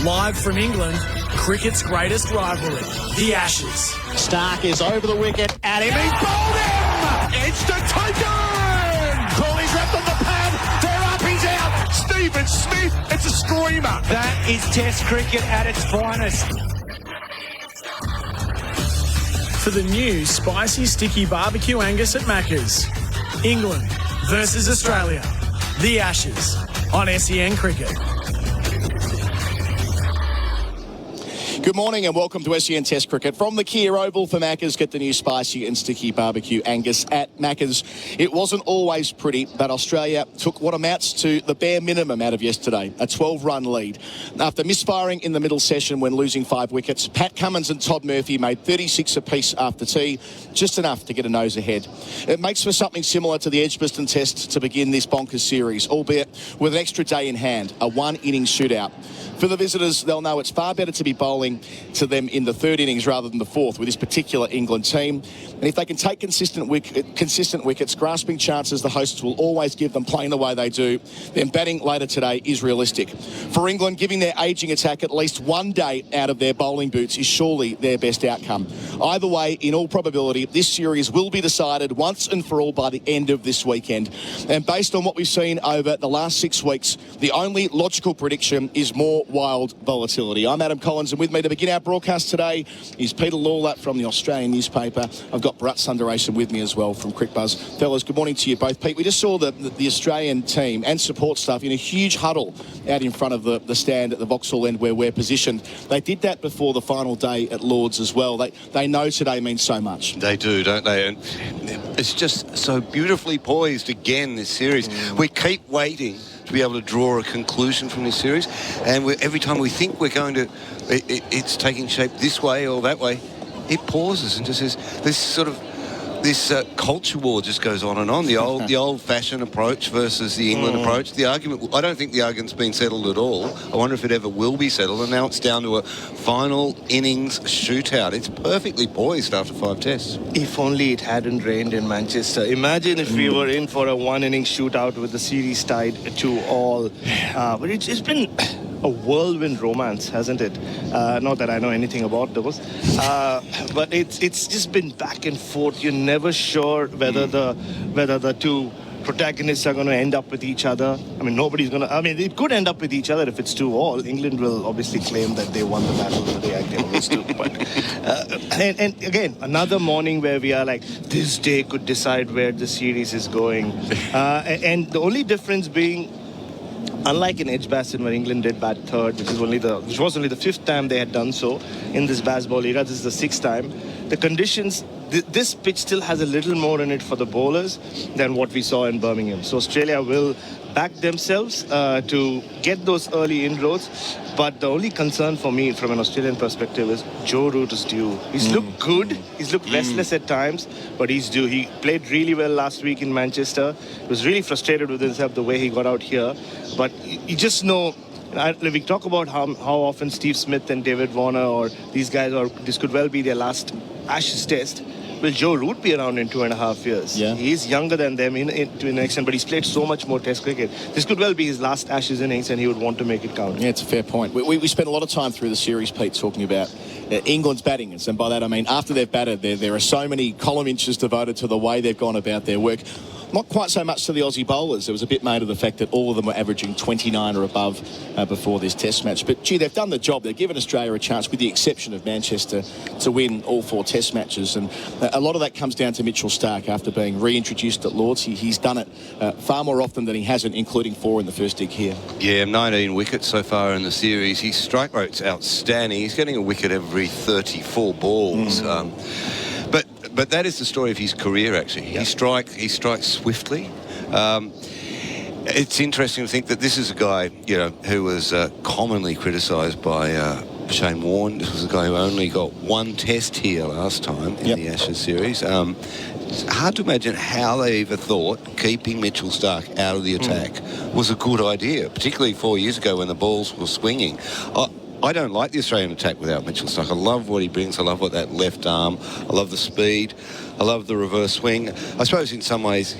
Live from England, cricket's greatest rivalry, the Ashes. Stark is over the wicket at him. He's bowled him! It's to taken! Coney's left on the pad. They're up, he's out. Stephen Smith, it's a screamer. That is Test cricket at its finest. For the new spicy sticky barbecue Angus at Macca's. England versus Australia. The Ashes on SEN Cricket. Good morning and welcome to SEN Test Cricket. From the Kia Oval for Macca's, get the new spicy and sticky barbecue Angus at Macca's. It wasn't always pretty, but Australia took what amounts to the bare minimum out of yesterday, a 12-run lead. After misfiring in the middle session when losing 5 wickets, Pat Cummins and Todd Murphy made 36 apiece after tea, just enough to get a nose ahead. It makes for something similar to the Edgbaston Test to begin this bonkers series, albeit with an extra day in hand, a one-innings shootout. For the visitors, they'll know it's far better to be bowling to them in the third innings rather than the fourth with this particular England team. And if they can take consistent wickets, grasping chances the hosts will always give them playing the way they do, then batting later today is realistic. For England, giving their ageing attack at least one day out of their bowling boots is surely their best outcome. Either way, in all probability, this series will be decided once and for all by the end of this weekend. And based on what we've seen over the last 6 weeks, the only logical prediction is more wild volatility. I'm Adam Collins, and with me to begin our broadcast today is Peter Lalor from the Australian newspaper. I've got Bharat Sundaresan with me as well from Crickbuzz. Fellas, good morning to you both. Pete, we just saw the Australian team and support staff in a huge huddle out in front of the stand at the Vauxhall end where we're positioned. They did that before the final day at Lord's as well. They know today means so much. They do, don't they? And it's just so beautifully poised again, this series. We keep waiting to be able to draw a conclusion from this series, and every time we think we're going to, it's taking shape this way or that way, it pauses and just says this culture war just goes on and on. The old-fashioned approach versus the England approach. The argument, I don't think the argument's been settled at all. I wonder if it ever will be settled. And now it's down to a final innings shootout. It's perfectly poised after 5 tests. If only it hadn't rained in Manchester. Imagine if we were in for a one-inning shootout with the series tied 2-all. But it's been a whirlwind romance, hasn't it? Not that I know anything about those. But it's just been back and forth. You're never sure whether the two protagonists are going to end up with each other. I mean, nobody's going to... I mean, it could end up with each other if it's 2-all. England will obviously claim that they won the battle of the day. They always do. But, and again, another morning where we are like, this day could decide where the series is going. And the only difference being, unlike in Edgbaston where England did bat third, which was only the 5th time they had done so in this Bazball era, this is the 6th time. The conditions, this pitch still has a little more in it for the bowlers than what we saw in Birmingham. So Australia will back themselves to get those early inroads. But the only concern for me from an Australian perspective is Joe Root is due. He's looked good. He's looked restless at times, but he's due. He played really well last week in Manchester. He was really frustrated with himself the way he got out here. But you just know, we talk about how often Steve Smith and David Warner or these guys, or this could well be their last Ashes test. Will Joe Root be around in 2.5 years? Yeah. He's younger than them to an extent, but he's played so much more Test cricket. This could well be his last Ashes innings, and he would want to make it count. Yeah, it's a fair point. We spent a lot of time through the series, Pete, talking about England's batting. And by that I mean after they've batted, there are so many column inches devoted to the way they've gone about their work. Not quite so much to the Aussie bowlers. There was a bit made of the fact that all of them were averaging 29 or above before this Test match. But, gee, they've done the job. They've given Australia a chance, with the exception of Manchester, to win all 4 Test matches. And a lot of that comes down to Mitchell Starc after being reintroduced at Lord's. He's done it far more often than he hasn't, including 4 in the first dig here. Yeah, 19 wickets so far in the series. His strike rate's outstanding. He's getting a wicket every 34 balls. But that is the story of his career, actually. Yep. He strikes swiftly. It's interesting to think that this is a guy, who was commonly criticised by Shane Warne. This was a guy who only got 1 test here last time in the Ashes series. It's hard to imagine how they ever thought keeping Mitchell Starc out of the attack was a good idea, particularly 4 years ago when the balls were swinging. I don't like the Australian attack without Mitchell Starc. I love what he brings. I love what that left arm. I love the speed. I love the reverse swing. I suppose in some ways,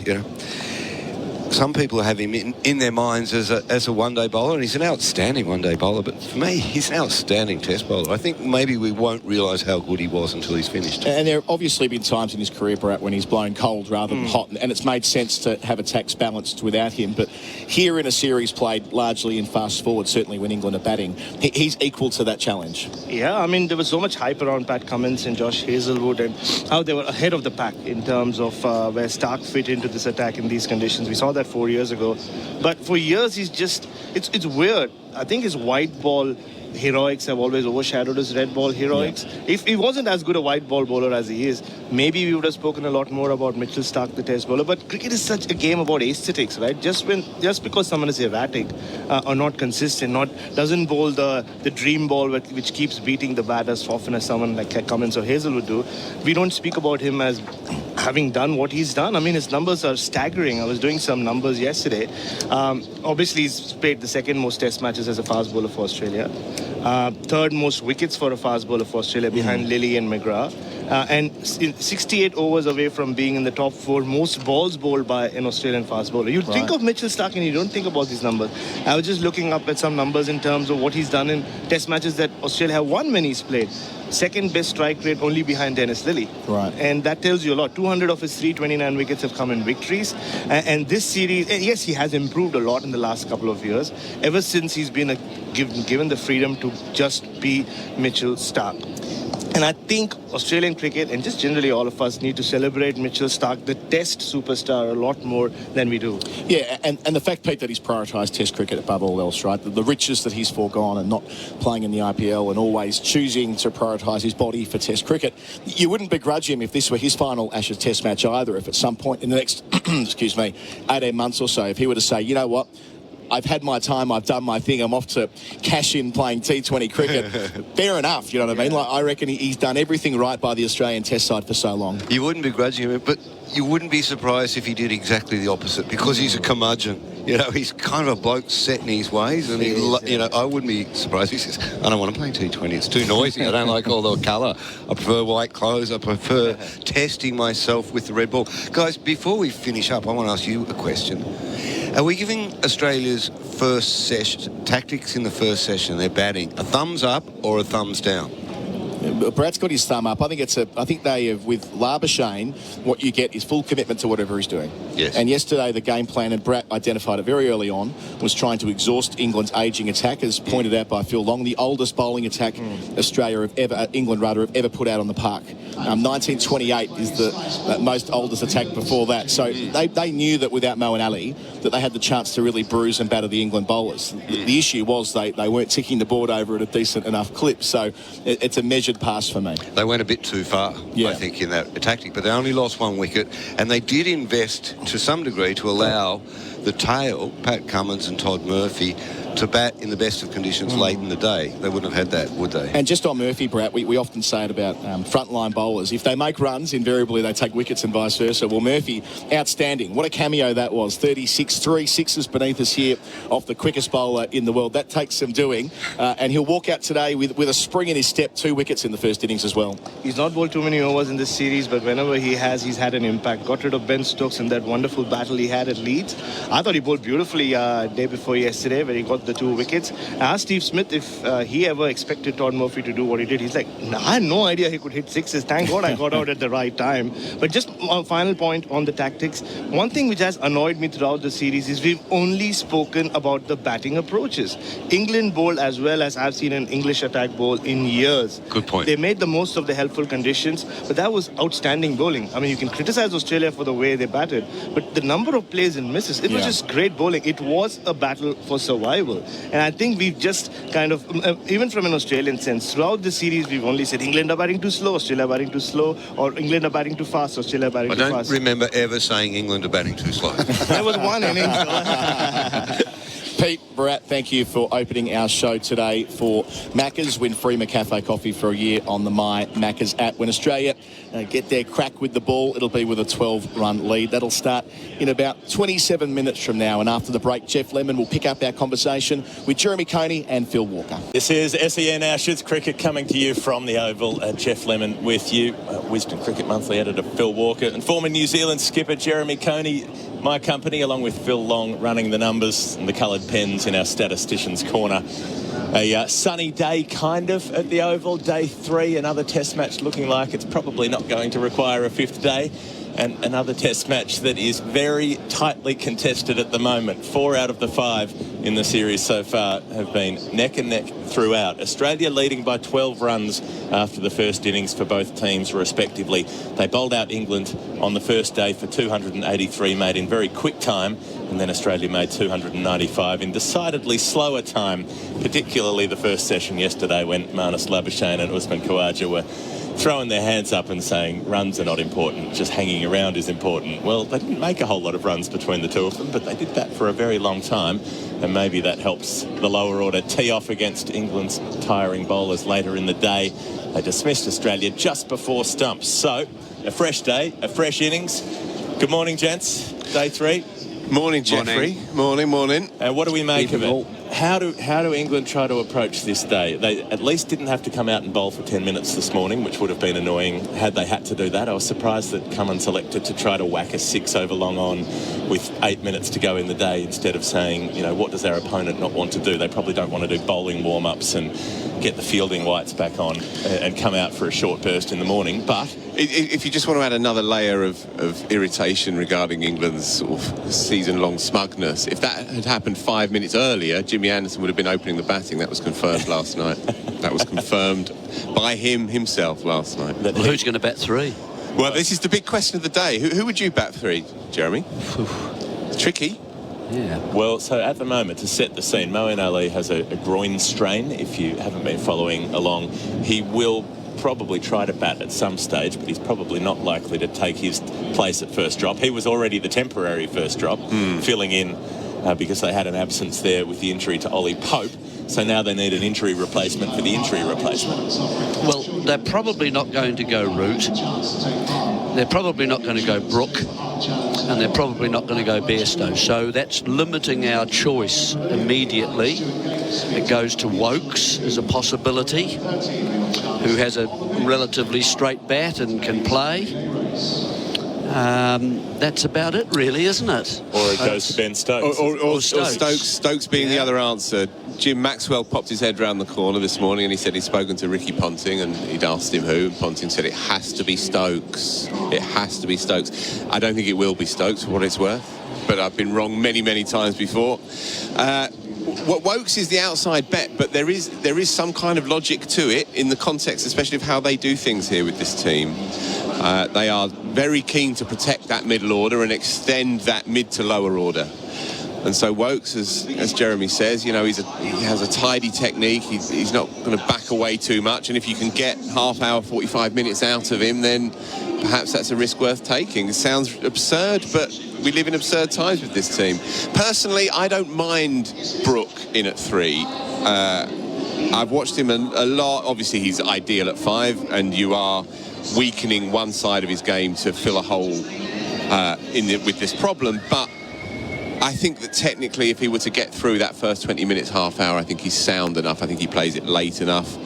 some people have him in their minds as a one-day bowler, and he's an outstanding one-day bowler. But for me, he's an outstanding test bowler. I think maybe we won't realise how good he was until he's finished. And there have obviously been times in his career, Bharat, when he's blown cold rather than hot, and it's made sense to have attacks balanced without him. But here in a series played largely in fast forward, certainly when England are batting, he's equal to that challenge. Yeah, I mean, there was so much hype around Pat Cummins and Josh Hazlewood and how they were ahead of the pack in terms of where Stark fit into this attack in these conditions. We saw that 4 years ago. But for years, he's just... It's weird. I think his white ball heroics have always overshadowed his red ball heroics. Yeah. If he wasn't as good a white ball bowler as he is, maybe we would have spoken a lot more about Mitchell Stark, the test bowler. But cricket is such a game about aesthetics, right? Just because someone is erratic or not consistent, doesn't bowl the dream ball which keeps beating the bat as often as someone like Cummins or Hazlewood do, we don't speak about him as having done what he's done. I mean, his numbers are staggering. I was doing some numbers yesterday. Obviously, he's played the second most test matches as a fast bowler for Australia. Third most wickets for a fast bowler for Australia behind Lilly and McGrath. And 68 overs away from being in the top 4 most balls bowled by an Australian fast bowler. You think of Mitchell Stark and you don't think about these numbers. I was just looking up at some numbers in terms of what he's done in test matches that Australia have won when he's played. Second best strike rate only behind Dennis Lilly. Right. And that tells you a lot. 200 of his 329 wickets have come in victories. And this series, yes, he has improved a lot in the last couple of years, ever since he's been given the freedom to just be Mitchell Stark. And I think Australian cricket and just generally all of us need to celebrate Mitchell Stark, the test superstar, a lot more than we do. Yeah, and the fact, Pete, that he's prioritised test cricket above all else, right? The riches that he's foregone and not playing in the IPL and always choosing to prioritise his body for test cricket. You wouldn't begrudge him if this were his final Ashes test match either, if at some point in the next, 18 months or so, if he were to say, you know what, I've had my time, I've done my thing, I'm off to cash in playing T20 cricket. Fair enough, you know what I mean? Like, I reckon he's done everything right by the Australian Test side for so long. You wouldn't begrudge him, but you wouldn't be surprised if he did exactly the opposite, because he's a curmudgeon. You know, he's kind of a bloke set in his ways, and I wouldn't be surprised. He says, I don't want to play T20, it's too noisy, I don't like all the colour, I prefer white clothes, I prefer testing myself with the red ball. Guys, before we finish up, I want to ask you a question. Are we giving Australia's first session, tactics in the first session, their batting, a thumbs up or a thumbs down? Brad's got his thumb up. I think they have, with Labuschagne, what you get is full commitment to whatever he's doing. Yes. And yesterday the game plan, and Brad identified it very early on, was trying to exhaust England's ageing attack, as pointed out by Phil Long, the oldest bowling attack England have ever put out on the park. 1928 is the most oldest attack before that. So they knew that without Mo and Ali, that they had the chance to really bruise and batter the England bowlers. The issue was they weren't ticking the board over at a decent enough clip. So it's a measured pass for me. They went a bit too far, I think, in that tactic, but they only lost 1 wicket, and they did invest to some degree to allow the tail, Pat Cummins and Todd Murphy, to bat in the best of conditions late in the day. They wouldn't have had that, would they? And just on Murphy, Brat, we often say it about frontline bowlers. If they make runs, invariably they take wickets and vice versa. Well, Murphy, outstanding. What a cameo that was. 36, 3 sixes beneath us here off the quickest bowler in the world. That takes some doing. And he'll walk out today with a spring in his step, 2 wickets in the first innings as well. He's not bowled too many overs in this series, but whenever he has, he's had an impact. Got rid of Ben Stokes in that wonderful battle he had at Leeds. I thought he bowled beautifully day before yesterday, where he got the 2 wickets. I asked Steve Smith if he ever expected Todd Murphy to do what he did. He's like, no, I had no idea he could hit sixes. Thank God I got out at the right time. But just a final point on the tactics. One thing which has annoyed me throughout the series is we've only spoken about the batting approaches. England bowled as well as I've seen an English attack bowl in years. Good point. They made the most of the helpful conditions, but that was outstanding bowling. I mean, you can criticize Australia for the way they batted, but the number of plays and misses, it was just great bowling. It was a battle for survival. And I think we've just kind of, even from an Australian sense, throughout the series, we've only said England are batting too slow, Australia are batting too slow, or England are batting too fast, Australia are batting too fast. I don't remember ever saying England are batting too slow. There was one innings. Pete, Bharat, thank you for opening our show today for Macca's. Win free McCafe coffee for a year on the My Macca's app. When Australia get their crack with the ball, it'll be with a 12-run lead. That'll start in about 27 minutes from now. And after the break, Geoff Lemon will pick up our conversation with Jeremy Coney and Phil Walker. This is SEN Ashes Cricket coming to you from the Oval. Geoff Lemon with you. Wisden Cricket Monthly editor Phil Walker and former New Zealand skipper Jeremy Coney. my company, along with Phil Long, running the numbers and the coloured pens in our statistician's corner. A sunny day, kind of, at the Oval. Day 3, another test match looking like it's probably not going to require a 5th day. And another test match that is very tightly contested at the moment. 4 out of the 5 in the series so far have been neck and neck throughout. Australia leading by 12 runs after the first innings for both teams, respectively. They bowled out England on the first day for 283 made in very quick time, and then Australia made 295 in decidedly slower time, particularly the first session yesterday when Marnus Labuschagne and Usman Khawaja were throwing their hands up and saying runs are not important, just hanging around is important. Well, they didn't make a whole lot of runs between the two of them, but they did that for a very long time, and maybe that helps the lower order tee off against England's tiring bowlers later in the day. They dismissed Australia just before stumps. So, a fresh day, a fresh innings. Good morning, gents. Day 3. Morning, Jeffrey. Morning. What do we make of it? How do England try to approach this day? They at least didn't have to come out and bowl for 10 minutes this morning, which would have been annoying had they had to do that. I was surprised that Cummins elected to try to whack a 6 over long on with 8 minutes to go in the day instead of saying, what does our opponent not want to do? They probably don't want to do bowling warm-ups and get the fielding whites back on and come out for a short burst in the morning. But if you just want to add another layer of irritation regarding England's sort of season-long smugness, if that had happened 5 minutes earlier, Jimmy Anderson would have been opening the batting. That was confirmed last night. That was confirmed by him himself last night. Well, who's going to bat 3? Well, this is the big question of the day. Who would you bat 3, Jeremy? It's tricky. Yeah. Well, so at the moment, to set the scene, Moeen Ali has a groin strain. If you haven't been following along, he will probably try to bat at some stage, but he's probably not likely to take his place at first drop. He was already the temporary first drop, filling in because they had an absence there with the injury to Ollie Pope. So now they need an injury replacement for the injury replacement. Well, they're probably not going to go Root. They're probably not going to go Brook. And they're probably not going to go Bairstow. So that's limiting our choice immediately. It goes to Wokes as a possibility, who has a relatively straight bat and can play. That's about it, really, isn't it? Or it goes to Ben Stokes. Or Stokes being the other answer. Jim Maxwell popped his head round the corner this morning and he said he'd spoken to Ricky Ponting and he'd asked him who, and Ponting said it has to be Stokes. It has to be Stokes. I don't think it will be Stokes, for what it's worth, but I've been wrong many times before. Wokes is the outside bet, but there is some kind of logic to it in the context, especially of how they do things here with this team. They are very keen to protect that middle order and extend that mid to lower order. And so Wokes, as Jeremy says, he has a tidy technique. He's not going to back away too much. And if you can get half hour, 45 minutes out of him, then perhaps that's a risk worth taking. It sounds absurd, but we live in absurd times with this team. Personally, I don't mind Brook in at 3. I've watched him a lot. Obviously, he's ideal at 5, and you are weakening one side of his game to fill a hole with this problem. But I think that technically, if he were to get through that first 20 minutes, half hour, I think he's sound enough. I think he plays it late enough.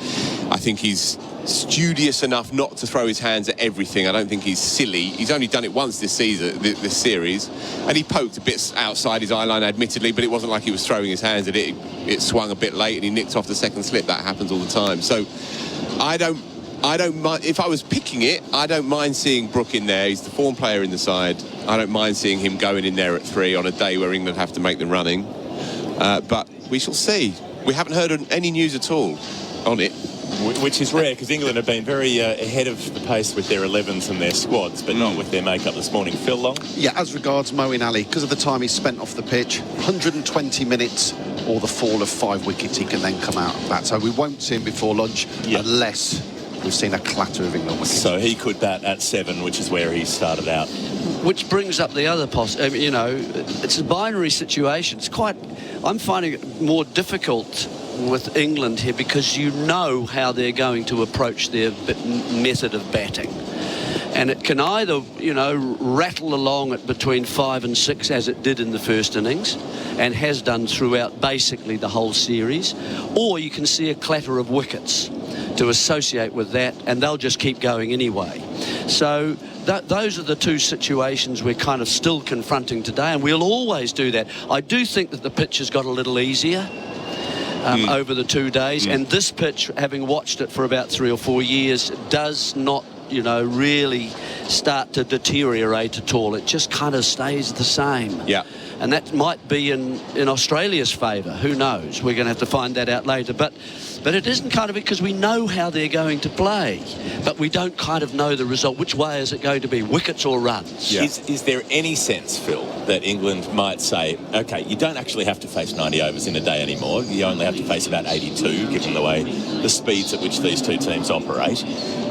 I think he's studious enough not to throw his hands at everything. I don't think he's silly. He's only done it once this season, this series, and he poked a bit outside his eye line, admittedly, but it wasn't like he was throwing his hands at it. It swung a bit late and he nicked off the second slip. That happens all the time. So I don't mind. If I was picking it, I don't mind seeing Brook in there. He's the form player in the side. I don't mind seeing him going in there at 3 on a day where England have to make the running. But we shall see. We haven't heard any news at all on it. Which is rare, because England have been very ahead of the pace with their 11s and their squads, but not with their makeup this morning. Phil Long? Yeah, as regards Moeen Ali, because of the time he's spent off the pitch, 120 minutes or the fall of 5 wickets, he can then come out of that. So we won't see him before lunch unless we've seen a clatter of England wickets. So he could bat at 7, which is where he started out. Which brings up the other it's a binary situation. I'm finding it more difficult with England here because you know how they're going to approach their method of batting. And it can either, rattle along at between 5 and 6 as it did in the first innings and has done throughout basically the whole series, or you can see a clatter of wickets to associate with that, and they'll just keep going anyway. So those are the two situations we're kind of still confronting today, and we'll always do that. I do think that the pitch has got a little easier over the 2 days, and this pitch, having watched it for about 3 or 4 years, does not, you know, really start to deteriorate at all. It just kind of stays the same. Yeah. And that might be in Australia's favour. Who knows? We're going to have to find that out later. But it isn't kind of because we know how they're going to play, but we don't kind of know the result. Which way is it going to be, wickets or runs? Yeah. Is there any sense, Phil, that England might say, OK, you don't actually have to face 90 overs in a day anymore. You only have to face about 82, given the way the speeds at which these two teams operate.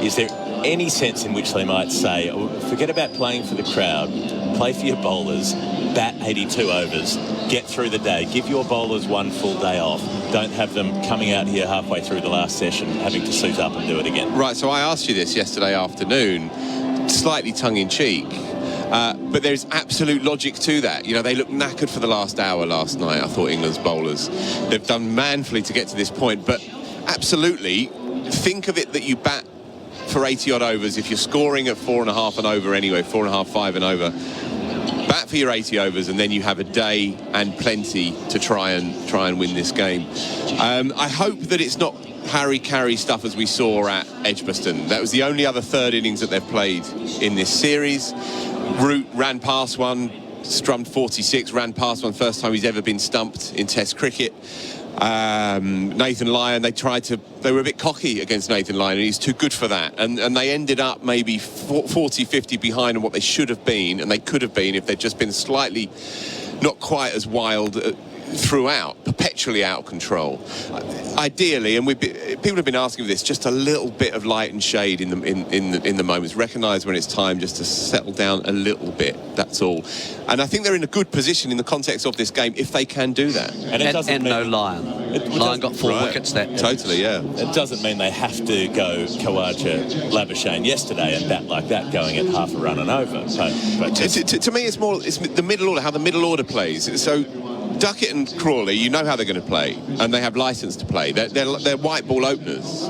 Is there any sense in which they might say, oh, forget about playing for the crowd, play for your bowlers, bat 82 overs, get through the day, give your bowlers one full day off, don't have them coming out here halfway through the last session having to suit up and do it again? Right, so I asked you this yesterday afternoon, slightly tongue-in-cheek, but there's absolute logic to that. You know, they looked knackered for the last hour last night, I thought, England's bowlers. They've done manfully to get to this point, but absolutely, think of it that you bat for 80-odd overs. If you're scoring at 4.5 and over anyway, 4.5, 5 and over, bat for your 80 overs, and then you have a day and plenty to try and win this game. I hope that it's not Harry Carey stuff as we saw at Edgbaston. That was the only other third innings that they've played in this series. Root ran past one, strummed 46, ran past one, first time he's ever been stumped in Test cricket. Nathan Lyon, they were a bit cocky against Nathan Lyon, and he's too good for that, and they ended up maybe 40-50 behind on what they should have been, and they could have been if they'd just been slightly not quite as wild throughout, perpetually out of control. Ideally, and people have been asking for this, just a little bit of light and shade in the moments. Recognise when it's time just to settle down a little bit. That's all. And I think they're in a good position in the context of this game if they can do that. And no Lyon. Lyon got 4 wickets that. Totally, yeah. It doesn't mean they have to go Khawaja Labuschagne yesterday and bat like that, going at half a run and over. But to me, it's the middle order, how the middle order plays. So Duckett and Crawley, you know how they're going to play, and they have licence to play. They're white ball openers.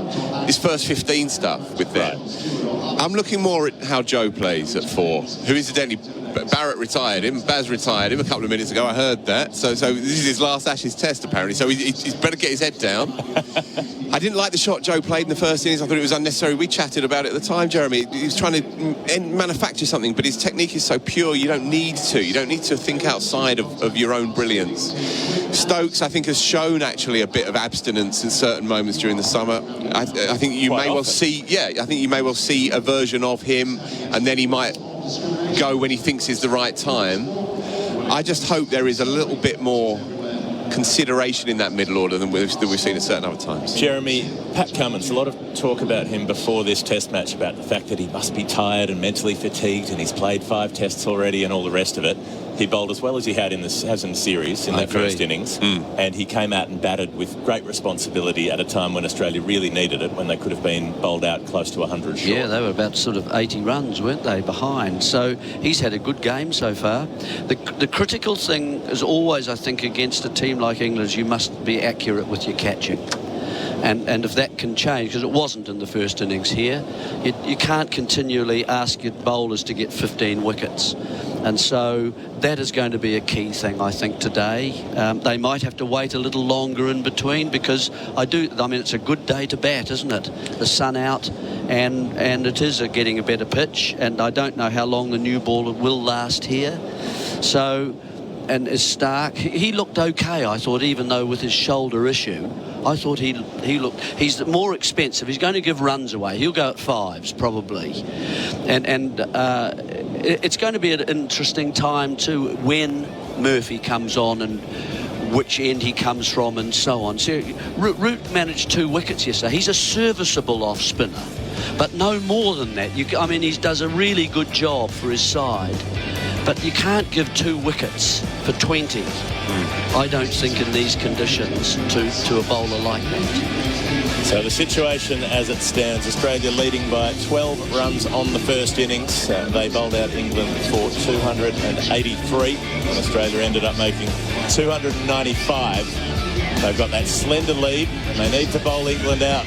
It's first 15 stuff with them. Right. I'm looking more at how Joe plays at 4, who incidentally, Bharat retired him, Baz retired him a couple of minutes ago. I heard that. So this is his last Ashes test, apparently. So he's better get his head down. I didn't like the shot Joe played in the first innings. I thought it was unnecessary. We chatted about it at the time, Jeremy. He was trying to manufacture something, but his technique is so pure, you don't need to. You don't need to think outside of your own brilliance. Stokes, I think, has shown actually a bit of abstinence in certain moments during the summer. I think you may well see, I think you may well see a version of him, and then he might go when he thinks is the right time. I just hope there is a little bit more consideration in that middle order than we've seen at certain other times. Jeremy, Pat Cummins, a lot of talk about him before this test match about the fact that he must be tired and mentally fatigued, and he's played 5 tests already and all the rest of it. He bowled as well as he has in the series in that first innings, and he came out and batted with great responsibility at a time when Australia really needed it, when they could have been bowled out close to 100 short. Yeah, they were about sort of 80 runs, weren't they, behind? So he's had a good game so far. The critical thing is always, I think, against a team like England, you must be accurate with your catching. And if that can change, because it wasn't in the first innings here, you can't continually ask your bowlers to get 15 wickets. And so that is going to be a key thing, I think, today. They might have to wait a little longer in between, because I mean, it's a good day to bat, isn't it? The sun out, and it is getting a better pitch, and I don't know how long the new ball will last here. So, and as Stark, he looked okay, I thought, even though with his shoulder issue. I thought he's more expensive. He's going to give runs away. He'll go at 5s probably, and it's going to be an interesting time too when Murphy comes on and which end he comes from and so on. So Root managed 2 wickets yesterday. He's a serviceable off spinner, but no more than that. I mean, he does a really good job for his side. But you can't give 2 wickets for 20, I don't think, in these conditions to a bowler like that. So the situation as it stands, Australia leading by 12 runs on the first innings. They bowled out England for 283, and Australia ended up making 295. They've got that slender lead, and they need to bowl England out.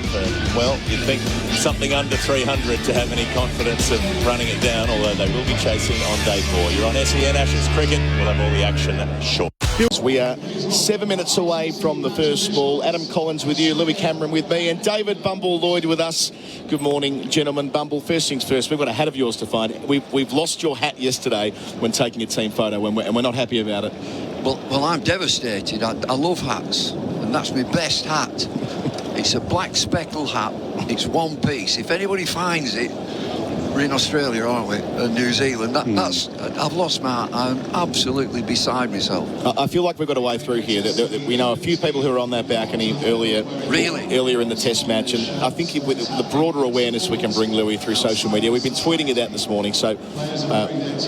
Well, you'd think something under 300 to have any confidence of running it down, although they will be chasing on day 4. You're on SEN Ashes Cricket. We'll have all the action short. We are 7 minutes away from the first ball. Adam Collins with you, Louis Cameron with me, and David Bumble Lloyd with us. Good morning, gentlemen. Bumble, first things first, we've got a hat of yours to find. We've lost your hat yesterday when taking a team photo, and we're not happy about it. Well, I'm devastated. I love hats, and that's my best hat. It's a black speckled hat. It's one piece. If anybody finds it, we're in Australia, aren't we? And New Zealand. I've lost my hat. I'm absolutely beside myself. I feel like we've got a way through here. We know a few people who are on that balcony earlier in the Test match, and I think with the broader awareness we can bring, Louis, through social media. We've been tweeting it out this morning, so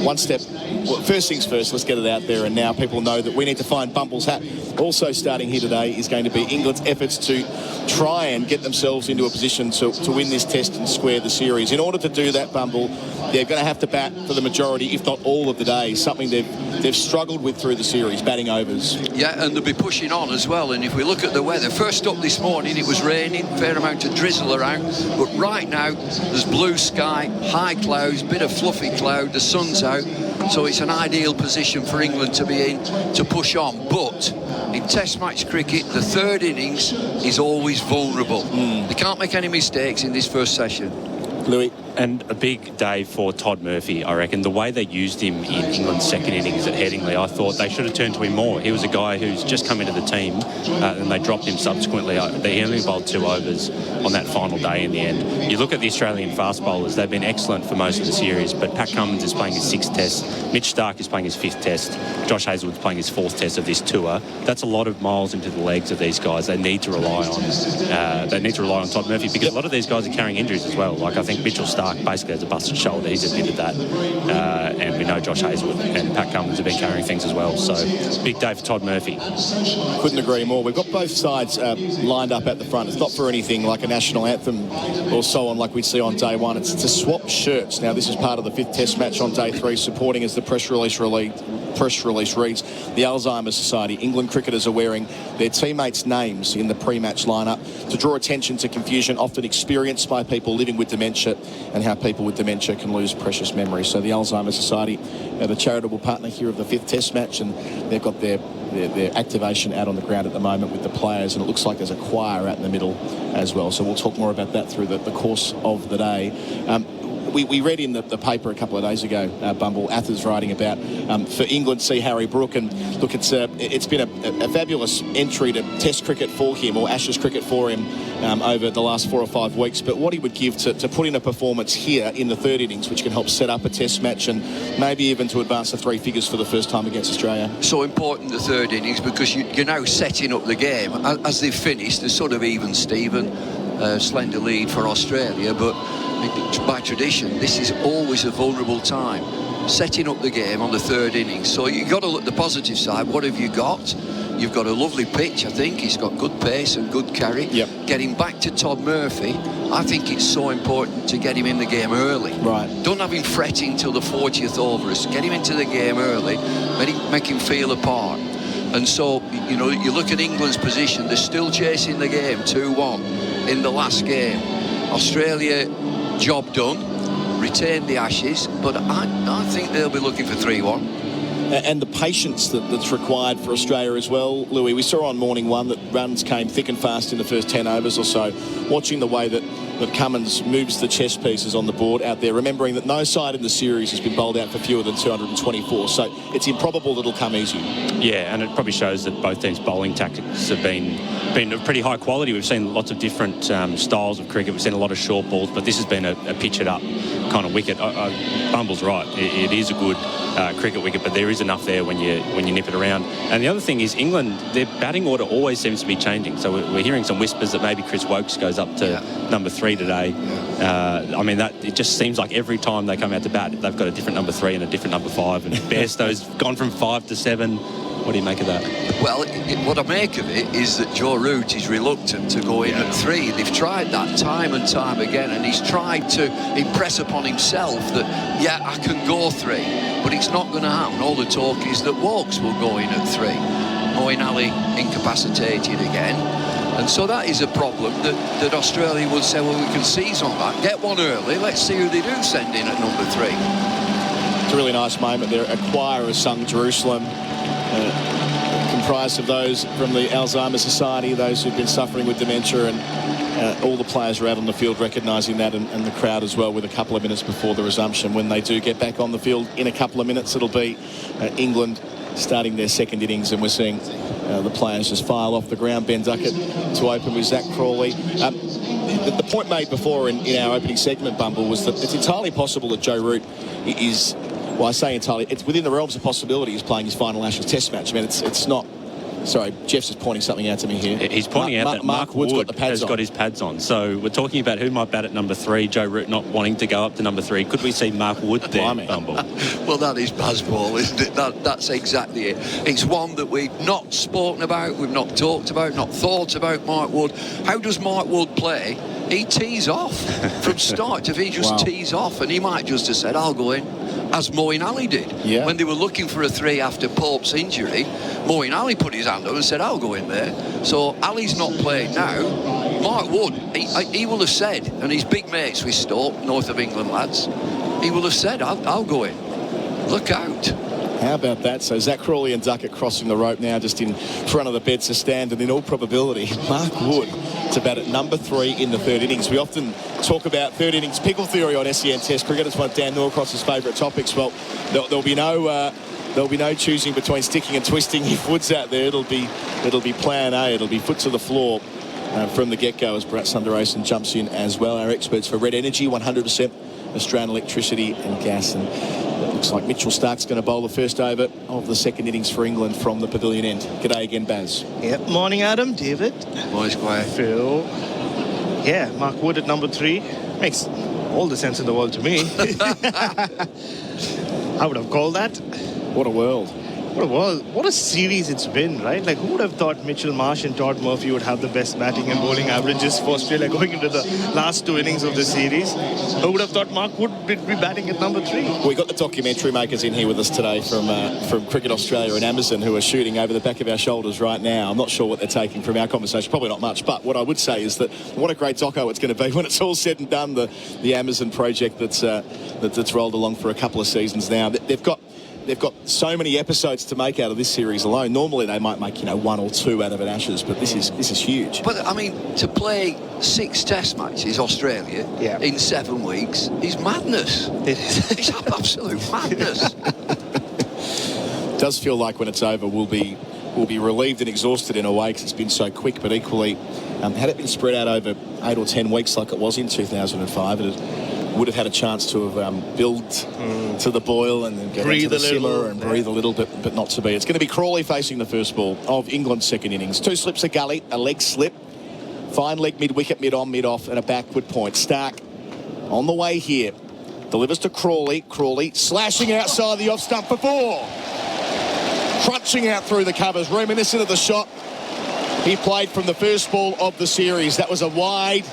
one step. Well, first things first, let's get it out there, and now people know that we need to find Bumble's hat. Also starting here today is going to be England's efforts to try and get themselves into a position to win this Test and square the series. In order to do that, Bumble, they're going to have to bat for the majority, if not all of the day, something they've struggled with through the series, batting overs. Yeah, and they'll be pushing on as well. And if we look at the weather, first up this morning it was raining, fair amount of drizzle around, but right now there's blue sky, high clouds, bit of fluffy cloud, the sun's out, so it's an ideal position for England to be in to push on. But in Test match cricket, the third innings is always vulnerable. They can't make any mistakes in this first session. Louis? And a big day for Todd Murphy, I reckon. The way they used him in England's second innings at Headingley, I thought they should have turned to him more. He was a guy who's just come into the team, and they dropped him subsequently. They only bowled 2 overs on that final day in the end. You look at the Australian fast bowlers, they've been excellent for most of the series, but Pat Cummins is playing his 6th Test, Mitch Starc is playing his 5th Test, Josh Hazlewood's playing his 4th Test of this tour. That's a lot of miles into the legs of these guys. They need to rely on Todd Murphy, because a lot of these guys are carrying injuries as well. Like, I think Mitchell Starc basically has a busted shoulder. He's admitted that. And we know Josh Hazlewood and Pat Cummins have been carrying things as well. So, big day for Todd Murphy. Couldn't agree more. We've got both sides lined up at the front. It's not for anything like a national anthem or so on like we see on day 1. It's to swap shirts. Now, this is part of the 5th Test match on day 3, supporting as the press release reads, the Alzheimer's Society. England cricketers are wearing their teammates' names in the pre-match lineup to draw attention to confusion often experienced by people living with dementia and how people with dementia can lose precious memories. So the Alzheimer's Society are the charitable partner here of the 5th Test match, and they've got their activation out on the ground at the moment with the players, and it looks like there's a choir out in the middle as well. So we'll talk more about that through the course of the day. We read in the paper a couple of days ago, Bumble, Athers writing about for England, see Harry Brook, and look, it's been a fabulous entry to Test cricket for him, or Ashes cricket for him, over the last 4 or 5 weeks. But what he would give to put in a performance here in the third innings, which can help set up a Test match and maybe even to advance to 3 figures for the first time against Australia. So important, the third innings, because you're now setting up the game. As they've finished, they're sort of even Steven, slender lead for Australia, but by tradition, this is always a vulnerable time, setting up the game on the third innings. So you've got to look at the positive side. What have you got? You've got a lovely pitch, I think. He's got good pace and good carry. Yep. Getting back to Todd Murphy, I think it's so important to get him in the game early. Right. Don't have him fretting till the 40th over. Get him into the game early, make him feel a part. And so, you know, you look at England's position, they're still chasing the game 2-1 in the last game. Australia, job done, retained the Ashes, but I think they'll be looking for 3-1. And the patience that's required for Australia as well, Louis. We saw on morning 1 that runs came thick and fast in the first 10 overs or so. Watching the way that Cummins moves the chess pieces on the board out there, remembering that no side in the series has been bowled out for fewer than 224, so it's improbable that it'll come easy. Yeah, and it probably shows that both teams' bowling tactics have been of pretty high quality. We've seen lots of different styles of cricket. We've seen a lot of short balls, but this has been a pitch-it-up kind of wicket. Bumble's right. It is a good cricket wicket, but there is enough there when you nip it around. And the other thing is England, their batting order always seems to be changing. So we're hearing some whispers that maybe Chris Wokes goes up to number 3 today. I mean, that it just seems like every time they come out to bat, they've got a different number 3 and a different number 5. And Bairstow's gone from 5 to 7. What do you make of that? Well, what I make of it is that Joe Root is reluctant to go in at 3. They've tried that time and time again, and he's tried to impress upon himself that, yeah, I can go 3, but it's not going to happen. All the talk is that Wokes will go in at 3. Moeen Ali incapacitated again. And so that is a problem that Australia would say, well, we can seize on that. Get one early. Let's see who they do send in at number 3. It's a really nice moment there. A choir has sung Jerusalem, comprised of those from the Alzheimer's Society, those who've been suffering with dementia, and all the players are out on the field recognising that, and the crowd as well, with a couple of minutes before the resumption. When they do get back on the field in a couple of minutes, it'll be England starting their second innings, and we're seeing the players just file off the ground. Ben Duckett to open with Zach Crawley. The point made before in our opening segment, Bumble, was that it's entirely possible that Joe Root is, well, I say entirely, it's within the realms of possibility he's playing his final Ashes Test match. I mean, it's not... Sorry, Geoff's just pointing something out to me here. He's pointing out that Mark Wood has got his pads on. So we're talking about who might bat at number 3, Joe Root not wanting to go up to number 3. Could we see Mark Wood there, Bumble? Well, that is baseball, isn't it? That's exactly it. It's one that we've not spoken about, we've not talked about, not thought about Mark Wood. How does Mark Wood play? He tees off from start to finish, just tees off, and he might just have said, I'll go in, as Moeen Ali did. Yeah. When they were looking for a 3 after Pope's injury, Moeen Ali put his hand up and said, I'll go in there. So Ali's not playing now. Mark Wood, he will have said, and he's big mates with Stoke, north of England lads, he will have said, I'll go in. Look out. How about that? So Zach Crawley and Duckett crossing the rope now, just in front of the Bedser stand, and in all probability, Mark Wood to bat at number 3 in the third innings. We often talk about third innings pickle theory on SEN Test Cricket. It's one of Dan Norcross's favourite topics. Well, there'll be no choosing between sticking and twisting. If Wood's out there, it'll be plan A. It'll be foot to the floor from the get-go as Bharat Sundaresan jumps in as well. Our experts for Red Energy, 100% Australian electricity and gas. And it looks like Mitchell Starc's going to bowl the first over of the second innings for England from the pavilion end. G'day again, Baz. Yep. Morning, Adam. David. Morning, Squire. Phil. Yeah, Mark Wood at number 3. Makes all the sense in the world to me. I would have called that. What a world. What a world. What a series it's been, right? Like, who would have thought Mitchell Marsh and Todd Murphy would have the best batting and bowling averages for Australia going into the last 2 innings of the series? Who would have thought Mark Wood would be batting at number 3? We got the documentary makers in here with us today from Cricket Australia and Amazon, who are shooting over the back of our shoulders right now. I'm not sure what they're taking from our conversation. Probably not much. But what I would say is that what a great doco it's going to be when it's all said and done. The Amazon project that's rolled along for a couple of seasons now. They've got so many episodes to make out of this series alone. Normally they might make 1 or 2 out of an Ashes, but this is huge. But I mean, to play 6 Test matches, Australia, in 7 weeks is madness. It is. It's absolute madness. Does feel like when it's over, we'll be relieved and exhausted in a way because it's been so quick. But equally, had it been spread out over 8 or 10 weeks like it was in 2005, it would have had a chance to have build to the boil and then go to the simmer and breathe a little bit, but not to be. It's going to be Crawley facing the first ball of England's second innings. 2 slips a gully, a leg slip, fine leg mid-wicket, mid-on, mid-off, and a backward point. Starc on the way here. Delivers to Crawley. Crawley slashing outside the off stump for 4. Crunching out through the covers. Reminiscent of the shot he played from the first ball of the series. That was a wide,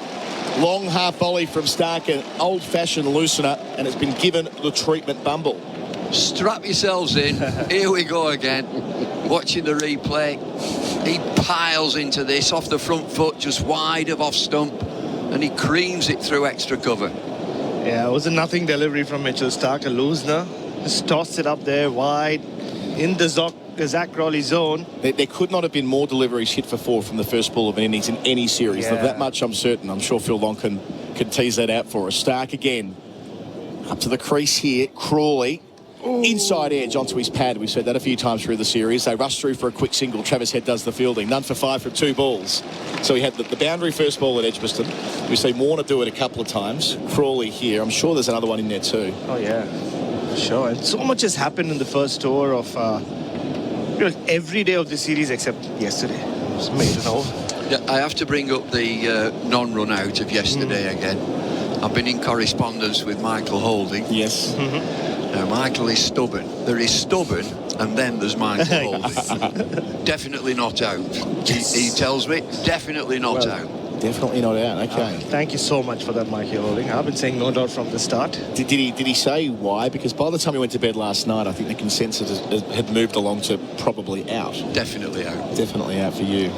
long half volley from Starc, an old-fashioned loosener, and it's been given the treatment, Bumble. Strap yourselves in. Here we go again. Watching the replay. He piles into this off the front foot, just wide of off stump, and he creams it through extra cover. Yeah, it was a nothing delivery from Mitchell Starc, a loosener. Just tossed it up there wide in the Zach Crawley zone. There could not have been more deliveries hit for 4 from the first ball of an innings in any series. Yeah. That much I'm certain. I'm sure Phil Long can tease that out for us. Starc again. Up to the crease here. Crawley. Ooh. Inside edge onto his pad. We've said that a few times through the series. They rush through for a quick single. Travis Head does the fielding. None for 5 from 2 balls. So he had the boundary first ball at Edgbaston. We've seen Warner do it a couple of times. Crawley here. I'm sure there's another one in there too. Oh, yeah. Sure. And so much has happened in the first tour of every day of the series except yesterday. It was maiden over. Yeah, I have to bring up the non-run out of yesterday again. I've been in correspondence with Michael Holding. Yes. Now, Michael is stubborn. There is stubborn, and then there's Michael Holding. Definitely not out. He tells me, definitely not out. Definitely not out. Okay. Thank you so much for that, Mikey Holding. I've been saying no doubt from the start. Did he say why? Because by the time he went to bed last night, I think the consensus had moved along to probably out. Definitely out. Definitely out for you.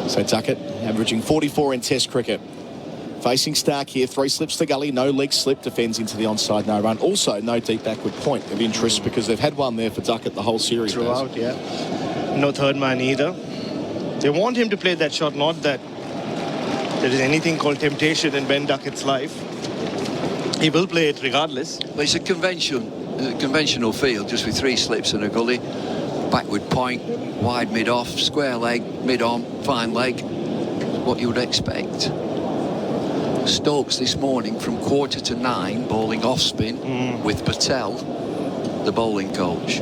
So Duckett averaging 44 in Test cricket. Facing Stark here, 3 slips to gully, no leg slip, defends into the onside, no run. Also, no deep backward point of interest because they've had one there for Duckett the whole series. Throughout, yeah. No third man either. They want him to play that shot, not that there is anything called temptation in Ben Duckett's life. He will play it regardless. Well, it's a conventional field, just with 3 slips and a gully. Backward point, wide mid-off, square leg, mid-on, fine leg. What you would expect. Stokes this morning from 8:45 bowling off spin with Patel, the bowling coach.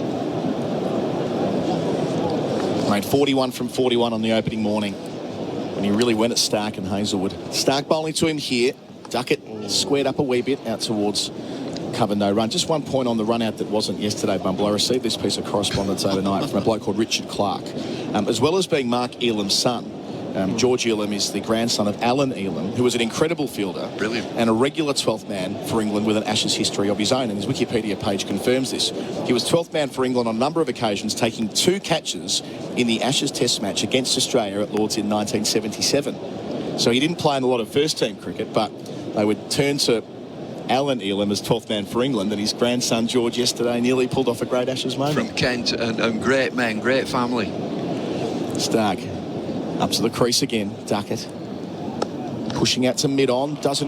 Made 41 from 41 on the opening morning when he really went at Stark and Hazelwood. Stark bowling to him here. Duckett squared up a wee bit out towards cover, no run. Just 1 point on the run out that wasn't yesterday, Bumble. I received this piece of correspondence overnight from a bloke called Richard Clark. As well as being Mark Elam's son, George Elam is the grandson of Alan Elam, who was an incredible fielder. Brilliant. And a regular 12th man for England with an Ashes history of his own. And his Wikipedia page confirms this. He was 12th man for England on a number of occasions, taking 2 catches in the Ashes Test match against Australia at Lord's in 1977. So he didn't play in a lot of first-team cricket, but they would turn to Alan Elam as 12th man for England, and his grandson George yesterday nearly pulled off a great Ashes moment. From Kent, and great men, great family. Stark up to the crease again. Duckett pushing out to mid-on, does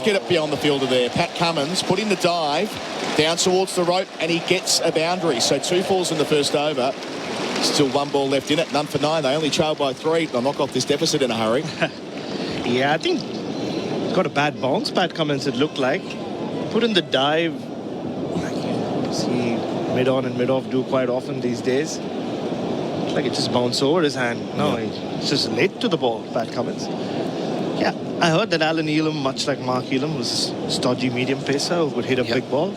get it beyond the fielder there. Pat Cummins put in the dive down towards the rope, and he gets a boundary. So 2 falls in the first over. Still 1 ball left in it, none for 9. They only trail by 3. They'll knock off this deficit in a hurry. Yeah, I think got a bad bounce, Pat Cummins, it looked like. Put in the dive. See mid-on and mid-off do quite often these days. It's like it just bounced over his hand. No, it's just late to the ball, Pat Cummins. Yeah, I heard that Alan Elam, much like Mark Elam, was a stodgy medium pacer who would hit a big ball.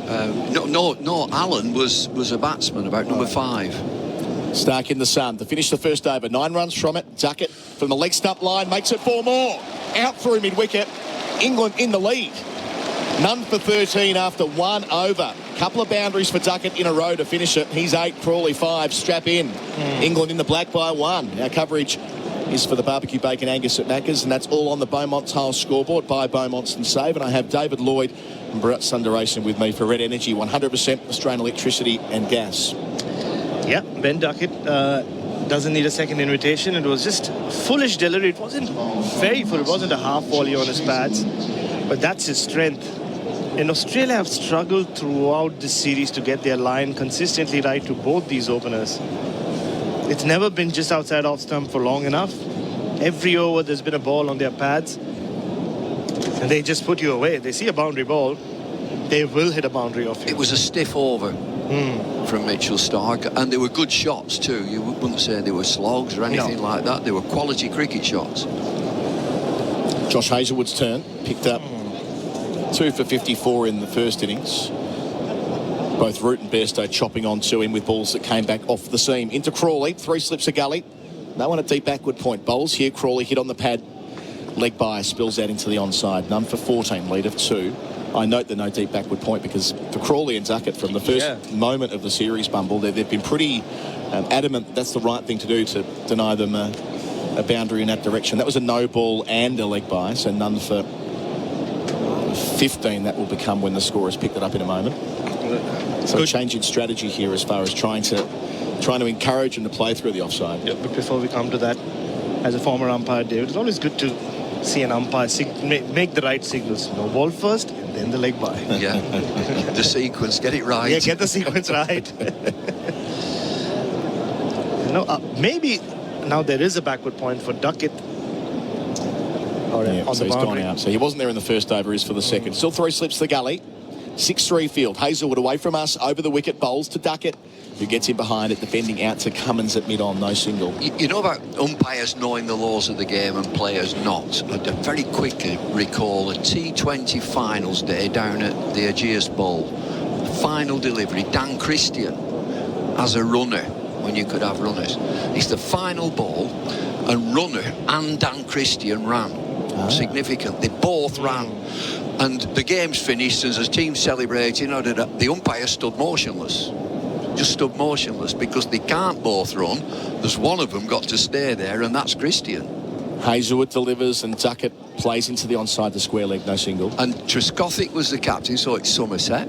No, Alan was a batsman, about number 5. Stark in the sun to finish the first over. 9 runs from it. Duckett from the leg stump line makes it 4 more. Out through mid-wicket. England in the lead. None for 13 after 1 over. Couple of boundaries for Duckett in a row to finish it. He's 8, Crawley 5. Strap in. England in the black by 1. Our coverage is for the barbecue bacon Angus at Macca's, and that's all on the Beaumont Tile scoreboard by Beaumont's and Save. And I have David Lloyd and Bharat Sundaresan with me for Red Energy, 100% Australian electricity and gas. Yeah, Ben Duckett doesn't need a second invitation. It was just foolish delivery. It wasn't very full. It wasn't a half volley on his pads, but that's his strength. And Australia have struggled throughout this series to get their line consistently right to both these openers. It's never been just outside off stump for long enough. Every over there's been a ball on their pads, and they just put you away. They see a boundary ball, they will hit a boundary off you. It was a stiff over from Mitchell Stark, and they were good shots too. You wouldn't say they were slogs or anything like that. They were quality cricket shots. Josh Hazelwood's turn. Picked up 2 for 54 in the first innings. Both Root and Bairstow chopping on to him with balls that came back off the seam. Into Crawley, 3 slips a gully. No one at deep backward point. Bowls here. Crawley hit on the pad. Leg by, spills out into the onside. None for 14, lead of 2. I note the no deep backward point because for Crawley and Duckett, from the first moment of the series, Bumble, they've been pretty adamant that's the right thing to do, to deny them a boundary in that direction. That was a no ball and a leg by, so none for 15 that will become when the scorers picked it up in a moment. So a change in strategy here as far as trying to encourage them to play through the offside. Yeah, but before we come to that, as a former umpire, David, it's always good to see an umpire make the right signals. No ball first, and then the leg by. Yeah, the sequence, get it right. Yeah, get the sequence right. Maybe now there is a backward point for Duckett. So he's gone out. So he wasn't there in the first over, he's for the second. Still 3 slips the gully. 6-3 field. Hazelwood away from us, over the wicket, bowls to Duckett, who gets in behind it, defending out to Cummins at mid-on, no single. You know about umpires knowing the laws of the game and players not. I very quickly recall a T20 finals day down at the Ageas Bowl. Final delivery, Dan Christian as a runner, when you could have runners. It's the final ball, and runner and Dan Christian ran. significant. They both ran. And the game's finished, and as the team celebrating, the umpire stood motionless. Just stood motionless because they can't both run. There's one of them got to stay there, and that's Christian. Hazelwood delivers and Duckett plays into the onside, the square leg, no single. And Trescothick was the captain, so it's Somerset.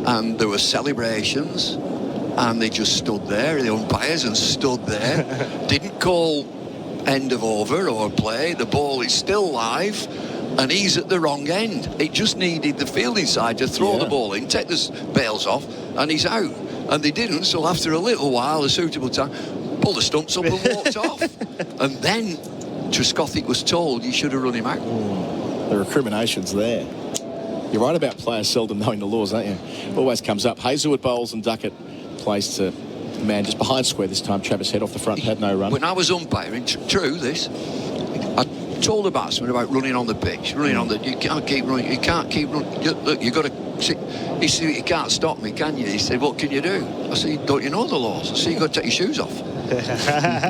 And there were celebrations, and they just stood there, the umpires, and stood there. Didn't call end of over or play. The ball is still live, and he's at the wrong end. It just needed the fielding side to throw the ball in, take the bails off, and he's out. And they didn't, so after a little while, a suitable time, pulled the stumps up and walked off. And then Trescothick was told you should have run him out. The recriminations there. You're right about players seldom knowing the laws, aren't you? Always comes up. Hazelwood bowls and Duckett plays to the man just behind square this time. Travis Head off the front, had no run. When I was umpiring, true this, I told the batsman about running on the pitch, you can't keep running, you can't keep running. Look, you've got to... He said, you can't stop me, can you? He said, what can you do? I said, don't you know the laws? I said, you've got to take your shoes off.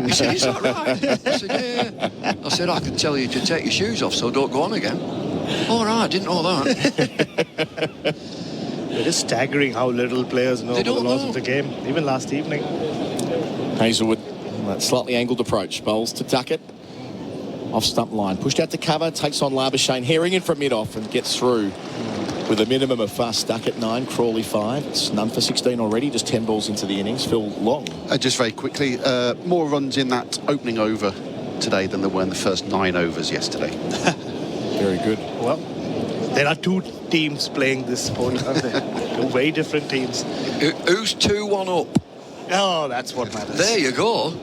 He said, is that right? I said, yeah. I said, I can tell you to take your shoes off, so don't go on again. All right, I didn't know that. It is staggering how little players know the laws of the game, even last evening. Hazelwood, that slightly angled approach, bowls to Duckett. Off stump line, pushed out to cover, takes on Labuschagne, Herring in from mid-off and gets through with a minimum of fuss. Duckett 9, Crawley 5. It's none for 16 already, just 10 balls into the innings. Phil Long. Just very quickly, more runs in that opening over today than there were in the first 9 overs yesterday. Very good. Well, there are two teams playing this sport, aren't there? Two very different teams. Who's 2-1 up? Oh, that's what matters. There you go.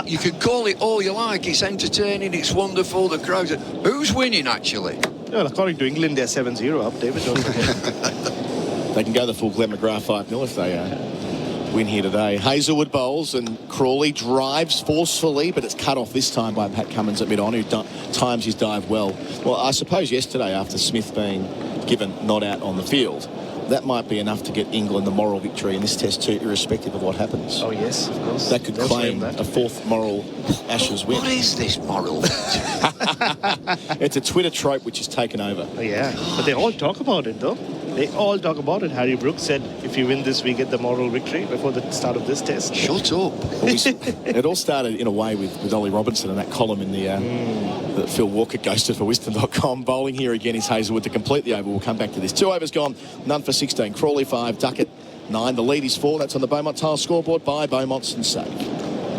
You can call it all you like. It's entertaining, it's wonderful, the crowds. Who's winning, actually? Well, according to England, they're 7-0 up, David. Don't forget. They can go the full Glenn McGrath 5-0 if they win here today. Hazelwood bowls and Crawley drives forcefully, but it's cut off this time by Pat Cummins at mid-on, who times his dive well. Well, I suppose yesterday, after Smith being given not out on the field, that might be enough to get England the moral victory in this test too, irrespective of what happens. Oh, yes, of course. That could claim a fourth moral Ashes win. What is this moral victory? It's a Twitter trope which is taken over. Oh, yeah, but they all talk about it, though. They all talk about it. Harry Brooks said, if you win this, we get the moral victory before the start of this test. Shut up. It all started in a way with Ollie Robinson and that column in the that Phil Walker ghosted for Wisdom.com. Bowling here again is Hazelwood to complete the over. We'll come back to this. 2 overs gone, none for 16. Crawley 5, Duckett 9. The lead is 4. That's on the Beaumont Tile scoreboard by Beaumont's and Save.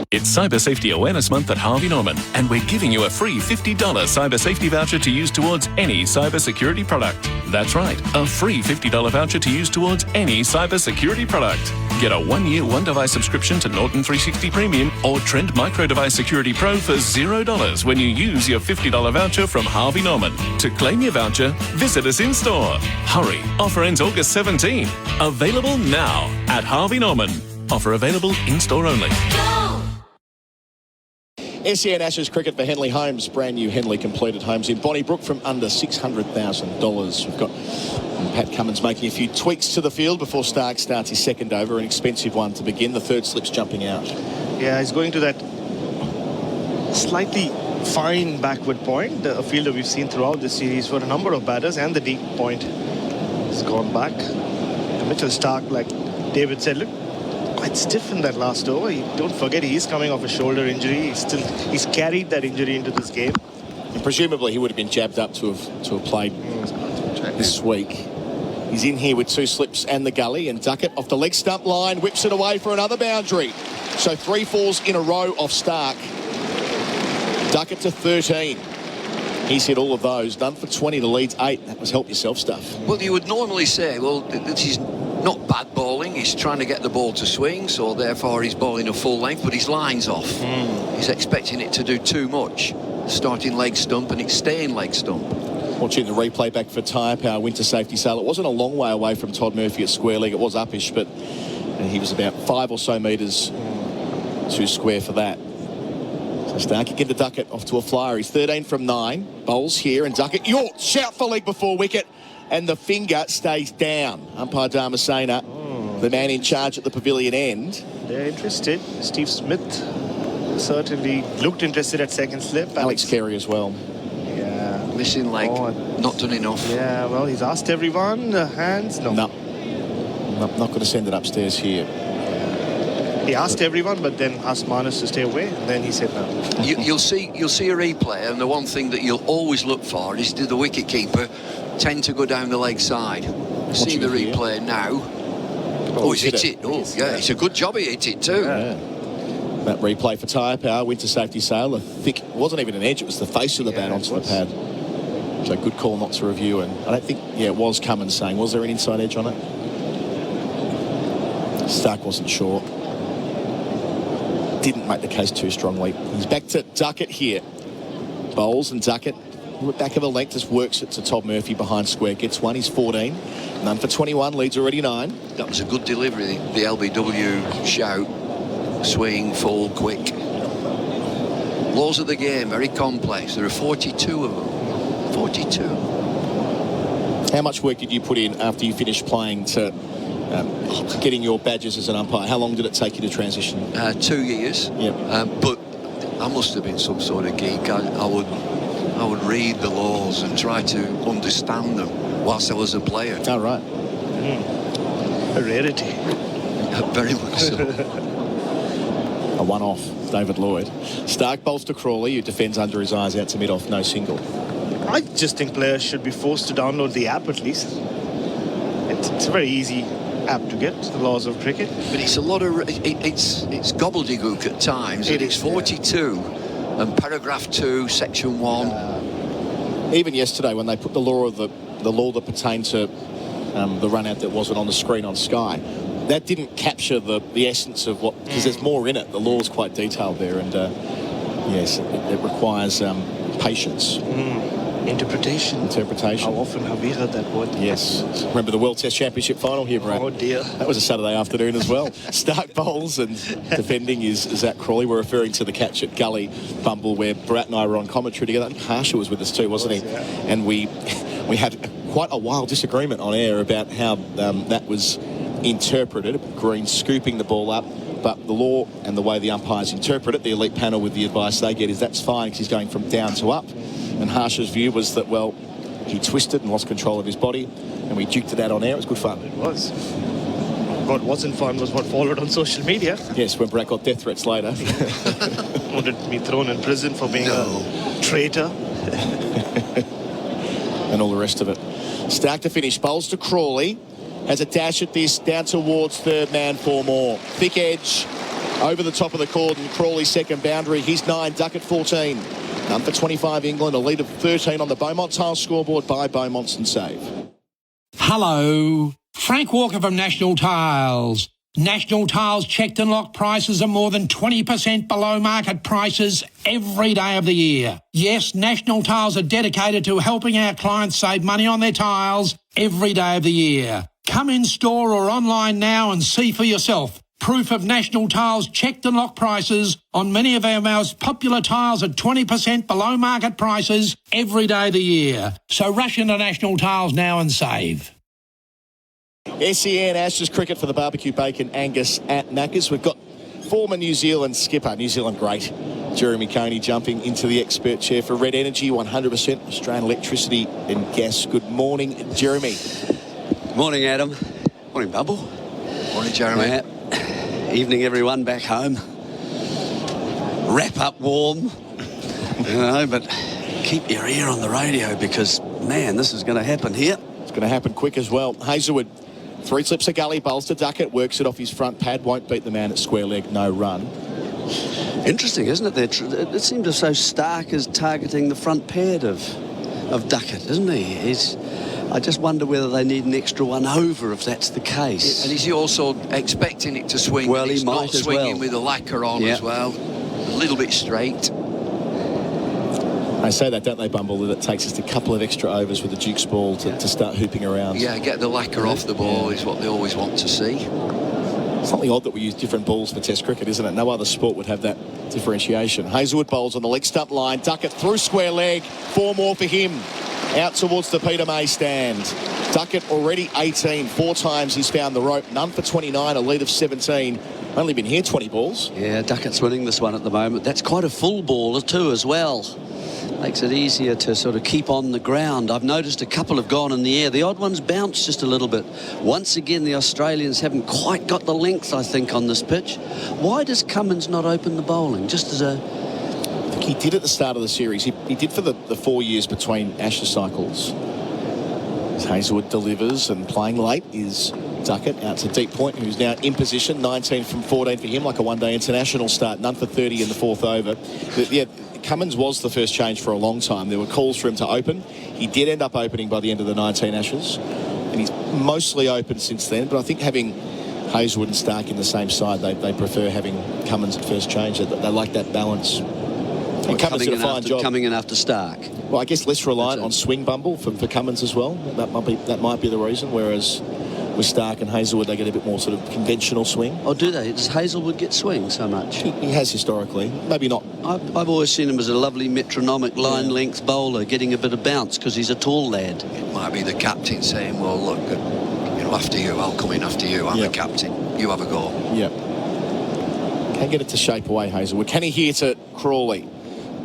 It's Cyber Safety Awareness Month at Harvey Norman, and we're giving you a free $50 cyber safety voucher to use towards any cyber security product. That's right, a free $50 voucher to use towards any cyber security product. Get a 1-year, 1-device subscription to Norton 360 Premium or Trend Micro Device Security Pro for $0 when you use your $50 voucher from Harvey Norman. To claim your voucher, visit us in store. Hurry, offer ends August 17. Available now at Harvey Norman. Offer available in store only. SEN Ashes cricket for Henley Homes. Brand new Henley completed homes in Bonnybrook from under $600,000. We've got Pat Cummins making a few tweaks to the field before Stark starts his second over. An expensive one to begin. The third slip's jumping out. Yeah, he's going to that slightly fine backward point, a field that we've seen throughout the series for a number of batters, and the deep point has gone back. Mitchell Stark, like David said, look, quite stiff in that last over. Don't forget, he's coming off a shoulder injury. He's carried that injury into this game. And presumably he would have been jabbed up to have played this week. He's in here with 2 slips and the gully, and Duckett off the leg stump line whips it away for another boundary. So 3 falls in a row off Stark. Duckett to 13. He's hit all of those. Done for 20. The lead's 8. That was help yourself stuff. Well, you would normally say, well, this is not bad bowling. He's trying to get the ball to swing, so therefore he's bowling a full length, but his line's off. He's expecting it to do too much. Starting leg stump, and it's staying leg stump. Watching the replay back for Tyre Power Winter Safety Sale. It wasn't a long way away from Todd Murphy at square leg. It was uppish, but he was about 5 or so metres to square for that. So Stark again to Duckett, off to a flyer. He's 13 from 9. Bowls here, and Duckett, York, shout for leg before wicket, and the finger stays down. Umpire Dharmasena, the man in charge at the pavilion end. They're interested. Steve Smith certainly looked interested at second slip. Alex Carey as well. Yeah. missing leg, not done enough. Yeah, well, he's asked everyone. Hands, no. No. Not going to send it upstairs here. He asked everyone, but then asked Marnus to stay away, and then he said no. You'll see a replay, and the one thing that you'll always look for is, did the wicket-keeper tend to go down the leg side? See the replay now. Oh, he's hit it. Oh, yeah, it's a good job he hit it too. Yeah. That replay for tyre power, winter safety sail. It wasn't even an edge, it was the face of the bat onto the pad. So good call not to review, and I don't think, it was Cummins saying, was there an inside edge on it? Stark wasn't sure. Didn't make the case too strongly. He's back to Duckett here. Bowles and Duckett, back of a length, just works it to Todd Murphy behind square. Gets one, he's 14. None for 21, leads already 9. That was a good delivery, the LBW shout. Swing, full, quick. Laws of the game, very complex. There are 42 of them. 42. How much work did you put in after you finished playing to getting your badges as an umpire? How long did it take you to transition? 2 years. Yep. But I must have been some sort of geek. I would read the laws and try to understand them whilst I was a player. Oh, right. A rarity. Very much so. A one-off, David Lloyd. Stark bowls to Crawley, who defends under his eyes out to mid-off, no single. I just think players should be forced to download the app at least. It's a very easy app to get, the laws of cricket. But it's a lot of... It's gobbledygook at times. It's 42 and paragraph 2, section 1. Even yesterday when they put the law that pertained to the run-out that wasn't on the screen on Sky, that didn't capture the essence of what... Because there's more in it. The law's quite detailed there, and yes, it requires patience. Interpretation. How often have we heard that word? Yes. Remember the World Test Championship final here, Brad? Oh, dear. That was a Saturday afternoon as well. Stark bowls, and defending is Zach Crawley. We're referring to the catch at Gully Bumble where Bharat and I were on commentary together. I think Harsha was with us too, wasn't he? Yeah. And we had quite a wild disagreement on air about how that was interpreted. Green scooping the ball up, but the law and the way the umpires interpret it, the elite panel with the advice they get is that's fine because he's going from down to up. And Harsha's view was that, well, he twisted and lost control of his body, and we duked it out on air. It was good fun. It was. What wasn't fun was what followed on social media. Yes, when Bharat got death threats later. Wanted me thrown in prison for being a traitor. And all the rest of it. Stark to finish. Bowls to Crawley. Has a dash at this, down towards third man, 4 more. Thick edge over the top of the cordon. Crawley's second boundary. He's 9, Duckett 14. None for 25 England, a lead of 13 on the Beaumont Tiles scoreboard by Beaumont's and Save. Hello, Frank Walker from National Tiles. National Tiles checked and locked prices are more than 20% below market prices every day of the year. Yes, National Tiles are dedicated to helping our clients save money on their tiles every day of the year. Come in store or online now and see for yourself. Proof of National Tiles checked and locked prices on many of our most popular tiles at 20% below market prices every day of the year. So rush into National Tiles now and save. SEN Ashes cricket for the barbecue bacon Angus at Macca's. We've got former New Zealand skipper, New Zealand great, Jeremy Coney jumping into the expert chair for Red Energy, 100% Australian electricity and gas. Good morning, Jeremy. Morning, Adam. Morning, Bubble. Morning, Jeremy. Evening, everyone back home. Wrap up warm, but keep your ear on the radio because, man, this is going to happen here. It's going to happen quick as well. Hazelwood, 3 slips of gully, bowls to Duckett, works it off his front pad, won't beat the man at square leg, no run. Interesting, isn't it? It seems as though Stark is targeting the front pad of Duckett, isn't he? I just wonder whether they need an extra one over if that's the case. And is he also expecting it to swing? Well, he might as well. Swinging with a lacquer on as well. A little bit straight. They say that, don't they, Bumble, that it takes just a couple of extra overs with the Duke's ball to start hooping around. Yeah, get the lacquer off the ball is what they always want to see. Something odd that we use different balls for Test cricket, isn't it? No other sport would have that differentiation. Hazelwood bowls on the leg stump line. Duckett through square leg. 4 more for him. Out towards the Peter May stand. Duckett already 18. 4 times he's found the rope. None for 29, a lead of 17. Only been here 20 balls. Yeah, Duckett's winning this one at the moment. That's quite a full ball too as well. makes it easier to sort of keep on the ground. I've noticed a couple have gone in the air. The odd ones bounce just a little bit. Once again, the Australians haven't quite got the length, I think, on this pitch. Why does Cummins not open the bowling? Just as a... I think he did at the start of the series. He did for the 4 years between Ashes cycles. As Hazlewood delivers and playing late is Duckett out to deep point, who's now in position. 19 from 14 for him, like a one-day international start. None for 30 in the fourth over. But yeah, Cummins was the first change for a long time. There were calls for him to open. He did end up opening by the end of the 19 Ashes, and he's mostly open since then. But I think having Hazlewood and Stark in the same side, they prefer having Cummins at first change. They like that balance. And Cummins did a fine job. Coming in after Stark. Well, I guess less reliant on swing bumble for Cummins as well. That might be the reason. Whereas with Stark and Hazlewood, they get a bit more sort of conventional swing. Oh, do they? Does Hazlewood get swing so much? He has historically. Maybe not. I've always seen him as a lovely metronomic line-length bowler, getting a bit of bounce because he's a tall lad. It might be the captain saying, well, look, after you, I'll come in after you. I'm the captain. You have a go. Yeah. Can get it to shape away, Hazlewood. Can he hear to Crawley?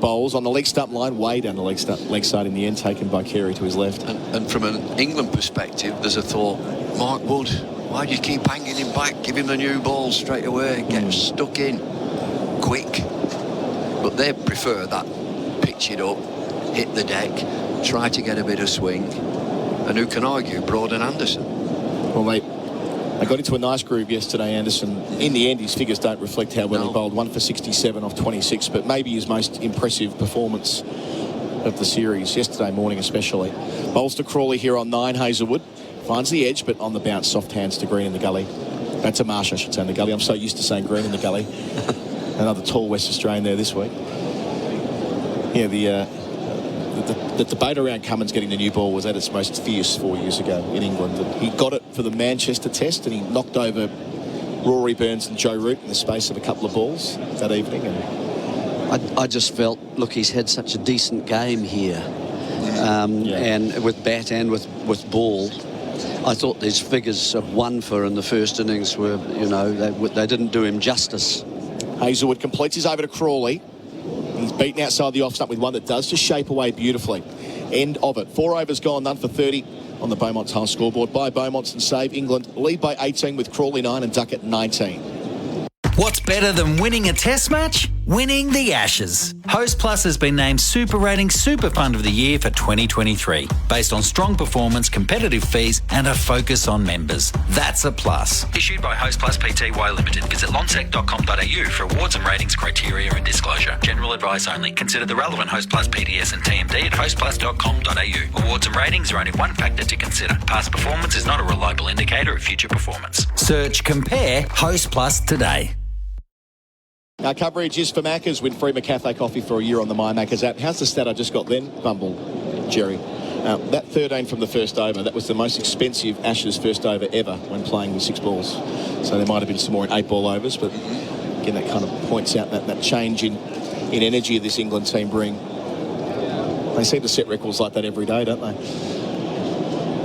Bowls on the leg stump line, way down the leg side in the end, taken by Carey to his left. And from an England perspective, there's a thought, Mark Wood, why do you keep hanging him back? Give him the new ball straight away, get him stuck in quick. But they prefer that, pitch it up, hit the deck, try to get a bit of swing. And who can argue? Broad and Anderson. Well, they got into a nice groove yesterday, Anderson. In the end, his figures don't reflect how well he bowled. 1 for 67 off 26, but maybe his most impressive performance of the series, yesterday morning especially. Bowls to Crawley here on 9, Hazlewood. Finds the edge, but on the bounce, soft hands to Green in the gully. To Marsh, I should say, in the gully. I'm so used to saying Green in the gully. Another tall West Australian there this week. Yeah, the debate around Cummins getting the new ball was at its most fierce 4 years ago in England. And he got it for the Manchester Test, and he knocked over Rory Burns and Joe Root in the space of a couple of balls that evening. And I just felt, look, he's had such a decent game here, and with bat and with ball. I thought these figures of 1 for in the first innings were, they didn't do him justice. Hazlewood completes his over to Crawley. He's beaten outside the off stump with one that does just shape away beautifully. End of it. 4 overs gone, none for 30 on the Beaumont Tile scoreboard. By Beaumont's and save. England lead by 18 with Crawley 9 and Duckett 19. What's better than winning a test match? Winning the Ashes. Host Plus has been named Super Rating Super Fund of the Year for 2023, based on strong performance, competitive fees and a focus on members. That's a plus. Issued by Host Plus Pty Limited. Visit lonsec.com.au for awards and ratings criteria and disclosure. General advice only. Consider the relevant Host Plus PDS and TMD at hostplus.com.au. Awards and ratings are only one factor to consider. Past performance is not a reliable indicator of future performance. Search Compare Host Plus today. Our coverage is for Macca's. Win free McCafe coffee for a year on the My Macca's app. How's the stat I just got then, Bumble, Jerry? That 13 from the first over, that was the most expensive Ashes first over ever when playing with 6 balls. So there might have been some more in 8 ball overs, but again, that kind of points out that change in energy this England team bring. They seem to set records like that every day, don't they?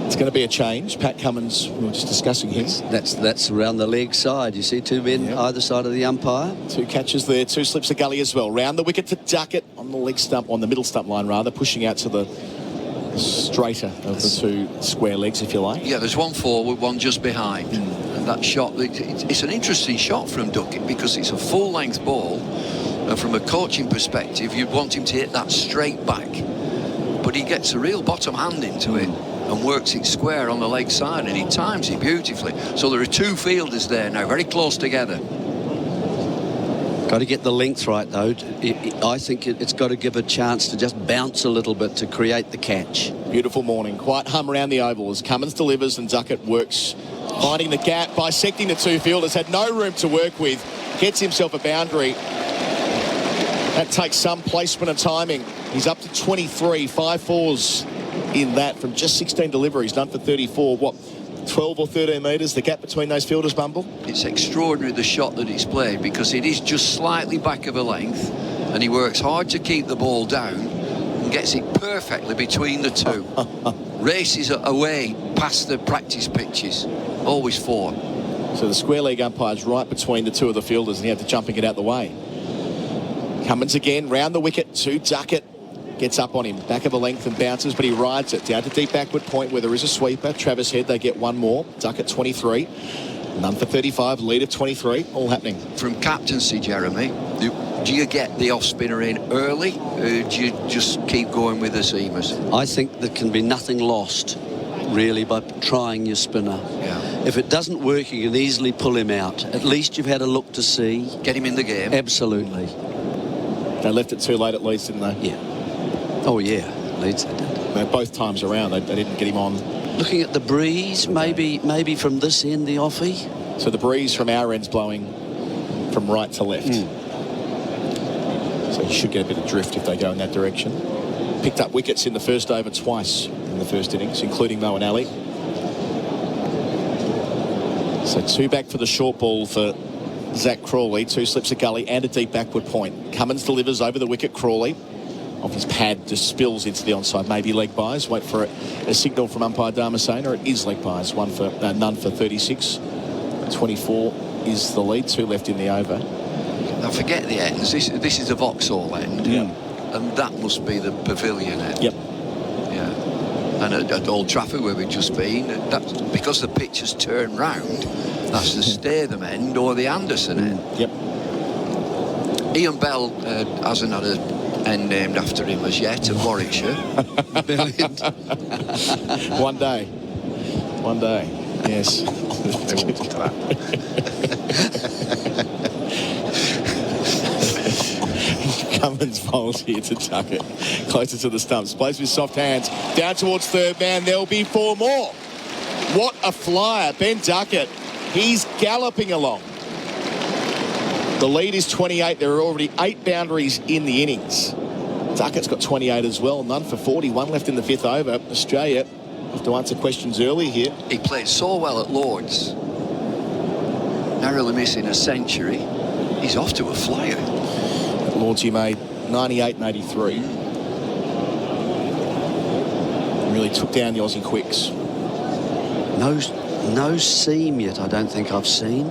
It's going to be a change. Pat Cummins, we were just discussing him. That's around the leg side. You see 2 men either side of the umpire. 2 catches there, 2 slips of gully as well. Round the wicket to Duckett on the leg stump, on the middle stump line rather, pushing out to the straighter of the 2 square legs, if you like. Yeah, there's 1 forward, 1 just behind. And that shot, it's an interesting shot from Duckett because it's a full-length ball. And from a coaching perspective, you'd want him to hit that straight back. But he gets a real bottom hand into it and works it square on the leg side, and he times it beautifully. So there are 2 fielders there now, very close together. Got to get the length right, though. I think it's got to give a chance to just bounce a little bit to create the catch. Beautiful morning. Quiet hum around the oval as Cummins delivers and Duckett works, finding the gap, bisecting the 2 fielders, had no room to work with, gets himself a boundary. That takes some placement and timing. He's up to 23, 5 fours in that from just 16 deliveries, none for 34. What, 12 or 13 metres, the gap between those fielders, Bumble? It's extraordinary, the shot that he's played, because it is just slightly back of a length, and he works hard to keep the ball down and gets it perfectly between the 2. Races away past the practice pitches, always 4. So the square leg umpire's right between the 2 of the fielders, and he had to jumping it out the way. Cummins again, round the wicket to Duckett. gets up on him. Back of a length and bounces, but he rides it down to deep backward point where there is a sweeper. Travis Head, they get one more. Duckett 23. None for 35. Lead of 23. All happening. From captaincy, Jeremy, do you get the off-spinner in early, or do you just keep going with the seamers? I think there can be nothing lost, really, by trying your spinner. Yeah. If it doesn't work, you can easily pull him out. At least you've had a look to see. Get him in the game. Absolutely. They left it too late at Leeds, didn't they? Yeah. Oh, yeah. Leeds, they did. Both times around, they didn't get him on. Looking at the breeze, maybe from this end, the offie. So the breeze from our end's blowing from right to left. So you should get a bit of drift if they go in that direction. Picked up wickets in the first over twice in the first innings, including Moeen Ali. So 2 back for the short ball for Zach Crawley. 2 slips a gully and a deep backward point. Cummins delivers over the wicket. Crawley off his pad just spills into the onside. Maybe leg byes. Wait for a signal from umpire Dharmasena. It is leg byes. None for 36. 24 is the lead. 2 left in the over. Now forget the ends. This is the Vauxhall end. Yeah. And that must be the Pavilion end. Yep. Yeah. And at Old Trafford, where we've just been, that's because the pitch has turned round. That's the Statham end or the Anderson end. Yep. Ian Bell hasn't had an end named after him as yet at Warwickshire. Brilliant. One day. Yes. They won't get to that. Cummins bowls here to Duckett. Closer to the stumps. Plays with soft hands. Down towards third man. There'll be 4 more. What a flyer. Ben Duckett. He's galloping along. The lead is 28. There are already 8 boundaries in the innings. Duckett's got 28 as well. None for 40. 1 left in the 5th over. Australia have to answer questions early here. He played so well at Lloyd's. Narrowly missing a century. He's off to a flyer. At Lords he made 98 and 83. Really took down the Aussie quicks. No seam yet, I don't think I've seen.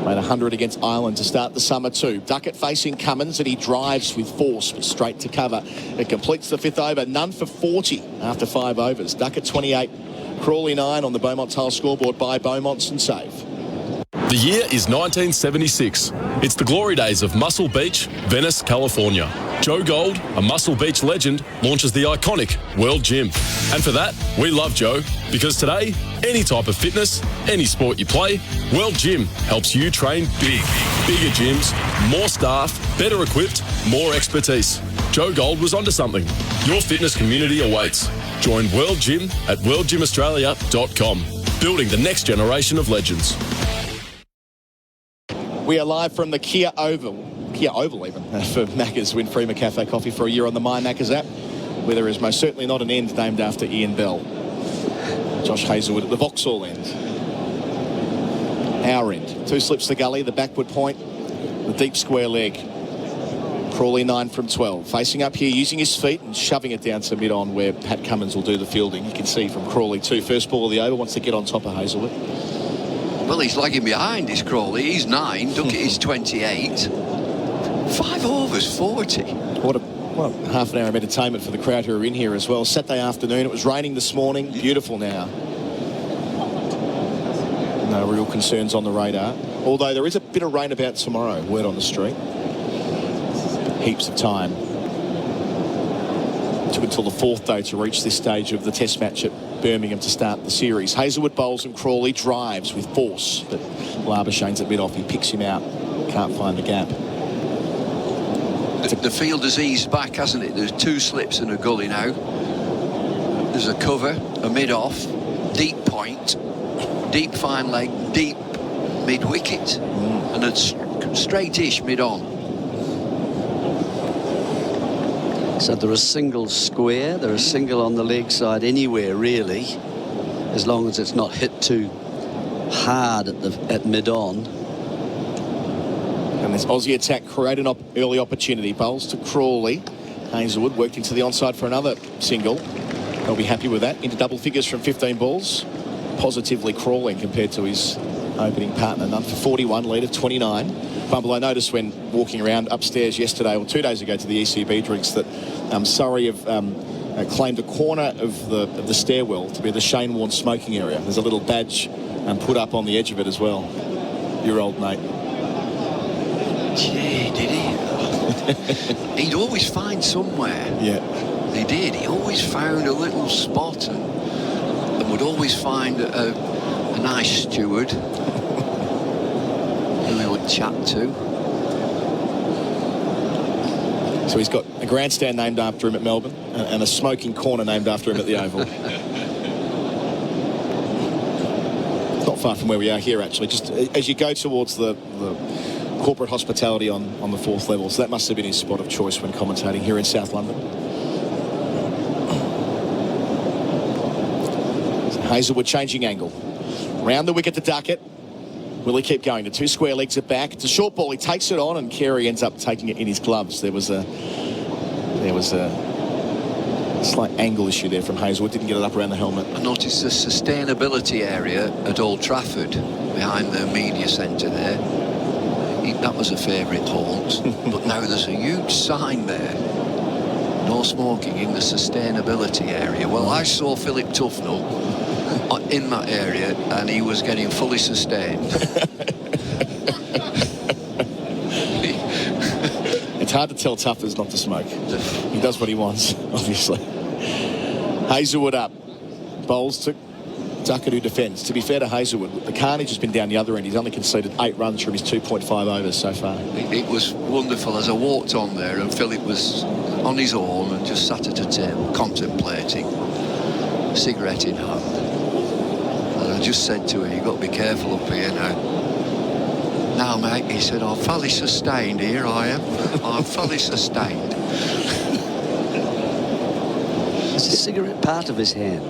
Made 100 against Ireland to start the summer too. Duckett facing Cummins and he drives with force but straight to cover. It completes the 5th over. None for 40 after 5 overs. Duckett 28, Crawley 9 on the Beaumont Tile scoreboard by Beaumont's and save. The year is 1976. It's the glory days of Muscle Beach, Venice, California. Joe Gold, a Muscle Beach legend, launches the iconic World Gym. And for that, we love Joe, because today, any type of fitness, any sport you play, World Gym helps you train big. Bigger gyms, more staff, better equipped, more expertise. Joe Gold was onto something. Your fitness community awaits. Join World Gym at worldgymaustralia.com. Building the next generation of legends. We are live from the Kia Oval even, for Macca's. Win free McCafe coffee for a year on the My Macca's app, where there is most certainly not an end named after Ian Bell. Josh Hazelwood at the Vauxhall end. Our end. 2 slips the gully, the backward point, the deep square leg. Crawley 9 from 12. Facing up here, using his feet and shoving it down to mid-on where Pat Cummins will do the fielding. You can see from Crawley too. First ball of the over, wants to get on top of Hazelwood. Well, he's lagging behind, is Crawley. He's 9. Duckett is 28. 5 overs, 40. What a half an hour of entertainment for the crowd who are in here as well. Saturday afternoon. It was raining this morning. Beautiful now. No real concerns on the radar. Although there is a bit of rain about tomorrow. Word on the street. Heaps of time. Took until the 4th day to reach this stage of the test match at Birmingham to start the series. Hazelwood bowls and Crawley drives with force, but Labershane's a bit off. He picks him out. Can't find the gap. The field has eased back, hasn't it? There's 2 slips and a gully now. There's a cover, a mid-off, deep point, deep fine leg, deep mid-wicket, and it's straight-ish mid-on. So they're a single square, they're a single on the leg side anywhere really, as long as it's not hit too hard at mid-on. And this Aussie attack created an early opportunity. Bowls to Crawley. Hazelwood worked into the onside for another single. They'll be happy with that. Into double figures from 15 balls. Positively crawling compared to his opening partner. None for 41, lead of 29. Bumble, I noticed when walking around upstairs yesterday or 2 days ago to the ECB drinks that Surrey have claimed a corner of the stairwell to be the Shane Warne smoking area. There's a little badge put up on the edge of it as well. Your old mate. Gee, did he? He'd always find somewhere. Yeah. He did. He always found a little spot and would always find a nice steward who he would chat to. So he's got a grandstand named after him at Melbourne and a smoking corner named after him at the Oval. It's not far from where we are here, actually. Just as you go towards the corporate hospitality on the fourth level. So that must have been his spot of choice when commentating here in South London. So Hazelwood changing angle. Round the wicket to Duckett. Will he keep going? The two square legs are back. It's a short ball. He takes it on, and Carey ends up taking it in his gloves. There was a slight angle issue there from Hazelwood. Didn't get it up around the helmet. I noticed the sustainability area at Old Trafford behind the media centre there. That was a favourite haunt. But now there's a huge sign there. No smoking in the sustainability area. Well, I saw Philip Tufnell in that area, and he was getting fully sustained. It's hard to tell Tuffers not to smoke. He does what he wants, obviously. Hazelwood up. Bowls to Duckett, who defends. To be fair to Hazelwood, the carnage has been down the other end. He's only conceded 8 runs from his 2.5 overs so far. It was wonderful as I walked on there, and Philip was on his own and just sat at a table contemplating, cigarette in hand. And I just said to him, you've got to be careful up here now. Now, mate, he said, I'm fully sustained here, I am. I'm fully sustained. Is a cigarette part of his hand?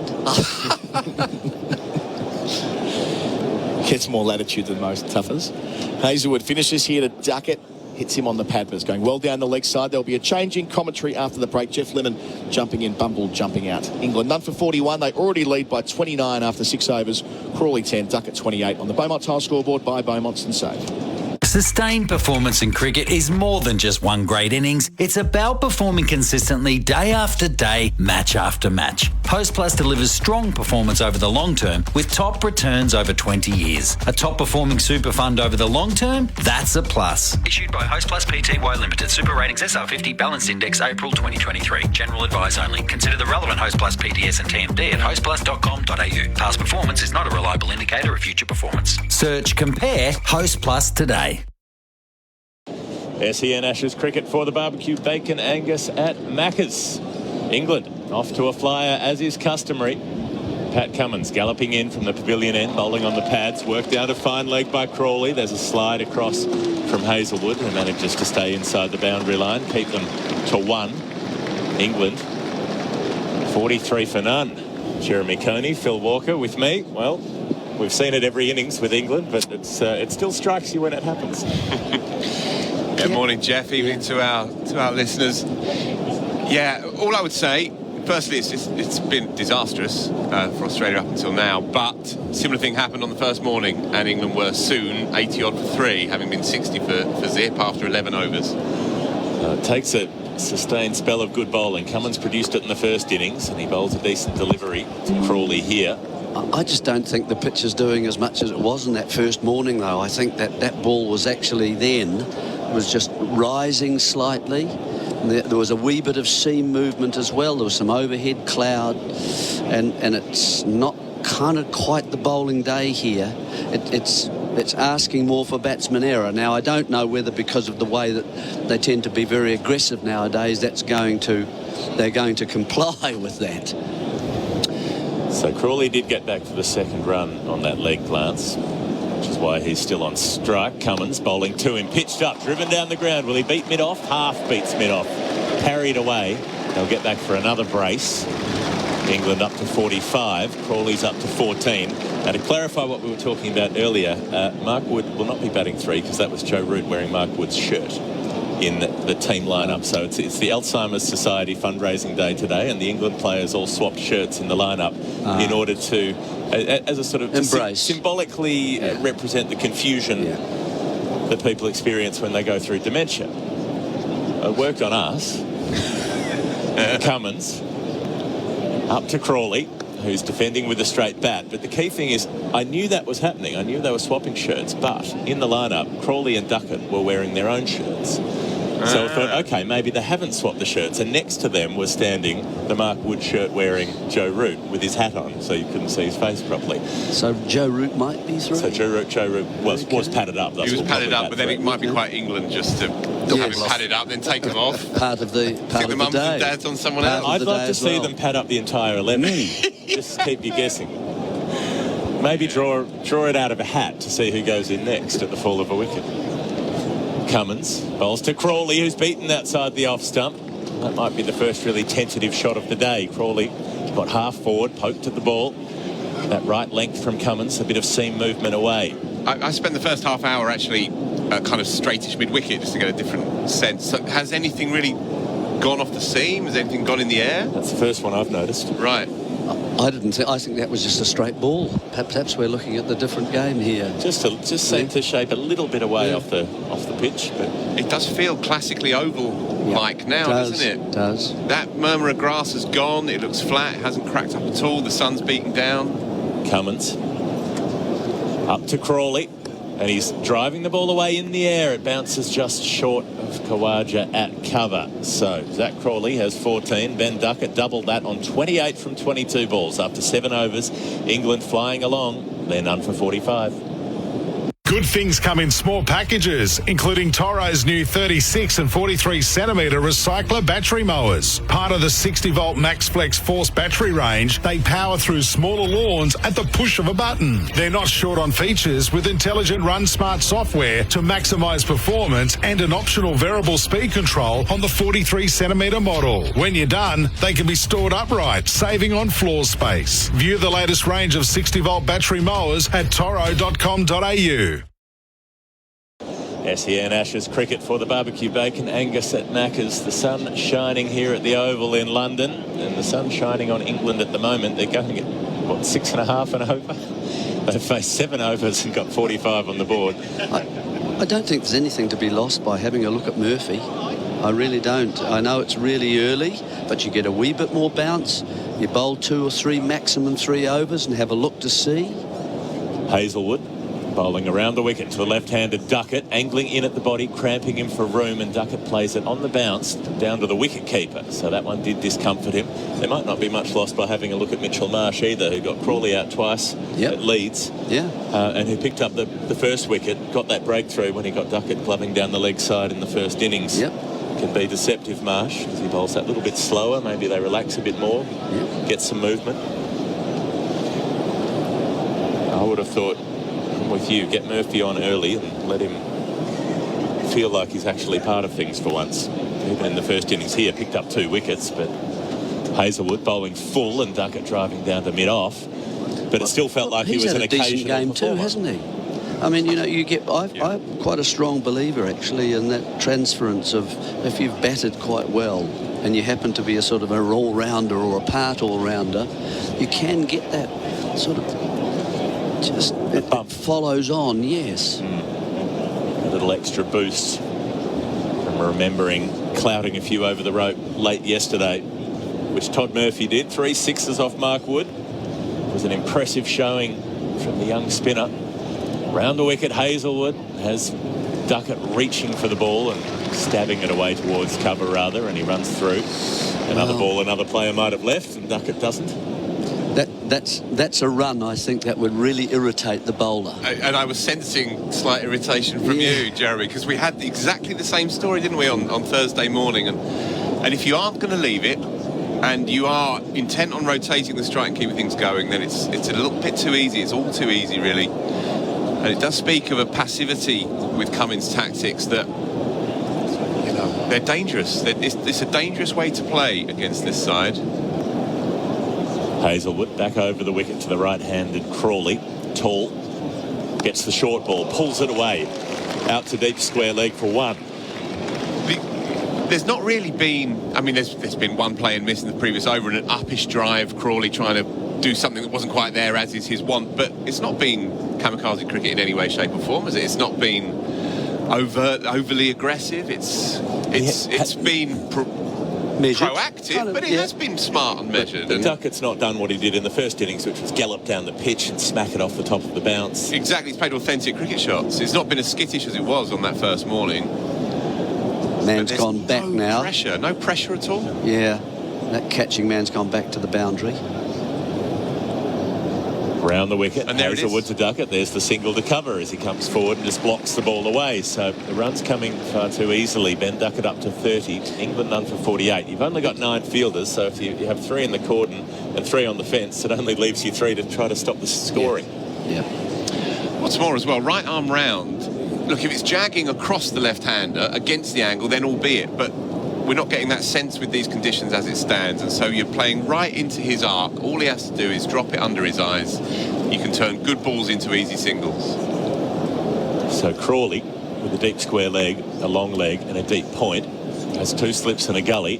Gets more latitude than most Tuffers. Hazelwood finishes here to Duckett. Hits him on the pad, but it's going well down the leg side. There'll be a changing commentary after the break. Geoff Lemon jumping in, Bumble jumping out. England none for 41. They already lead by 29 after 6 overs. Crawley 10, Duckett 28 on the Beaumont Tile scoreboard by Beaumont's and Save. Sustained performance in cricket is more than just one great innings. It's about performing consistently day after day, match after match. Host Plus delivers strong performance over the long term with top returns over 20 years. A top performing super fund over the long term? That's a plus. Issued by Host Plus Pty Limited. Super ratings SR50 Balanced Index April 2023. General advice only. Consider the relevant Host Plus PTS and TMD at hostplus.com.au. Past performance is not a reliable indicator of future performance. Search Compare Host Plus today. SEN Ashes cricket for the barbecue bacon Angus at Macca's. England off to a flyer as is customary. Pat Cummins galloping in from the pavilion end, bowling on the pads, worked down a fine leg by Crawley. There's a slide across from Hazelwood, who manages to stay inside the boundary line, keep them to 1. England 43 for none. Jeremy Coney, Phil Walker with me. Well, we've seen it every innings with England, but it still strikes you when it happens. Good morning, Geoff. Evening to our listeners. Yeah, all I would say, firstly, it's been disastrous for Australia up until now, but similar thing happened on the first morning, and England were soon 80 odd for 3, having been 60 for zip after 11 overs. It takes a sustained spell of good bowling. Cummins produced it in the first innings, and he bowls a decent delivery to Crawley here. I just don't think the pitch is doing as much as it was in that first morning, though. I think that ball was actually was just rising slightly. There was a wee bit of seam movement as well. There was some overhead cloud, and it's not kind of quite the bowling day here. It's asking more for batsman error. Now, I don't know whether because of the way that they tend to be very aggressive nowadays, they're going to comply with that. So Crawley did get back for the second run on that leg glance, which is why he's still on strike. Cummins bowling to him, pitched up, driven down the ground. Will he beat mid-off? Half beats mid-off. Carried away. They'll get back for another brace. England up to 45. Crawley's up to 14. Now, to clarify what we were talking about earlier, Mark Wood will not be batting 3 because that was Joe Root wearing Mark Wood's shirt. in the team lineup. So it's the Alzheimer's Society fundraising day today, and the England players all swapped shirts in the lineup in order to, as a sort of symbolically represent the confusion that people experience when they go through dementia. It worked on us. Cummins up to Crawley, who's defending with a straight bat. But the key thing is, I knew that was happening. I knew they were swapping shirts, but in the lineup, Crawley and Duckett were wearing their own shirts. So I thought, okay, maybe they haven't swapped the shirts. And next to them was standing the Mark Wood shirt wearing Joe Root with his hat on, so you couldn't see his face properly. So Joe Root might be through? So Joe Root was padded up. He was padded up, but then it might be quite England just to have him padded up, then take him off. Part of the mums and dads on someone else. I'd love to see them pad up the entire 11. Just keep you guessing. Maybe draw it out of a hat to see who goes in next at the fall of a wicket. Cummins bowls to Crawley, who's beaten outside the off stump. That might be the first really tentative shot of the day. Crawley got half forward, poked at the ball. That right length from Cummins, a bit of seam movement away. I spent the first half hour actually kind of straightish mid-wicket just to get a different sense. So has anything really gone off the seam? Has anything gone in the air? That's the first one I've noticed. Right. I think that was just a straight ball. Perhaps we're looking at the different game here. Just seemed to shape a little bit away off the pitch, but it does feel classically oval-like now, doesn't it? It does. That murmur of grass has gone. It looks flat. It hasn't cracked up at all. The sun's beating down. Cummins up to Crawley, and he's driving the ball away in the air. It bounces just short of Khawaja at cover. So Zach Crawley has 14. Ben Duckett doubled that on 28 from 22 balls after 7 overs. England flying along. They're none for 45. Good things come in small packages, including Toro's new 36 and 43 centimetre recycler battery mowers. Part of the 60-volt MaxFlex Force battery range, they power through smaller lawns at the push of a button. They're not short on features, with intelligent Run Smart software to maximise performance and an optional variable speed control on the 43 centimetre model. When you're done, they can be stored upright, saving on floor space. View the latest range of 60-volt battery mowers at toro.com.au. SEN Ashes cricket for the barbecue bacon. Angus at Macca's. The sun shining here at the Oval in London, and the sun shining on England at the moment. They're going at, 6.5 and over? They've faced 7 overs and got 45 on the board. I don't think there's anything to be lost by having a look at Murphy. I really don't. I know it's really early, but you get a wee bit more bounce. You bowl 2 or 3, maximum 3 overs, and have a look to see. Hazelwood bowling around the wicket to the left-handed Duckett, angling in at the body, cramping him for room, and Duckett plays it on the bounce down to the wicket-keeper. So that one did discomfort him. There might not be much lost by having a look at Mitchell Marsh either, who got Crawley out twice at Leeds. And who picked up the first wicket, got that breakthrough when he got Duckett gloving down the leg side in the first innings. Can be deceptive, Marsh, as he bowls that little bit slower. Maybe they relax a bit more, get some movement. I would have thought, with you, get Murphy on early and let him feel like he's actually part of things for once. Even in the first innings here, picked up 2 wickets, but Hazelwood bowling full and Duckett driving down to mid-off. But it still felt like he was an occasional decent game performer. too, hasn't he? I mean, you know, I'm quite a strong believer, actually, in that transference of, if you've batted quite well and you happen to be a sort of an all-rounder or a part all-rounder, you can get that sort of just it follows on, yes. A little extra boost from remembering clouting a few over the rope late yesterday, which Todd Murphy did. 3 sixes off Mark Wood. It was an impressive showing from the young spinner. Round the wicket, Hazelwood has Duckett reaching for the ball and stabbing it away towards cover, rather, and he runs through. Another ball another player might have left, and Duckett doesn't. That's a run, I think, that would really irritate the bowler. And I was sensing slight irritation from you, Jeremy, because we had exactly the same story, didn't we, on Thursday morning? And if you aren't going to leave it, and you are intent on rotating the strike and keeping things going, then it's a little bit too easy. It's all too easy, really. And it does speak of a passivity with Cummins' tactics that, you know, they're dangerous. It's a dangerous way to play against this side. Hazelwood back over the wicket to the right-handed Crawley. Tall. Gets the short ball. Pulls it away. Out to deep square leg for 1. there's not really been... I mean, there's been one play and miss in the previous over and an uppish drive, Crawley trying to do something that wasn't quite there, as is his want, but it's not been kamikaze cricket in any way, shape or form, has it? It's not been overly aggressive. It's been proactive, but it has been smart and measured. But Duckett's not done what he did in the first innings, which was gallop down the pitch and smack it off the top of the bounce. Exactly, he's played authentic cricket shots. It's not been as skittish as it was on that first morning. Man's gone back now. No pressure at all. Yeah, that catching man's gone back to the boundary. Round the wicket, and there Hazelwood to Duckett. There's the single to cover as he comes forward and just blocks the ball away. So the run's coming far too easily. Ben Duckett up to 30, England none for 48. You've only got 9 fielders, so if you have 3 in the cordon and 3 on the fence, it only leaves you 3 to try to stop the scoring. Yeah. What's more as well, right arm round. Look, if it's jagging across the left-hander against the angle, then albeit, but we're not getting that sense with these conditions as it stands, and so you're playing right into his arc. All he has to do is drop it under his eyes. You can turn good balls into easy singles. So Crawley, with a deep square leg, a long leg and a deep point, has 2 slips and a gully.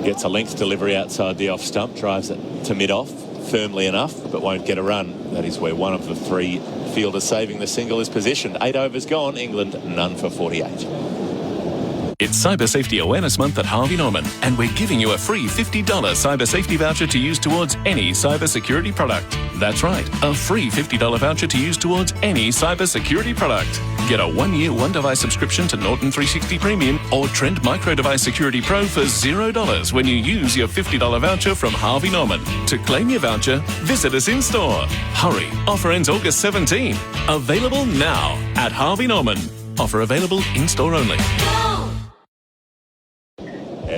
Gets a length delivery outside the off stump, drives it to mid-off firmly enough, but won't get a run. That is where one of the 3 fielders saving the single is positioned. 8 overs gone, England none for 48. It's Cyber Safety Awareness Month at Harvey Norman, and we're giving you a free $50 cyber safety voucher to use towards any cyber security product. That's right, a free $50 voucher to use towards any cyber security product. Get a 1-year 1-device subscription to Norton 360 Premium or Trend Micro Device Security Pro for $0 when you use your $50 voucher from Harvey Norman. To claim your voucher, visit us in store. Hurry, offer ends August 17. Available now at Harvey Norman. Offer available in store only.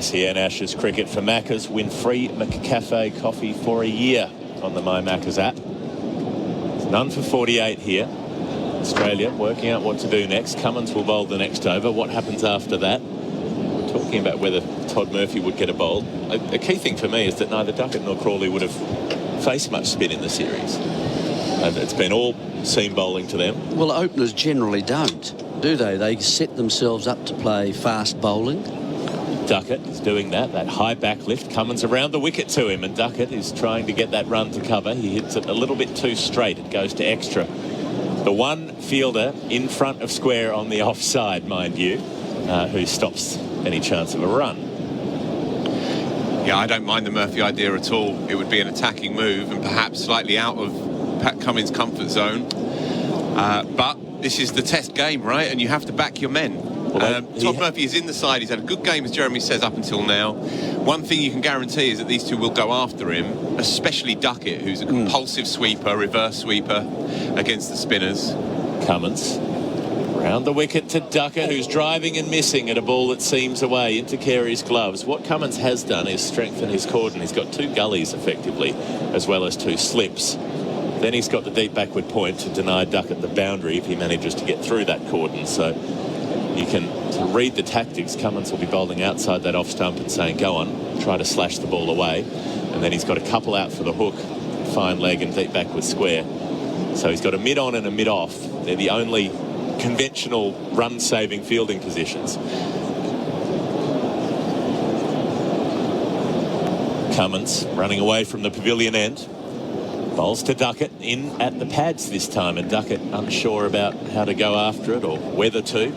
SEN Ashes cricket for Maccas. Win free McCafe coffee for a year on the My Maccas app. It's none for 48 here. Australia working out what to do next. Cummins will bowl the next over. What happens after that? We're talking about whether Todd Murphy would get a bowl. A key thing for me is that neither Duckett nor Crawley would have faced much spin in the series. And it's been all seam bowling to them. Well, openers generally don't, do they? They set themselves up to play fast bowling. Duckett is doing that high back lift. Cummins around the wicket to him, and Duckett is trying to get that run to cover. He hits it a little bit too straight. It goes to extra. The one fielder in front of square on the offside, mind you, who stops any chance of a run. Yeah, I don't mind the Murphy idea at all. It would be an attacking move and perhaps slightly out of Pat Cummins' comfort zone. But this is the test game, right? And you have to back your men. Todd Murphy is in the side. He's had a good game, as Jeremy says, up until now. One thing you can guarantee is that these two will go after him, especially Duckett, who's a compulsive sweeper, reverse sweeper against the spinners. Cummins round the wicket to Duckett, who's driving and missing at a ball that seams away into Carey's gloves. What Cummins has done is strengthen his cordon. He's got 2 gullies, effectively, as well as 2 slips. Then he's got the deep backward point to deny Duckett the boundary if he manages to get through that cordon. So you can read the tactics. Cummins will be bowling outside that off stump and saying, go on, try to slash the ball away. And then he's got a couple out for the hook, fine leg and deep backward square. So he's got a mid-on and a mid-off. They're the only conventional run-saving fielding positions. Cummins running away from the pavilion end. Bowls to Duckett in at the pads this time, and Duckett unsure about how to go after it or whether to.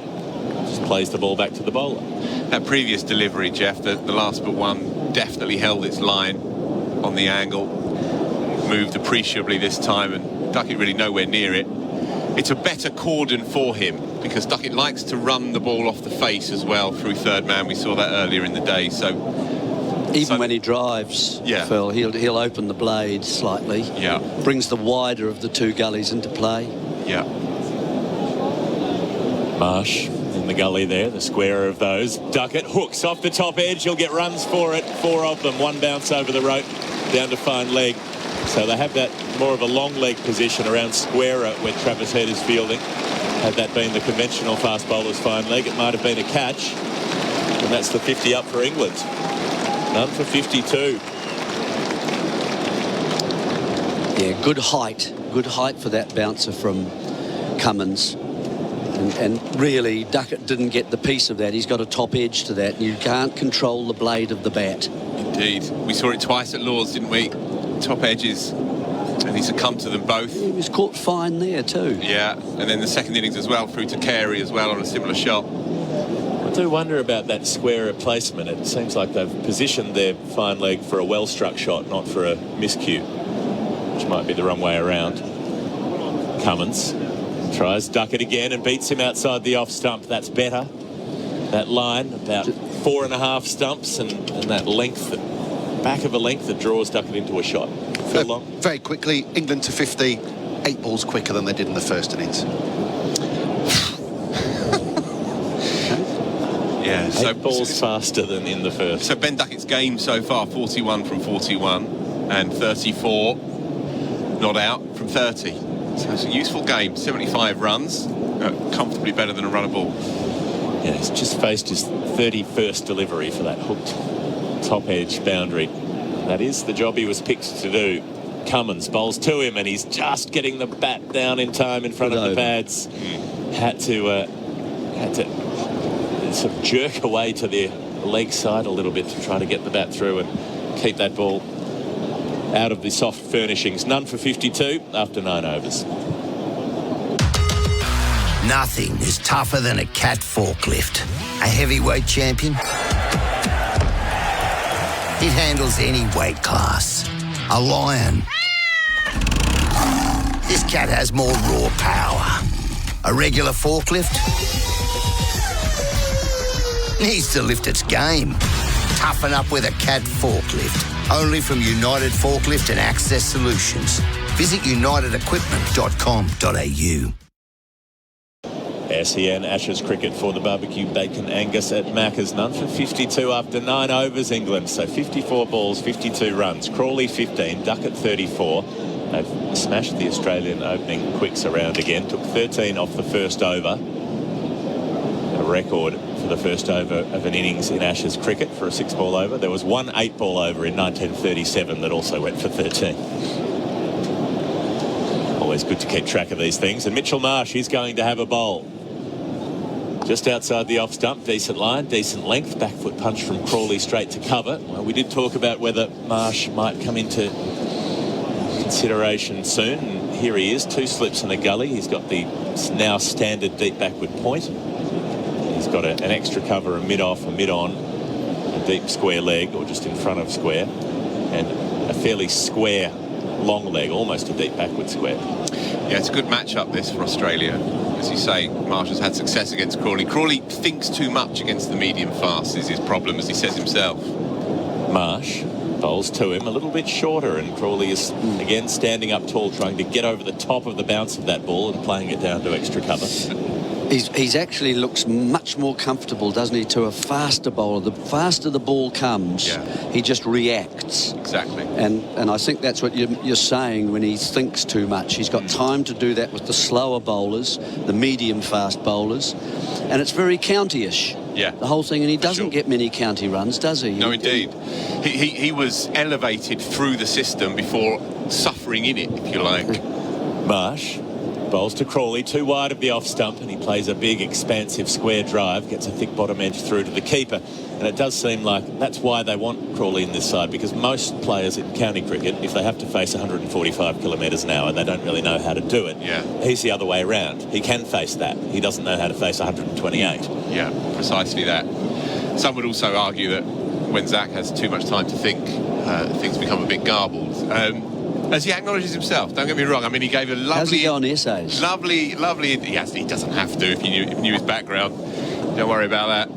Just plays the ball back to the bowler. That previous delivery, Geoff, the last but one, definitely held its line on the angle. Moved appreciably this time, and Duckett really nowhere near it. It's a better cordon for him because Duckett likes to run the ball off the face as well through third man. We saw that earlier in the day. Even when he drives, Phil, he'll open the blade slightly. Yeah. Brings the wider of the 2 gullies into play. Yeah. Marsh in the gully there, the squarer of those. Duckett hooks off the top edge. He'll get runs for it. 4 of them. 1 bounce over the rope, down to fine leg. So they have that more of a long leg position around squarer where Travis Head is fielding. Had that been the conventional fast bowler's fine leg, it might have been a catch. And that's the 50 up for England. None for 52. Yeah, good height for that bouncer from Cummins. And really, Duckett didn't get the piece of that. He's got a top edge to that. You can't control the blade of the bat. Indeed. We saw it twice at Lord's, didn't we? Top edges. And he succumbed to them both. He was caught fine there too. Yeah, and then the second innings as well, through to Carey as well on a similar shot. I do wonder about that square replacement. It seems like they've positioned their fine leg for a well-struck shot, not for a miscue, which might be the wrong way around. Cummins tries Duckett again and beats him outside the off stump. That's better. That line, about 4.5 stumps, and that length, back of a length that draws Duckett into a shot. Phil Long. Very quickly, England to 50, 8 balls quicker than they did in the first innings. Yeah, so 8 balls faster than in the first. So Ben Duckett's game so far, 41 from 41 and 34 not out from 30. So it's a useful game. 75 runs, comfortably better than a run a ball. Yeah, he's just faced his 31st delivery for that hooked top edge boundary. That is the job he was picked to do. Cummins bowls to him, and he's just getting the bat down in time in front of the pads. Had to sort of jerk away to the leg side a little bit to try to get the bat through and keep that ball out of the soft furnishings. None for 52 after 9 overs. Nothing is tougher than a cat forklift. A heavyweight champion. It handles any weight class. A lion. This cat has more raw power. A regular forklift needs to lift its game. Toughen up with a cat forklift. Only from United Forklift and Access Solutions. Visit unitedequipment.com.au. SEN Ashes cricket for the barbecue bacon Angus at Macca's. None for 52 after 9 overs, England. So 54 balls, 52 runs. Crawley 15, Duckett 34. They've smashed the Australian opening quicks around again. Took 13 off the first over. A record for the first over of an innings in Ashes cricket for a 6-ball over. There was one 8-ball over in 1937 that also went for 13. Always good to keep track of these things. And Mitchell Marsh, he's going to have a bowl. Just outside the off stump, decent line, decent length, back foot punch from Crawley straight to cover. Well, we did talk about whether Marsh might come into consideration soon, and here he is, 2 slips in a gully. He's got the now standard deep backward point. He's got an extra cover, a mid-off, a mid-on, a deep square leg, or just in front of square, and a fairly square long leg, almost a deep backward square. Yeah, it's a good matchup this for Australia. As you say, Marsh has had success against Crawley. Crawley thinks too much against the medium fast is his problem, as he says himself. Marsh bowls to him a little bit shorter, and Crawley is again standing up tall, trying to get over the top of the bounce of that ball and playing it down to extra cover. He's actually looks much more comfortable, doesn't he, to a faster bowler. The faster the ball comes, he just reacts. Exactly. And I think that's what you're saying when he thinks too much. He's got time to do that with the slower bowlers, the medium-fast bowlers, and it's very county-ish. Yeah. The whole thing, and he doesn't get many county runs, does he? No, indeed. He was elevated through the system before suffering in it, if you like. Marsh bowls to Crawley, too wide of the off stump, and he plays a big, expansive square drive, gets a thick bottom edge through to the keeper. And it does seem like that's why they want Crawley in this side, because most players in county cricket, if they have to face 145 kilometres an hour, they don't really know how to do it. Yeah. He's the other way around. He can face that. He doesn't know how to face 128. Yeah, precisely that. Some would also argue that when Zach has too much time to think, things become a bit garbled. As he acknowledges himself, don't get me wrong. I mean, he gave a lovely... How's he on essays? Lovely... He doesn't have to if you knew his background. Don't worry about that.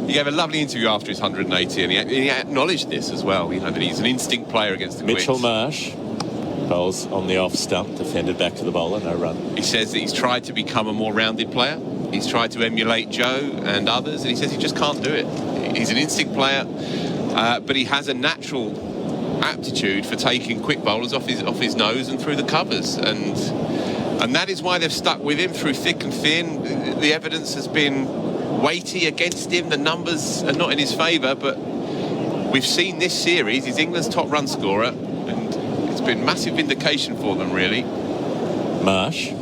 He gave a lovely interview after his 180, and he acknowledged this as well, you know, that he's an instinct player against the Mitchell quicks. Marsh bowls on the off stump, defended back to the bowler, no run. He says that he's tried to become a more rounded player. He's tried to emulate Joe and others, and he says he just can't do it. He's an instinct player, but he has a natural aptitude for taking quick bowlers off his nose and through the covers, and that is why they've stuck with him through thick and thin. The evidence has been weighty against him. The numbers are not in his favour, but we've seen this series. He's England's top run scorer, and it's been massive vindication for them, really. Marsh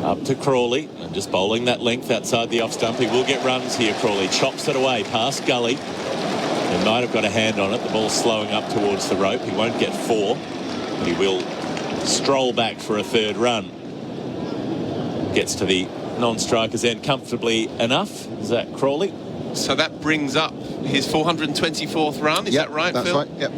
Up to Crawley, and just bowling that length outside the off stump. He will get runs here, Crawley. Chops it away past Gully. He might have got a hand on it. The ball's slowing up towards the rope. He won't get 4, but he will stroll back for a 3rd run. Gets to the non-striker's end comfortably enough. Is that Crawley? So that brings up his 424th run. Is that right, that's Phil? right, yep.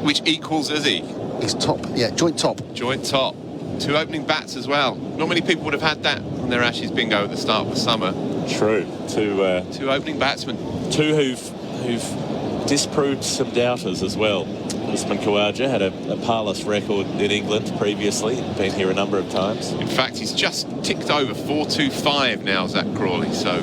Which equals Izzy. He's top, joint top. Joint top. 2 opening bats as well. Not many people would have had that on their Ashes bingo at the start of the summer. True. 2 opening batsmen. 2 who've disproved some doubters as well. Usman Khawaja had a parlous record in England previously. Been here a number of times. In fact, he's just ticked over 425 now, Zach Crawley. So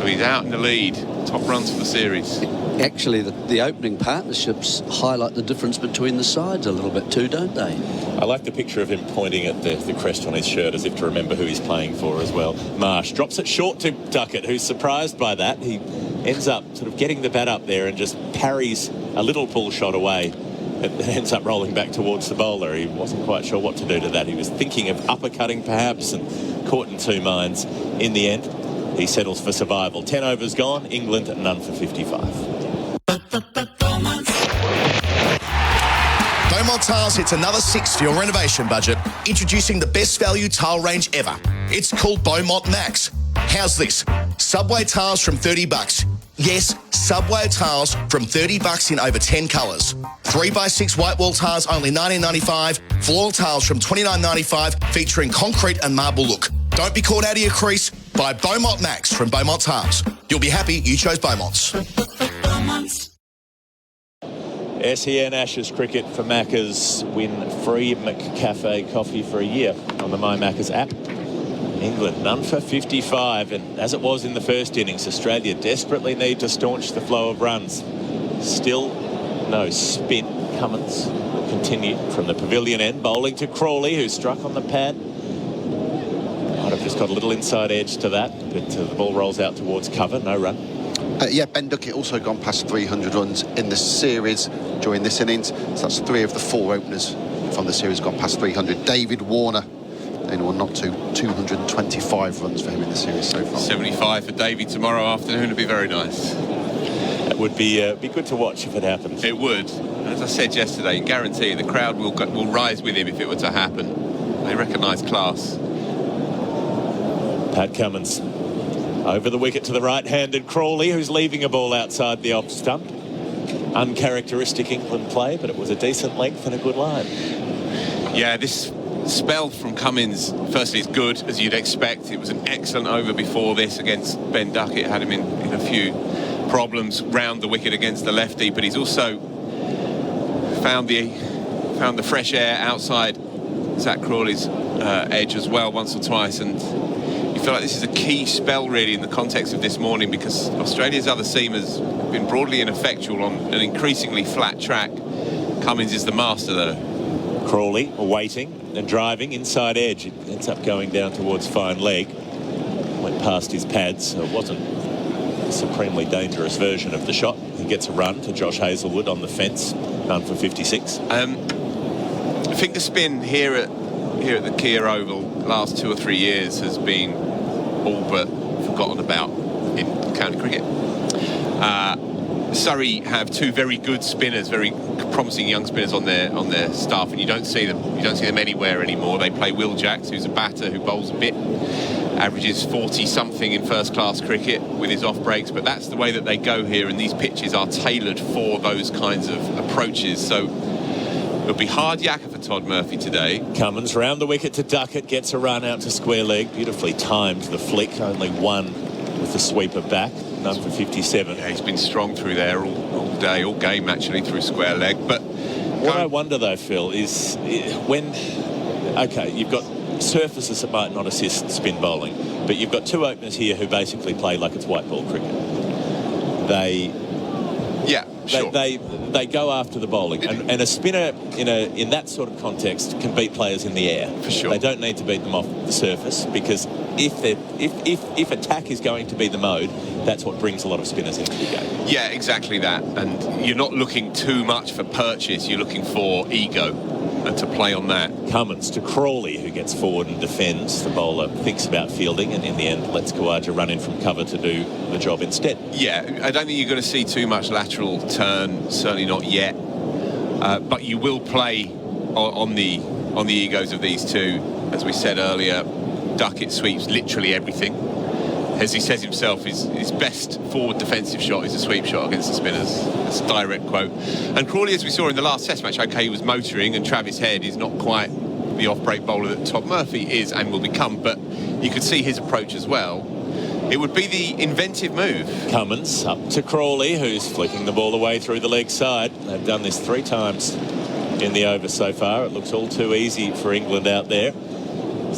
he's out in the lead. Top runs for the series. Actually, the opening partnerships highlight the difference between the sides a little bit too, don't they? I like the picture of him pointing at the crest on his shirt as if to remember who he's playing for as well. Marsh drops it short to Duckett, who's surprised by that. He ends up sort of getting the bat up there and just parries a little pull shot away. It ends up rolling back towards the bowler. He wasn't quite sure what to do to that. He was thinking of uppercutting perhaps and caught in 2 minds. In the end, he settles for survival. 10 overs gone, England none for 55. Beaumont Tiles hits another 6 for your renovation budget, introducing the best value tile range ever. It's called Beaumont Max. How's this? Subway tiles from $30. Yes, Subway tiles from $30 in over 10 colours. 3x6 white wall tiles only $19.95. Floor tiles from $29.95 featuring concrete and marble look. Don't be caught out of your crease. Buy Beaumont Max from Beaumont Tiles. You'll be happy you chose Beaumont's. SEN Ashes cricket for Maccas win free McCafe coffee for a year on the My Maccas app. England none for 55, and as it was in the first innings, Australia desperately need to staunch the flow of runs. Still no spin. Cummins will continue from the pavilion end, bowling to Crawley, who struck on the pad. Might have just got a little inside edge to that, but the ball rolls out towards cover, no run. Ben Duckett also gone past 300 runs in the series during this innings. So that's 3 of the 4 openers from the series gone past 300. David Warner, anyone not to, 225 runs for him in the series so far. 75 for Davey tomorrow afternoon would be very nice. That would be good to watch if it happens. It would. As I said yesterday, guarantee the crowd will rise with him if it were to happen. They recognise class. Pat Cummins over the wicket to the right-handed Crawley, who's leaving a ball outside the off stump. Uncharacteristic England play, but it was a decent length and a good line. Yeah, this spell from Cummins, firstly, it's good, as you'd expect. It was an excellent over before this against Ben Duckett. Had him in a few problems round the wicket against the lefty, but he's also found the fresh air outside Zach Crawley's edge as well once or twice, and you feel like this is a key spell really in the context of this morning, because Australia's other seamers have been broadly ineffectual on an increasingly flat track. Cummins is the master though. Crawley waiting and driving inside edge. It ends up going down towards fine leg. Went past his pads, so it wasn't a supremely dangerous version of the shot. He gets a run to Josh Hazlewood on the fence, none for 56. I think the spin here at the Kia Oval the last 2 or 3 years has been all but forgotten about in county cricket. Surrey have 2 very good spinners, very promising young spinners on their staff, and you don't see them anywhere anymore. They play Will Jacks, who's a batter who bowls a bit, averages 40-something in first-class cricket with his off-breaks, but that's the way that they go here, and these pitches are tailored for those kinds of approaches. So it'll be hard yakka for Todd Murphy today. Cummins round the wicket to Duckett, gets a run out to square leg. Beautifully timed the flick, only one with the sweeper back, none for 57. Yeah, he's been strong through there all day, all game actually, through square leg. But what I wonder though, Phil, is when, okay, you've got surfaces that might not assist spin bowling, but you've got 2 openers here who basically play like it's white ball cricket. They go after the bowling, and a spinner in that sort of context can beat players in the air. For sure. They don't need to beat them off the surface, because if attack is going to be the mode, that's what brings a lot of spinners into the game. Yeah, exactly that. And you're not looking too much for purchase, you're looking for ego. to play on that. Cummins to Crawley, who gets forward and defends. The bowler thinks about fielding, and in the end lets Khawaja run in from cover to do the job instead. Yeah, I don't think you're going to see too much lateral turn, certainly not yet. But you will play on the egos of these two. As we said earlier, Duckett sweeps literally everything. As he says himself, his best forward defensive shot is a sweep shot against the spinners. That's a direct quote. And Crawley, as we saw in the last Test match, okay, he was motoring, and Travis Head is not quite the off-break bowler that Todd Murphy is and will become, but you could see his approach as well. It would be the inventive move. Cummins up to Crawley, who's flicking the ball away through the leg side. They've done this 3 times in the over so far. It looks all too easy for England out there.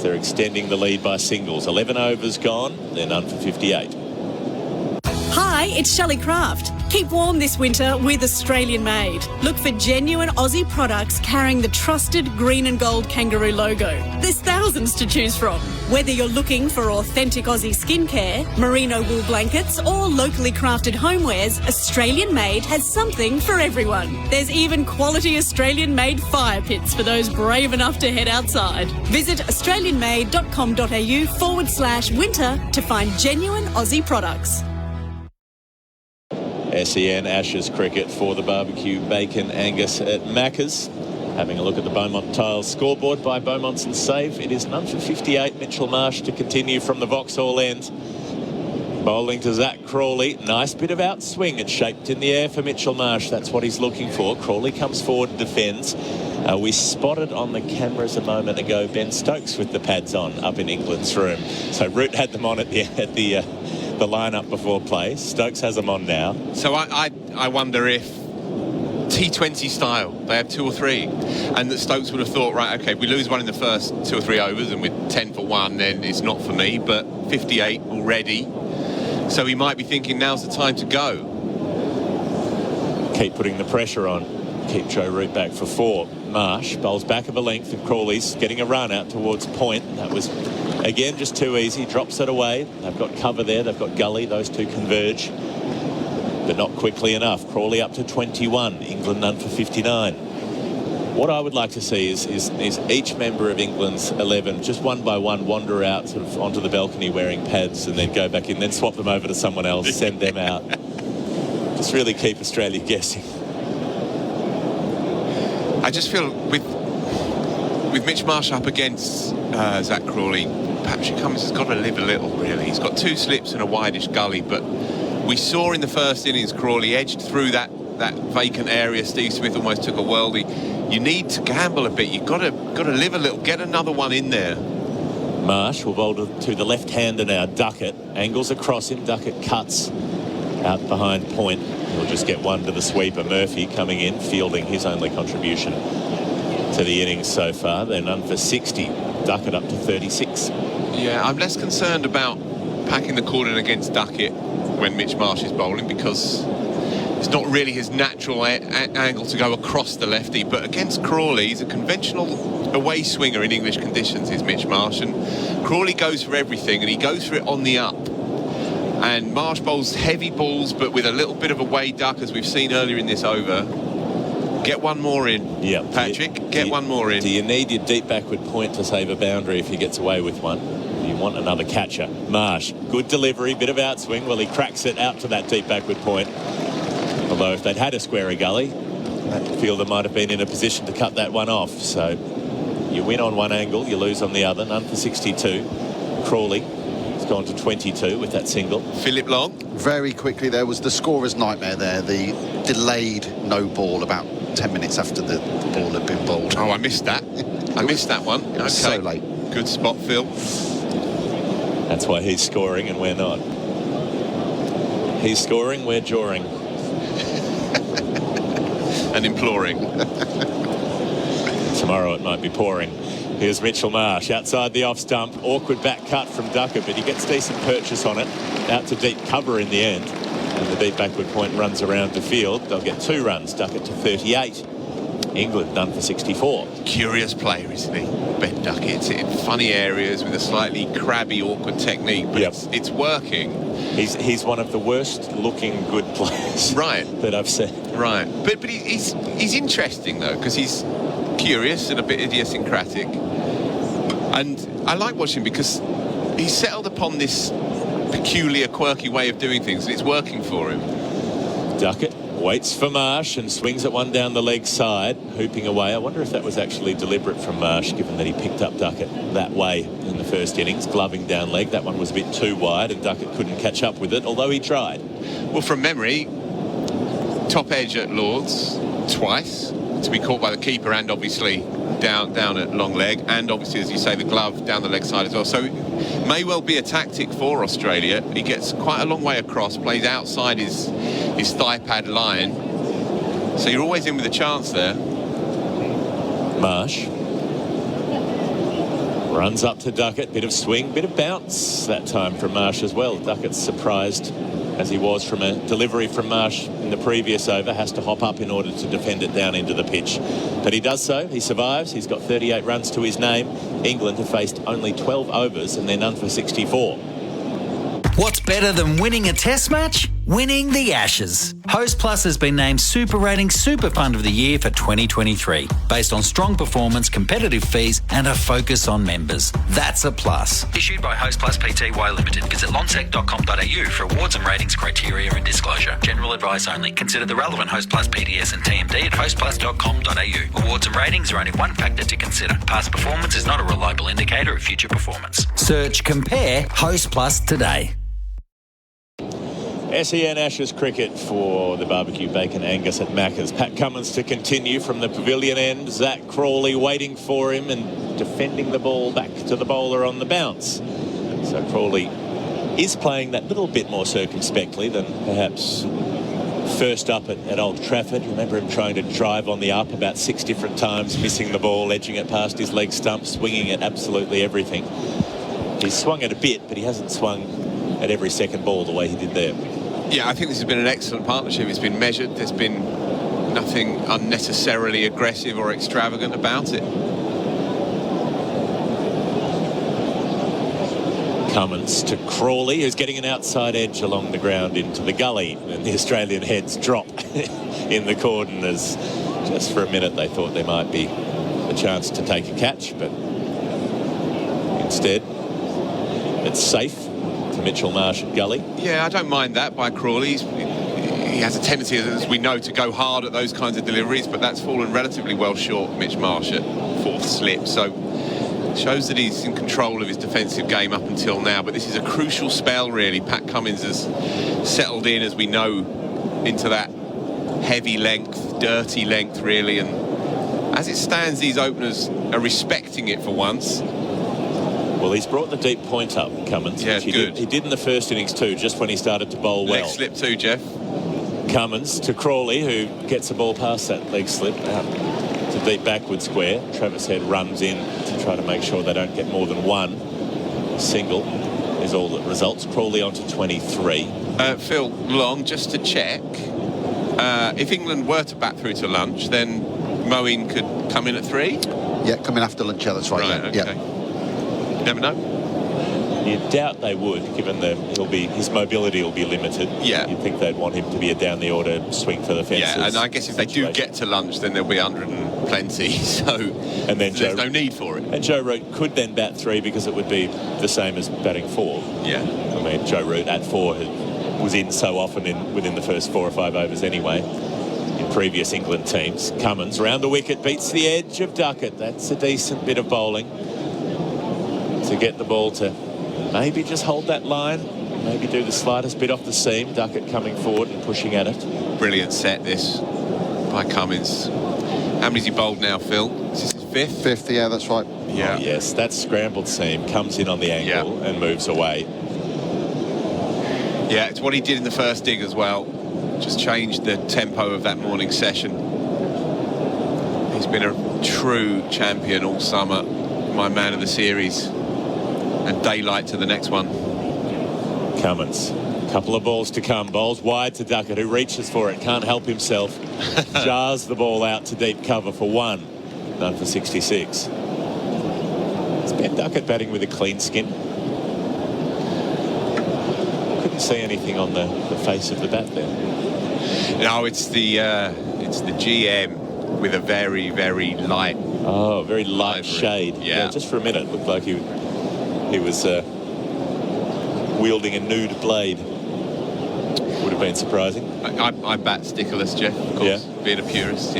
They're extending the lead by singles. 11 overs gone. They're none for 58. Hi, it's Shelley Craft. Keep warm this winter with Australian Made. Look for genuine Aussie products carrying the trusted green and gold kangaroo logo. There's thousands to choose from. Whether you're looking for authentic Aussie skincare, merino wool blankets, or locally crafted homewares, Australian Made has something for everyone. There's even quality Australian Made fire pits for those brave enough to head outside. Visit australianmade.com.au/winter to find genuine Aussie products. SEN Ashes cricket for the barbecue bacon Angus at Macca's. Having a look at the Beaumont Tiles scoreboard by Beaumont's and Save. It is none for 58. Mitchell Marsh to continue from the Vauxhall end. Bowling to Zach Crawley. Nice bit of outswing. It's shaped in the air for Mitchell Marsh. That's what he's looking for. Crawley comes forward and defends. We spotted on the cameras a moment ago Ben Stokes with the pads on up in England's room. So Root had them on at the lineup before play. Stokes has them on now. So I wonder if T20 style, they have 2 or 3, and that Stokes would have thought, right, okay, if we lose one in the first 2 or 3 overs and we're 10 for 1, then it's not for me, but 58 already. So he might be thinking now's the time to go. Keep putting the pressure on. Keep Joe Root back for 4. Marsh bowls back of a length, and Crawley's getting a run out towards point. That was, again, just too easy. Drops it away. They've got cover there. They've got gully. Those two converge, but not quickly enough. Crawley up to 21. England none for 59. What I would like to see is each member of England's 11 just one by one wander out sort of onto the balcony wearing pads and then go back in, then swap them over to someone else, send them out. Just really keep Australia guessing. I just feel with Mitch Marsh up against Zach Crawley, Patrick Cummins has got to live a little, really. He's got 2 slips and a wideish gully, but we saw in the first innings Crawley edged through that vacant area. Steve Smith almost took a worldie. You need to gamble a bit. You've got to live a little. Get another one in there. Marsh will bowl to the left-hander now. Duckett angles across him. Duckett cuts out behind point. He'll just get one to the sweeper. Murphy coming in, fielding his only contribution to the innings so far. They're none for 60. Duckett up to 36. Yeah, I'm less concerned about packing the cordon against Duckett when Mitch Marsh is bowling, because it's not really his natural angle to go across the lefty. But against Crawley, he's a conventional away swinger in English conditions, is Mitch Marsh. And Crawley goes for everything, and he goes for it on the up. And Marsh bowls heavy balls, but with a little bit of a way duck, as we've seen earlier in this over. Get one more in, yeah, Patrick. Get one more in. Do you need your deep backward point to save a boundary if he gets away with one? You want another catcher. Marsh, good delivery, bit of outswing. Well, he cracks it out to that deep backward point. Although if they'd had a square gully, that fielder might have been in a position to cut that one off. So you win on one angle, you lose on the other. None for 62. Crawley has gone to 22 with that single. Philip Long. Very quickly, there was the scorer's nightmare there. The delayed no ball about 10 minutes after the ball had been bowled. Oh, I missed that. I missed that one. It was so late. Good spot, Phil. That's why he's scoring and we're not. He's scoring, we're jawing. And imploring. Tomorrow it might be pouring. Here's Mitchell Marsh outside the off stump. Awkward back cut from Duckett, but he gets decent purchase on it. Out to deep cover in the end. And the deep backward point runs around the field. They'll get 2 runs. Duckett to 38. England done for 64. Curious player, isn't he? Ben Duckett. It's in funny areas with a slightly crabby, awkward technique, but it's working. He's one of the worst looking good players that I've seen. Right. But he's interesting, though, because he's curious and a bit idiosyncratic. And I like watching because he's settled upon this peculiar, quirky way of doing things, and it's working for him. Duckett waits for Marsh and swings at one down the leg side, hooping away. I wonder if that was actually deliberate from Marsh, given that he picked up Duckett that way in the first innings, gloving down leg. That one was a bit too wide, and Duckett couldn't catch up with it, although he tried. Well, from memory, top edge at Lord's twice, to be caught by the keeper, and obviously down at long leg, and obviously, as you say, the glove down the leg side as well. So it may well be a tactic for Australia. He gets quite a long way across, plays outside his thigh pad line, so you're always in with a chance there. Marsh runs up to Duckett, bit of swing, bit of bounce that time from Marsh as well. Duckett's surprised, as he was from a delivery from Marsh in the previous over, has to hop up in order to defend it down into the pitch. But he does so, he survives, he's got 38 runs to his name. England have faced only 12 overs and they're none for 64. What's better than winning a test match? Winning the Ashes. Host Plus has been named Super Ratings Super Fund of the Year for 2023, based on strong performance, competitive fees and a focus on members. That's a plus. Issued by Host Plus Pty Limited. Visit lonsec.com.au for awards and ratings criteria and disclosure. General advice only. Consider the relevant Host Plus PDS and TMD at hostplus.com.au. Awards and ratings are only one factor to consider. Past performance is not a reliable indicator of future performance. Search Compare Host Plus today. SEN Ashes cricket for the barbecue bacon Angus at Macca's. Pat Cummins to continue from the pavilion end. Zach Crawley waiting for him and defending the ball back to the bowler on the bounce. So Crawley is playing that little bit more circumspectly than perhaps first up at Old Trafford. Remember him trying to drive on the up about 6 different times, missing the ball, edging it past his leg stump, swinging at absolutely everything. He's swung it a bit, but he hasn't swung at every second ball the way he did there. Yeah, I think this has been an excellent partnership. It's been measured. There's been nothing unnecessarily aggressive or extravagant about it. Cummins to Crawley, who's getting an outside edge along the ground into the gully, and the Australian heads drop in the cordon as just for a minute they thought there might be a chance to take a catch, but instead it's safe to Mitchell Marsh at gully. Yeah, I don't mind that by Crawley. He has a tendency, as we know, to go hard at those kinds of deliveries, but that's fallen relatively well short, Mitch Marsh at 4th slip. So shows that he's in control of his defensive game up until now, but this is a crucial spell, really. Pat Cummins has settled in, as we know, into that heavy length, dirty length, really, and as it stands, these openers are respecting it for once. Well, he's brought the deep point up, Cummins. Yeah, good. He did in the first innings too, just when he started to bowl well. Leg slip too, Geoff. Cummins to Crawley, who gets a ball past that leg slip out to deep backward square. Travis Head runs in to try to make sure they don't get more than one. Single is all that results. Crawley on to 23. Phil, Long, just to check, if England were to bat through to lunch, then Moeen could come in at 3? Yeah, coming after lunch, yeah, that's right. Right, yeah. okay. Yeah. Never know. You'd doubt they would, given that his mobility will be limited. Yeah. You'd think they'd want him to be a down the order swing for the fences. Yeah, and I guess if they do get to lunch, then there'll be 100 and plenty, so and then there's no need for it. And Joe Root could then bat 3 because it would be the same as batting 4. Yeah. I mean, Joe Root at 4 was in so often within the first 4 or 5 overs anyway in previous England teams. Cummins round the wicket, beats the edge of Duckett. That's a decent bit of bowling to get the ball to maybe just hold that line, maybe do the slightest bit off the seam. Duckett coming forward and pushing at it. Brilliant set, this, by Cummins. How many's he bowled now, Phil? Is this his 5th? 5th, yeah, that's right. Yeah. Oh, yes, that scrambled seam comes in on the angle and moves away. Yeah, it's what he did in the first dig as well. Just changed the tempo of that morning session. He's been a true champion all summer. My man of the series. And daylight to the next one. Cummins, couple of balls to come. Bowls wide to Duckett, who reaches for it, can't help himself. Jars the ball out to deep cover for 1. None for 66. It's Ben Duckett batting with a clean skin. Couldn't see anything on the face of the bat there. No, it's the GM with a very, very light... Oh, very light shade. Yeah. Just for a minute, it looked like he was wielding a nude blade. Would have been surprising. I bat stickerless, Geoff, of course, being a purist,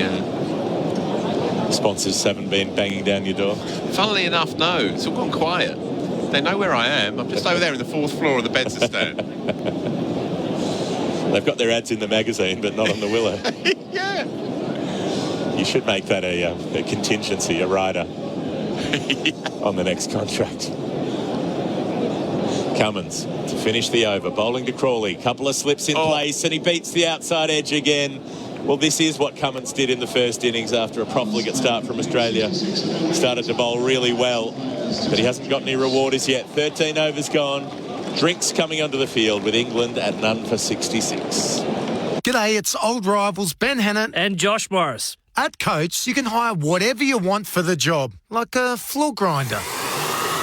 Sponsors haven't been banging down your door? Funnily enough, no. It's all gone quiet. They know where I am. I'm just over there in the 4th floor of the Bensonstone. They've got their ads in the magazine, but not on the Willow. Yeah. You should make that a contingency, a rider on the next contract. Cummins to finish the over, bowling to Crawley. Couple of slips in place, and he beats the outside edge again. Well, this is what Cummins did in the first innings after a profligate start from Australia. Started to bowl really well, but he hasn't got any reward as yet. 13 overs gone. Drinks coming onto the field with England at none for 66. G'day, it's old rivals Ben Hannant and Josh Morris. At Coates, you can hire whatever you want for the job, like a floor grinder.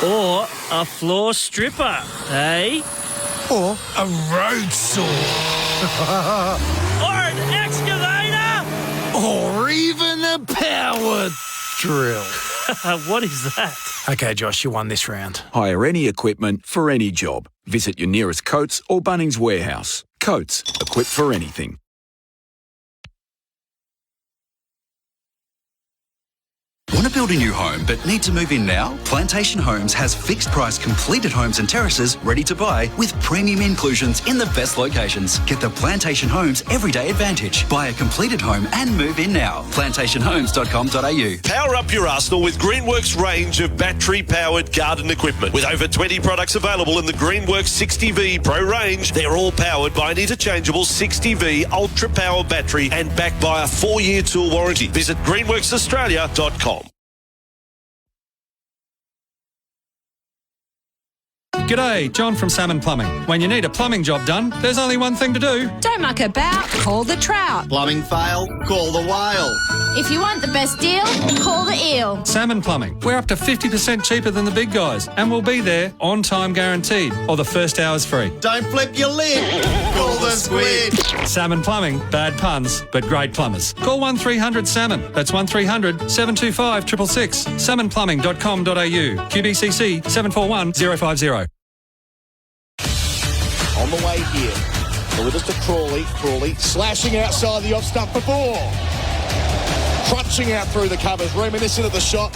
Or a floor stripper, eh? Or a road saw. Or an excavator. Or even a power drill. What is that? Okay, Josh, you won this round. Hire any equipment for any job. Visit your nearest Coates or Bunnings warehouse. Coates, equipped for anything. Want to build a new home but need to move in now? Plantation Homes has fixed price completed homes and terraces ready to buy with premium inclusions in the best locations. Get the Plantation Homes Everyday Advantage. Buy a completed home and move in now. plantationhomes.com.au. Power up your arsenal with Greenworks range of battery-powered garden equipment. With over 20 products available in the Greenworks 60V Pro range, they're all powered by an interchangeable 60V Ultra Power battery and backed by a 4-year tool warranty. Visit greenworksaustralia.com. G'day, John from Salmon Plumbing. When you need a plumbing job done, there's only one thing to do. Don't muck about, call the trout. Plumbing fail, call the whale. If you want the best deal, call the eel. Salmon Plumbing. We're up to 50% cheaper than the big guys, and we'll be there on time guaranteed, or the first hour's free. Don't flip your lid, call the squid. Salmon Plumbing, bad puns, but great plumbers. Call 1300 Salmon. That's 1300 725 666. salmonplumbing.com.au. QBCC 741050. On the way here, delivers to Crawley. Crawley slashing outside the off stump for 4. Crunching out through the covers, reminiscent of the shot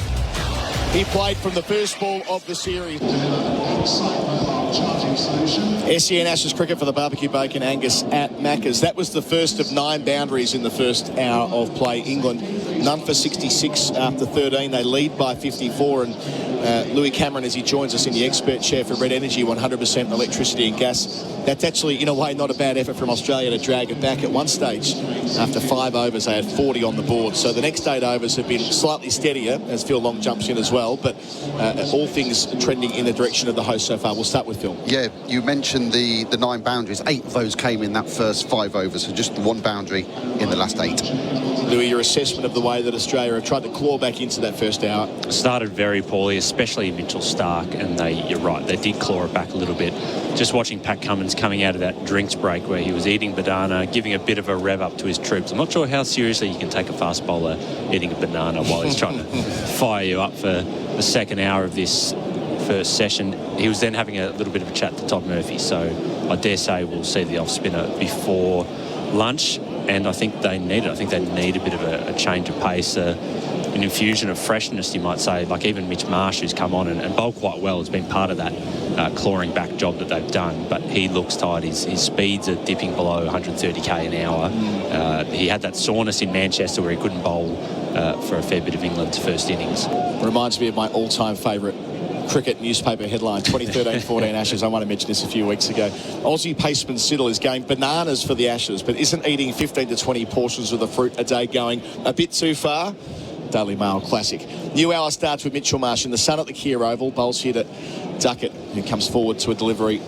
he played from the first ball of the series. SEN Ashes cricket for the Barbecue Bacon Angus at Macca's. That was the first of 9 boundaries in the first hour of play. England none for 66 after 13. They lead by 54, and Louis Cameron, as he joins us in the expert chair for Red Energy, 100% electricity and gas. That's actually, in a way, not a bad effort from Australia to drag it back. At one stage, after 5 overs, they had 40 on the board. So the next 8 overs have been slightly steadier, as Phil Long jumps in as well, but all things trending in the direction of the host so far. We'll start with Phil. Yeah, you mentioned the 9 boundaries. 8 of those came in that first 5 overs, so just the 1 boundary in the last 8. Louis, your assessment of the way that Australia have tried to claw back into that first hour? Started very poorly, especially Mitchell Starc, and you're right, they did claw it back a little bit. Just watching Pat Cummins coming out of that drinks break where he was eating banana, giving a bit of a rev up to his troops. I'm not sure how seriously you can take a fast bowler eating a banana while he's trying to fire you up for the second hour of this first session. He was then having a little bit of a chat to Todd Murphy, so I dare say we'll see the off-spinner before lunch, and I think they need it. I think they need a bit of a change of pace, an infusion of freshness, you might say. Like even Mitch Marsh, who's come on and bowled quite well, has been part of that clawing back job that they've done, but he looks tired. His speeds are dipping below 130k an hour. He had that soreness in Manchester where he couldn't bowl for a fair bit of England's first innings. Reminds me of my all-time favourite cricket newspaper headline, 2013-14 Ashes. I want to mention this a few weeks ago. Aussie paceman Siddle is going bananas for the Ashes, but isn't eating 15 to 20 portions of the fruit a day going a bit too far? Daily Mail classic. New hour starts with Mitchell Marsh in the sun at the Kia Oval. Bowls here to Duckett, who comes forward to a delivery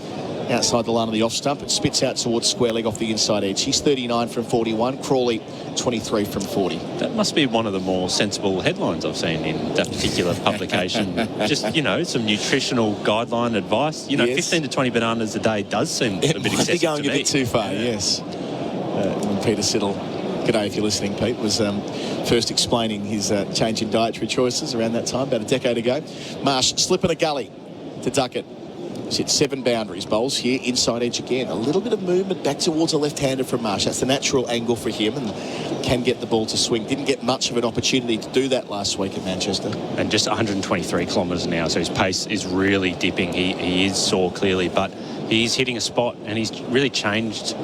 outside the line of the off stump. It spits out towards square leg off the inside edge. He's 39 from 41. Crawley 23 from 40. That must be one of the more sensible headlines I've seen in that particular publication. Just, some nutritional guideline advice. 15 to 20 bananas a day does seem a bit excessive going to a bit too far, yes. When Peter Siddle g'day if you're listening, Pete, was first explaining his change in dietary choices around that time, about a decade ago. Marsh slipping a gully to Duckett. He's hit 7 boundaries. Bowls here, inside edge again. A little bit of movement back towards a left-hander from Marsh. That's the natural angle for him and can get the ball to swing. Didn't get much of an opportunity to do that last week at Manchester. And just 123 kilometres an hour, so his pace is really dipping. He is sore, clearly, but he's hitting a spot and he's really changed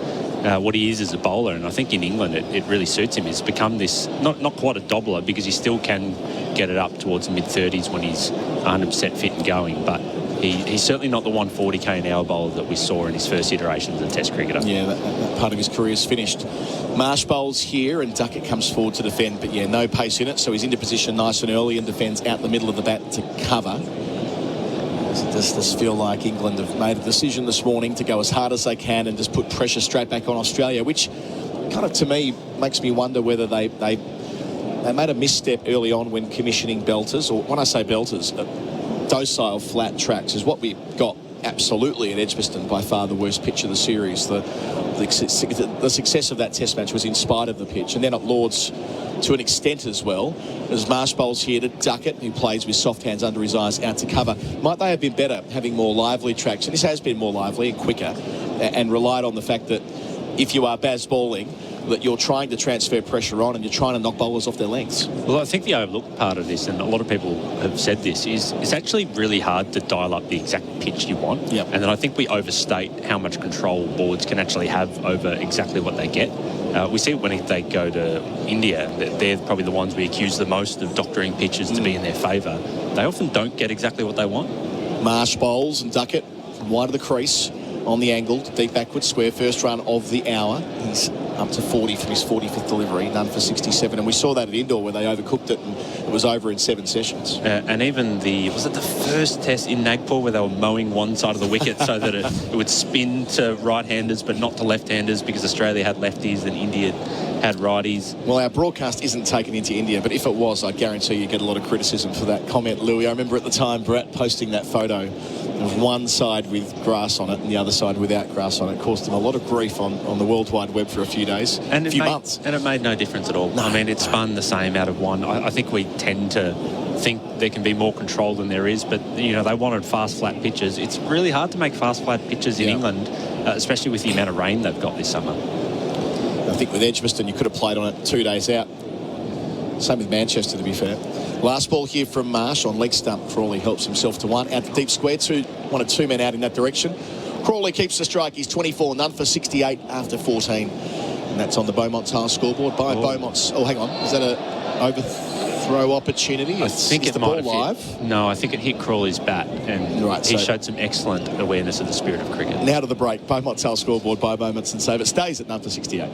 what he is as a bowler. And I think in England it really suits him. He's become this, not quite a doubler, because he still can get it up towards the mid-30s when he's 100% fit and going, but he's certainly not the 140 k/h bowler that we saw in his first iteration as a Test cricketer. Yeah, that part of his career is finished. Marsh bowls here and Duckett comes forward to defend, but yeah, no pace in it, so he's into position nice and early and defends out the middle of the bat to cover. Does this feel like England have made a decision this morning to go as hard as they can and just put pressure straight back on Australia, which kind of, to me, makes me wonder whether they made a misstep early on when commissioning belters, or when I say belters, docile flat tracks is what we got absolutely at Edgbaston, by far the worst pitch of the series. The success of that Test match was in spite of the pitch, and then at Lord's to an extent as well. As Marsh bowls here to Duckett, who plays with soft hands under his eyes out to cover. Might they have been better having more lively tracks? And this has been more lively and quicker, and relied on the fact that if you are Baz bowling, that you're trying to transfer pressure on and you're trying to knock bowlers off their lengths. Well, I think the overlooked part of this, and a lot of people have said this, is it's actually really hard to dial up the exact pitch you want. Yep. And then I think we overstate how much control boards can actually have over exactly what they get. We see it when they go to India. They're probably the ones we accuse the most of doctoring pitches to be in their favour. They often don't get exactly what they want. Marsh bowls and Duckett from wide of the crease on the angle, deep backward square, first run of the hour. He's up to 40 from his 45th delivery, none for 67, and we saw that at Indoor where they overcooked it and it was over in 7 sessions. And even was it the first Test in Nagpur where they were mowing one side of the wicket so that it would spin to right-handers but not to left-handers, because Australia had lefties and India had righties. Well, our broadcast isn't taken into India, but if it was, I guarantee you get a lot of criticism for that comment, Louis. I remember at the time Bharat posting that photo of one side with grass on it and the other side without grass on it. Caused him a lot of grief on the World Wide Web for a few days, and a few months. And it made no difference at all. No, I mean, it spun the same out of one. I think we tend to think there can be more control than there is, but, you know, they wanted fast, flat pitches. It's really hard to make fast, flat pitches in England, especially with the amount of rain they've got this summer. I think with Edgbaston, you could have played on it 2 days out. Same with Manchester, to be fair. Last ball here from Marsh on leg stump. Crawley helps himself to one. Out to deep square, one or two men out in that direction. Crawley keeps the strike. He's 24, none for 68 after 14. And that's on the Beaumont Tile scoreboard by Beaumont's. Oh, hang on. Is that a overthrow opportunity? I think it's it might have hit. No, I think it hit Crawley's bat, and he showed some excellent awareness of the spirit of cricket. Now to the break. Beaumont Tile scoreboard by Beaumont's and save. It stays at none for 68.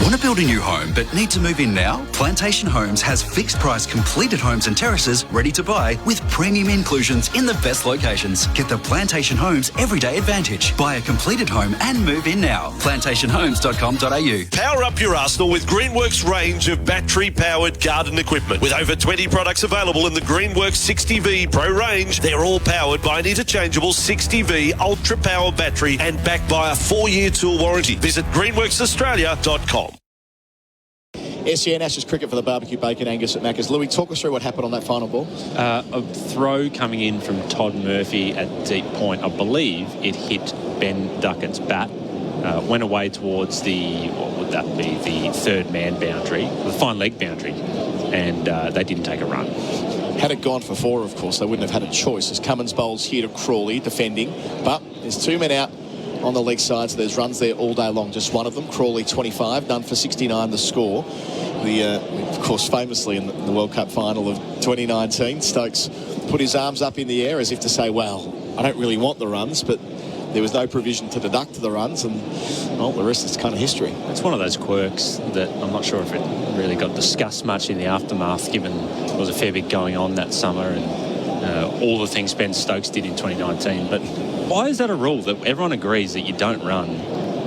Want to build a new home but need to move in now? Plantation Homes has fixed price completed homes and terraces ready to buy with premium inclusions in the best locations. Get the Plantation Homes everyday advantage. Buy a completed home and move in now. plantationhomes.com.au. Power up your arsenal with Greenworks range of battery-powered garden equipment. With over 20 products available in the Greenworks 60V Pro range, they're all powered by an interchangeable 60V Ultra Power battery and backed by a 4-year tool warranty. Visit greenworksaustralia.com. SEN Ashes cricket for the barbecue bacon Angus at Macca's. Louis, talk us through what happened on that final ball. A throw coming in from Todd Murphy at deep point. I believe it hit Ben Duckett's bat. Went away towards the third man boundary, the fine leg boundary, and they didn't take a run. Had it gone for 4, of course, they wouldn't have had a choice, as Cummins bowls here to Crawley, defending. But there's 2 men out on the leg side, so there's runs there all day long. Just one of them, Crawley 25, none for 69 the score. Of course, famously in the World Cup final of 2019, Stokes put his arms up in the air as if to say, well, I don't really want the runs, but there was no provision to deduct the runs, and, well, the rest is kind of history. It's one of those quirks that I'm not sure if it really got discussed much in the aftermath, given there was a fair bit going on that summer and all the things Ben Stokes did in 2019. But why is that a rule that everyone agrees that you don't run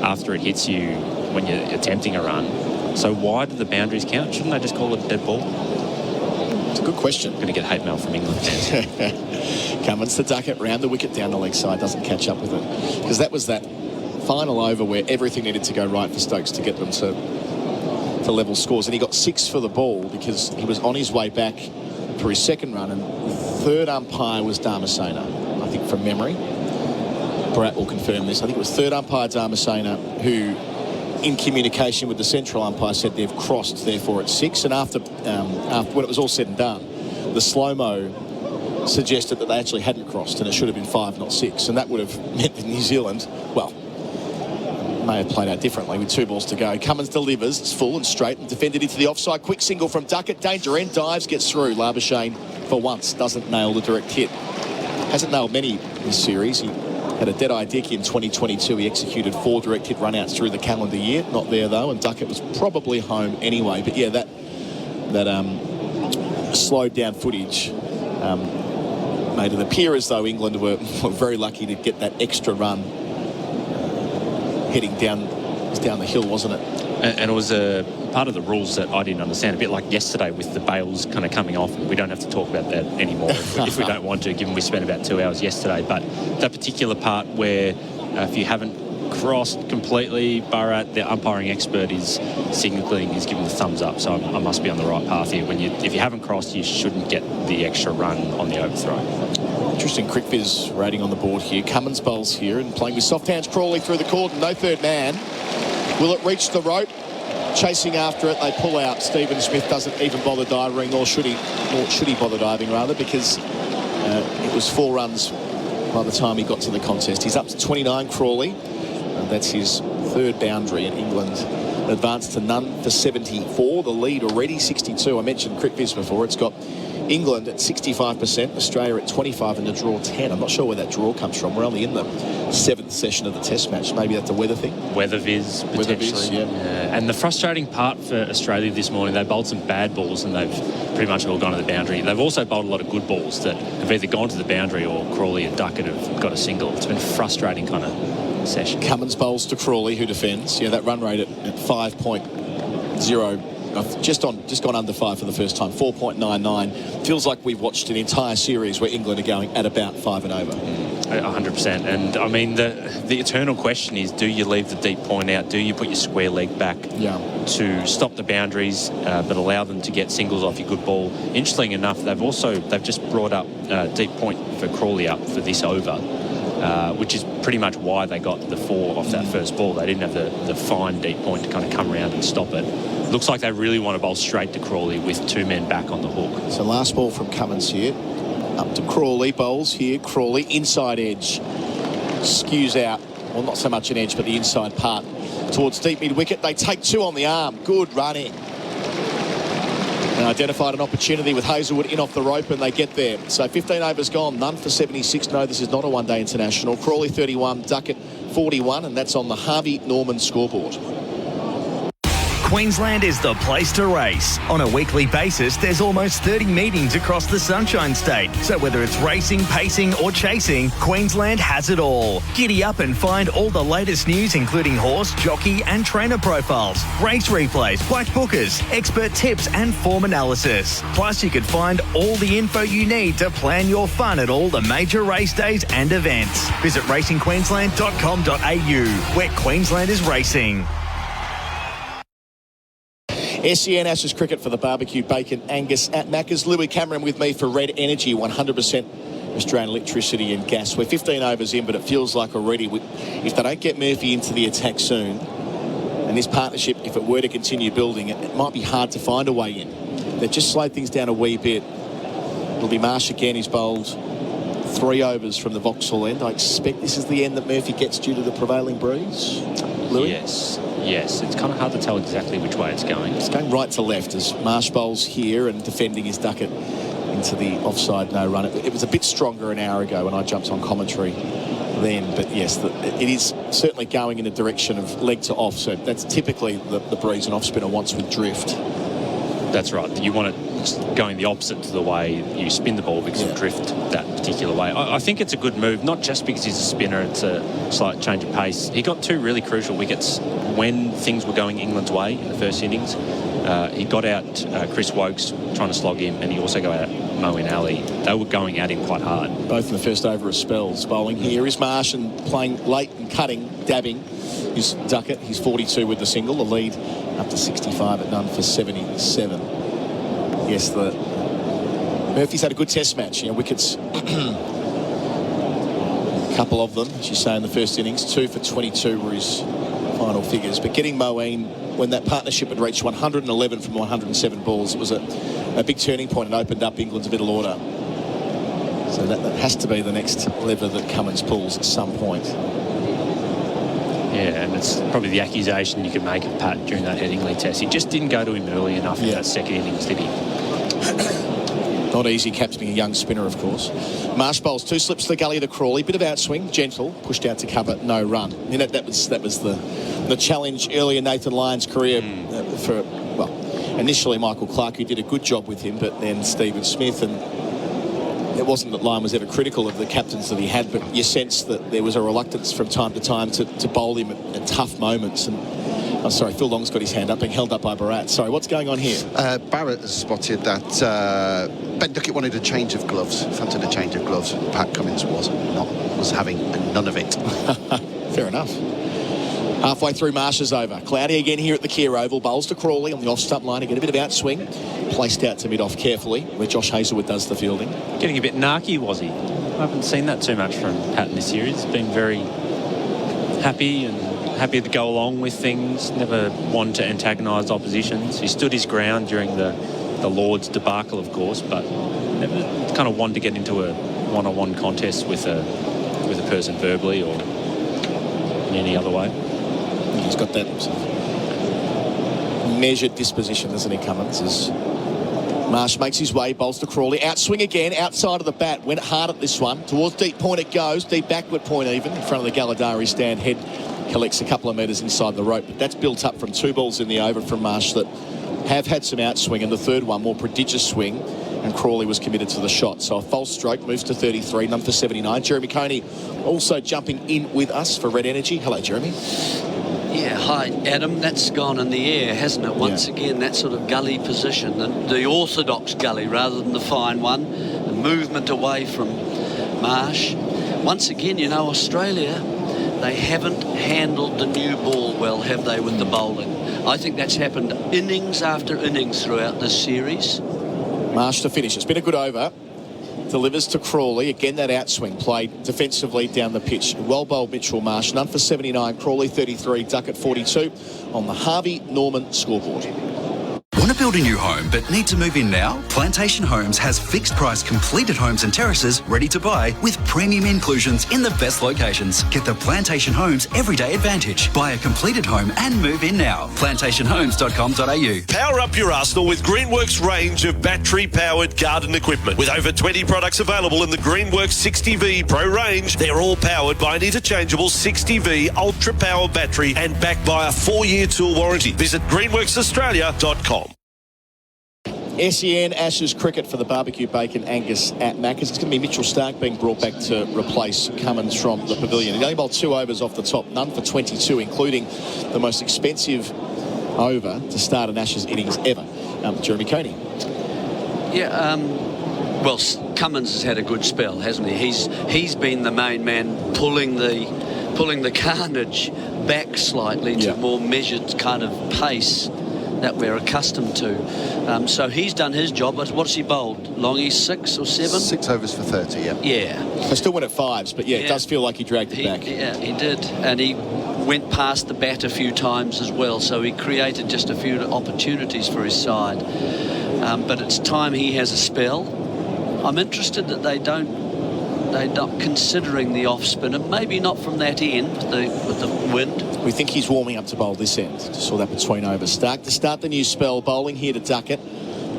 after it hits you when you're attempting a run? So why do the boundaries count? Shouldn't they just call it a dead ball? It's a good question. Going to get hate mail from England fans. Cummins to Duckett, round the wicket down the leg side, doesn't catch up with it. Because that was that final over where everything needed to go right for Stokes to get them to to level scores. And he got 6 for the ball because he was on his way back for his second run, and the third umpire was Damasceno, I think, from memory. Bharat will confirm this. I think it was third umpire Damasceno who, in communication with the central umpire, said they've crossed, therefore it's 6. And after when it was all said and done, the slow-mo suggested that they actually hadn't crossed and it should have been 5, not 6. And that would have meant that New Zealand, well, may have played out differently with 2 balls to go. Cummins delivers. It's full and straight and defended into the offside. Quick single from Duckett. Danger end. Dives. Gets through. Labuschagne, for once, doesn't nail the direct hit. Hasn't nailed many this series. He had a dead-eye dick in 2022. He executed 4 direct hit run-outs through the calendar year. Not there, though, and Duckett was probably home anyway. But, yeah, that slowed down footage made it appear as though England were very lucky to get that extra run heading down the hill, wasn't it? And it was a part of the rules that I didn't understand, a bit like yesterday with the bails kind of coming off. We don't have to talk about that anymore if we don't want to, given we spent about 2 hours yesterday. But that particular part where if you haven't crossed completely, Bharat, the umpiring expert, is signalling, is giving the thumbs up. So I must be on the right path here. If you haven't crossed, you shouldn't get the extra run on the overthrow. Interesting Crick Viz rating on the board here. Cummins bowls here and playing with soft hands. Crawley through the cordon. No third man. Will it reach the rope? Chasing after it, they pull out. Stephen Smith doesn't even bother diving, nor should he bother diving, rather, because it was 4 runs by the time he got to the contest. He's up to 29, Crawley. And that's his 3rd boundary, and England advanced to none for 74. The lead already 62. I mentioned Crick Viz before. It's got England at 65%, Australia at 25, and the draw 10. I'm not sure where that draw comes from. We're only in the 7th session of the Test match. Maybe that's a weather thing. Weather viz, potentially. Yeah. And the frustrating part for Australia this morning, they bowled some bad balls and they've pretty much all gone to the boundary. They've also bowled a lot of good balls that have either gone to the boundary or Crawley and Duckett have got a single. It's been a frustrating kind of session. Cummins bowls to Crawley, who defends. Yeah, that run rate at 5.0. Just gone under 5 for the first time, 4.99. Feels like we've watched an entire series where England are going at about 5 and over. 100%. And I mean, the eternal question is, do you leave the deep point out? Do you put your square leg back to stop the boundaries, but allow them to get singles off your good ball? Interesting enough, they've just brought up deep point for Crawley up for this over, which is pretty much why they got the 4 off that first ball. They didn't have the fine deep point to kind of come around and stop it. Looks like they really want to bowl straight to Crawley with 2 men back on the hook. So last ball from Cummins here. Up to Crawley, bowls here. Crawley, inside edge. Skews out. Well, not so much an edge, but the inside part towards deep mid-wicket. They take 2 on the arm. Good running. And identified an opportunity with Hazelwood in off the rope, and they get there. So 15 overs gone. None for 76. No, this is not a one-day international. Crawley 31, Duckett 41, and that's on the Harvey Norman scoreboard. Queensland is the place to race. On a weekly basis, there's almost 30 meetings across the Sunshine State. So whether it's racing, pacing or chasing, Queensland has it all. Giddy up and find all the latest news, including horse, jockey and trainer profiles, race replays, bike bookers, expert tips and form analysis. Plus, you could find all the info you need to plan your fun at all the major race days and events. Visit racingqueensland.com.au, where Queensland is racing. SEN Ashes cricket for the barbecue, bacon, Angus at Macca's. Louis Cameron with me for Red Energy, 100% Australian electricity and gas. We're 15 overs in, but it feels like already, if they don't get Murphy into the attack soon, and this partnership, if it were to continue building, it might be hard to find a way in. They've just slowed things down a wee bit. It'll be Marsh again. He's bowled 3 overs from the Vauxhall end. I expect this is the end that Murphy gets due to the prevailing breeze. Louis? Yes. It's kind of hard to tell exactly which way it's going. It's going right to left as Marsh bowls here and defending his Duckett into the offside no run. It was a bit stronger an hour ago when I jumped on commentary then, but yes, it is certainly going in a direction of leg to off, so that's typically the breeze an off-spinner wants with drift. That's right. You want it going the opposite to the way you spin the ball because of drift that particular way. I think it's a good move, not just because he's a spinner, it's a slight change of pace. He got 2 really crucial wickets when things were going England's way in the first innings. He got out Chris Wokes trying to slog him, and he also got out Moeen Ali. They were going at him quite hard. Both in the first over of spells. Bowling here is Marsh and playing late and cutting, dabbing. He's Duckett. He's 42 with the single. The lead up to 65 at none for 77. Yes, the Murphy's had a good test match. You know, wickets, a couple of them, as you say, in the first innings. 2 for 22 were his final figures. But getting Moeen, when that partnership had reached 111 from 107 balls, it was a big turning point and opened up England's middle order. So that has to be the next lever that Cummins pulls at some point. Yeah, and it's probably the accusation you could make of Pat during that Headingley test. He just didn't go to him early enough in that second innings, did he? Not easy captaining a young spinner, of course. Marsh bowls 2 slips to the gully to Crawley. Bit of outswing, gentle, pushed out to cover, no run. I mean, that was the challenge early in Nathan Lyon's career for, well, initially Michael Clarke, who did a good job with him, but then Stephen Smith, and it wasn't that Lyon was ever critical of the captains that he had, but you sense that there was a reluctance from time to time to bowl him at tough moments. And oh, sorry, Phil Long's got his hand up, being held up by Bharat. Sorry, what's going on here? Barrett has spotted that Ben Duckett wanted a change of gloves, fancied a change of gloves. Pat Cummins was having none of it. Fair enough. Halfway through, Marsh is over. Cloudy again here at the Kia Oval. Bowls to Crawley on the off-stump line. Again, a bit of outswing. Placed out to mid-off carefully, where Josh Hazlewood does the fielding. Getting a bit narky, was he? I haven't seen that too much from Pat in this series. He's been very happy to go along with things. Never wanted to antagonise oppositions. He stood his ground during the Lord's debacle, of course, but never kind of wanted to get into a one-on-one contest with a person verbally or in any other way. He's got that measured disposition, doesn't he, Cummins? As Marsh makes his way, bowls to Crawley. Outswing again, outside of the bat. Went hard at this one. Towards deep point it goes. Deep backward point even. In front of the Galladari stand. Head collects a couple of metres inside the rope. But that's built up from 2 balls in the over from Marsh that have had some outswing. And the third one, more prodigious swing. And Crawley was committed to the shot. So a false stroke, moves to 33, none for 79. Jeremy Coney also jumping in with us for Red Energy. Hello, Jeremy. Yeah, hi, Adam. That's gone in the air, hasn't it? Once again, that sort of gully position, the orthodox gully rather than the fine one, the movement away from Marsh. Once again, you know, Australia, they haven't handled the new ball well, have they, with the bowling? I think that's happened innings after innings throughout this series. Marsh to finish. It's been a good over. Delivers to Crawley. Again, that outswing played defensively down the pitch. Well bowled Mitchell Marsh. None for 79. Crawley 33. Duckett 42 on the Harvey Norman scoreboard. Want to build a new home but need to move in now? Plantation Homes has fixed price completed homes and terraces ready to buy with premium inclusions in the best locations. Get the Plantation Homes Everyday Advantage. Buy a completed home and move in now. plantationhomes.com.au. Power up your arsenal with Greenworks range of battery-powered garden equipment. With over 20 products available in the Greenworks 60V Pro range, they're all powered by an interchangeable 60V Ultra Power battery and backed by a 4-year tool warranty. Visit greenworksaustralia.com. SEN Ashes cricket for the barbecue bacon Angus at Macca's. It's going to be Mitchell Starc being brought back to replace Cummins from the pavilion. He only bowled 2 overs off the top, none for 22, including the most expensive over to start an Ashes innings ever. Jeremy Coney. Yeah, well, Cummins has had a good spell, hasn't he? He's been the main man pulling the carnage back slightly to more measured kind of pace that we're accustomed to. So he's done his job. What's he bowled? Longy 6 or 7? 6 overs for 30, Yeah. I still went at 5s, but it does feel like he dragged it back. Yeah, he did. And he went past the bat a few times as well, so he created just a few opportunities for his side. But it's time he has a spell. I'm interested that they're not considering the off spinner, maybe not from that end with the wind. We think he's warming up to bowl this end. Just saw that between overs. Starc to start the new spell, bowling here to Duckett.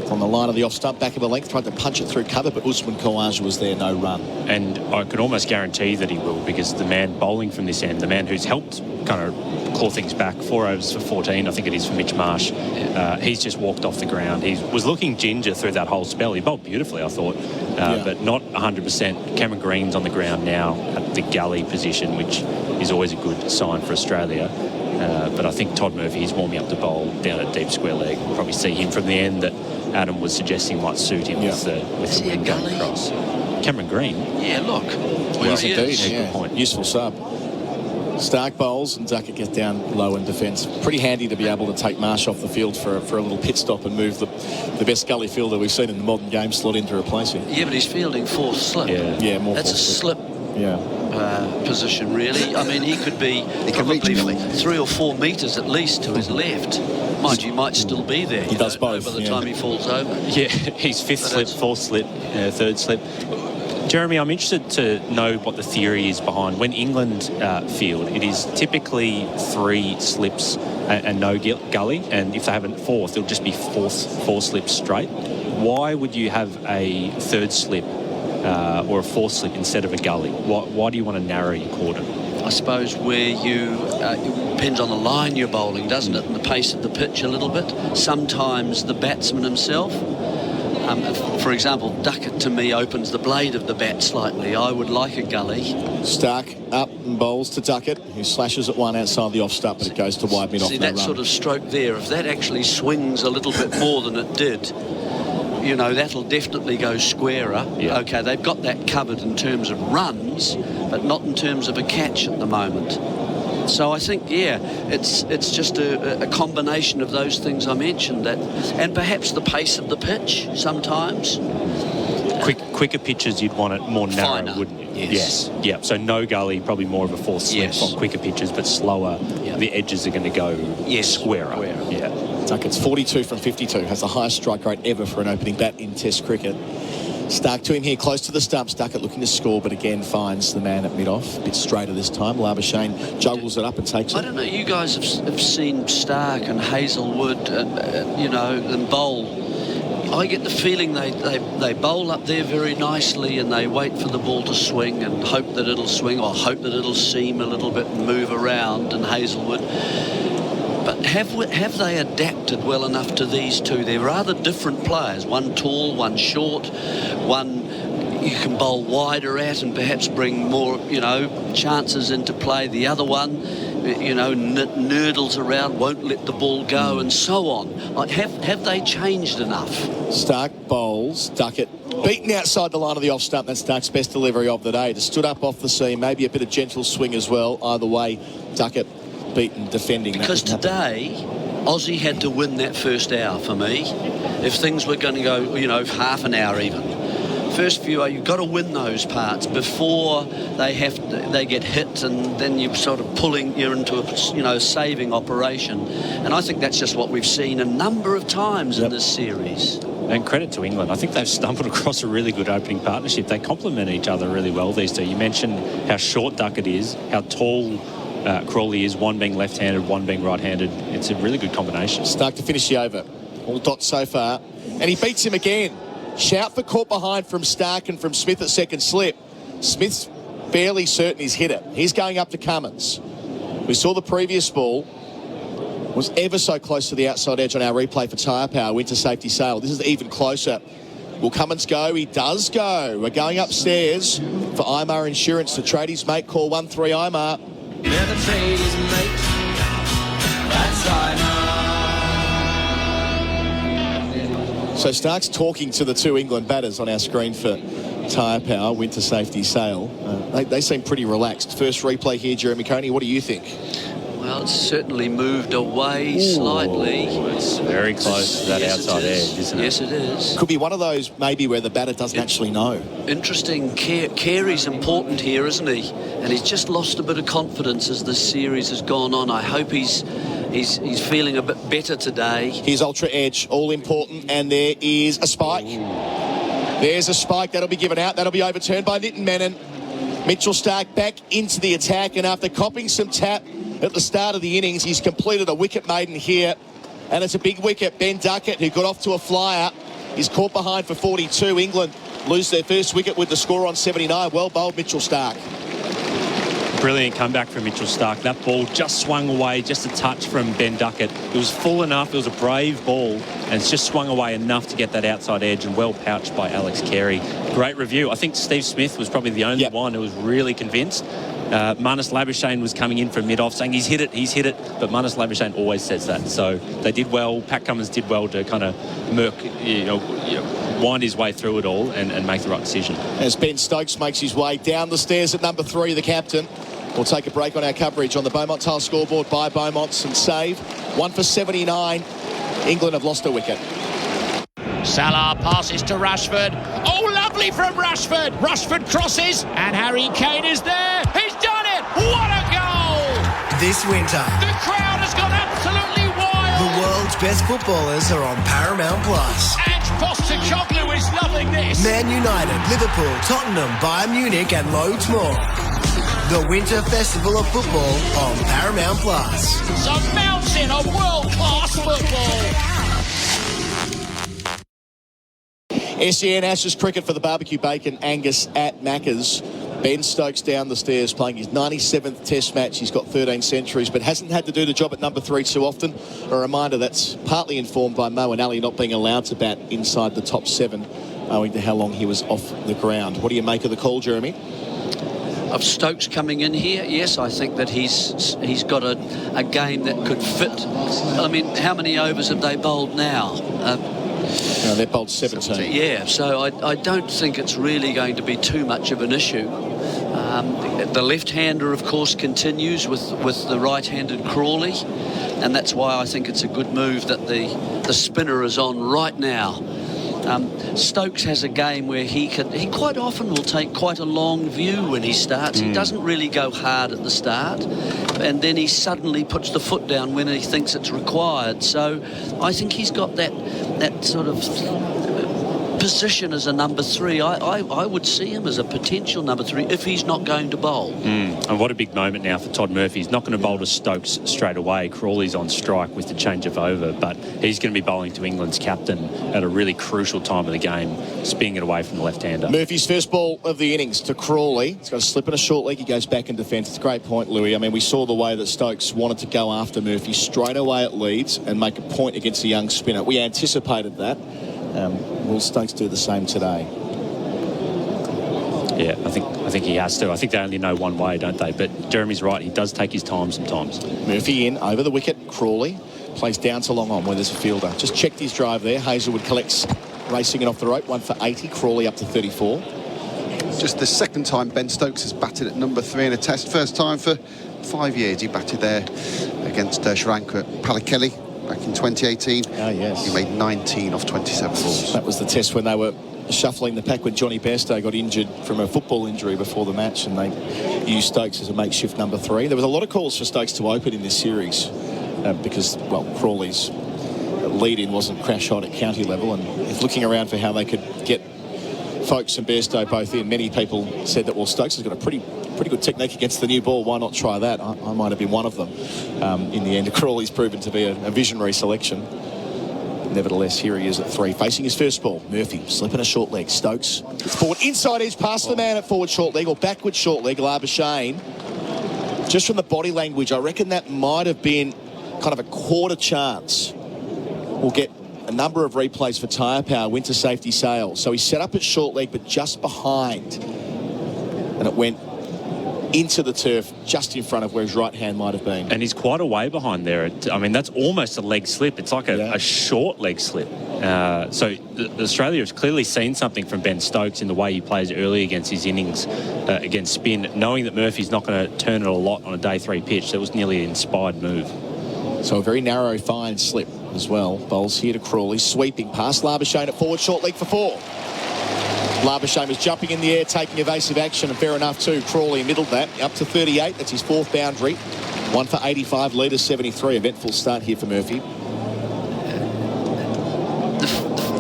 On the line of the off stump, back of the length, tried to punch it through cover, but Usman Khawaja was there, no run. And I could almost guarantee that he will, because the man bowling from this end, the man who's helped kind of claw things back, 4 overs for 14, I think it is, for Mitch Marsh, he's just walked off the ground. He was looking ginger through that whole spell. He bowled beautifully, I thought, but not 100%. Cameron Green's on the ground now at the gully position, which is always a good sign for Australia. But I think Todd Murphy is warming up the bowl down at deep square leg. We'll probably see him from the end that Adam was suggesting might suit him with the wind going across. Cameron Green. Yeah, look. Yes, indeed. Yeah, good point. Useful sub. Stark bowls and Duckett get down low in defence. Pretty handy to be able to take Marsh off the field for a little pit stop and move the best gully fielder we've seen in the modern game slot in to replace him. Yeah, but he's fielding fourth slip. Yeah, more. That's a slip. Yeah. Position really. I mean, he could be probably 3 or 4 metres at least to his left. Mind you, might still be there. He does both by the time he falls over. Yeah, he's fifth slip, fourth slip, third slip. Jeremy, I'm interested to know what the theory is behind when England field. It is typically 3 slips and no gully, and if they have a fourth, it'll just be four slips straight. Why would you have a third slip or a fourth slip instead of a gully? Why do you want to narrow your cordon? I suppose where you it depends on the line you're bowling, doesn't it, and the pace of the pitch a little bit. Sometimes the batsman himself. For example, Duckett to me opens the blade of the bat slightly. I would like a gully. Stark up and bowls to Duckett, who slashes at one outside the off stump, but it goes to wide mid off. See, that sort of stroke there, if that actually swings a little bit more than it did, you know, that'll definitely go squarer. Yeah. OK, they've got that covered in terms of runs, but not in terms of a catch at the moment. So I think, it's just a combination of those things I mentioned, that, and perhaps the pace of the pitch sometimes. Quicker pitches, you'd want it more narrow, Finer, wouldn't you? yes. Yeah, so no gully, probably more of a fourth slip on quicker pitches, but slower. The edges are going to go squarer. Yeah. Duckett's 42 from 52, has the highest strike rate ever for an opening bat in Test cricket. Stark to him here, close to the stumps. Duckett looking to score, but again finds the man at mid-off. A bit straighter this time. Labuschagne juggles it up and takes it. I don't know, you guys have seen Stark and Hazelwood, and bowl. I get the feeling they bowl up there very nicely and they wait for the ball to swing and hope that it'll swing or hope that it'll seam a little bit and move around, and Hazelwood. But have they adapted well enough to these two? They're rather different players. One tall, one short, one you can bowl wider at and perhaps bring more, chances into play. The other one, nurdles around, won't let the ball go, and so on. Have they changed enough? Stark bowls, Duckett beaten outside the line of the off stump. That's Stark's best delivery of the day. Just stood up off the seam, maybe a bit of gentle swing as well. Either way, Duckett beaten defending. Because today, Aussie had to win that first hour for me. If things were going to go, half an hour even. First few, you've got to win those parts before they get hit, and then you're sort of you're into a saving operation. And I think that's just what we've seen a number of times in this series. And credit to England. I think they've stumbled across a really good opening partnership. They complement each other really well, these two. You mentioned how short Duckett is, how tall Crawley is, one being left-handed, one being right-handed. It's a really good combination. Stark to finish the over. All dots so far. And he beats him again. Shout for caught behind from Stark and from Smith at second slip. Smith's fairly certain he's hit it. He's going up to Cummins. We saw the previous ball was ever so close to the outside edge on our replay for tyre power, winter safety sale. This is even closer. Will Cummins go? He does go. We're going upstairs for Imar Insurance. The tradies mate, call 13 Imar. They're the tradies mate. That's Imar. So Stark's talking to the two England batters on our screen for tyre power, winter safety sale. They seem pretty relaxed. First replay here, Jeremy Coney. What do you think? Well, it's certainly moved away slightly. It's very close to that outside edge, isn't it? Yes, it is. Could be one of those maybe where the batter doesn't actually know. Interesting. Carey's important here, isn't he? And he's just lost a bit of confidence as this series has gone on. I hope he's feeling a bit better today. Here's Ultra Edge, all important, and there is a spike. There's a spike that'll be given out. That'll be overturned by Nitin Menon. Mitchell Stark back into the attack, and after copping some tap at the start of the innings, he's completed a wicket maiden here, and it's a big wicket. Ben Duckett, who got off to a flyer, is caught behind for 42. England lose their first wicket with the score on 79. Well bowled, Mitchell Stark. Brilliant comeback from Mitchell Stark. That ball just swung away just a touch from Ben Duckett. It was full enough. It was a brave ball, and it's just swung away enough to get that outside edge, and well pouched by Alex Carey. Great review. I think Steve Smith was probably the only one who was really convinced. Marnus Labuschagne was coming in from mid-off saying he's hit it, but Marnus Labuschagne always says that. So they did well. Pat Cummins did well to kind of wind his way through it all and make the right decision. As Ben Stokes makes his way down the stairs at number 3, the captain. We'll take a break on our coverage on the Beaumont Tile scoreboard by Beaumont's and save. 1 for 79. England have lost a wicket. Salah passes to Rashford. Oh, lovely from Rashford. Rashford crosses, and Harry Kane is there. He's done it. What a goal! This winter, the crowd has gone absolutely wild. The world's best footballers are on Paramount Plus. And Postecoglou is loving this. Man United, Liverpool, Tottenham, Bayern Munich, and loads more. The Winter Festival of Football on Paramount Plus. It's a mountain of world-class football. SEN Ashes cricket for the barbecue bacon Angus at Macca's. Ben Stokes down the stairs playing his 97th test match. He's got 13 centuries but hasn't had to do the job at number 3 too often. A reminder that's partly informed by Mo and Ali not being allowed to bat inside the top 7 owing to how long he was off the ground. What do you make of the call, Jeremy? Of Stokes coming in here, yes, I think that he's got a game that could fit. I mean, how many overs have they bowled now? No, they've bowled 17. Yeah, so I don't think it's really going to be too much of an issue. The left-hander, of course, continues with the right-handed Crawley, and that's why I think it's a good move that the spinner is on right now. Stokes has a game where he quite often will take quite a long view when he starts. He doesn't really go hard at the start, and then he suddenly puts the foot down when he thinks it's required. So I think he's got that sort of position as a number 3. I would see him as a potential number 3 if he's not going to bowl. And what a big moment now for Todd Murphy. He's not going to bowl to Stokes straight away. Crawley's on strike with the change of over, but he's going to be bowling to England's captain at a really crucial time of the game, spinning it away from the left-hander. Murphy's first ball of the innings to Crawley. He's got a slip and a short leg. He goes back in defence. It's a great point, Louis. I mean, we saw the way that Stokes wanted to go after Murphy straight away at Leeds and make a point against a young spinner. We anticipated that. Will Stokes do the same today? Yeah, I think he has to. I think they only know one way, don't they? But Jeremy's right. He does take his time sometimes. Murphy in over the wicket. Crawley plays down to long on where there's a fielder. Just checked his drive there. Hazelwood collects, racing it off the rope. 1 for 80. Crawley up to 34. Just the second time Ben Stokes has batted at number 3 in a test. First time for 5 years. He batted there against Sri Lanka at Pallekele back in 2018. Ah, yes. He made 19 off 27 balls. That was the test when they were shuffling the pack when Johnny Bairstow got injured from a football injury before the match, and they used Stokes as a makeshift number 3. There was a lot of calls for Stokes to open in this series because, well, Crawley's lead-in wasn't crash hot at county level, and if looking around for how they could get Folkes and Bairstow both in, many people said that, well, Stokes has got a pretty good technique against the new ball. Why not try that? I might have been one of them. In the end, Crawley's proven to be a visionary selection. Nevertheless, here he is at 3, facing his first ball. Murphy slipping a short leg. Stokes gets forward inside edge past the man at forward short leg or backward short leg. Labuschagne. Just from the body language, I reckon that might have been kind of a quarter chance. We'll get a number of replays for tyre power, winter safety sail. So he set up at short leg, but just behind. And it went into the turf just in front of where his right hand might have been. And he's quite a way behind there. I mean, that's almost a leg slip. It's like a short leg slip. So Australia has clearly seen something from Ben Stokes in the way he plays early against his innings, against spin, knowing that Murphy's not going to turn it a lot on a day 3 pitch. That was nearly an inspired move. So a very narrow, fine slip as well. Bowls here to Crawley, sweeping past Labuschagne at forward short leg for 4. Labuschagne was jumping in the air, taking evasive action, and fair enough too. Crawley middled that, up to 38. That's his 4th boundary. 1 for 85, leader 73. Eventful start here for Murphy.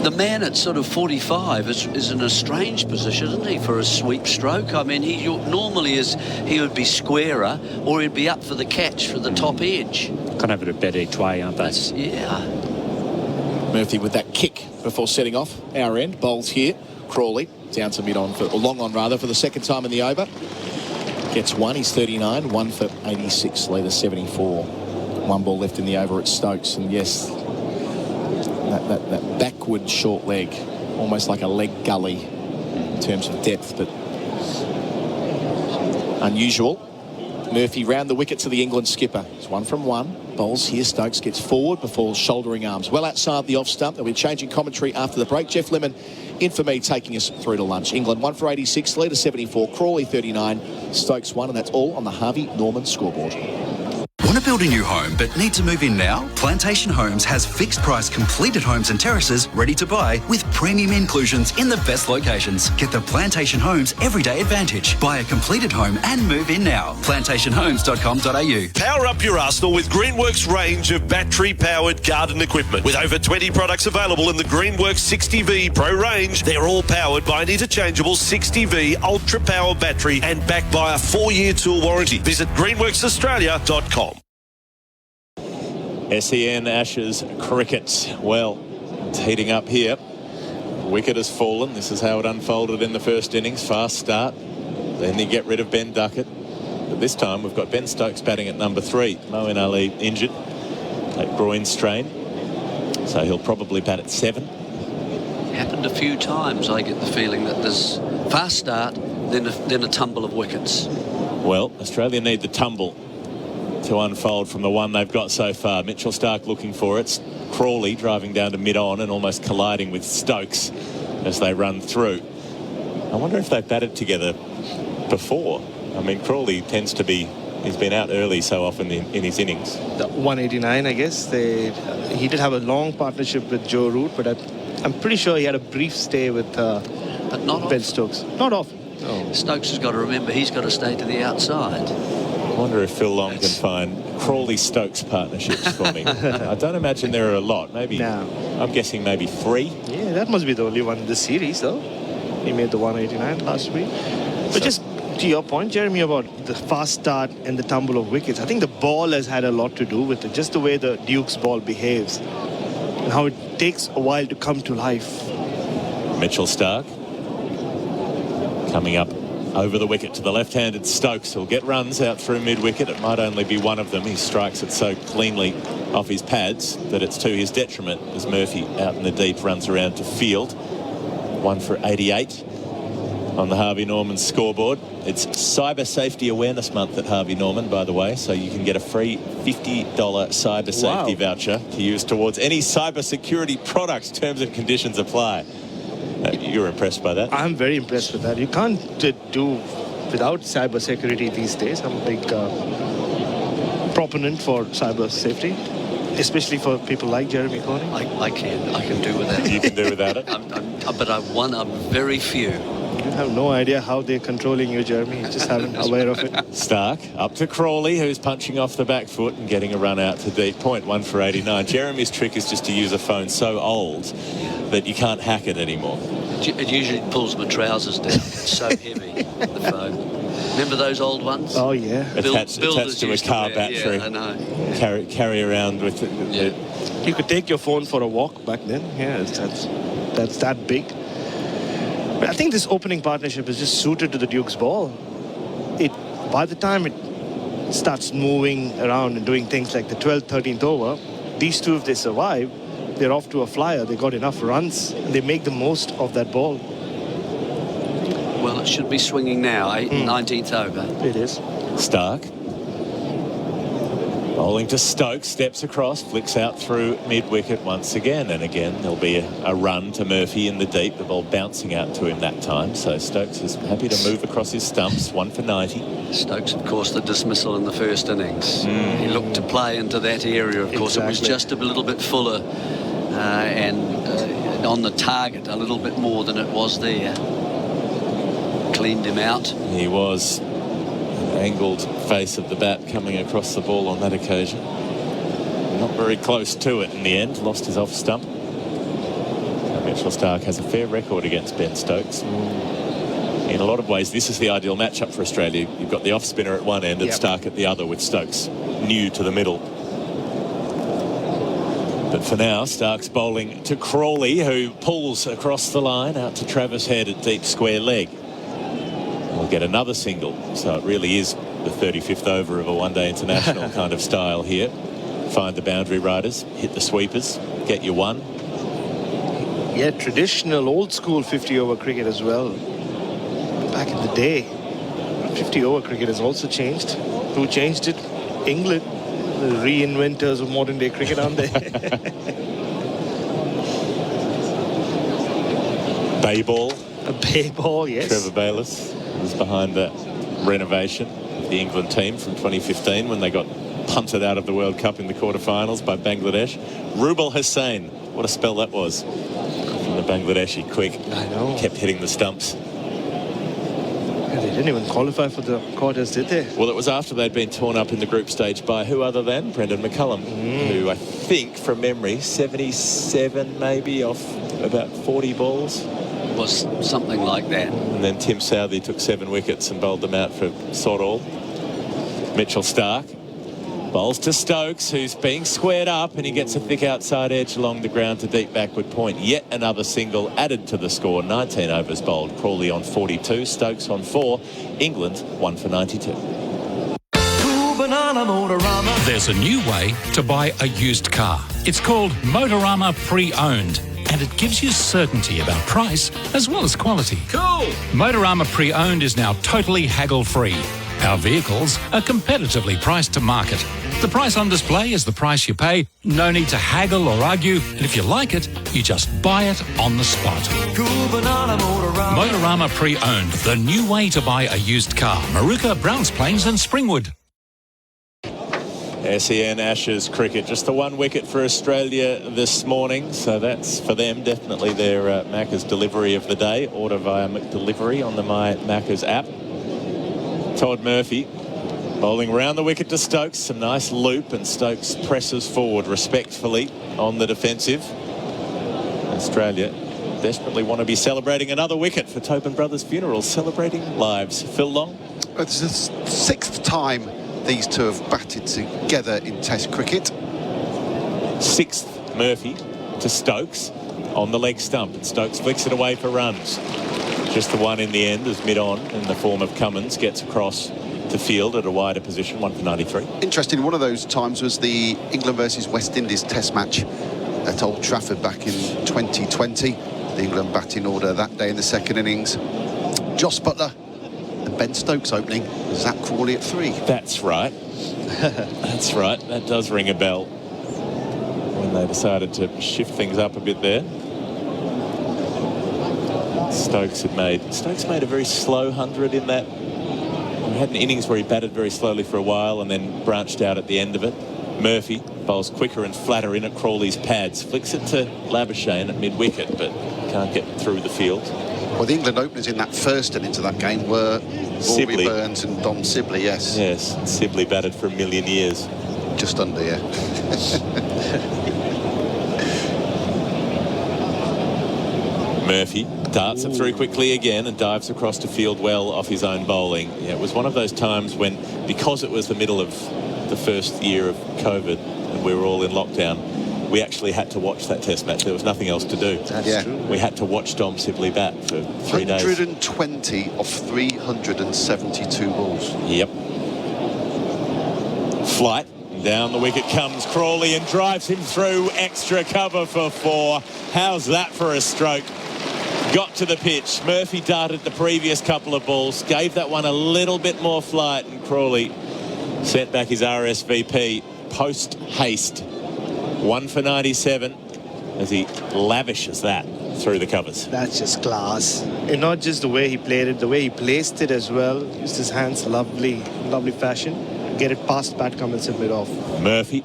The man at sort of 45 is in a strange position, isn't he, for a sweep stroke? I mean, he would be squarer, or he'd be up for the catch for the top edge. Kind of have it a bet each way, aren't they? Yeah. Murphy with that kick before setting off. Our end, bowls here. Crawley down to mid-on, or long on rather, for the second time in the over. Gets 1, he's 39, 1 for 86, leader 74. 1 ball left in the over at Stokes, and yes, that backward short leg, almost like a leg gully in terms of depth, but unusual. Murphy round the wicket to the England skipper. It's 1 from 1. Bowls here. Stokes gets forward before shouldering arms. Well outside the off stump. They'll be changing commentary after the break. Geoff Lemon in for me, taking us through to lunch. England 1 for 86, Leader 74, Crawley 39, Stokes 1, and that's all on the Harvey Norman scoreboard. Want to build a new home but need to move in now? Plantation Homes has fixed price completed homes and terraces ready to buy with premium inclusions in the best locations. Get the Plantation Homes Everyday Advantage. Buy a completed home and move in now. plantationhomes.com.au. Power up your arsenal with Greenworks range of battery-powered garden equipment. With over 20 products available in the Greenworks 60V Pro range, they're all powered by an interchangeable 60V Ultra Power battery and backed by a 4-year tool warranty. Visit greenworksaustralia.com. SEN Ashes cricket. Well, it's heating up here. Wicket has fallen. This is how it unfolded in the first innings. Fast start. Then you get rid of Ben Duckett. But this time we've got Ben Stokes batting at number 3. Moeen Ali injured. That groin strain. So he'll probably bat at 7. Happened a few times. I get the feeling that there's fast start, then a tumble of wickets. Well, Australia need the tumble to unfold from the one they've got so far. Mitchell Starc looking for it. Crawley driving down to mid-on and almost colliding with Stokes as they run through. I wonder if they've batted together before. I mean, Crawley tends to be... He's been out early so often in his innings. The 189, I guess. He did have a long partnership with Joe Root, but I'm pretty sure he had a brief stay with but not Ben Stokes. Not often. No. Stokes has got to remember he's got to stay to the outside. I wonder if Phil Long can find Crawley-Stokes partnerships for me. I don't imagine there are a lot. Maybe, I'm guessing maybe 3. Yeah, that must be the only one in this series, though. He made the 189 last week. But just to your point, Jeremy, about the fast start and the tumble of wickets, I think the ball has had a lot to do with it. Just the way the Duke's ball behaves and how it takes a while to come to life. Mitchell Starc coming up over the wicket to the left-handed Stokes. He'll get runs out through mid-wicket. It might only be one of them. He strikes it so cleanly off his pads that it's to his detriment as Murphy out in the deep runs around to field. 1 for 88 on the Harvey Norman scoreboard. It's Cyber Safety Awareness Month at Harvey Norman, by the way, so you can get a free $50 cyber safety voucher to use towards any cyber security products. Terms and conditions apply. You're impressed by that? I'm very impressed with that. You can't do without cyber security these days. I'm a big proponent for cyber safety, especially for people like Jeremy Coney. I can do without it. You can do without it? But I'm one of very few. You have no idea how they're controlling you, Jeremy. You just haven't aware of it. Starc up to Crawley, who's punching off the back foot and getting a run out to deep point. 1 for 89. Jeremy's trick is just to use a phone so old that you can't hack it anymore. It usually pulls my trousers down. It's so heavy, the phone. Remember those old ones? Oh, yeah. Attached to a car battery. Yeah, I know. Carry around with it. Yeah. You could take your phone for a walk back then. Yeah, that's that big. But I think this opening partnership is just suited to the Duke's ball. By the time it starts moving around and doing things like the 12th, 13th over, these two, if they survive, they're off to a flyer. They got enough runs. And they make the most of that ball. Well, it should be swinging now, 19th over. It is. Starc bowling to Stokes, steps across, flicks out through mid-wicket once again. And again, there'll be a run to Murphy in the deep. The ball bouncing out to him that time. So Stokes is happy to move across his stumps. 1 for 90. Stokes, of course, the dismissal in the first innings. He looked to play into that area. Of course, it was just a little bit fuller and on the target a little bit more than it was there. Cleaned him out. He was angled face of the bat coming across the ball on that occasion. Not very close to it in the end. Lost his off stump. Mitchell Starc has a fair record against Ben Stokes. In a lot of ways, this is the ideal matchup for Australia. You've got the off spinner at one end and Starc at the other, with Stokes new to the middle. But for now, Stark's bowling to Crawley, who pulls across the line out to Travis Head at deep square leg. We'll get another single, so it really is the 35th over of a one-day international kind of style here. Find the boundary riders, hit the sweepers, get you one. Yeah, traditional old-school 50-over cricket as well. Back in the day, 50-over cricket has also changed. Who changed it? England. The reinventors of modern day cricket, aren't they? Bay ball. A bay ball, yes. Trevor Bayliss was behind that renovation of the England team from 2015 when they got punted out of the World Cup in the quarterfinals by Bangladesh. Rubal Hussain, what a spell that was from the Bangladeshi. Quick. I know. Kept hitting the stumps. Yeah, they didn't even qualify for the quarters, did they? Well, it was after they'd been torn up in the group stage by who other than Brendan McCullum, who I think, from memory, 77 maybe off about 40 balls. Was something like that. And then Tim Southey took 7 wickets and bowled them out for sod all. Mitchell Starc bowls to Stokes, who's being squared up, and he gets a thick outside edge along the ground to deep backward point. Yet another single added to the score. 19 overs bowled. Crawley on 42, Stokes on 4. England 1 for 92. There's a new way to buy a used car. It's called Motorama Pre-Owned, and it gives you certainty about price as well as quality. Cool! Motorama Pre-Owned is now totally haggle-free. Our vehicles are competitively priced to market. The price on display is the price you pay. No need to haggle or argue, and if you like it, you just buy it on the spot. Cool banana Motorama. Motorama Pre-Owned, the new way to buy a used car. Maruka, Browns Plains and Springwood. SEN Ashes cricket, just the 1 wicket for Australia this morning, so that's for them definitely their Macca's delivery of the day. Order via McDelivery on the My Macca's app. Todd Murphy bowling round the wicket to Stokes, some nice loop, and Stokes presses forward respectfully on the defensive. Australia desperately want to be celebrating another wicket for Tobin Brothers Funerals, celebrating lives. Phil Long? It's the 6th time these two have batted together in Test cricket. 6th Murphy to Stokes on the leg stump, and Stokes flicks it away for runs. Just the one in the end as mid-on in the form of Cummins gets across to field at a wider position, 1 for 93. Interesting, one of those times was the England versus West Indies Test match at Old Trafford back in 2020. The England batting order that day in the second innings. Joss Buttler and Ben Stokes opening, Zach Crawley at 3. That's right. That's right. That does ring a bell when they decided to shift things up a bit there. Stokes made a very slow 100 in that. He had an innings where he batted very slowly for a while and then branched out at the end of it. Murphy bowls quicker and flatter in at Crawley's pads, flicks it to Labuschagne at mid-wicket, but can't get through the field. Well, the England openers in that first innings of that game were Rory Burns and Dom Sibley, yes. Yes, Sibley batted for 1,000,000 years. Just under, yeah. Murphy darts it through quickly again and dives across to field well off his own bowling. Yeah, it was one of those times when, because it was the middle of the first year of COVID and we were all in lockdown, we actually had to watch that Test match. There was nothing else to do. That's true. We had to watch Dom Sibley bat for 3 days. 120 of 372 balls. Yep. Flight. Down the wicket comes Crawley and drives him through. Extra cover for 4. How's that for a stroke? Got to the pitch. Murphy darted the previous couple of balls, gave that one a little bit more flight, and Crawley sent back his RSVP post haste. 1 for 97 as he lavishes that through the covers. That's just class. And not just the way he played it, the way he placed it as well. Used his hands lovely fashion. Get it past Pat Cummins and mid off. Murphy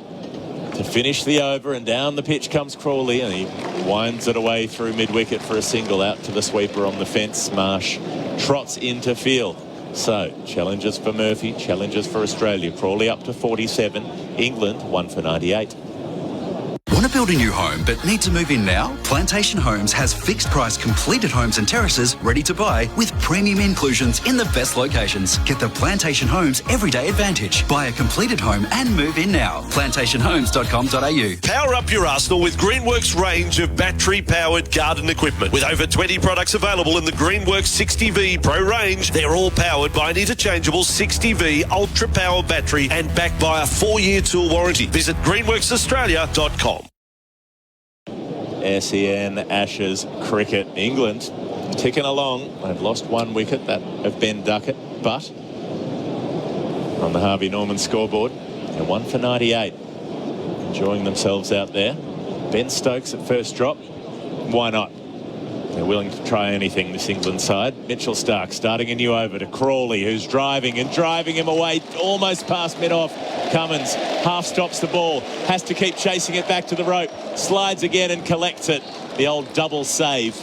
to finish the over, and down the pitch comes Crawley, and he winds it away through mid-wicket for a single out to the sweeper on the fence. Marsh trots into field. So, challenges for Murphy, challenges for Australia. Crawley up to 47. England 1 for 98. Want to build a new home but need to move in now? Plantation Homes has fixed price completed homes and terraces ready to buy with premium inclusions in the best locations. Get the Plantation Homes everyday advantage. Buy a completed home and move in now. Plantationhomes.com.au. Power up your arsenal with Greenworks range of battery-powered garden equipment. With over 20 products available in the Greenworks 60V Pro range, they're all powered by an interchangeable 60V Ultra Power battery and backed by a 4-year tool warranty. Visit greenworksaustralia.com. SEN Ashes cricket. England ticking along. They've lost 1 wicket, that of Ben Duckett, but on the Harvey Norman scoreboard. They're 1 for 98. Enjoying themselves out there. Ben Stokes at first drop. Why not? They're willing to try anything, this England side. Mitchell Starc starting a new over to Crawley, who's driving him away almost past mid-off. Cummins half stops the ball, has to keep chasing it back to the rope, slides again and collects it. The old double save,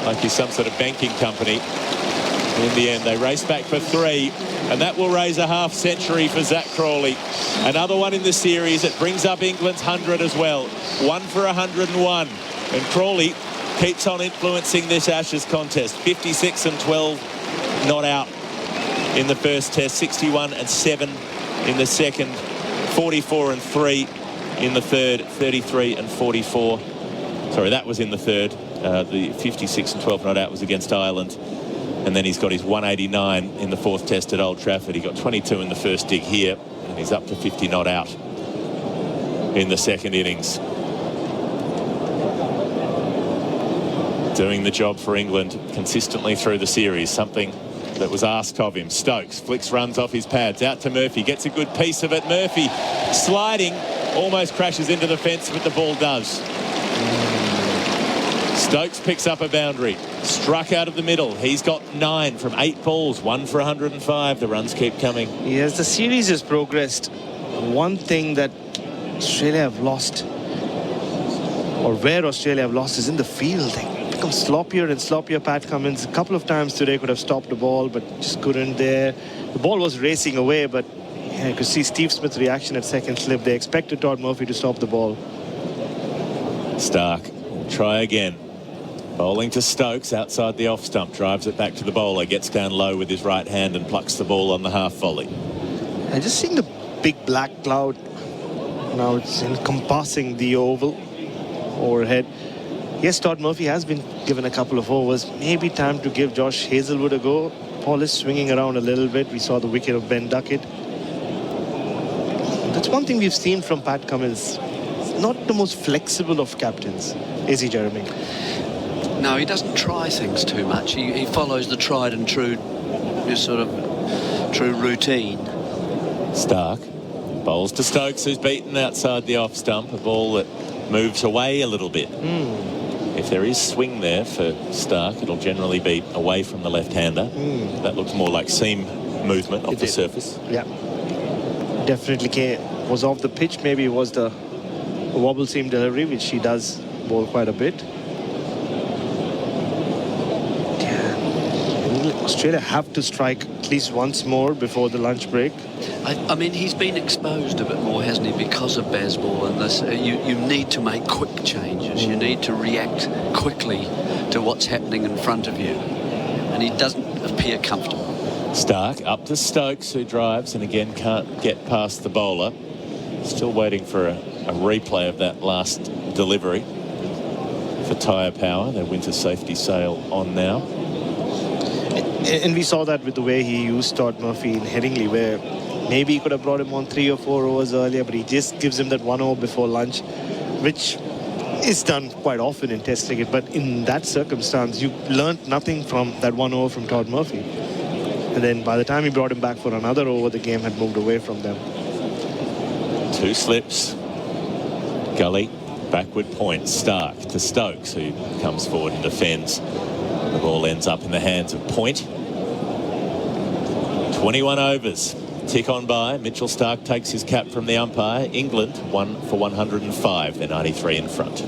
like he's some sort of banking company. In the end, they race back for 3, and that will raise a half century for Zach Crawley. Another one in the series. It brings up England's 100 as well. 1 for 101. And Crawley keeps on influencing this Ashes contest. 56 and 12, not out in the first test. 61 and 7 in the second. 44 and 3 in the third. 33 and 44. Sorry, that was in the third. The 56 and 12 not out was against Ireland. And then he's got his 189 in the fourth test at Old Trafford. He got 22 in the first dig here, and he's up to 50 not out in the second innings. Doing the job for England consistently through the series, something that was asked of him. Stokes flicks runs off his pads, out to Murphy, gets a good piece of it. Murphy sliding, almost crashes into the fence, but the ball does. Stokes picks up a boundary, struck out of the middle. He's got 9 from 8 balls, 1 for 105. The runs keep coming. Yes, the series has progressed. One thing that Australia have lost, or where Australia have lost, is in the field. They become sloppier and sloppier. Pat Cummins a couple of times today could have stopped the ball, but just couldn't there. The ball was racing away, but yeah, you could see Steve Smith's reaction at second slip. They expected Todd Murphy to stop the ball. Starc will try again. Bowling to Stokes outside the off stump, drives it back to the bowler, gets down low with his right hand and plucks the ball on the half volley. And just seeing the big black cloud, now it's encompassing the oval overhead. Yes, Todd Murphy has been given a couple of overs. Maybe time to give Josh Hazlewood a go. Paul is swinging around a little bit. We saw the wicket of Ben Duckett. That's one thing we've seen from Pat Cummins. He's not the most flexible of captains, is he, Jeremy? No, he doesn't try things too much. He follows the tried and true routine. Starc bowls to Stokes, who's beaten outside the off stump. A ball that moves away a little bit. If there is swing there for Starc, it'll generally be away from the left-hander. That looks more like seam movement off the surface. Yeah. Definitely was off the pitch. Maybe it was the wobble seam delivery, which he does bowl quite a bit. Australia have to strike at least once more before the lunch break. I mean, he's been exposed a bit more, hasn't he, because of Bazball and this. You need to make quick changes. You need to react quickly to what's happening in front of you. And he doesn't appear comfortable. Starc up to Stokes, who drives and again can't get past the bowler. Still waiting for a replay of that last delivery for tyre power. Their winter safety sail on now. And we saw that with the way he used Todd Murphy in Headingley, where maybe he could have brought him on 3 or 4 overs earlier, but he just gives him that 1 over before lunch, which is done quite often in Test cricket. But in that circumstance, you learnt nothing from that 1 over from Todd Murphy. And then by the time he brought him back for another over, the game had moved away from them. 2 slips. Gully, backward point. Starc to Stokes, who comes forward and defends. The ball ends up in the hands of Point. 21 overs. Tick on by. Mitchell Starc takes his cap from the umpire. England 1 for 105. They're 93 in front.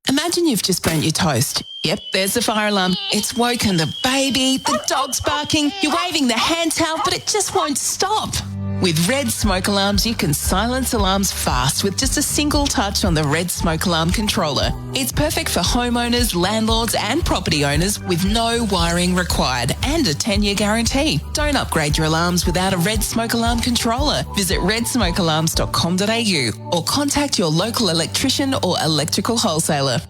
Imagine you've just burnt your toast. Yep, there's the fire alarm. It's woken the baby, the dog's barking, you're waving the hand towel, but it just won't stop. With Red Smoke Alarms, you can silence alarms fast with just a single touch on the Red Smoke Alarm controller. It's perfect for homeowners, landlords and property owners with no wiring required and a 10-year guarantee. Don't upgrade your alarms without a Red Smoke Alarm controller. Visit redsmokealarms.com.au or contact your local electrician or electrical wholesaler.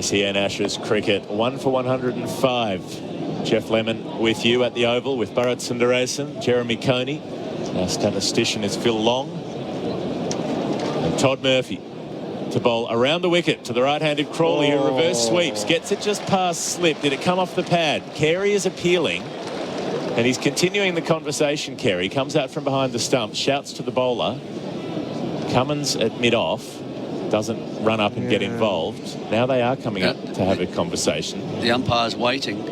SEN Ashes cricket 1 for 105. Geoff Lemon with you at the Oval with Bharat Sundaresan, Jeremy Coney. Our statistician is Phil Long. And Todd Murphy to bowl around the wicket to the right-handed Crawley, who reverse sweeps. Gets it just past slip. Did it come off the pad? Carey is appealing. And he's continuing the conversation, Kerry. Comes out from behind the stump, shouts to the bowler. Cummins at mid-off. Doesn't run up and get involved. Now they are coming up to have a conversation. The umpire's waiting.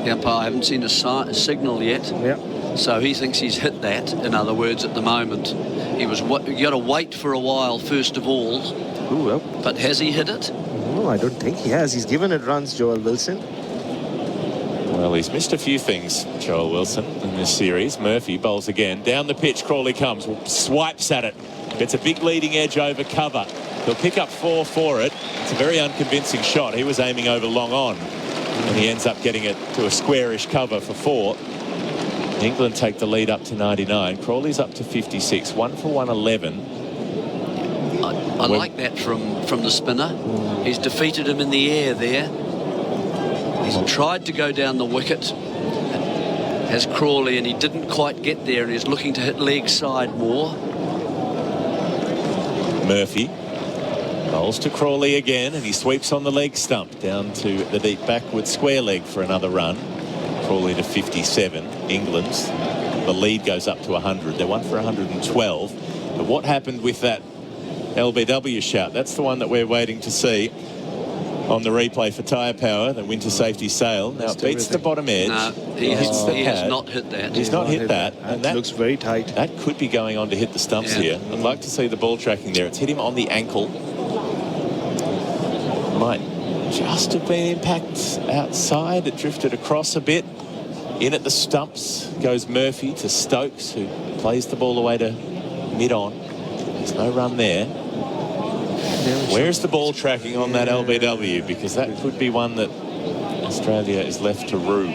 The umpire haven't seen a signal yet. Yeah. So he thinks he's hit that. In other words, at the moment, you got to wait for a while first of all. Ooh, well. But has he hit it? No, I don't think he has. He's given it runs, Joel Wilson. Well, he's missed a few things, Joel Wilson, in this series. Murphy bowls again. Down the pitch, Crawley comes, swipes at it. Gets a big leading edge over cover. He'll pick up 4 for it. It's a very unconvincing shot. He was aiming over long on. And he ends up getting it to a squarish cover for 4. England take the lead up to 99. Crawley's up to 56. 1 for 111. I like that from the spinner. He's defeated him in the air there. He's tried to go down the wicket as Crawley, and he didn't quite get there, and he's looking to hit leg side more. Murphy bowls to Crawley again, and he sweeps on the leg stump down to the deep backward square leg for another run. Crawley to 57. England's the lead goes up to 100. They're 1 for 112. But what happened with that LBW shout? That's the one that we're waiting to see on the replay for tyre power, the winter safety sail. Now it beats the bottom edge. No, he has not hit that. He's not hit that. And that looks very tight. That could be going on to hit the stumps here. I'd like to see the ball tracking there. It's hit him on the ankle. Might just have been impact outside. It drifted across a bit. In at the stumps goes Murphy to Stokes, who plays the ball away to mid-on. There's no run there. Where's the ball tracking on that LBW? Because that could be one that Australia is left to rue.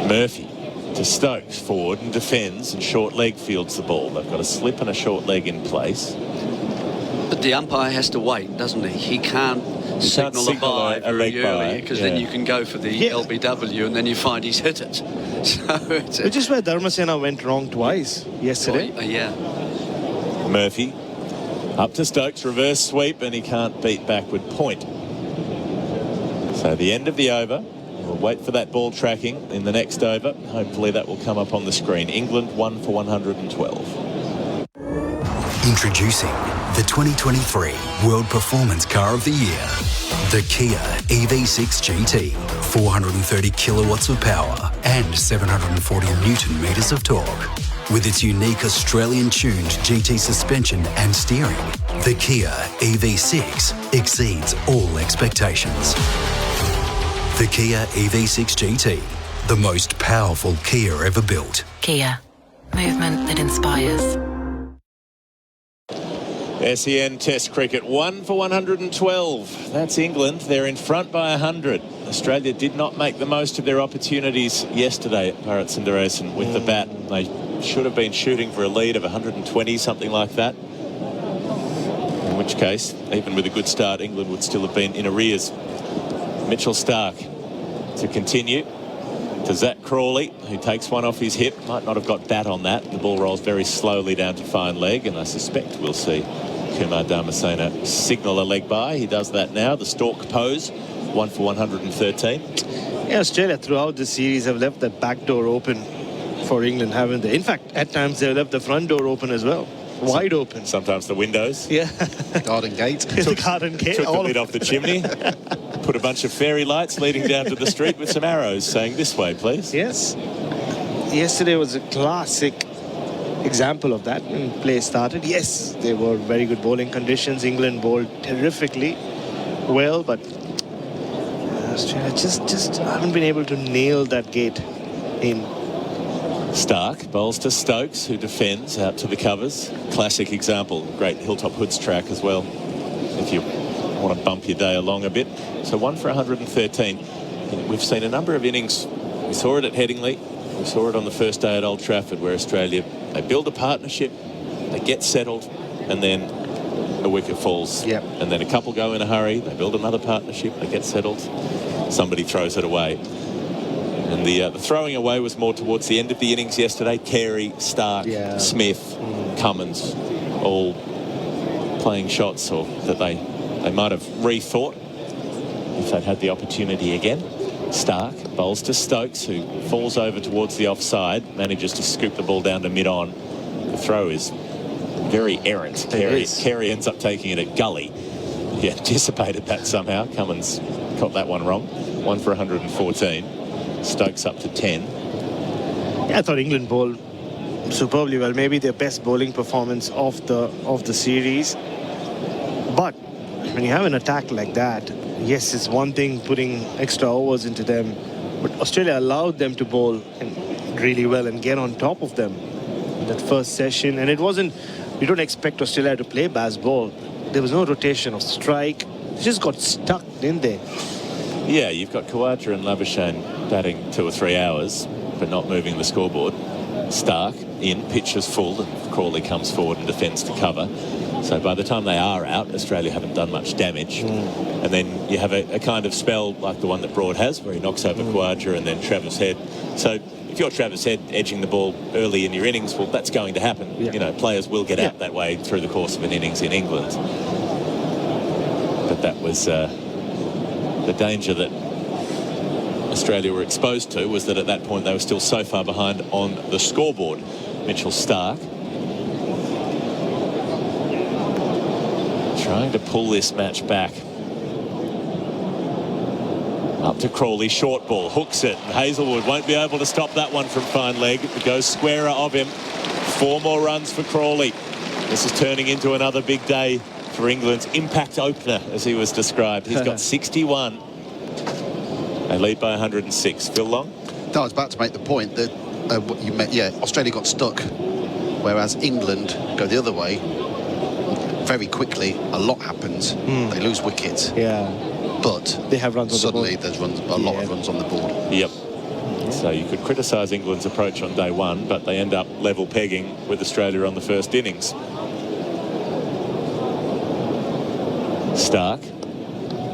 Murphy to Stokes, forward and defends, and short leg fields the ball. They've got a slip and a short leg in place. But the umpire has to wait, doesn't he? He can't signal a bye very early, because then you can go for the LBW and then you find he's hit it. So which is where Dharmasena went wrong twice yesterday. Murphy up to Stokes, reverse sweep, and he can't beat backward point. So the end of the over. We'll wait for that ball tracking in the next over. Hopefully that will come up on the screen. England 1 for 112. Introducing the 2023 World Performance Car of the Year. The Kia EV6 GT. 430 kilowatts of power and 740 Newton meters of torque. With its unique Australian-tuned GT suspension and steering, the Kia EV6 exceeds all expectations. The Kia EV6 GT, the most powerful Kia ever built. Kia, movement that inspires. SEN Test Cricket 1 for 112. That's England. They're in front by 100. Australia did not make the most of their opportunities yesterday at Bharat Sundaresan with the bat. They should have been shooting for a lead of 120, something like that. In which case, even with a good start, England would still have been in arrears. Mitchell Stark to continue to Zach Crawley, who takes one off his hip. Might not have got that on that. The ball rolls very slowly down to fine leg, and I suspect we'll see Kumar Dharmasena signal a leg by. He does that now. The Stork pose, 1 for 113. Yeah, Australia throughout the series have left that back door open for England, haven't they? In fact, at times they've left the front door open as well. Wide open. Sometimes the windows. Yeah. Garden gate. The garden gate. Took the lid off the chimney. Put a bunch of fairy lights leading down to the street with some arrows saying, "This way, please." Yes. Yesterday was a classic example of that when play started. Yes, they were very good bowling conditions. England bowled terrifically well, but Australia just haven't been able to nail that gate in. Stark bowls to Stokes, who defends out to the covers. Classic example. Great Hilltop Hoods track as well, if you want to bump your day along a bit. So 1 for 113. We've seen a number of innings. We saw it at Headingley. We saw it on the first day at Old Trafford, where Australia, they build a partnership, they get settled, and then a wicket falls. Yep. And then a couple go in a hurry, they build another partnership, they get settled, somebody throws it away. And the throwing away was more towards the end of the innings yesterday. Carey, Stark, Smith, Cummins, all playing shots or that they might have rethought if they'd had the opportunity again. Stark bowls to Stokes, who falls over towards the offside, manages to scoop the ball down to mid-on. The throw is very errant. Carey ends up taking it at gully. He anticipated that somehow. Cummins got that one wrong. 1 for 114. Stokes up to 10. Yeah, I thought England bowled superbly well. Maybe their best bowling performance of the series. But when you have an attack like that, yes, it's one thing putting extra overs into them, but Australia allowed them to bowl really well and get on top of them in that first session. And it wasn't, you don't expect Australia to play Baz ball. There was no rotation of strike. It just got stuck, didn't they? Yeah, you've got Khawaja and Labuschagne batting 2 or 3 hours, but not moving the scoreboard. Stark in, pitches full, and Crawley comes forward and defends to cover. So by the time they are out, Australia haven't done much damage. And then you have a kind of spell like the one that Broad has, where he knocks over Khawaja and then Travis Head. So if you're Travis Head edging the ball early in your innings, well, that's going to happen. Yeah. You know, players will get out that way through the course of an innings in England. But that was the danger that Australia were exposed to, was that at that point they were still so far behind on the scoreboard. Mitchell Stark trying to pull this match back. Up to Crawley, short ball, hooks it, and Hazelwood won't be able to stop that one from fine leg. It goes squarer of him. 4 more runs for Crawley. This is turning into another big day for England's impact opener, as he was described. He's got 61. They lead by 106. Phil Long? No, I was about to make the point that Australia got stuck, whereas England go the other way. Very quickly, a lot happens. They lose wickets. Yeah. But they have runs suddenly there's a lot of runs on the board. Yep. So you could criticise England's approach on day one, but they end up level pegging with Australia on the first innings. Stark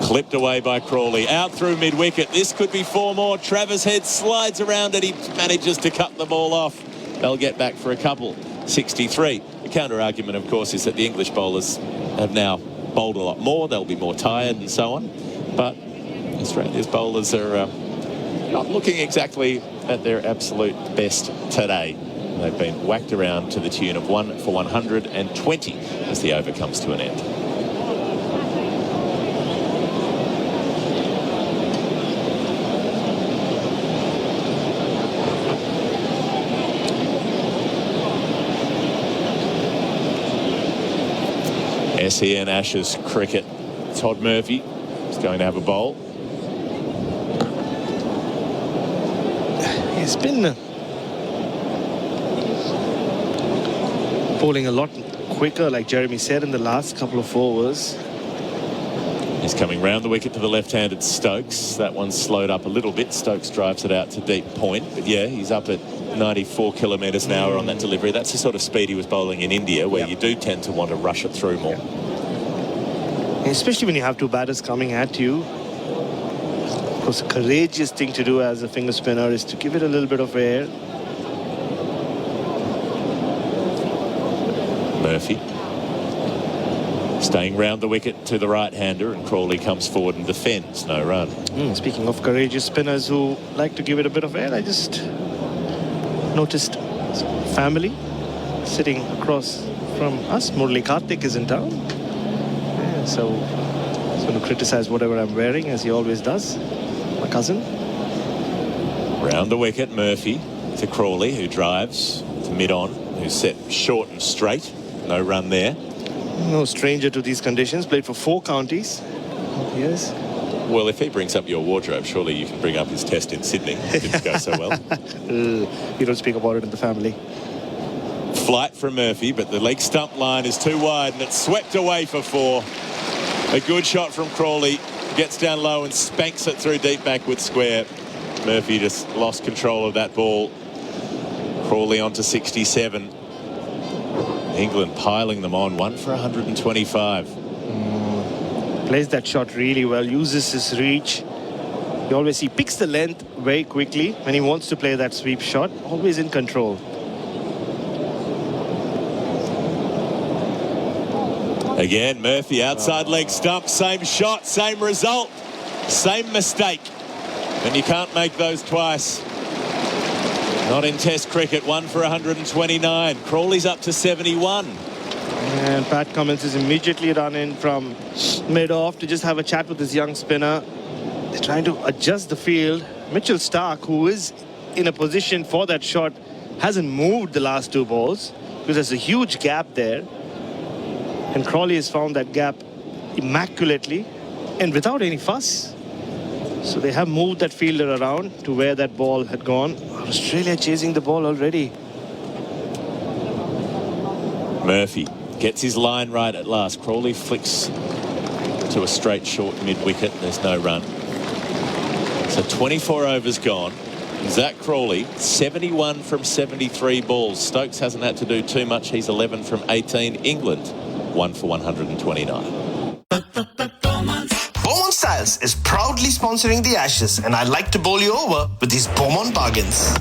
clipped away by Crawley, out through mid-wicket. This could be 4 more. Travis Head slides around and he manages to cut the ball off. They'll get back for a couple. 63. The counter-argument, of course, is that the English bowlers have now bowled a lot more. They'll be more tired and so on. But Australia's bowlers are not looking exactly at their absolute best today. They've been whacked around to the tune of 1 for 120 as the over comes to an end. SEN Ashes cricket. Todd Murphy is going to have a bowl. He's been bowling a lot quicker, like Jeremy said, in the last couple of overs. He's coming round the wicket to the left-handed Stokes. That one's slowed up a little bit. Stokes drives it out to deep point. But yeah, he's up at 94 kilometres an hour on that delivery. That's the sort of speed he was bowling in India, where you do tend to want to rush it through more. Especially when you have 2 batters coming at you. Of course, a courageous thing to do as a finger spinner is to give it a little bit of air. Murphy staying round the wicket to the right-hander, and Crawley comes forward and defends. No run. Speaking of courageous spinners who like to give it a bit of air, I just noticed family sitting across from us. Murali Karthik is in town. Yeah, so he's going to criticize whatever I'm wearing, as he always does. My cousin. Round the wicket, Murphy to Crawley, who drives to mid-on, who's set short and straight. No run there. No stranger to these conditions. Played for 4 counties. Yes. Well, if he brings up your wardrobe, surely you can bring up his test in Sydney. It didn't go so well. You don't speak about it in the family. Flight from Murphy, but the leg stump line is too wide and it's swept away for 4. A good shot from Crawley. Gets down low and spanks it through deep backward square. Murphy just lost control of that ball. Crawley on to 67. England piling them on. 1 for 125. Plays that shot really well, uses his reach. You always see, picks the length very quickly when he wants to play that sweep shot. Always in control. Again, Murphy outside leg stump. Same shot, same result, same mistake. And you can't make those twice. Not in Test cricket. 1 for 129. Crawley's up to 71. And Pat Cummins is immediately run in from mid-off to just have a chat with his young spinner. They're trying to adjust the field. Mitchell Starc, who is in a position for that shot, hasn't moved the last 2 balls because there's a huge gap there. And Crawley has found that gap immaculately and without any fuss. So they have moved that fielder around to where that ball had gone. Australia chasing the ball already. Murphy gets his line right at last. Crawley flicks to a straight short mid-wicket. There's no run. So 24 overs gone. Zach Crawley, 71 from 73 balls. Stokes hasn't had to do too much. He's 11 from 18. England, 1 for 129. Beaumont Styles is proudly sponsoring the Ashes, and I'd like to bowl you over with these Beaumont bargains.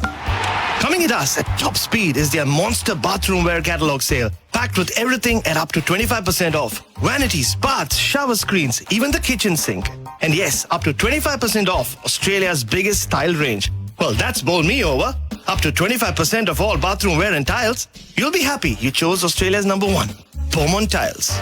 Coming at us at top speed is their monster bathroom wear catalog sale, packed with everything at up to 25% off. Vanities, baths, shower screens, even the kitchen sink. And yes, up to 25% off Australia's biggest tile range. Well, that's bowl me over. Up to 25% of all bathroom wear and tiles. You'll be happy you chose Australia's #1, Beaumont Tiles.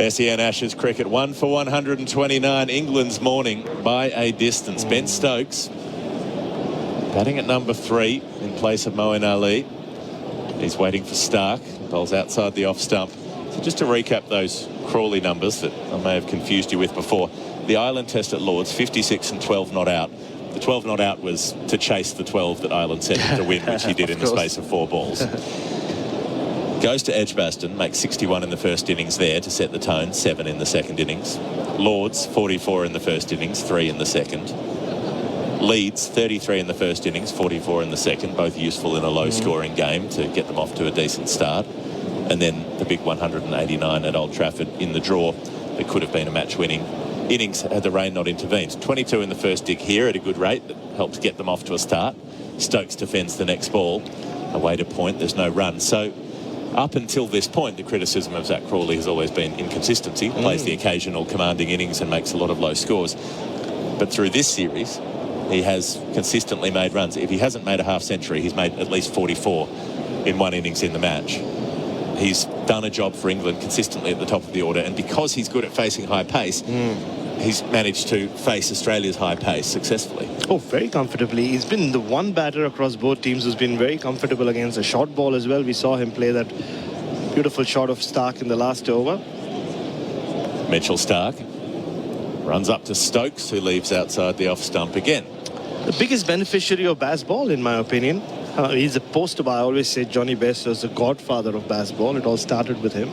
SEN Ashes cricket, 1 for 129. England's morning by a distance. Ben Stokes batting at number 3 in place of Moeen Ali. He's waiting for Starc. Bowls outside the off stump. So just to recap those Crawley numbers that I may have confused you with before. The Ireland Test at Lord's, 56 and 12 not out. The 12 not out was to chase the 12 that Ireland set him to win, which he did in the space of 4 balls. Goes to Edgbaston, makes 61 in the first innings there to set the tone, 7 in the second innings. Lord's, 44 in the first innings, 3 in the second. Leeds, 33 in the first innings, 44 in the second, both useful in a low-scoring game to get them off to a decent start. And then the big 189 at Old Trafford in the draw. It could have been a match-winning innings had the rain not intervened. 22 in the first dig here at a good rate that helps get them off to a start. Stokes defends the next ball. Away to point, there's no run. So up until this point, the criticism of Zach Crawley has always been inconsistency. Plays the occasional commanding innings and makes a lot of low scores. But through this series, he has consistently made runs. If he hasn't made a half century, he's made at least 44 in one innings in the match. He's done a job for England consistently at the top of the order, and because he's good at facing high pace, he's managed to face Australia's high pace successfully. Oh, very comfortably. He's been the one batter across both teams who's been very comfortable against a short ball as well. We saw him play that beautiful shot of Starc in the last over. Mitchell Starc runs up to Stokes, who leaves outside the off stump again. The biggest beneficiary of baseball, in my opinion. He's a poster boy. I always say Johnny Best was the godfather of baseball. It all started with him.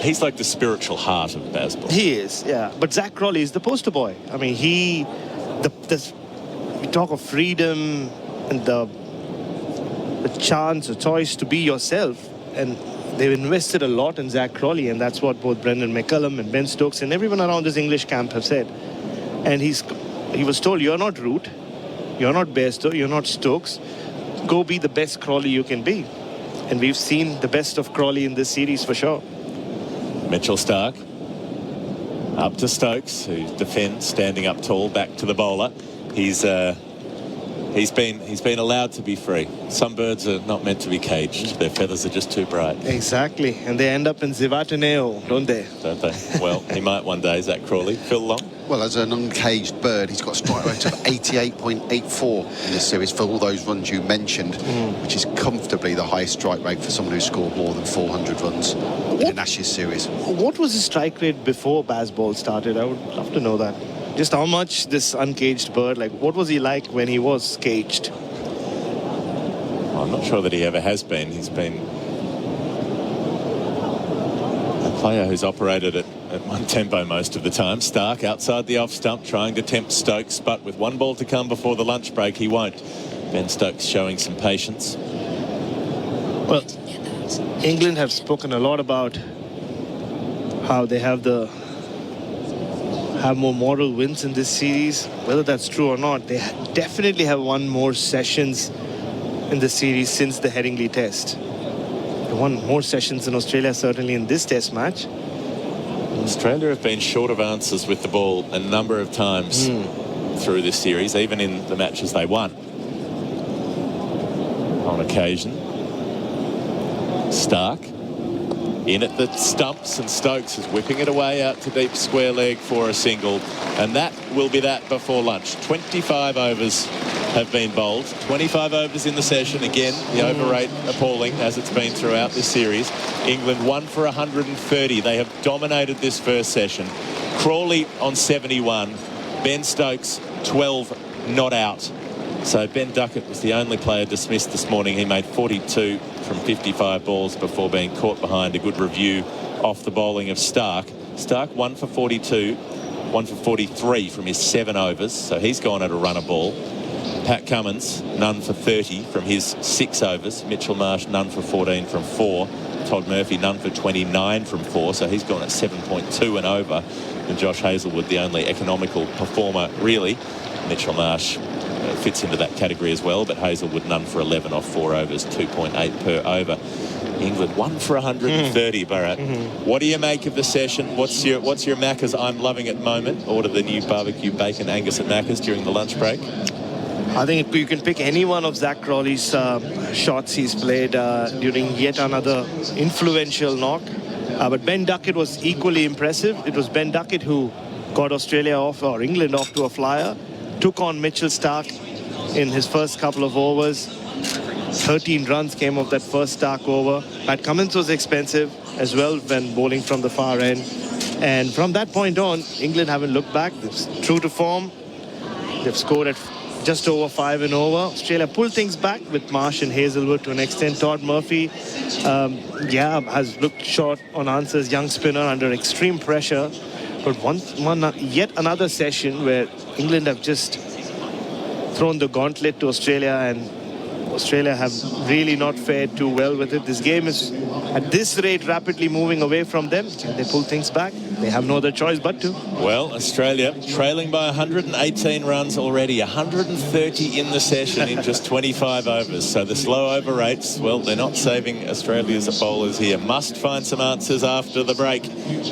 He's like the spiritual heart of baseball. He is, yeah. But Zach Crawley is the poster boy. I mean, we talk of freedom and the chance, the choice to be yourself. And they've invested a lot in Zach Crawley, and that's what both Brendan McCullum and Ben Stokes and everyone around this English camp have said. And he was told, you're not Root, you're not Bairstow, you're not Stokes. Go be the best Crawley you can be. And we've seen the best of Crawley in this series for sure. Mitchell Starc up to Stokes, who defends, standing up tall, back to the bowler. He's been allowed to be free. Some birds are not meant to be caged. Their feathers are just too bright. Exactly. And they end up in Zivataneo, don't they? Don't they? Well, he might one day, Zach Crawley. Phil Long? Well, as an uncaged bird, he's got a strike rate of 88.84 in this series for all those runs you mentioned, which is comfortably the highest strike rate for someone who scored more than 400 runs in an Ashes series. What was his strike rate before baseball started? I would love to know that. Just how much this uncaged bird, like what was he like when he was caged? Well, I'm not sure that he ever has been. He's been a player who's operated at one tempo most of the time. Starc outside the off stump trying to tempt Stokes, but with one ball to come before the lunch break, he won't. Ben Stokes showing some patience. Well, England have spoken a lot about how they have more moral wins in this series. Whether that's true or not, they definitely have won more sessions in the series since the Headingley Test. They won more sessions in Australia, certainly in this Test match. Australia have been short of answers with the ball a number of times through this series, even in the matches they won. On occasion, Stark in at the stumps, and Stokes is whipping it away out to deep square leg for a single, and that will be that before lunch. 25 overs have been bowled. 25 overs in the session. Again, the over rate appalling, as it's been throughout this series. England 1 for 130. They have dominated this first session. Crawley on 71. Ben Stokes 12 not out. So Ben Duckett was the only player dismissed this morning. He made 42 from 55 balls before being caught behind. A good review off the bowling of Stark. Stark 1 for 42, 1 for 43 from his 7 overs. So he's gone at a run a ball. Pat Cummins, none for 30 from his 6 overs. Mitchell Marsh, none for 14 from 4. Todd Murphy, none for 29 from 4. So he's gone at 7.2 and over. And Josh Hazlewood, the only economical performer, really. Mitchell Marsh fits into that category as well, but Hazlewood none for 11 off 4 overs, 2.8 per over. England 1 for 130, Bharat. What do you make of the session? What's your Macca's I'm loving at moment? Order the new barbecue bacon Angus at Macca's during the lunch break. I think you can pick any one of Zach Crawley's shots he's played during yet another influential knock. But Ben Duckett was equally impressive. It was Ben Duckett who got Australia off, or England off to a flyer, took on Mitchell Stark in his first couple of overs. 13 runs came off that first Stark over. Pat Cummins was expensive as well when bowling from the far end. And from that point on, England haven't looked back. They're true to form. They've scored at just over 5 and over. Australia pulled things back with Marsh and Hazlewood to an extent. Todd Murphy, has looked short on answers. Young spinner under extreme pressure. But yet another session where England have just thrown the gauntlet to Australia, and Australia have really not fared too well with it. This game is at this rate rapidly moving away from them. Can they pull things back? They have no other choice but to. Well, Australia trailing by 118 runs already, 130 in the session in just 25 overs. So the slow over rates, well, they're not saving Australia's bowlers here. Must find some answers after the break.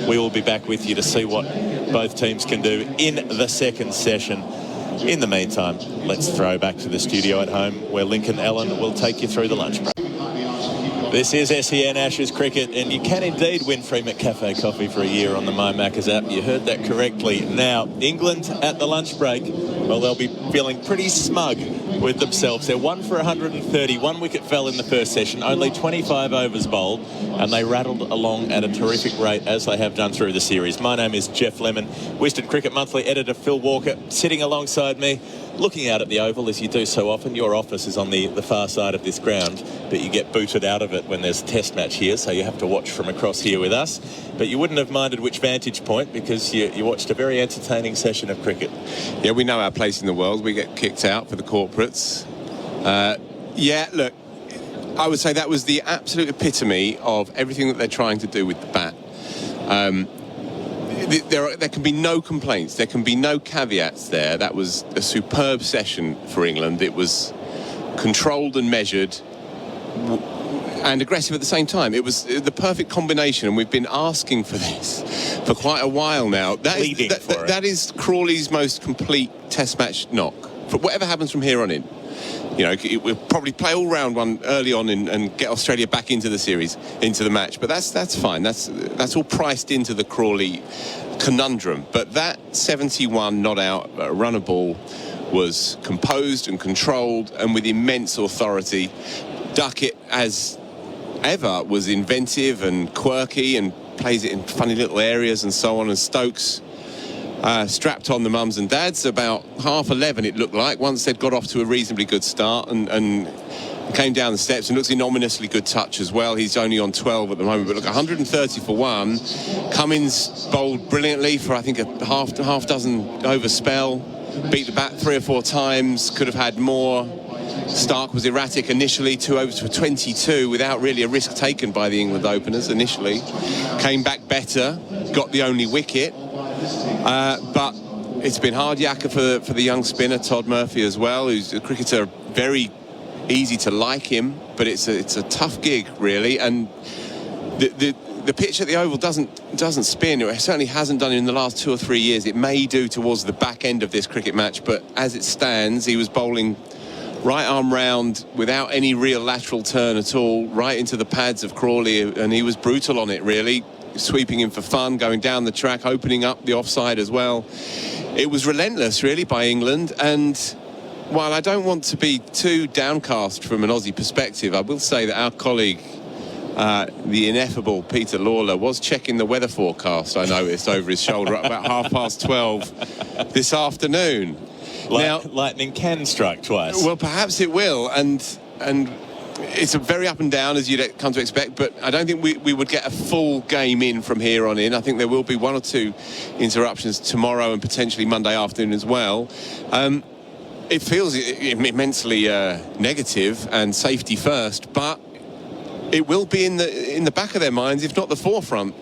We will be back with you to see what both teams can do in the second session. In the meantime, let's throw back to the studio at home, where Lincoln Allen will take you through the lunch break. This is SEN Ashes Cricket, and you can indeed win free McCafe coffee for a year on the My Macca's app. You heard that correctly. Now, England at the lunch break, well, they'll be feeling pretty smug with themselves. They're 1 for 130. 1 wicket fell in the first session, only 25 overs bowled, and they rattled along at a terrific rate, as they have done through the series. My name is Geoff Lemon. Wisden Cricket Monthly editor Phil Walker sitting alongside me, looking out at the Oval as you do so often. Your office is on the far side of this ground, but you get booted out of it when there's a test match here, so you have to watch from across here with us. But you wouldn't have minded which vantage point, because you watched a very entertaining session of cricket. Yeah, we know our place in the world. We get kicked out for the corporates. Look, I would say that was the absolute epitome of everything that they're trying to do with the bat. There can be no complaints. There can be no caveats there. That was a superb session for England. It was controlled and measured and aggressive at the same time. It was the perfect combination, and we've been asking for this for quite a while now. That is Crawley's most complete test match knock. For whatever happens from here on in, we'll probably play all round one early on and get Australia back into the series, into the match. But that's fine. That's all priced into the Crawley conundrum. But that 71 not out run a ball was composed and controlled and with immense authority. Duckett, as ever, was inventive and quirky and plays it in funny little areas and so on. And Stokes strapped on the mums and dads about 11:30 it looked like, once they'd got off to a reasonably good start and came down the steps, and looks an ominously good touch as well. He's only on 12 at the moment, but look, 130 for 1. Cummins bowled brilliantly for I think a half dozen over spell, beat the bat 3 or 4 times, could have had more. Stark was erratic initially, 2 overs for 22 without really a risk taken by the England openers initially. Came back better, got the only wicket. But it's been hard yakka for the young spinner Todd Murphy as well, who's a cricketer. Very easy to like him, but it's a tough gig really. And the the pitch at the Oval doesn't spin. It certainly hasn't done it in the last 2 or 3 years. It may do towards the back end of this cricket match, but as it stands, he was bowling right arm round without any real lateral turn at all, right into the pads of Crawley, and he was brutal on it, really, sweeping him for fun, going down the track, opening up the offside as well. It was relentless, really, by England, and while I don't want to be too downcast from an Aussie perspective, I will say that our colleague, the ineffable Peter Lalor, was checking the weather forecast, I noticed, over his shoulder at about 12:30 this afternoon. Now, lightning can strike twice. Well, perhaps it will, and it's a very up and down, as you'd come to expect, but I don't think we would get a full game in from here on in. I think there will be 1 or 2 interruptions tomorrow and potentially Monday afternoon as well. It feels immensely negative and safety first, but it will be in the back of their minds, if not the forefront.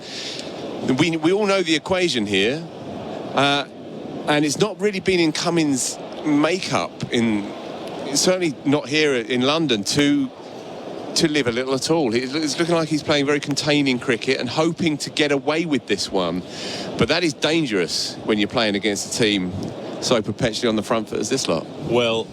We all know the equation here, and it's not really been in Cummins' makeup, certainly not here in London, to live a little at all. It's looking like he's playing very containing cricket and hoping to get away with this one, but that is dangerous when you're playing against a team so perpetually on the front foot as this lot. Well,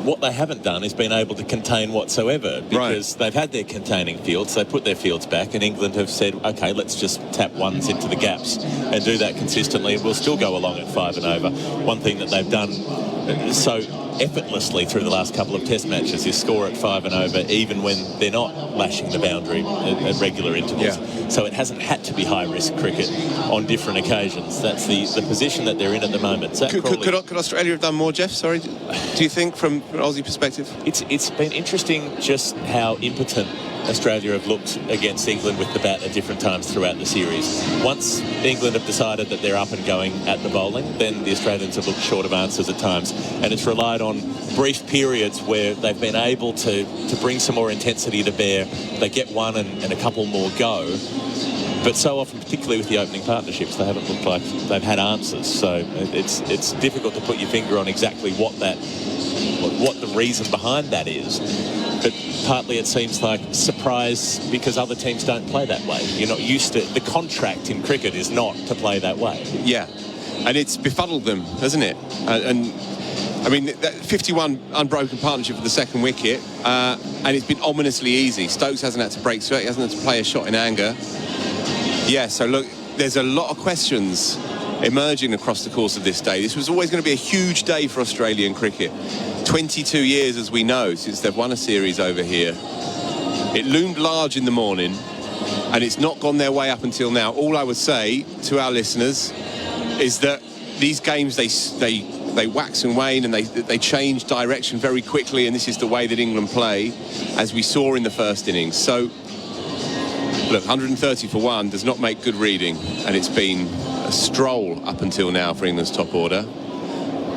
what they haven't done is been able to contain whatsoever, because they've had their containing fields, they put their fields back, and England have said, OK, let's just tap ones into the gaps and do that consistently, and we'll still go along at 5 and over. One thing that they've done so effortlessly through the last couple of test matches is score at 5 and over, even when they're not lashing the boundary at regular intervals. So it hasn't had to be high-risk cricket on different occasions. That's the position that they're in at the moment. Could Australia have done more, Geoff? Sorry, do you think, from an Aussie perspective? It's been interesting just how impotent Australia have looked against England with the bat at different times throughout the series. Once England have decided that they're up and going at the bowling, then the Australians have looked short of answers at times, and it's relied on brief periods where they've been able to bring some more intensity to bear. They get one and a couple more go, but so often, particularly with the opening partnerships, they haven't looked like they've had answers. So it's difficult to put your finger on exactly what the reason behind that is. But partly it seems like surprise because other teams don't play that way. You're not used to... The contract in cricket is not to play that way. Yeah, and it's befuddled them, hasn't it? And I mean, that 51 unbroken partnership for the second wicket, and it's been ominously easy. Stokes hasn't had to break through it, he hasn't had to play a shot in anger. Yeah, so look, there's a lot of questions emerging across the course of this day. This was always going to be a huge day for Australian cricket. 22 years, as we know, since they've won a series over here. It loomed large in the morning, and it's not gone their way up until now. All I would say to our listeners is that these games, they wax and wane, and they change direction very quickly, and this is the way that England play, as we saw in the first innings. So, look, 130 for 1 does not make good reading, and it's been a stroll up until now for England's top order.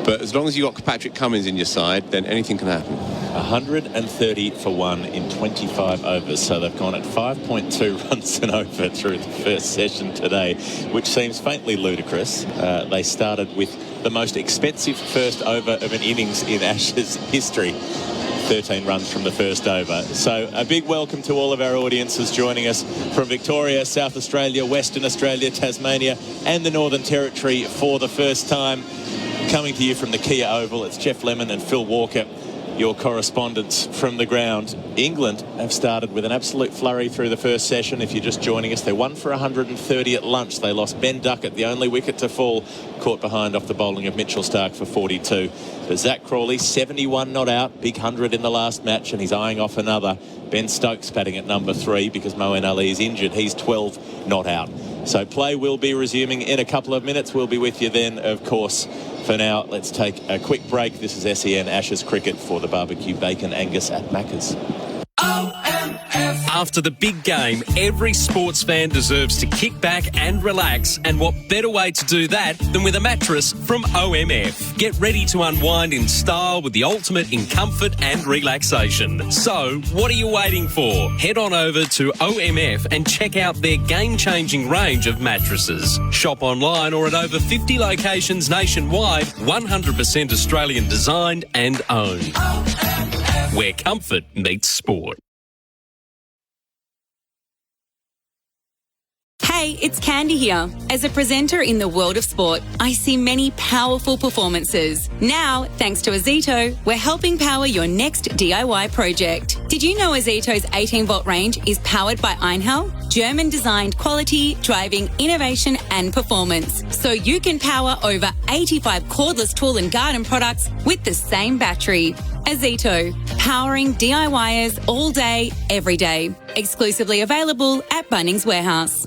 But as long as you've got Patrick Cummins in your side, then anything can happen. 130 for 1 in 25 overs, so they've gone at 5.2 runs an over through the first session today, which seems faintly ludicrous. They started with the most expensive first over of an innings in Ashes history. 13 runs from the first over. So a big welcome to all of our audiences joining us from Victoria, South Australia, Western Australia, Tasmania and the Northern Territory for the first time. Coming to you from the Kia Oval, it's Geoff Lemon and Phil Walker, your correspondents from the ground. England have started with an absolute flurry through the first session. If you're just joining us, they're 1 for 130 at lunch. They lost Ben Duckett, the only wicket to fall, caught behind off the bowling of Mitchell Starc for 42. But Zach Crawley, 71 not out, big 100 in the last match, and he's eyeing off another. Ben Stokes batting at number 3 because Moeen Ali is injured. He's 12 not out. So play will be resuming in a couple of minutes. We'll be with you then, of course. For now, let's take a quick break. This is SEN Ashes Cricket for the Barbecue Bacon Angus at Macca's. After the big game, every sports fan deserves to kick back and relax, and what better way to do that than with a mattress from OMF. Get ready to unwind in style with the ultimate in comfort and relaxation. So, what are you waiting for? Head on over to OMF and check out their game-changing range of mattresses. Shop online or at over 50 locations nationwide, 100% Australian designed and owned. OMF. Where comfort meets sport. Hey, it's Candy here. As a presenter in the world of sport, I see many powerful performances. Now, thanks to Azito, we're helping power your next DIY project. Did you know Azito's 18-volt range is powered by Einhell? German-designed quality, driving, innovation and performance. So you can power over 85 cordless tool and garden products with the same battery. Azito, powering DIYers all day, every day. Exclusively available at Bunnings Warehouse.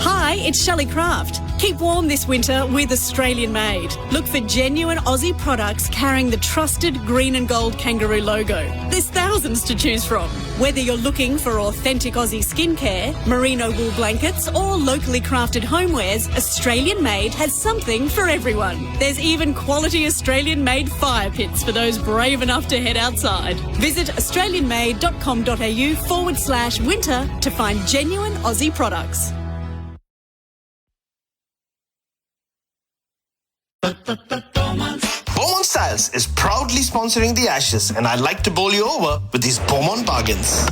Hi, it's Shelley Craft. Keep warm this winter with Australian Made. Look for genuine Aussie products carrying the trusted green and gold kangaroo logo. There's thousands to choose from. Whether you're looking for authentic Aussie skincare, merino wool blankets or locally crafted homewares, Australian Made has something for everyone. There's even quality Australian Made fire pits for those brave enough to head outside. Visit australianmade.com.au/winter to find genuine Aussie products. Beaumont Styles is proudly sponsoring the Ashes, and I'd like to bowl you over with these Beaumont bargains.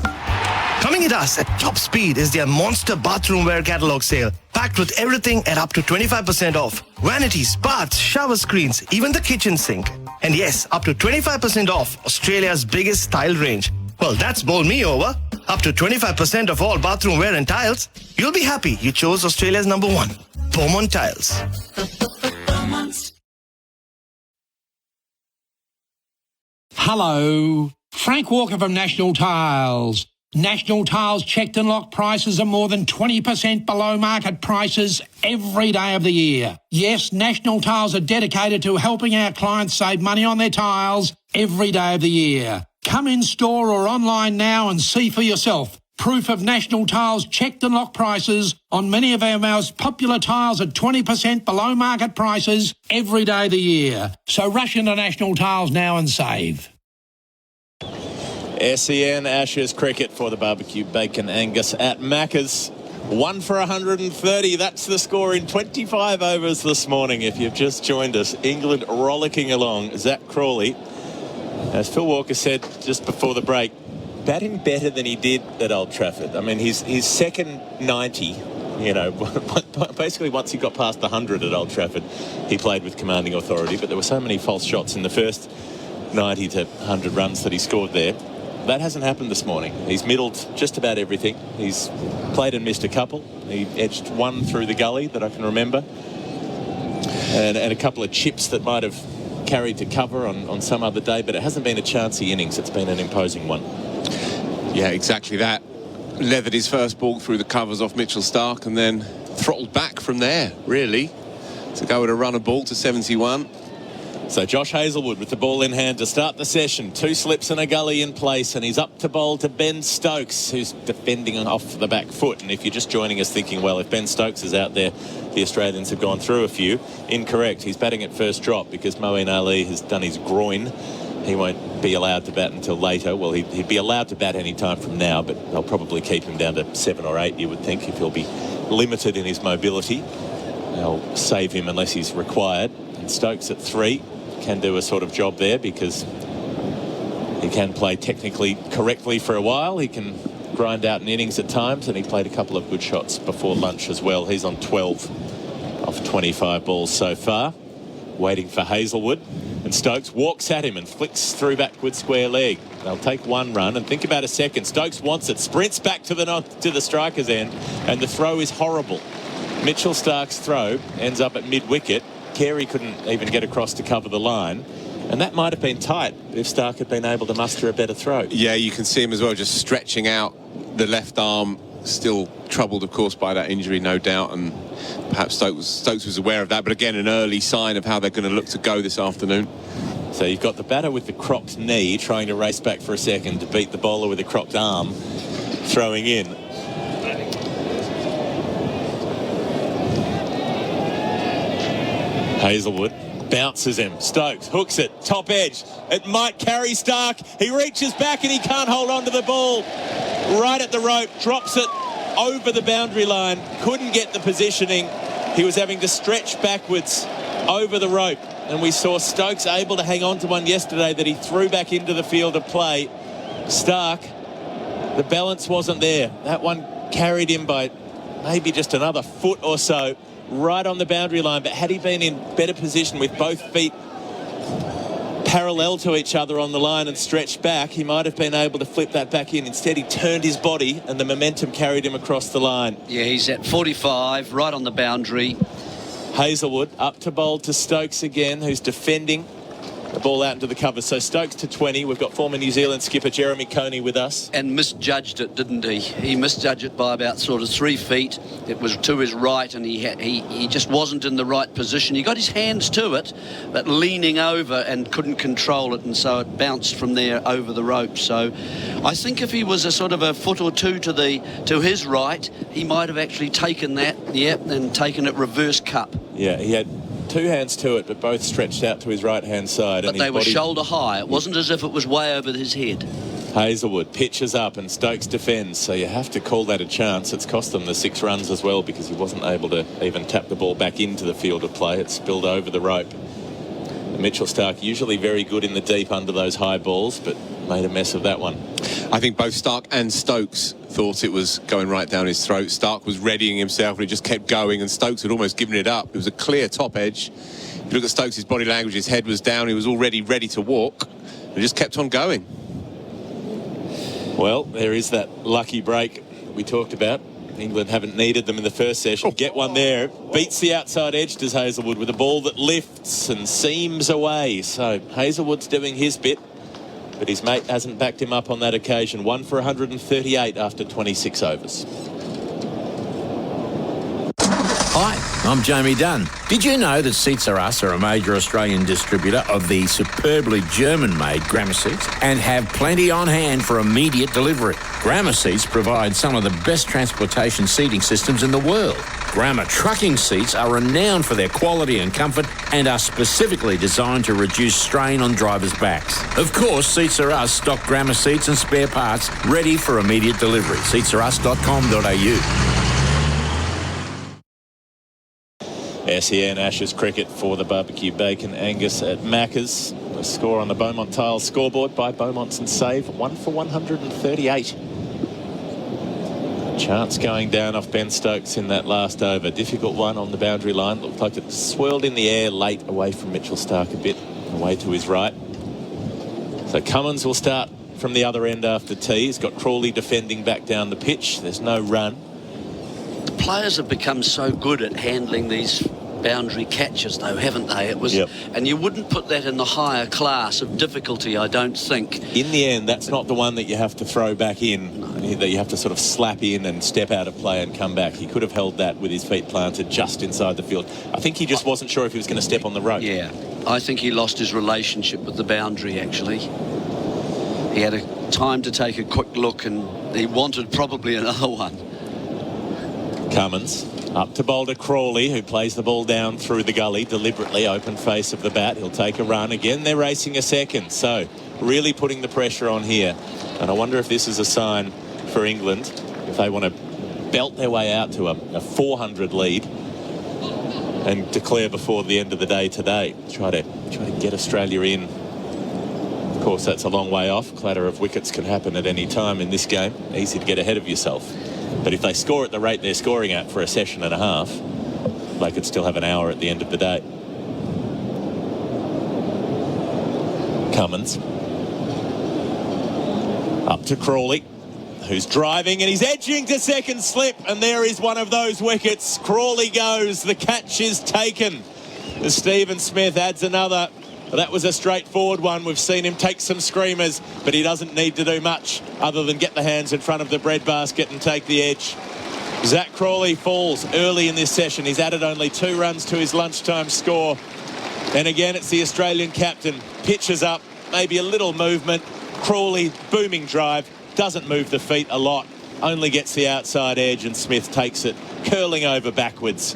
Coming at us at top speed is their monster bathroom wear catalog sale, packed with everything at up to 25% off. Vanities, baths, shower screens, even the kitchen sink. And yes, up to 25% off Australia's biggest tile range. Well, that's bowled me over. Up to 25% of all bathroom wear and tiles. You'll be happy you chose Australia's number one, Beaumont Tiles. Hello, Frank Walker from National Tiles. National Tiles checked and locked prices are more than 20% below market prices every day of the year. Yes, National Tiles are dedicated to helping our clients save money on their tiles every day of the year. Come in store or online now and see for yourself. Proof of National Tiles checked and locked prices on many of our most popular tiles at 20% below market prices every day of the year. So rush into National Tiles now and save. SEN Ashes cricket for the barbecue bacon Angus at Macca's. 1 for 130. That's the score in 25 overs this morning. If you've just joined us, England rollicking along. Zach Crawley, as Phil Walker said just before the break, batting better than he did at Old Trafford. I mean, his second 90, you know, basically once he got past the 100 at Old Trafford, he played with commanding authority. But there were so many false shots in the first 90 to 100 runs that he scored there. That hasn't happened this morning. He's middled just about everything. He's played and missed a couple. He edged one through the gully that I can remember. And a couple of chips that might have carried to cover on some other day, but it hasn't been a chancy innings. It's been an imposing one. Yeah, exactly that. Leathered his first ball through the covers off Mitchell Starc and then throttled back from there, really, to go with a run of ball to 71. So Josh Hazlewood with the ball in hand to start the session. 2 slips and a gully in place, and he's up to bowl to Ben Stokes, who's defending off the back foot. And if you're just joining us thinking, well, if Ben Stokes is out there, the Australians have gone through a few. Incorrect. He's batting at first drop because Moeen Ali has done his groin. He won't be allowed to bat until later. Well, he'd be allowed to bat any time from now, but they'll probably keep him down to 7 or 8, you would think, if he'll be limited in his mobility. They'll save him unless he's required. And Stokes at 3 can do a sort of job there because he can play technically correctly for a while. He can grind out an innings at times, and he played a couple of good shots before lunch as well. He's on 12 off 25 balls so far, waiting for Hazlewood. And Stokes walks at him and flicks through backward square leg. They'll take 1 run and think about a second. Stokes wants it, sprints back to the striker's end, and the throw is horrible. Mitchell Starc's throw ends up at mid-wicket. Carey couldn't even get across to cover the line, and that might have been tight if Starc had been able to muster a better throw. Yeah, you can see him as well, just stretching out the left arm, still troubled, of course, by that injury, no doubt, and perhaps Stokes was aware of that, but again, an early sign of how they're going to look to go this afternoon. So you've got the batter with the cropped knee trying to race back for a second to beat the bowler with a cropped arm throwing in. Hazlewood bounces him. Stokes hooks it, top edge. It might carry Starc. He reaches back and he can't hold on to the ball. Right at the rope, drops it over the boundary line. Couldn't get the positioning. He was having to stretch backwards over the rope. And we saw Stokes able to hang on to one yesterday that he threw back into the field of play. Starc The balance wasn't there. That one carried him by maybe just another foot or so right on the boundary line. But had he been in better position with both feet parallel to each other on the line and stretched back, he might have been able to flip that back in. Instead, he turned his body and the momentum carried him across the line. Yeah, he's at 45, right on the boundary. Hazelwood up to bowl to Stokes again, who's defending. The ball out into the cover. So Stokes to 20. We've got former New Zealand skipper Jeremy Coney with us. And misjudged it, didn't he? He misjudged it by about sort of 3 feet. It was to his right, and he just wasn't in the right position. He got his hands to it, but leaning over and couldn't control it, and so it bounced from there over the rope. So I think if he was a sort of a foot or two to his right, he might have actually taken that, and taken it reverse cup. Yeah, he had 2 hands to it, but both stretched out to his right-hand side. But they were shoulder high. It wasn't as if it was way over his head. Hazelwood pitches up and Stokes defends, so you have to call that a chance. It's cost them the 6 runs as well because he wasn't able to even tap the ball back into the field of play. It spilled over the rope. Mitchell Starc usually very good in the deep under those high balls, but made a mess of that one. I think both Starc and Stokes thought it was going right down his throat. Starc was readying himself and he just kept going, and Stokes had almost given it up. It was a clear top edge. If you look at Stokes' body language, his head was down, he was already ready to walk, and just kept on going. Well, there is that lucky break we talked about. England haven't needed them in the first session. Get one there. Beats the outside edge, does Hazelwood, with a ball that lifts and seams away. So Hazelwood's doing his bit, but his mate hasn't backed him up on that occasion. 1 for 138 after 26 overs. Hi, I'm Jamie Dunn. Did you know that Seats Are Us are a major Australian distributor of the superbly German-made Grammar seats and have plenty on hand for immediate delivery? Grammar seats provide some of the best transportation seating systems in the world. Grammar trucking seats are renowned for their quality and comfort and are specifically designed to reduce strain on drivers' backs. Of course, Seats Are Us stock Grammar seats and spare parts ready for immediate delivery. seatsareus.com.au. SEN Ashes cricket for the barbecue bacon Angus at Macca's. The score on the Beaumont Tiles scoreboard by Beaumont's and Save, 1 for 138. Chance going down off Ben Stokes in that last over. Difficult one on the boundary line. Looked like it swirled in the air late away from Mitchell Starc a bit, away to his right. So Cummins will start from the other end after tea. He's got Crawley defending back down the pitch. There's no run. The players have become so good at handling these boundary catches, though, haven't they? It was, and you wouldn't put that in the higher class of difficulty, I don't think. In the end, that's not the one that you have to throw back in, that you have to sort of slap in and step out of play and come back. He could have held that with his feet planted just inside the field. I think he just wasn't sure if he was going to step on the rope. Yeah, I think he lost his relationship with the boundary, actually. He had a time to take a quick look and he wanted probably another one. Cummins up to boulder Crawley, who plays the ball down through the gully deliberately, open face of the bat. He'll take a run again. They're racing a second, so really putting the pressure on here. And I wonder if this is a sign for England if they want to belt their way out to a 400 lead and declare before the end of the day today. Try to get Australia in. Of course, that's a long way off. Clatter of wickets can happen at any time in this game. Easy to get ahead of yourself. But if they score at the rate they're scoring at for a session and a half, they could still have an hour at the end of the day. Cummins. Up to Crawley, who's driving and he's edging to second slip, and there is one of those wickets. Crawley goes, the catch is taken. As Stephen Smith adds another. That was a straightforward one. We've seen him take some screamers, but he doesn't need to do much other than get the hands in front of the breadbasket and take the edge. Zach Crawley falls early in this session. He's added only 2 runs to his lunchtime score. And again, it's the Australian captain. Pitches up, maybe a little movement. Crawley, booming drive, doesn't move the feet a lot, only gets the outside edge, and Smith takes it, curling over backwards.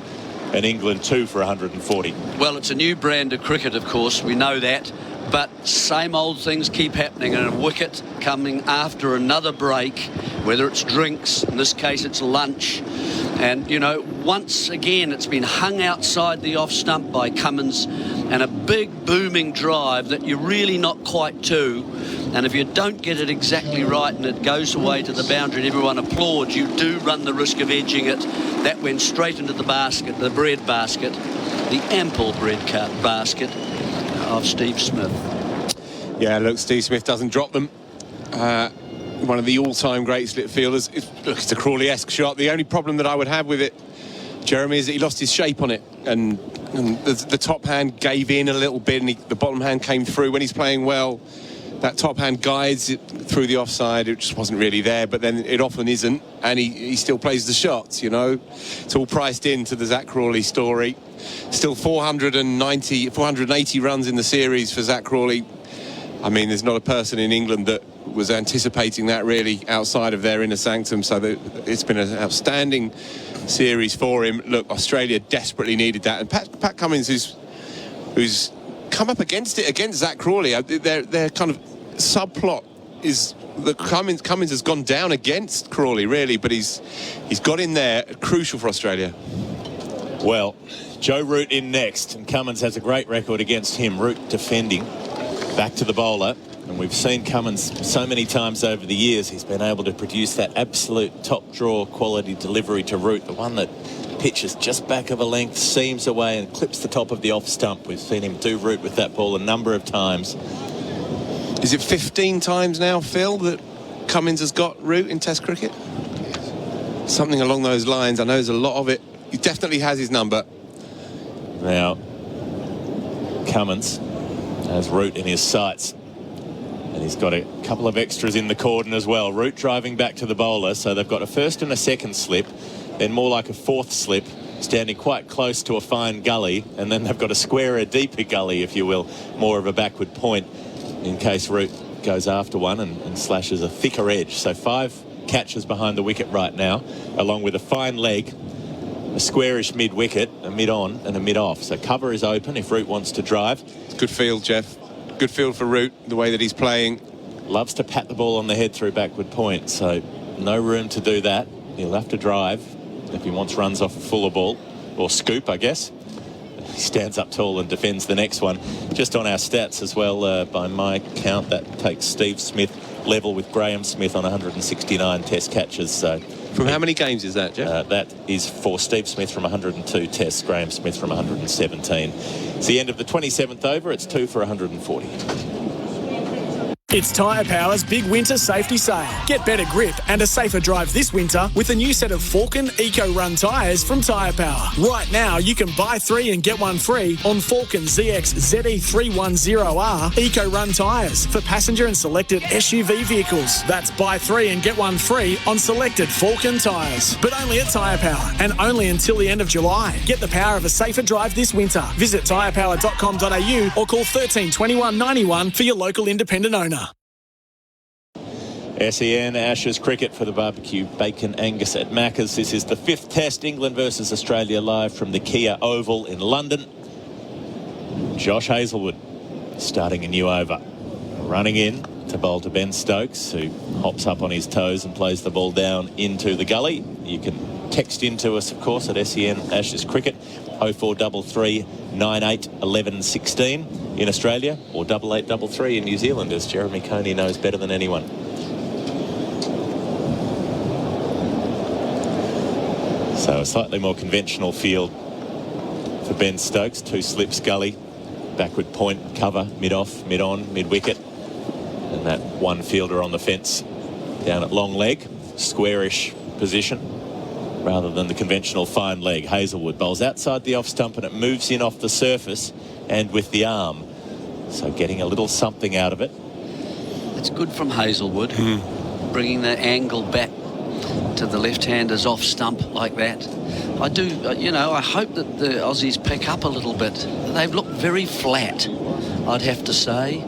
And England 2 for 140. Well, it's a new brand of cricket, of course, we know that, but same old things keep happening, and a wicket coming after another break, whether it's drinks, in this case it's lunch, and you know, once again it's been hung outside the off stump by Cummins, and a big booming drive that you're really not quite to. And if you don't get it exactly right and it goes away to the boundary and everyone applauds, you do run the risk of edging it. That went straight into the basket, the bread basket, the ample bread basket of Steve Smith. Yeah, look, Steve Smith doesn't drop them. One of the all-time great slip fielders. It's a Crawley-esque shot. The only problem that I would have with it, Jeremy, is that he lost his shape on it. And the top hand gave in a little bit and the bottom hand came through. When he's playing well, that top hand guides it through the offside. It just wasn't really there, but then it often isn't. And he still plays the shots, you know. It's all priced into the Zach Crawley story. Still 480 runs in the series for Zach Crawley. I mean, there's not a person in England that was anticipating that really outside of their inner sanctum. So it's been an outstanding series for him. Look, Australia desperately needed that. And Pat Cummins, who's come up against it against Zach Crawley, their kind of subplot is that Cummins has gone down against Crawley, really, but he's got in there, crucial for Australia. Well, Joe Root in next, and Cummins has a great record against him. Root defending. Back to the bowler, and we've seen Cummins so many times over the years. He's been able to produce that absolute top draw quality delivery to Root, the one that pitches just back of a length, seams away and clips the top of the off stump. We've seen him do Root with that ball a number of times. Is it 15 times now, Phil, that Cummins has got Root in Test cricket? Something along those lines. I know there's a lot of it. He definitely has his number. Now, Cummins has Root in his sights, and he's got a couple of extras in the cordon as well. Root driving back to the bowler, so they've got a first and a second slip, then more like a fourth slip, standing quite close to a fine gully, and then they've got a squarer, deeper gully, if you will, more of a backward point in case Root goes after one and slashes a thicker edge. So 5 catches behind the wicket right now, along with a fine leg, a squarish mid-wicket, a mid-on and a mid-off. So cover is open if Root wants to drive. Good field, Geoff. Good field for Root, the way that he's playing. Loves to pat the ball on the head through backward point, so no room to do that. He'll have to drive if he wants runs off a fuller ball, or scoop, I guess. He stands up tall and defends the next one. Just on our stats as well, by my count, that takes Steve Smith level with Graham Smith on 169 test catches. So from how many games is that, Geoff? That is for Steve Smith from 102 tests, Graham Smith from 117. It's the end of the 27th over. It's 2 for 140. It's Tyre Power's big winter safety sale. Get better grip and a safer drive this winter with a new set of Falcon Eco Run tyres from Tyre Power. Right now, you can buy 3 and get 1 free on Falcon ZX ZE310R Eco Run tyres for passenger and selected SUV vehicles. That's buy 3 and get 1 free on selected Falcon tyres. But only at Tyre Power and only until the end of July. Get the power of a safer drive this winter. Visit tyrepower.com.au or call 13 21 91 for your local independent owner. SEN Ashes cricket for the barbecue bacon Angus at Macca's. This is the 5th test, England versus Australia, live from the Kia Oval in London. Josh Hazlewood starting a new over, running in to bowl to Ben Stokes, who hops up on his toes and plays the ball down into the gully. You can text into us, of course, at SEN Ashes cricket 0433 98 11 16 in Australia, or 8833 in New Zealand, as Jeremy Coney knows better than anyone. So a slightly more conventional field for Ben Stokes. 2 slips gully, backward point, cover, mid-off, mid-on, mid-wicket. And that one fielder on the fence down at long leg, squarish position, rather than the conventional fine leg. Hazlewood bowls outside the off stump and it moves in off the surface and with the arm. So getting a little something out of it. It's good from Hazlewood, bringing the angle back to the left-handers off stump like that. I do, I hope that the Aussies pick up a little bit. They've looked very flat, I'd have to say.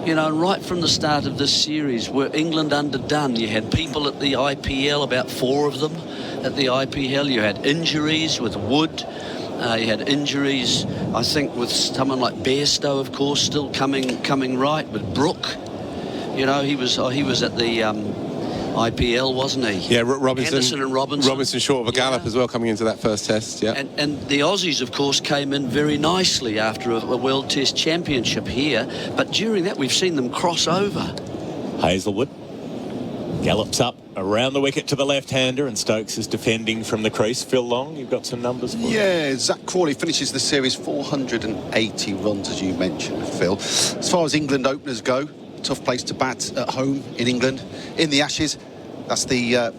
Right from the start of this series, were England underdone? You had people at the IPL, about 4 of them at the IPL. You had injuries with Wood. You had injuries, I think, with someone like Bairstow, of course, still coming right with Brook. He was at the IPL, wasn't he? Yeah, Robinson. Anderson and Robinson. Robinson short of a gallop as well coming into that first test, yeah. And the Aussies, of course, came in very nicely after a World Test Championship here. But during that, we've seen them cross over. Hazelwood gallops up around the wicket to the left-hander, and Stokes is defending from the crease. Phil Long, you've got some numbers for Yeah, Zach Crawley finishes the series 480 runs, as you mentioned, Phil. As far as England openers go, tough place to bat at home in England. In the Ashes, that's the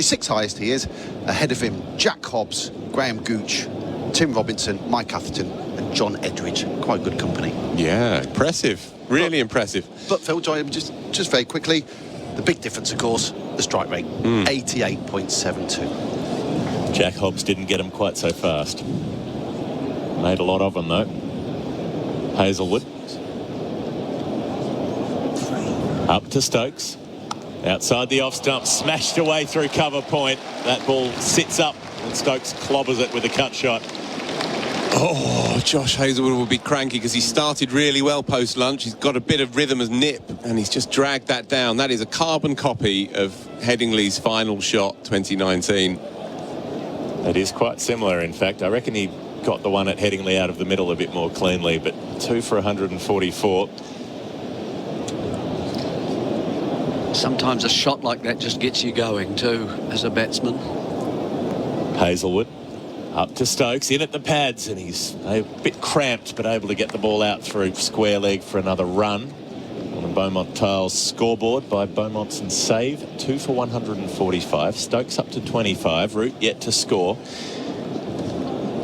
sixth highest he is. Ahead of him, Jack Hobbs, Graham Gooch, Tim Robinson, Mike Atherton and John Edridge. Quite good company. Yeah, impressive. Really impressive. But Phil, just very quickly, the big difference, of course, the strike rate, 88.72. Jack Hobbs didn't get him quite so fast. Made a lot of them, though. Hazelwood. Up to Stokes. Outside the off stump, smashed away through cover point. That ball sits up and Stokes clobbers it with a cut shot. Oh, Josh Hazelwood will be cranky because he started really well post-lunch. He's got a bit of rhythm as nip and he's just dragged that down. That is a carbon copy of Headingley's final shot 2019. It is quite similar, in fact. I reckon he got the one at Headingley out of the middle a bit more cleanly, but 2 for 144. Sometimes a shot like that just gets you going too as a batsman. Hazelwood up to Stokes, in at the pads, and he's a bit cramped but able to get the ball out through square leg for another run on the Beaumont Tiles scoreboard by Beaumont's save. 2 for 145. Stokes up to 25. Root yet to score.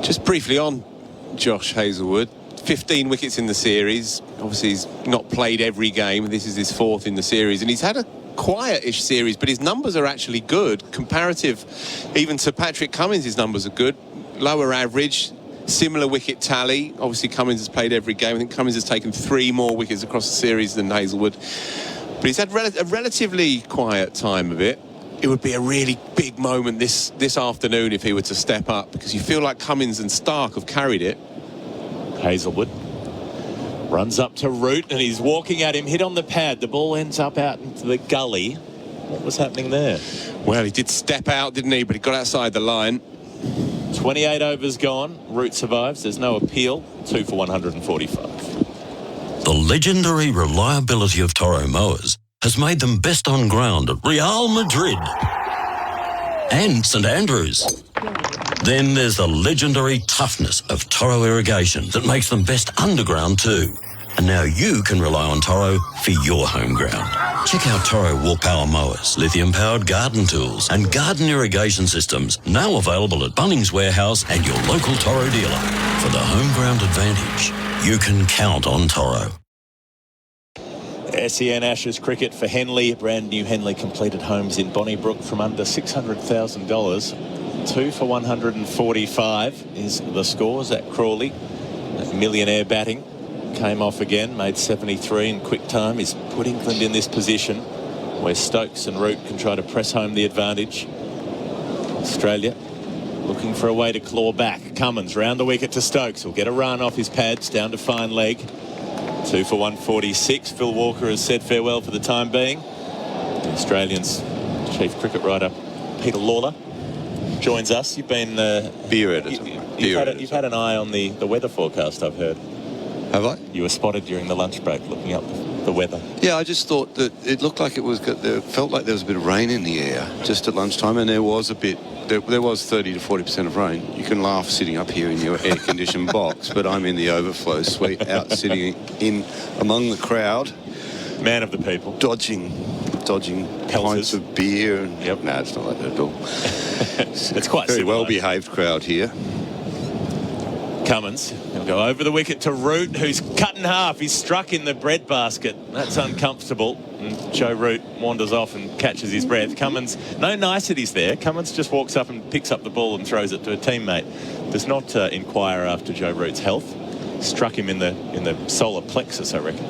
Just briefly on Josh Hazelwood, 15 wickets in the series. Obviously he's not played every game. This is his 4th in the series, and he's had a quiet-ish series, but his numbers are actually good. Comparative, even to Patrick Cummins, his numbers are good. Lower average, similar wicket tally. Obviously Cummins has played every game. I think Cummins has taken 3 more wickets across the series than Hazelwood, but he's had a relatively quiet time of it. It would be a really big moment this afternoon if he were to step up, because you feel like Cummins and Stark have carried it. Hazelwood runs up to Root and he's walking at him, hit on the pad. The ball ends up out into the gully. What was happening there? Well, he did step out, didn't he? But he got outside the line. 28 overs gone. Root survives. There's no appeal. 2 for 145. The legendary reliability of Toro mowers has made them best on ground at Real Madrid and St Andrews. Then there's the legendary toughness of Toro irrigation that makes them best underground too. And now you can rely on Toro for your home ground. Check out Toro Walk Power Mowers, lithium-powered garden tools and garden irrigation systems, now available at Bunnings Warehouse and your local Toro dealer. For the home ground advantage, you can count on Toro. SEN Ashes cricket for Henley. Brand new Henley completed homes in Bonnybrook from under $600,000. 2 for 145 is the score. Zach Crawley, millionaire batting, came off again, made 73 in quick time. He's put England in this position where Stokes and Root can try to press home the advantage. Australia looking for a way to claw back. Cummins round the wicket to Stokes. Will get a run off his pads down to fine leg. 2 for 146. Phil Walker has said farewell for the time being. The Australians' chief cricket writer Peter Lalor joins us. You've been beer editor. You've had an eye on the weather forecast, I've heard. Have I? You were spotted during the lunch break looking up the weather. Yeah, I just thought that it looked like it felt like there was a bit of rain in the air just at lunchtime, and there was a bit. There was 30 to 40% of rain. You can laugh sitting up here in your air-conditioned box, but I'm in the overflow suite, out sitting in among the crowd. Man of the people. Dodging pints of beer. And, yep. No, it's not like that at all. It's quite very similar. well-behaved crowd here. Cummins, he'll go over the wicket to Root, who's cut in half. He's struck in the breadbasket. That's uncomfortable. And Joe Root wanders off and catches his breath. Cummins, no niceties there. Cummins just walks up and picks up the ball and throws it to a teammate. Does not inquire after Joe Root's health. Struck him in the solar plexus, I reckon.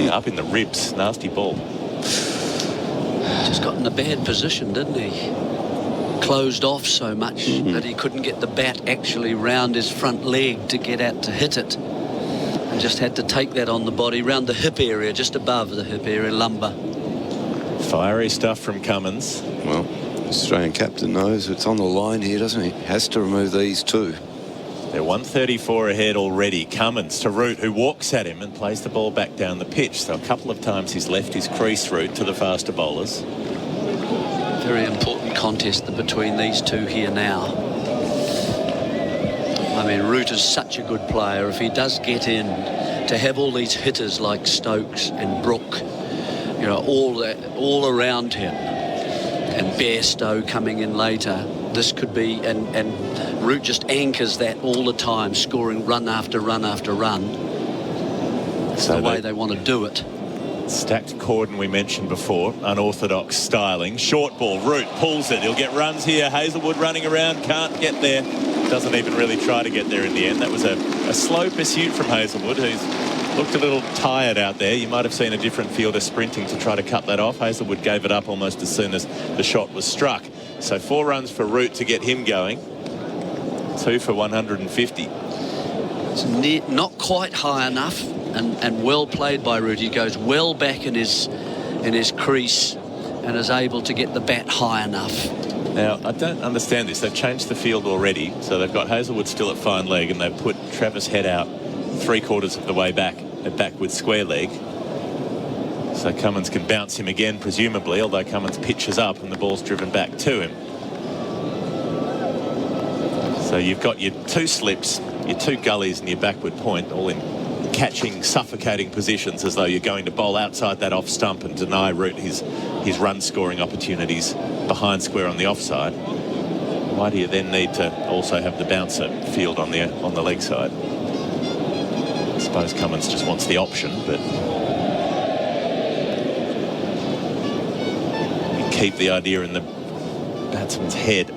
Yeah, up in the ribs. Nasty ball. Just got in a bad position, didn't he? Closed off so much that he couldn't get the bat actually round his front leg to get out to hit it. and just had to take that on the body, round the hip area, just above the hip area, lumbar. Fiery stuff from Cummins. Well, Australian captain knows it's on the line here, doesn't he? Has to remove these too. They're 134 ahead already. Cummins to Root, who walks at him and plays the ball back down the pitch. So a couple of times he's left his crease route to the faster bowlers. Very important contest between these two here now. I mean, Root is such a good player. If he does get in, to have all these hitters like Stokes and Brook, you know, all around him, and Bairstow coming in later, this could be, and Root just anchors that all the time, scoring run after run after run. It's the way they want to do it. Stacked cordon we mentioned before, unorthodox styling. Short ball, Root pulls it. He'll get runs here. Hazelwood running around, can't get there. Doesn't even really try to get there in the end. That was a slow pursuit from Hazelwood, who's looked a little tired out there. You might have seen a different fielder sprinting to try to cut that off. Hazelwood gave it up almost as soon as the shot was struck. So 4 runs for Root to get him going. 2 for 150. It's not quite high enough, and well played by Root. He goes well back in his crease and is able to get the bat high enough. Now, I don't understand this. They've changed the field already, so they've got Hazelwood still at fine leg, and they've put Travis Head out 3/4 of the way back at backward square leg. So Cummins can bounce him again, presumably, although Cummins pitches up and the ball's driven back to him. So you've got your 2 slips, your 2 gullies and your backward point, all in catching, suffocating positions, as though you're going to bowl outside that off stump and deny Root his run scoring opportunities behind square on the offside. Why do you then need to also have the bouncer field on the leg side? I suppose Cummins just wants the option, but you keep the idea in the batsman's head.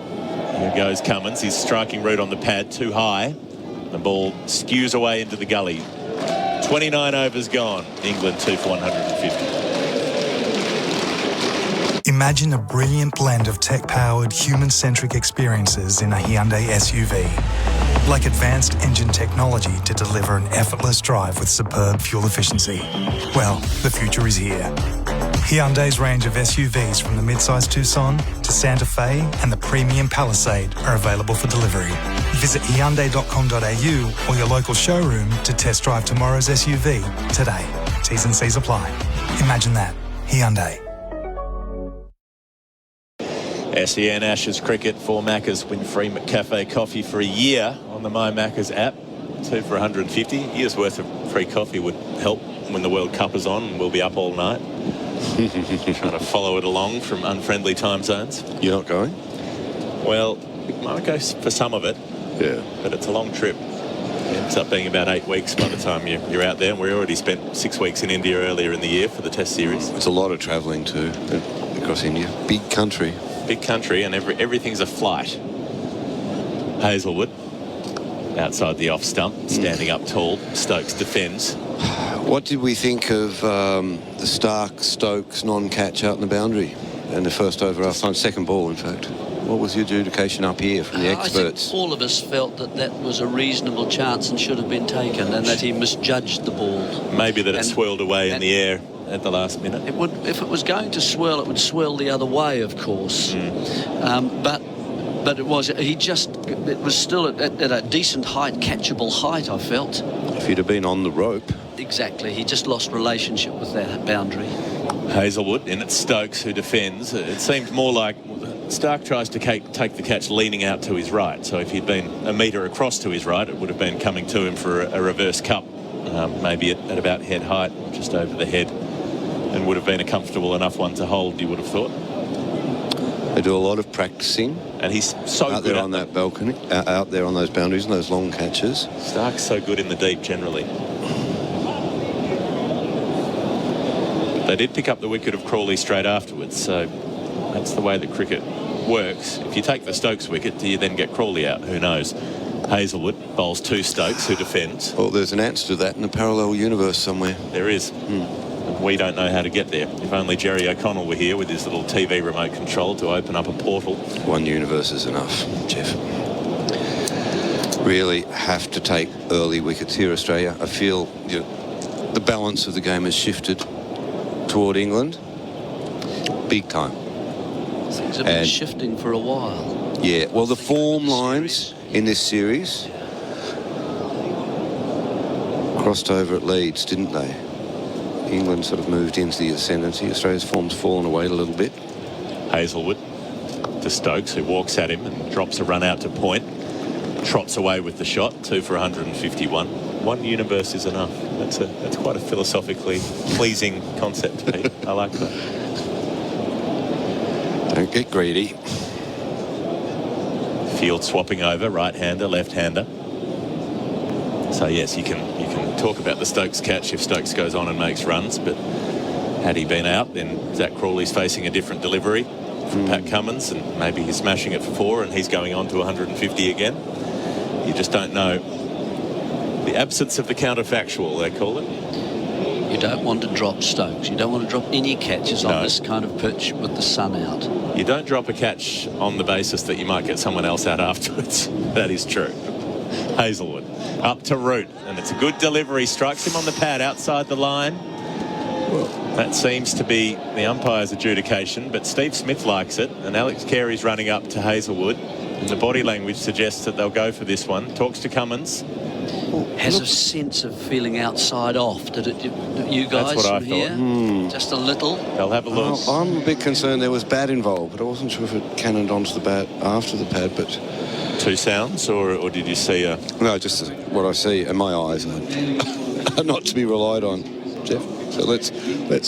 Here goes Cummins. He's striking Root on the pad too high. The ball skews away into the gully. 29 overs gone. England 2 for 150. Imagine a brilliant blend of tech-powered, human-centric experiences in a Hyundai SUV. Like advanced engine technology to deliver an effortless drive with superb fuel efficiency. Well, the future is here. Hyundai's range of SUVs from the midsize Tucson to Santa Fe and the premium Palisade are available for delivery. Visit Hyundai.com.au or your local showroom to test drive tomorrow's SUV today. T's and C's apply. Imagine that. Hyundai. SEN Ashes cricket for Maccas. Win free McCafe coffee for a year on the My Maccas app. 2 for 150. A year's worth of free coffee would help when the World Cup is on, and we'll be up all night. Trying to follow it along from unfriendly time zones. You're not going? Well, we might go for some of it. Yeah. But it's a long trip. It ends up being about 8 weeks by the time you're out there. And we already spent 6 weeks in India earlier in the year for the Test series. It's a lot of travelling too across India. Big country. Big country, and everything's a flight. Hazelwood outside the off stump, standing up tall. Stokes defends. What did we think of the Stokes non-catch out in the boundary and the first over half time, second ball in fact? What was the adjudication up here from the experts? I think all of us felt that was a reasonable chance and should have been taken, and that he misjudged the ball. Maybe that it swirled away in the air at the last minute. It would, if it was going to swirl, it would swirl the other way, of course. But it was, it was still at a decent height, catchable height, I felt. If he'd have been on the rope. Exactly, he just lost relationship with that boundary. Hazelwood, and it's Stokes who defends. It seemed more like Stark tries to take the catch leaning out to his right. So if he'd been a metre across to his right, it would have been coming to him for a reverse cup, maybe at about head height, just over the head, and would have been a comfortable enough one to hold, you would have thought. They do a lot of practicing. And he's so out good there on that balcony, out there on those boundaries and those long catches. Stark's so good in the deep generally. They did pick up the wicket of Crawley straight afterwards, so that's the way that cricket works. If you take the Stokes wicket, do you then get Crawley out? Who knows? Hazelwood bowls 2 Stokes, who defends. Well, there's an answer to that in a parallel universe somewhere. There is. We don't know how to get there. If only Jerry O'Connell were here with his little TV remote control to open up a portal. One universe is enough, Geoff. really have to take early wickets here, Australia. I feel the balance of the game has shifted toward England big time. Things have been shifting for a while. Yeah, well, the form lines in this series crossed over at Leeds, didn't they? England sort of moved into the ascendancy. Australia's form's fallen away a little bit. Hazlewood to Stokes, who walks at him and drops a run out to point. Trots away with the shot, 2 for 151. One universe is enough. That's quite a philosophically pleasing concept, Pete. I like that. Don't get greedy. Field swapping over, right-hander, left-hander. So yes, you can talk about the Stokes catch if Stokes goes on and makes runs, but had he been out, then Zach Crawley's facing a different delivery from Pat Cummins, and maybe he's smashing it for 4 and he's going on to 150 again. You just don't know. The absence of the counterfactual, they call it. You don't want to drop Stokes. You don't want to drop any catches on this kind of pitch with the sun out. You don't drop a catch on the basis that you might get someone else out afterwards. That is true. Hazlewood up to Root, and it's a good delivery. Strikes him on the pad outside the line. That seems to be the umpire's adjudication, but Steve Smith likes it, and Alex Carey's running up to Hazlewood, and the body language suggests that they'll go for this one. Talks to Cummins. Has a sense of feeling outside off. Did it, you guys? That's what I from here? Just a little. They'll have a look. I'm a bit concerned there was bat involved, but I wasn't sure if it cannoned onto the bat after the pad, but... 2 sounds, or did you see a... No, just what I see, and my eyes are not to be relied on, Geoff. So let's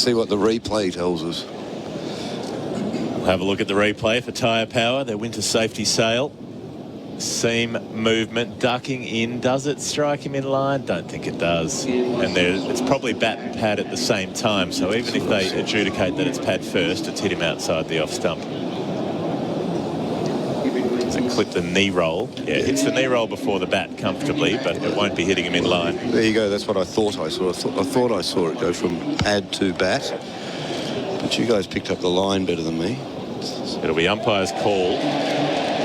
see what the replay tells us. We'll have a look at the replay for Tyre Power, their winter safety sail. Seam movement, ducking in. Does it strike him in line? Don't think it does. And it's probably bat and pad at the same time, so even if they adjudicate that it's pad first, it's hit him outside the off stump. Does it clip the knee roll? Yeah, it hits the knee roll before the bat comfortably, but it won't be hitting him in line. There you go, that's what I thought I saw. I thought I saw it go from pad to bat, but you guys picked up the line better than me. It'll be umpire's call.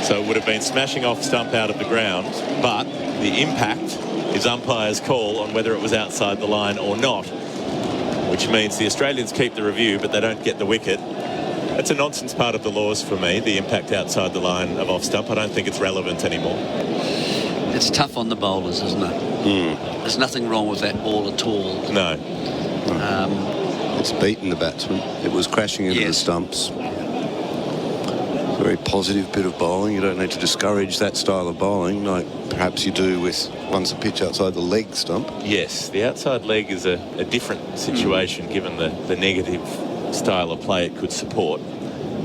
So it would have been smashing off stump out of the ground, but the impact is umpire's call on whether it was outside the line or not, which means the Australians keep the review, but they don't get the wicket. That's a nonsense part of the laws for me, the impact outside the line of off stump. I don't think it's relevant anymore. It's tough on the bowlers, isn't it? There's nothing wrong with that ball at all. No. It's beaten the batsman. It was crashing into the stumps. Very positive bit of bowling. You don't need to discourage that style of bowling like perhaps you do with once a pitch outside the leg stump. Yes, the outside leg is a different situation given the negative style of play it could support.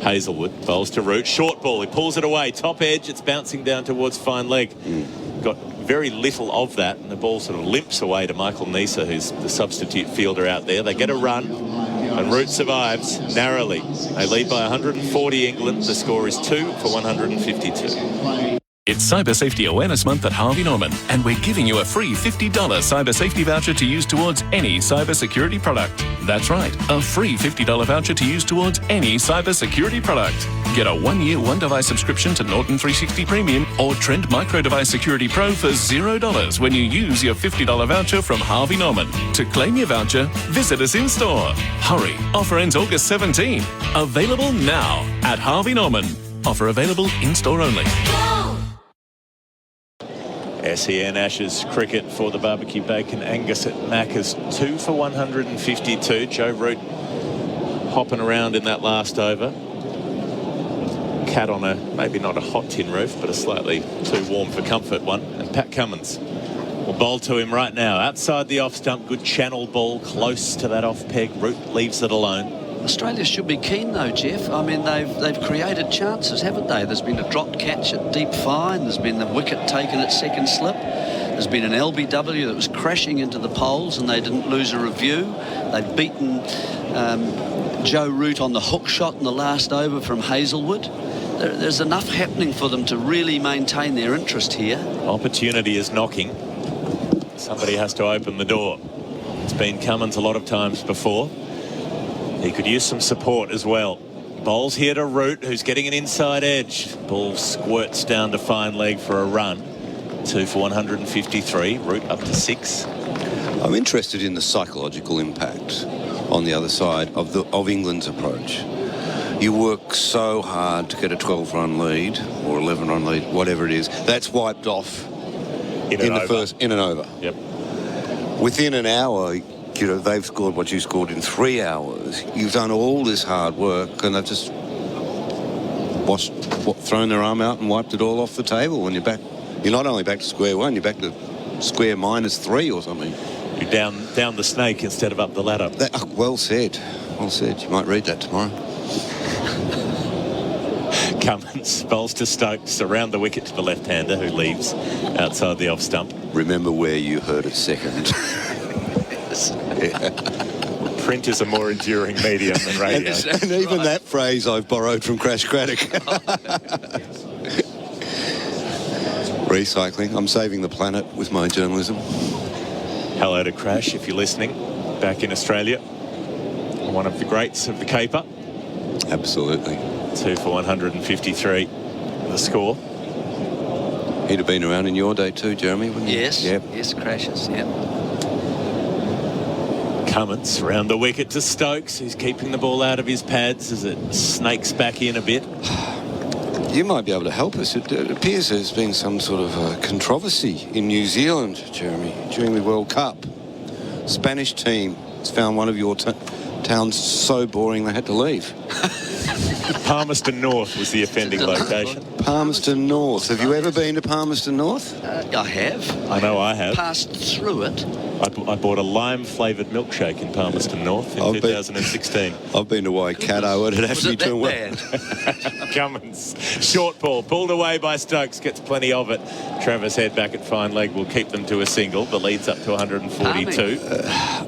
Hazlewood bowls to Root. Short ball, he pulls it away. Top edge, it's bouncing down towards fine leg. Got very little of that, and the ball sort of limps away to Michael Neser, who's the substitute fielder out there. They get a run, and Root survives narrowly. They lead by 140 England. The score is 2 for 152. It's Cyber Safety Awareness Month at Harvey Norman, and we're giving you a free $50 cyber safety voucher to use towards any cyber security product. That's right, a free $50 voucher to use towards any cyber security product. Get a 1-year, 1-device subscription to Norton 360 Premium or Trend Micro Device Security Pro for $0 when you use your $50 voucher from Harvey Norman. To claim your voucher, visit us in store. Hurry, offer ends August 17. Available now at Harvey Norman. Offer available in store only. SEN Ashes cricket for the barbecue bacon Angus at Macca's, 2 for 152. Joe Root hopping around in that last over. Cat on a, maybe not a hot tin roof, but a slightly too warm for comfort one. And Pat Cummins will bowl to him right now. Outside the off stump, good channel ball, close to that off peg. Root leaves it alone. Australia should be keen though, Geoff. I mean, they've created chances, haven't they? There's been a dropped catch at deep fine. There's been the wicket taken at second slip. There's been an LBW that was crashing into the poles and they didn't lose a review. They've beaten Joe Root on the hook shot in the last over from Hazlewood. There's enough happening for them to really maintain their interest here. Opportunity is knocking. Somebody has to open the door. It's been Cummins a lot of times before. He could use some support as well. Bowls here to Root, who's getting an inside edge. Ball squirts down to fine leg for a run. 2 for 153, route up to 6. I'm interested in the psychological impact on the other side of England's approach. You work so hard to get a 12-run lead or 11-run lead, whatever it is. That's wiped off in and over. Yep. Within an hour, they've scored what you scored in 3 hours. You've done all this hard work, and they've just thrown their arm out and wiped it all off the table. And you're back. You're not only back to square one, you're back to square -3 or something. You're down the snake instead of up the ladder. Well said. Well said. You might read that tomorrow. Cummins bowls to Stokes around the wicket to the left-hander who leaves outside the off stump. Remember where you heard it second. Print is a more enduring medium than radio. And even that phrase I've borrowed from Crash Craddock. Recycling. I'm saving the planet with my journalism. Hello to Crash, if you're listening, back in Australia. One of the greats of the caper. Absolutely. 2 for 153, the score. He'd have been around in your day too, Jeremy, wouldn't he? Yes. Yep. Yes, Crashes, yep. Cummins round the wicket to Stokes, who's keeping the ball out of his pads as it snakes back in a bit. You might be able to help us. It appears there's been some sort of controversy in New Zealand, Jeremy, during the World Cup. Spanish team has found one of your towns so boring they had to leave. Palmerston North was the offending location. Palmerston North. Have you ever been to Palmerston North? I have. I know I have. Passed through it. I bought a lime-flavoured milkshake in Palmerston North in 2016. I've been to Waikato. It'd have to be too well. Cummins, short ball, pulled away by Stokes, gets plenty of it. Travis Head back at fine leg will keep them to a single. The lead's up to 142.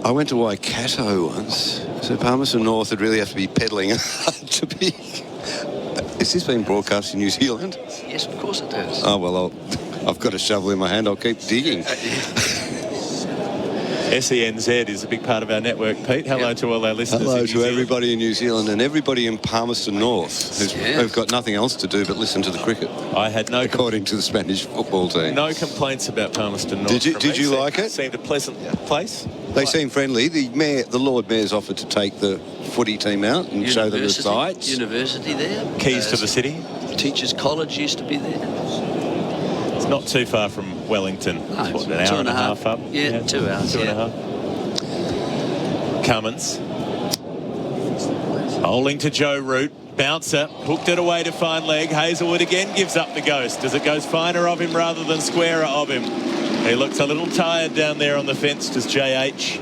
I went to Waikato once. So Palmerston North would really have to be pedalling to be... Is this being broadcast in New Zealand? Yes, of course it does. Oh, well, I've got a shovel in my hand. I'll keep digging. SENZ is a big part of our network, Pete. Hello to all our listeners. Hello to everybody in New Zealand and everybody in Palmerston North who've got nothing else to do but listen to the cricket. I had no... According to the Spanish football team. No complaints about Palmerston North. Did you like it? Seemed a pleasant place. They seem friendly. The Lord Mayor's offered to take the footy team out and show them the sights. University there. Keys to the city. Teachers' College used to be there. It's not too far from Wellington. No, it's an hour and a half up. Yeah, 2 hours. 2.5. Cummins. Bowling to Joe Root. Bouncer. Hooked it away to fine leg. Hazelwood again gives up the ghost as it goes finer of him rather than squarer of him. He looks a little tired down there on the fence, does JH.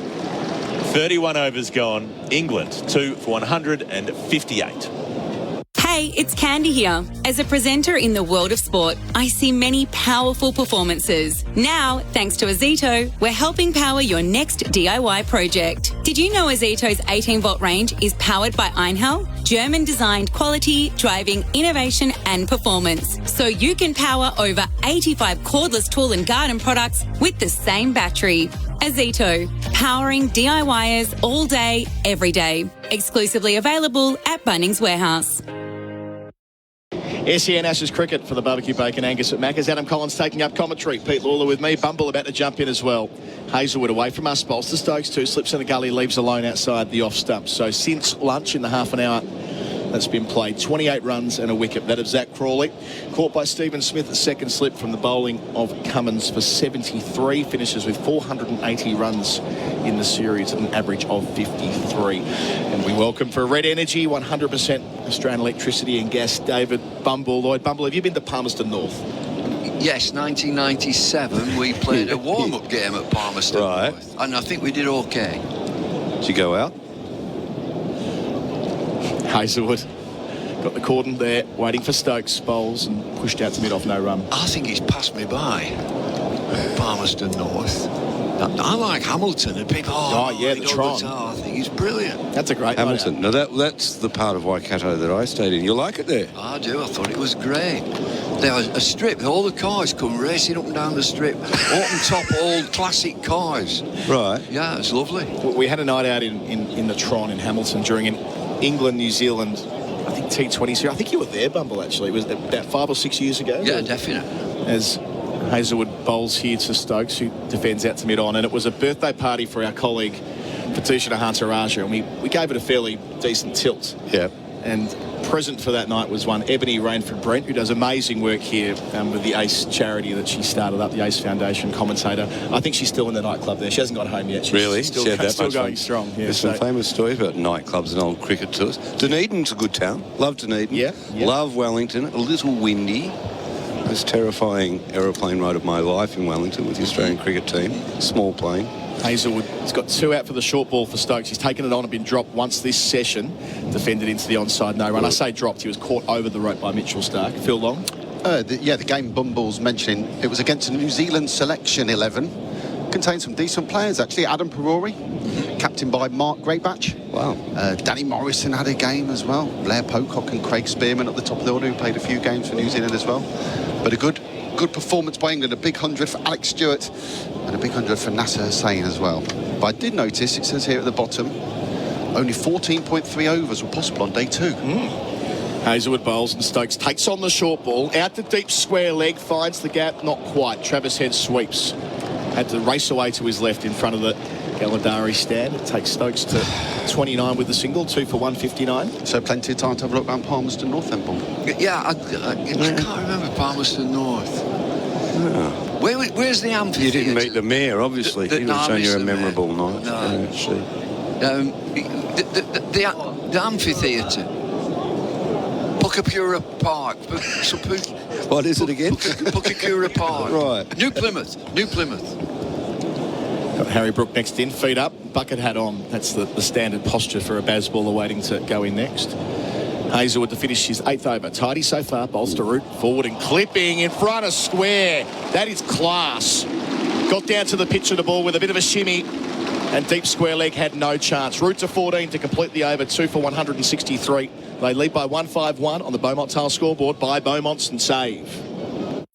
31 overs gone. England 2 for 158. Hey, it's Candy here. As a presenter in the world of sport, I see many powerful performances. Now, thanks to Azito, we're helping power your next DIY project. Did you know Azito's 18-volt range is powered by Einhell? German-designed quality, driving, innovation and performance. So you can power over 85 cordless tool and garden products with the same battery. Azito, powering DIYers all day, every day. Exclusively available at Bunnings Warehouse. SEN Ashes cricket for the barbecue bacon Angus at Macca's. Adam Collins taking up commentary. Pete Lalor with me. Bumble about to jump in as well. Hazelwood away from us. Bowls to Stokes too. Slips in the gully. Leaves alone outside the off stump. So since lunch in the half an hour that's been played, 28 runs and a wicket. That of Zach Crawley. Caught by Stephen Smith at second slip from the bowling of Cummins for 73. Finishes with 480 runs in the series at an average of 53. And we welcome for Red Energy, 100% Australian electricity and gas, David Bumble. Lloyd Bumble, have you been to Palmerston North? Yes, 1997 we played a warm-up game at Palmerston North, and I think we did okay. Did you go out? Hazelwood got the cordon there, waiting for Stokes. Bowls and pushed out to mid-off, no run. I think he's passed me by, Palmerston North. I like Hamilton, and people, the Tron. I think he's brilliant. That's a great Hamilton. Now that's the part of Waikato that I stayed in. You like it there? I do. I thought it was great. There was a strip. All the cars come racing up and down the strip. Open top, old classic cars. Right. Yeah, it's lovely. We had a night out in the Tron in Hamilton during an England-New Zealand, I think T20 series. I think you were there, Bumble, actually. It was about 5 or 6 years ago. Yeah, definitely. As Hazelwood bowls here to Stokes, who defends out to mid-on. And it was a birthday party for our colleague, Fatusha Hantaraja, and we gave it a fairly decent tilt. Yeah. And present for that night was one Ebony Rainford-Brent, who does amazing work here with the ACE charity that she started up, the ACE Foundation commentator. I think she's still in the nightclub there. She hasn't got home yet. She's really? Still, she had that still much going fun. strong. Yeah, There's some famous stories about nightclubs and old cricket tours. Dunedin's a good town. Love Dunedin. Yeah. Love Wellington. A little windy. Most terrifying aeroplane ride of my life in Wellington with the Australian cricket team. Small plane. Hazelwood has got 2 out for the short ball for Stokes. He's taken it on and been dropped once this session. Defended into the onside no run. I say dropped. He was caught over the rope by Mitchell Stark. Phil Long? The game Bumble's mentioning, it was against a New Zealand selection 11. Contained some decent players, actually. Adam Perori, captained by Mark Greybatch. Wow. Danny Morrison had a game as well. Blair Pocock and Craig Spearman at the top of the order, who played a few games for New Zealand as well. But a good performance by England. A big 100 for Alex Stewart and a big 100 for Nasser Hussain as well. But I did notice, it says here at the bottom, only 14.3 overs were possible on day 2. Hazelwood bowls and Stokes takes on the short ball. Out to deep square leg, finds the gap, not quite. Travis Head sweeps. Had to race away to his left in front of the Galladari stand. It takes Stokes to 29 with the single, 2 for 159. So plenty of time to have a look around Palmerston North then, Bob. Yeah, I can't remember Palmerston North. Where's the amphitheatre? You didn't meet the mayor, obviously. He was showing you a memorable night. The amphitheatre. Puckapura Park. What is it again? Puckapura Park. Right. New Plymouth. Got Harry Brook next in, feet up, bucket hat on. That's the standard posture for a Bazball waiting to go in next. Hazelwood to finish his 8th over. Tidy so far, bowls to root, forward and clipping in front of square. That is class. Got down to the pitch of the ball with a bit of a shimmy, and deep square leg had no chance. Root to 14 to complete the over, 2 for 163. They lead by 151 on the Beaumont Tile scoreboard by Beaumont's and save.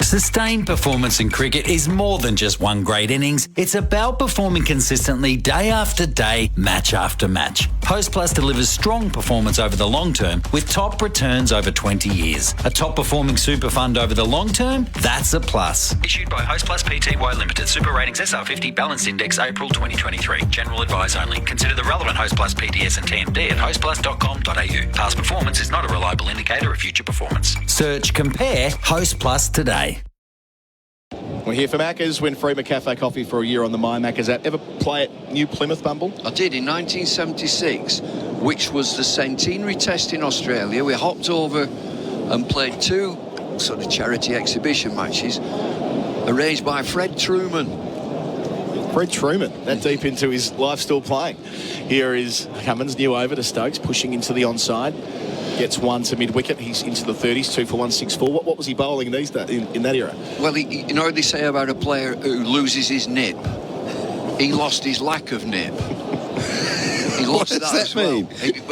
Sustained performance in cricket is more than just one great innings. It's about performing consistently day after day, match after match. Host Plus delivers strong performance over the long term with top returns over 20 years. A top performing super fund over the long term? That's a plus. Issued by Host Plus Pty Limited. Super ratings SR50 Balanced Index April 2023. General advice only. Consider the relevant Host Plus PTS and TMD at hostplus.com.au. Past performance is not a reliable indicator of future performance. Search Compare Host Plus today. We're here for Macca's. Win free McCafe coffee for a year on the My Macca's app. Ever play at New Plymouth, Bumble? I did in 1976, which was the centenary test in Australia. We hopped over and played 2 sort of charity exhibition matches arranged by Fred Truman. Fred Truman, that deep into his life, still playing. Here is Cummins, new over to Stokes, pushing into the onside. Gets 1 to mid-wicket. He's into the 30s, 2 for 164. What was he bowling these in that era? Well, you know what they say about a player who loses his nip? He lost his lack of nip. He lost what does that mean?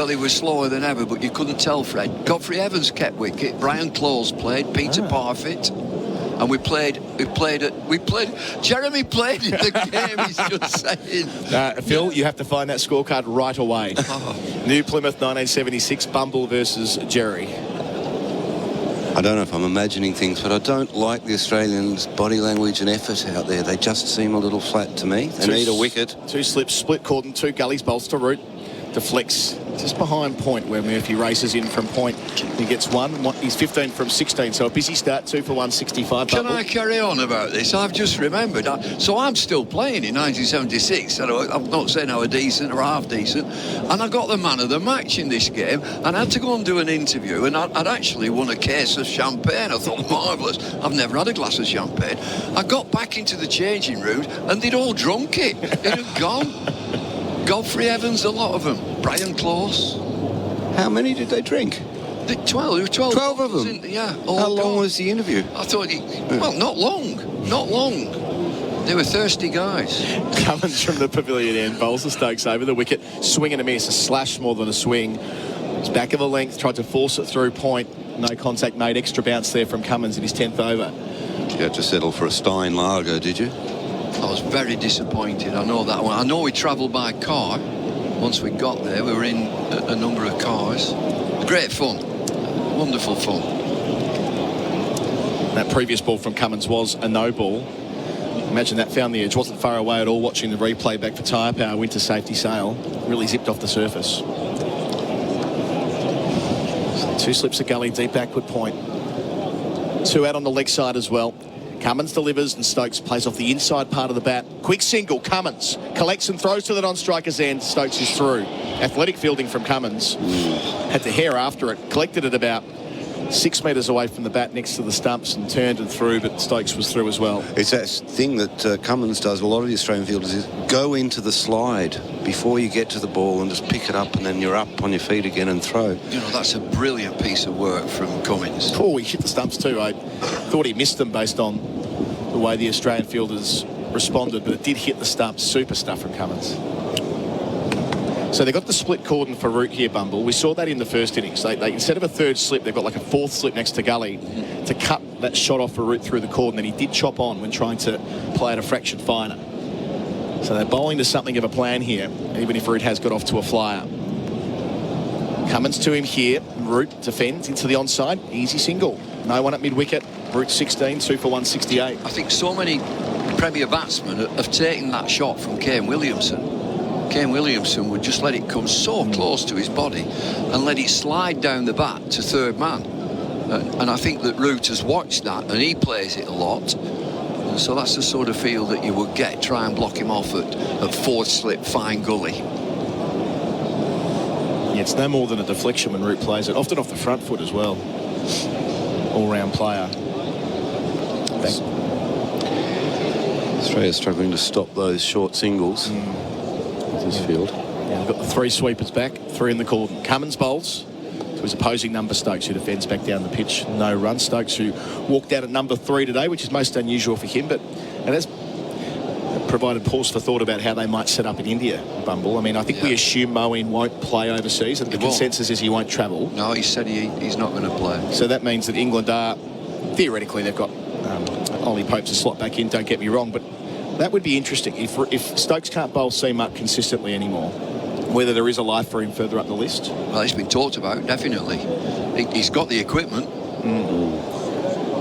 He was slower than ever, but you couldn't tell Fred. Godfrey Evans kept wicket. Brian Close played. Peter Parfitt. And we played. Jeremy played in the game. He's just saying. Phil, you have to find that scorecard right away. New Plymouth 1976, Bumble versus Jerry. I don't know if I'm imagining things, but I don't like the Australians' body language and effort out there. They just seem a little flat to me. They need a wicket. 2 slips, split cordon, 2 gullies, bowls to root. Deflects just behind point where Murphy races in from point. He gets 1. He's 15 from 16, so a busy start, 2 for 165. Can I carry on about this? I've just remembered. So I'm still playing in 1976. I'm not saying I was decent or half decent. And I got the man of the match in this game. And I had to go and do an interview. And I'd actually won a case of champagne. I thought, marvellous. I've never had a glass of champagne. I got back into the changing room and they'd all drunk it. It had gone. Godfrey Evans, a lot of them. Brian Close. How many did they drink? 12. There were 12 of them? Yeah. How long was the interview? I thought, well, not long. They were thirsty guys. Cummins from the pavilion end, bowls the Stokes over the wicket. Swing and a miss, a slash more than a swing. It's back of a length, tried to force it through point. No contact made, extra bounce there from Cummins in his 10th over. You had to settle for a Stein Lager, did you? I was very disappointed. I know that one. I know we travelled by car. Once we got there, we were in a number of cars. Great fun. Wonderful fun. That previous ball from Cummins was a no ball. Imagine that found the edge. Wasn't far away at all. Watching the replay back for Tyre Power, winter safety sail. Really zipped off the surface. So 2 slips of gully, deep backward point. 2 out on the leg side as well. Cummins delivers and Stokes plays off the inside part of the bat. Quick single, Cummins collects and throws to the non-striker's end. Stokes is through. Athletic fielding from Cummins. Had the hair after it. Collected it about 6 metres away from the bat next to the stumps and turned and through, but Stokes was through as well. It's that thing that Cummins does, a lot of the Australian fielders, is go into the slide before you get to the ball and just pick it up, and then you're up on your feet again and throw. You know, that's a brilliant piece of work from Cummins. Oh, he hit the stumps too. I thought he missed them based on the way the Australian fielders responded, but it did hit the stumps. Super stuff from Cummins. So they've got the split cordon for Root here, Bumble. We saw that in the first innings. They instead of a 3rd slip, they've got like a 4th slip next to Gully to cut that shot off for Root through the cordon that he did chop on when trying to play at a fraction finer. So they're bowling to something of a plan here, even if Root has got off to a flyer. Cummins to him here. Root defends into the onside. Easy single. No one at mid-wicket. Root 16, 2 for 168. I think so many Premier batsmen have taken that shot from Kane Williamson. Kane Williamson would just let it come so close to his body and let it slide down the bat to 3rd man. And I think that Root has watched that, and he plays it a lot. And so that's the sort of field that you would get, try and block him off at 4th slip, fine gully. Yeah, it's no more than a deflection when Root plays it, often off the front foot as well. All-round player. Australia's struggling to stop those short singles. This field. Yeah, we've got the 3 sweepers back, 3 in the cordon. Cummins bowls to his opposing number Stokes, who defends back down the pitch. No run. Stokes, who walked out at number 3 today, which is most unusual for him, but it has provided pause for thought about how they might set up in India, Bumble. I mean, I think we assume Moeen won't play overseas, and the consensus is he won't travel. No, he said he's not going to play. So that means that England are, theoretically, they've got Ollie Pope to slot back in, don't get me wrong, but that would be interesting if Stokes can't bowl seam up consistently anymore, whether there is a life for him further up the list. Well, it's been talked about, definitely. He's got the equipment.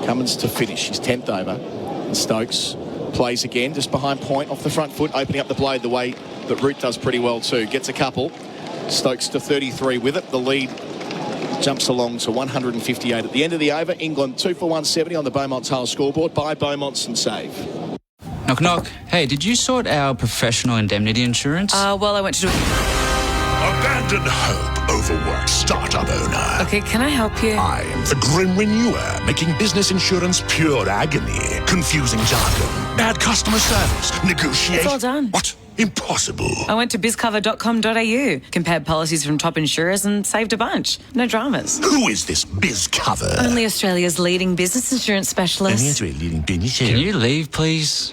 Cummins to finish his 10th over. And Stokes plays again, just behind point, off the front foot, opening up the blade the way that Root does pretty well too. Gets a couple. Stokes to 33 with it. The lead jumps along to 158 at the end of the over. England 2 for 170 on the Beaumont Tiles scoreboard. By Beaumont's and save. Knock, knock. Hey, did you sort our professional indemnity insurance? Well, I went to do... Abandoned hope, overworked startup owner. Okay, can I help you? I am the grim renewer, making business insurance pure agony. Confusing jargon, bad customer service, negotiation. It's all done. What? Impossible. I went to bizcover.com.au, compared policies from top insurers and saved a bunch. No dramas. Who is this BizCover? Only Australia's leading business insurance specialist. Can you leave, please?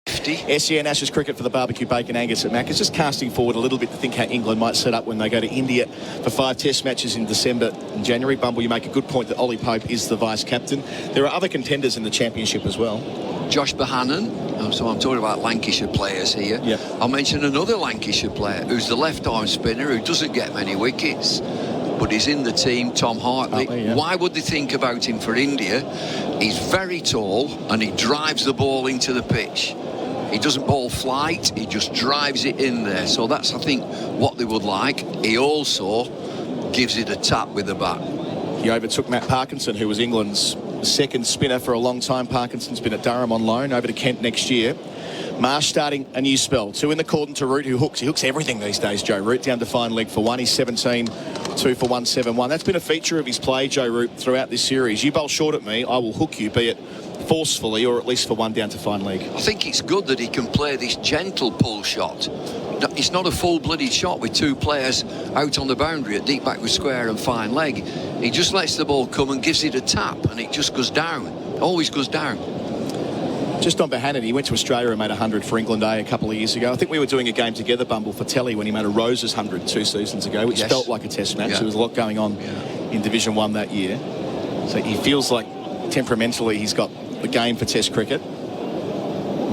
SEN Ashes cricket for the barbecue bacon Angus at Macca's, just casting forward a little bit to think how England might set up when they go to India for 5 test matches in December and January. Bumble, you make a good point that Ollie Pope is the vice captain. There are other contenders in the championship as well. Josh Bohannon, so I'm talking about Lancashire players here. Yeah. I'll mention another Lancashire player who's the left-arm spinner who doesn't get many wickets, but he's in the team, Tom Hartley. Yeah. Why would they think about him for India? He's very tall and he drives the ball into the pitch. He doesn't bowl flight, he just drives it in there. So that's, I think, what they would like. He also gives it a tap with the bat. He overtook Matt Parkinson, who was England's second spinner for a long time. Parkinson's been at Durham on loan, over to Kent next year. Marsh starting a new spell. 2 in the cordon to Root, who hooks. He hooks everything these days, Joe Root, down to fine leg for 1. He's 17, 2 for 171. That's been a feature of his play, Joe Root, throughout this series. You bowl short at me, I will hook you, be it forcefully or at least for 1 down to fine leg. I think it's good that he can play this gentle pull shot. It's not a full-blooded shot with 2 players out on the boundary at deep backward square and fine leg. He just lets the ball come and gives it a tap, and it just goes down. Always goes down. Just on Bohannon, he went to Australia and made 100 for England A a couple of years ago. I think we were doing a game together, Bumble, for telly when he made a Roses 100 2 seasons ago, which felt like a test match. There was a lot going on in Division 1 that year. So he feels like temperamentally he's got the game for test cricket.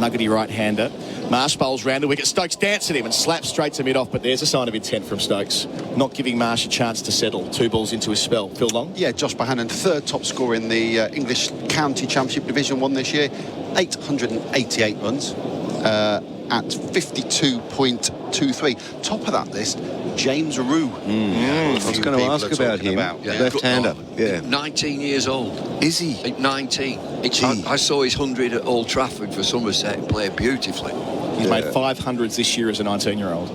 nuggety right-hander. Marsh bowls round the wicket. Stokes dance at him and slaps straight to mid-off, but there's a sign of intent from Stokes. Not giving Marsh a chance to settle. 2 balls into his spell. Phil Long? Yeah, Josh Bohannon, third top scorer in the English County Championship Division 1 this year. 888 runs at 52.23. Top of that list, James Roux. I was going to ask about him. Left-hander. 19 years old. Is he? 19. I saw his 100 at Old Trafford for Somerset and played beautifully. He's made 500s this year as a 19-year-old.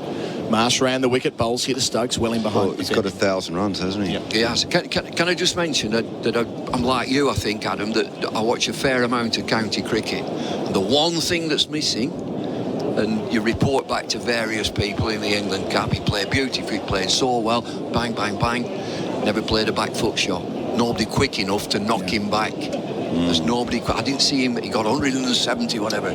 Marsh ran the wicket, bowls here to Stokes, well in behind. He's got 1,000 runs, hasn't he? Yeah. He has. Can I just mention that I'm like you, I think, Adam, that I watch a fair amount of county cricket. And the one thing that's missing, and you report back to various people in the England camp, he played beautifully, he played so well, bang, bang, bang, never played a back foot shot. Nobody quick enough to knock him back. There's nobody. I didn't see him. He got 170, whatever.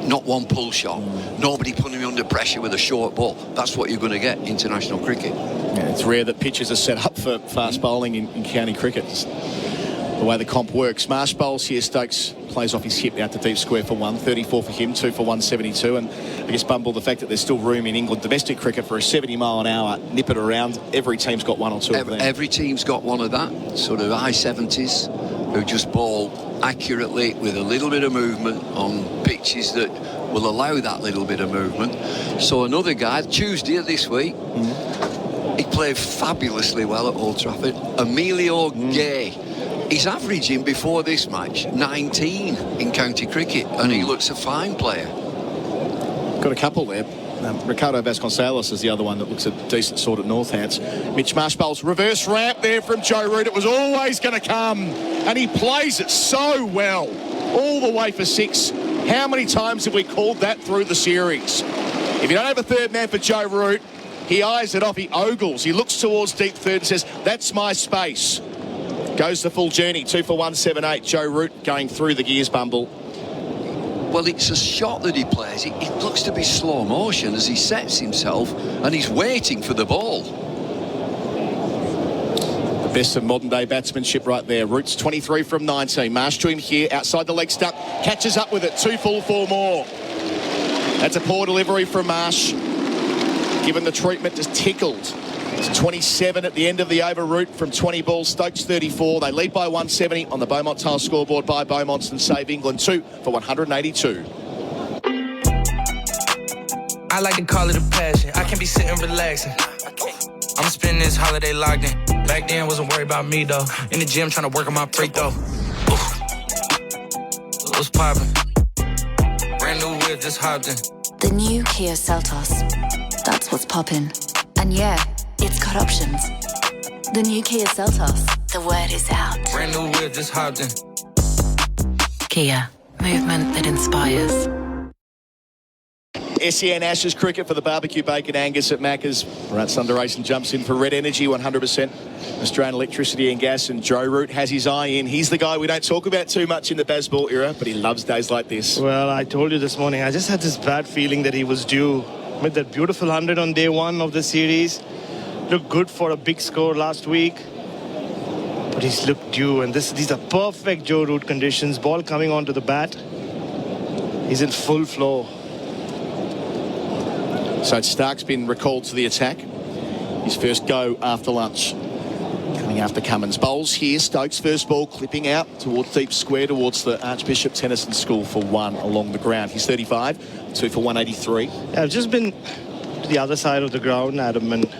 Not one pull shot. Nobody putting him under pressure with a short ball. That's what you're going to get international cricket. Yeah, it's rare that pitches are set up for fast bowling in county cricket. It's the way the comp works. Marsh bowls here. Stokes plays off his hip out to deep square for 1. 34 for him, 2 for 172. And I guess Bumble, the fact that there's still room in England domestic cricket for a 70-mile-an-hour nip it around. Every team's got one or two of them. Every team's got one of that. Sort of high 70s. Who just bowl accurately with a little bit of movement on pitches that will allow that little bit of movement. So another guy, Tuesday of this week, he played fabulously well at Old Trafford. Emilio Gay. He's averaging before this match 19 in county cricket, and he looks a fine player. Got a couple there. Ricardo Vasconcelos is the other one that looks a decent sort at Northants. Mitch Marsh bowls reverse ramp there from Joe Root. It was always going to come, and he plays it so well all the way for 6. How many times have we called that through the series? If you don't have a third man for Joe Root, he eyes it off, he ogles, he looks towards deep third and says, that's my space. Goes the full journey. 2 for 178. Joe Root going through the gears, Bumble. Well, it's a shot that he plays. It looks to be slow motion as he sets himself and he's waiting for the ball. The best of modern-day batsmanship right there. Root's 23 from 19. Marsh to him here, outside the leg stump. Catches up with it. 2 full, 4 more. That's a poor delivery from Marsh. Given the treatment, just tickled. It's 27 at the end of the over. Root from 20 balls. Stokes 34. They lead by 170 on the Beaumont Tile scoreboard by Beaumonts and save England 2 for 182. I like to call it a passion. I can be sitting relaxing. I'm spending this holiday locked in. Back then, wasn't worried about me though. In the gym trying to work on my free throw. What's poppin'? Brand new whip, just hopped in. The new Kia Seltos. That's what's poppin'. And yeah, it's got options. The new Kia Seltos. The word is out. Brand new whip, just hopped in. Kia. Movement that inspires. SEN Ashes cricket for the barbecue bacon Angus at Macca's. Bharat Sundaresan jumps in for Red Energy 100%. Australian electricity and gas, and Joe Root has his eye in. He's the guy we don't talk about too much in the Bazball era, but he loves days like this. Well, I told you this morning, I just had this bad feeling that he was due with that beautiful 100 on day 1 of the series. Looked good for a big score last week, but he's looked due, and these are perfect Joe Root conditions. Ball coming onto the bat. He's in full flow. So Stark's been recalled to the attack. His first go after lunch. Coming after Cummins. Bowls here. Stokes first ball clipping out towards deep square towards the Archbishop Tennyson School for 1 along the ground. He's 35. 2 for 183. I've just been to the other side of the ground, Adam, and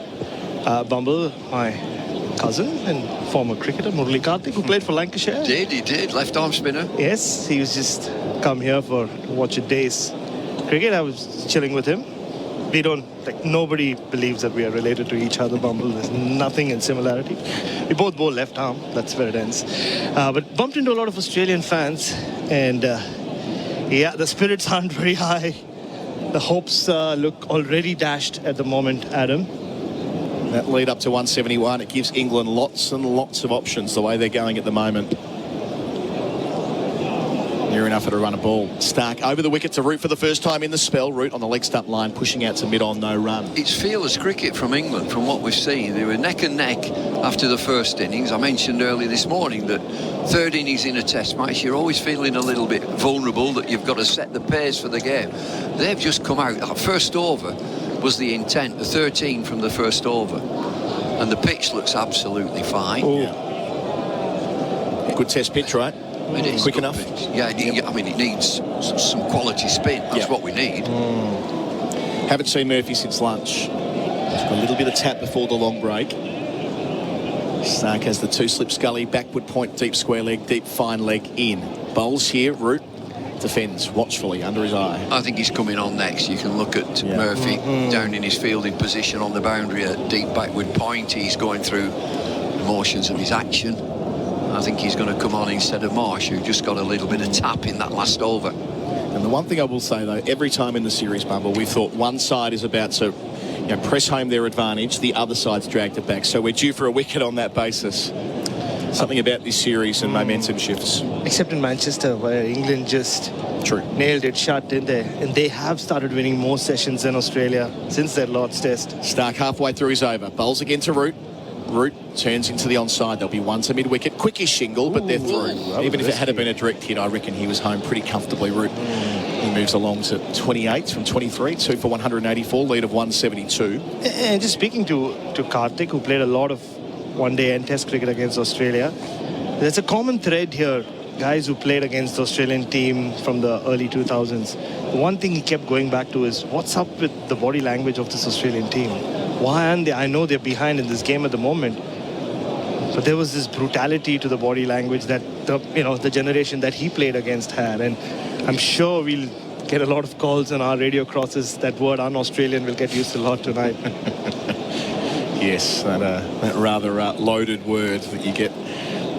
Bumble, my cousin and former cricketer, Murali Karthik, who played for Lancashire. He did. Left arm spinner. Yes, he was just come here to watch a day's cricket. I was chilling with him. We don't, nobody believes that we are related to each other, Bumble. There's nothing in similarity. We both bowl left arm. That's where it ends. But bumped into a lot of Australian fans, and yeah, the spirits aren't very high. The hopes look already dashed at the moment, Adam. That lead up to 171, it gives England lots and lots of options the way they're going at the moment. Near enough at a run of ball. Stark over the wicket to Root for the first time in the spell. Root on the leg stump line, pushing out to mid-on, no run. It's fearless cricket from England, from what we've seen. They were neck and neck after the first innings. I mentioned earlier this morning that third innings in a test match, you're always feeling a little bit vulnerable, that you've got to set the pace for the game. They've just come out. That first over was the intent, the 13 from the first over. And the pitch looks absolutely fine. Yeah. Good test pitch, right? It is quick enough. Yeah, I mean, it needs some quality spin. That's what we need. Haven't seen Murphy since lunch. A little bit of tap before the long break. Stark has the two-slip scully, backward point, deep square leg, deep fine leg in. Bowls here, Root defends watchfully under his eye. I think he's coming on next. You can look at Murphy down in his fielding position on the boundary at deep backward point. He's going through the motions of his action. I think he's going to come on instead of Marsh, who just got a little bit of tap in that last over. And the one thing I will say, though, every time in the series, Bumble, we thought one side is about to press home their advantage, the other side's dragged it back. So we're due for a wicket on that basis. Something about this series and momentum shifts. Except in Manchester, where England just nailed it shut, didn't they? And they have started winning more sessions than Australia since their Lord's Test. Stark halfway through his over. Bowls again to Root. Root turns into the onside. There'll be one to mid-wicket. Quickish shingle, but they're through. Even if it had been a direct hit, I reckon he was home pretty comfortably, Root. He moves along to 28 from 23, 2 for 184, lead of 172. And just speaking to Karthik, who played a lot of one-day and test cricket against Australia, there's a common thread here. Guys who played against the Australian team from the early 2000s. The one thing he kept going back to is, what's up with the body language of this Australian team? Why aren't they? I know they're behind in this game at the moment, but there was this brutality to the body language that the generation that he played against had, and I'm sure we'll get a lot of calls on our radio crosses. That word un-Australian will get used a lot tonight. Yes, that rather loaded word that you get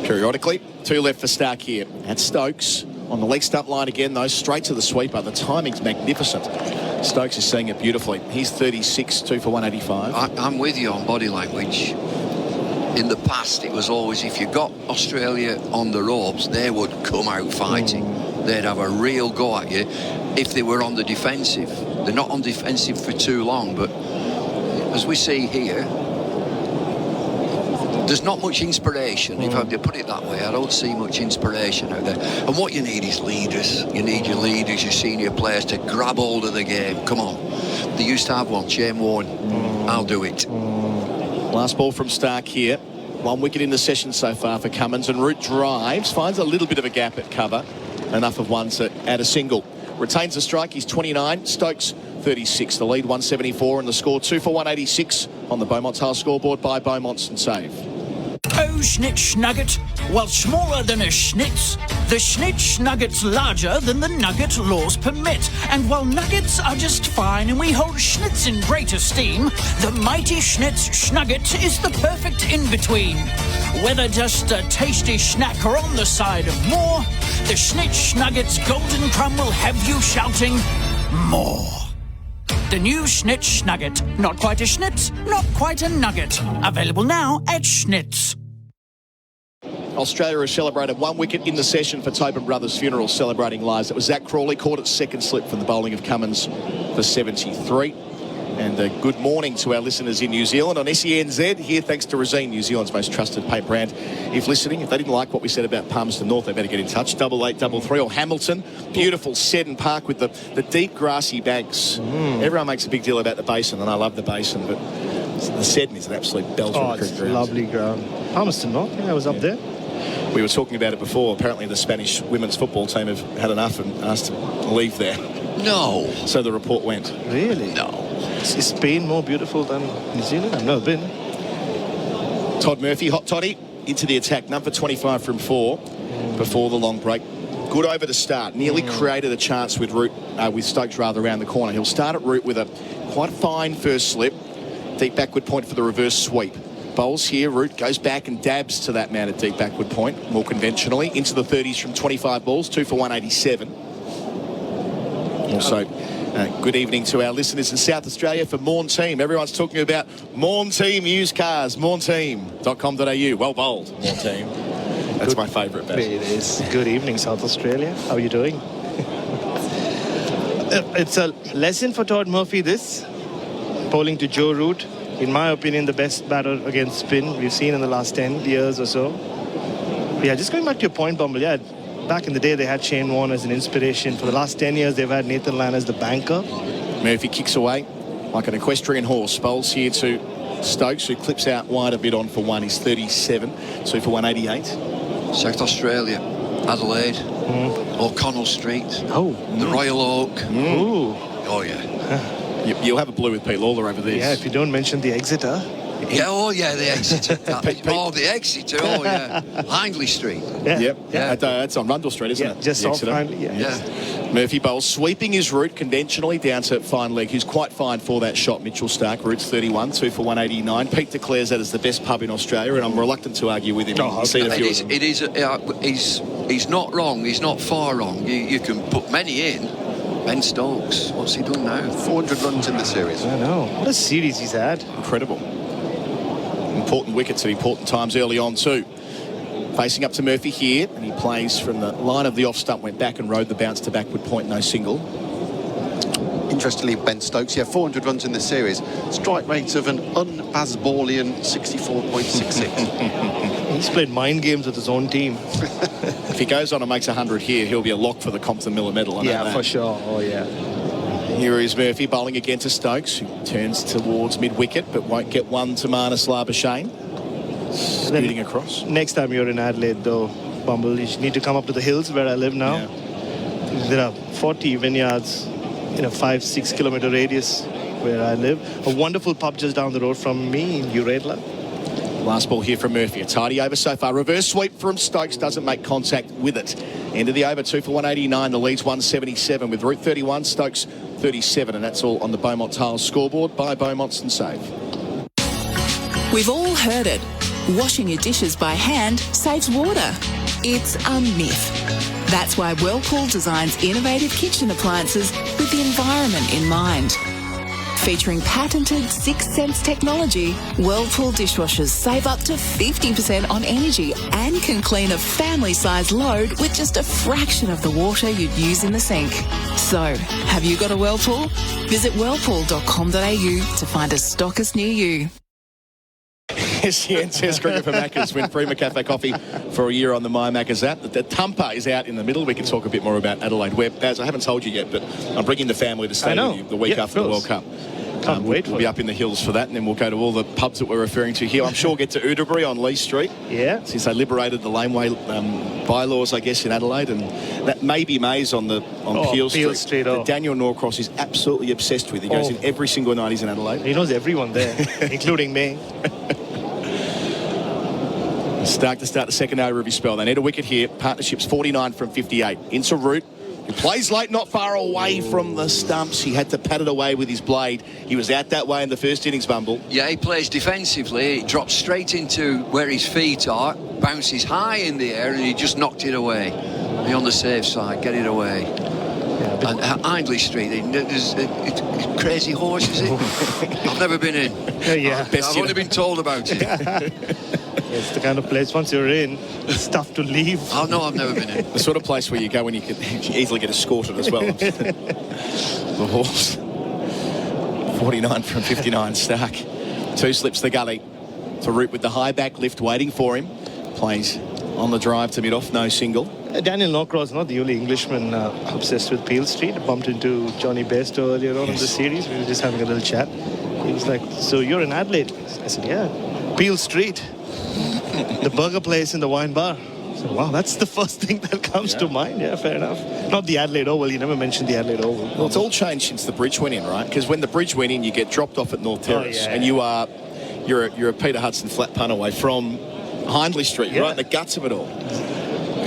periodically. Two left for Stark here. That's Stokes on the leg stump line again, though, straight to the sweeper. The timing's magnificent. Stokes is seeing it beautifully. He's 36, 2 for 185. I'm with you on body language. In the past, it was always, if you got Australia on the ropes, they would come out fighting. They'd have a real go at you if they were on the defensive. They're not on defensive for too long, but as we see here, there's not much inspiration. If I put it that way, I don't see much inspiration out there. And what you need is leaders. You need your leaders, your senior players to grab hold of the game. Come on. They used to have one, Shane Warne. I'll do it. Last ball from Stark here. One wicket in the session so far for Cummins, and Root drives, finds a little bit of a gap at cover. Enough of one to add a single. Retains the strike, he's 29. Stokes 36. The lead 174 and the score 2 for 186 on the Beaumont's Hull scoreboard by Beaumont's and Save. Oh, Schnitz Nugget. Well, smaller than a schnitz, the Schnitz Nugget's larger than the nugget laws permit. And while nuggets are just fine and we hold schnitz in great esteem, the mighty Schnitz Schnugget is the perfect in-between. Whether just a tasty snack or on the side of more, the Schnitz Schnugget's golden crumb will have you shouting, more. The new Schnitz Schnugget. Not quite a schnitz, not quite a nugget. Available now at Schnitz. Australia has celebrated one wicket in the session for Tobin Brothers Funeral, celebrating lives. It was Zach Crawley, caught its second slip from the bowling of Cummins for 73. And good morning to our listeners in New Zealand on SENZ, here thanks to Resene, New Zealand's most trusted paint brand. If listening, if they didn't like what we said about Palmerston North, they better get in touch. 8833 or Hamilton. Beautiful Seddon Park with the deep grassy banks. Everyone makes a big deal about the basin, and I love the basin, but the Seddon is an absolute belter. Oh, it's lovely ground. Palmerston North, I was up there. We were talking about it before. Apparently the Spanish women's football team have had enough and asked to leave there. No. So the report went. Really? No. Is Spain more beautiful than New Zealand? I've never been. Todd Murphy, hot toddy, into the attack. Number 25 from 4 before the long break. Good over to start. Nearly created a chance with Root, with Stokes rather around the corner. He'll start at Root with a quite fine first slip. Deep backward point for the reverse sweep. Bowls here, Root goes back and dabs to that man at deep backward point, more conventionally. Into the 30s from 25 balls, 2 for 187. Also, good evening to our listeners in South Australia for Morn Team. Everyone's talking about Morn Team used cars, mornteam.com.au. Well bowled, Morn Team. That's my favourite bet. It is. Good evening, South Australia. How are you doing? It's a lesson for Todd Murphy, this. Bowling to Joe Root. In my opinion, the best batter against spin we've seen in the last 10 years or so. Yeah, just going back to your point, Bumble. Yeah, back in the day, they had Shane Warne as an inspiration. For the last 10 years, they've had Nathan Lyon as the banker. Murphy kicks away like an equestrian horse. Bowls here to Stokes, who clips out wide a bit on for one. He's 37, so for 188. South Australia, Adelaide, O'Connell Street, the Royal Oak. Ooh. Oh, yeah. You'll have a blue with Pete Lalor over there. Yeah, if you don't mention the Exeter. Yeah, oh yeah, the Exeter. The Exeter, oh yeah. Hindley Street. Yeah. That's on Rundle Street, isn't it? Just off Hindley, Murphy bowls, sweeping his route conventionally down to fine leg, who's quite fine for that shot. Mitchell Stark, routes 31, 2 for 189. Pete declares that as the best pub in Australia, and I'm reluctant to argue with him. He's not wrong. He's not far wrong. You can put many in. Ben Stokes, what's he done now? 400 runs in the series. I know. What a series he's had. Incredible. Important wickets at important times early on too. Facing up to Murphy here, and he plays from the line of the off stump, went back and rode the bounce to backward point, no single. Interestingly, Ben Stokes, 400 runs in the series. Strike rate of an un-Bazballian 64.66. He's played mind games with his own team. If he goes on and makes 100 here, he'll be a lock for the Compton Miller medal. Yeah, for sure. Oh, yeah. Here is Murphy bowling again to Stokes, who turns towards mid-wicket, but won't get one to Marnus Labuschagne. Scooting across. Next time you're in Adelaide, though, Bumble, you need to come up to the hills where I live now. Yeah. There are 40 vineyards in a 5-6 kilometre radius where I live. A wonderful pub just down the road from me in Uredla. Last ball here from Murphy. A tidy over so far. Reverse sweep from Stokes. Doesn't make contact with it. End of the over. 2 for 189. The lead's 177 with route 31. Stokes 37. And that's all on the Beaumont Tiles scoreboard by Beaumont's and Save. We've all heard it. Washing your dishes by hand saves water. It's a myth. That's why Whirlpool designs innovative kitchen appliances with the environment in mind. Featuring patented 6th Sense technology, Whirlpool dishwashers save up to 50% on energy and can clean a family-sized load with just a fraction of the water you'd use in the sink. So, have you got a Whirlpool? Visit whirlpool.com.au to find a stockist near you. SEN Test cricket for Maccas win free McCafe coffee for a year on the My Maccas app. The Tumper is out in the middle. We can talk a bit more about Adelaide. Where, Baz, I haven't told you yet, but I'm bringing the family to stay with you the week after the World Cup. Can't wait. We'll be up in the hills for that, and then we'll go to all the pubs that we're referring to here. I'm sure we'll get to Udabury on Lee Street. Yeah. Since they liberated the laneway bylaws, I guess, in Adelaide, and that Maybe Maze on Peel Street. That Daniel Norcross is absolutely obsessed with. He goes in every single night he's in Adelaide. He knows everyone there, including me. Stark to start the second over of his spell. They need a wicket here. Partnerships 49 from 58. Into route. He plays late, not far away from the stumps. He had to pat it away with his blade. He was out that way in the first innings, Bumble. Yeah, he plays defensively. He drops straight into where his feet are, bounces high in the air, and he just knocked it away. Be on the safe side, get it away. Yeah, and Hindley Street, it's Crazy Horse, is it? I've never been in. I've only been told about it. It's the kind of place, once you're in, it's tough to leave. Oh, no, I've never been in. The sort of place where you go when you can easily get escorted as well. The horse. 49 from 59, Stark. 2 slips the gully. To route with the high back lift waiting for him. Plays on the drive to mid-off, no single. Daniel Norcross, not the only Englishman obsessed with Peel Street. I bumped into Johnny Bairstow earlier on in the series. We were just having a little chat. He was like, so you're in Adelaide? I said, yeah. Peel Street. The burger place in the wine bar. So, wow, that's the first thing that comes to mind. Yeah, fair enough. Not the Adelaide Oval. You never mentioned the Adelaide Oval. Well, it's all changed since the bridge went in, right? Because when the bridge went in, you get dropped off at North Terrace, and you're a Peter Hudson flat punt away from Hindley Street, right in the guts of it all.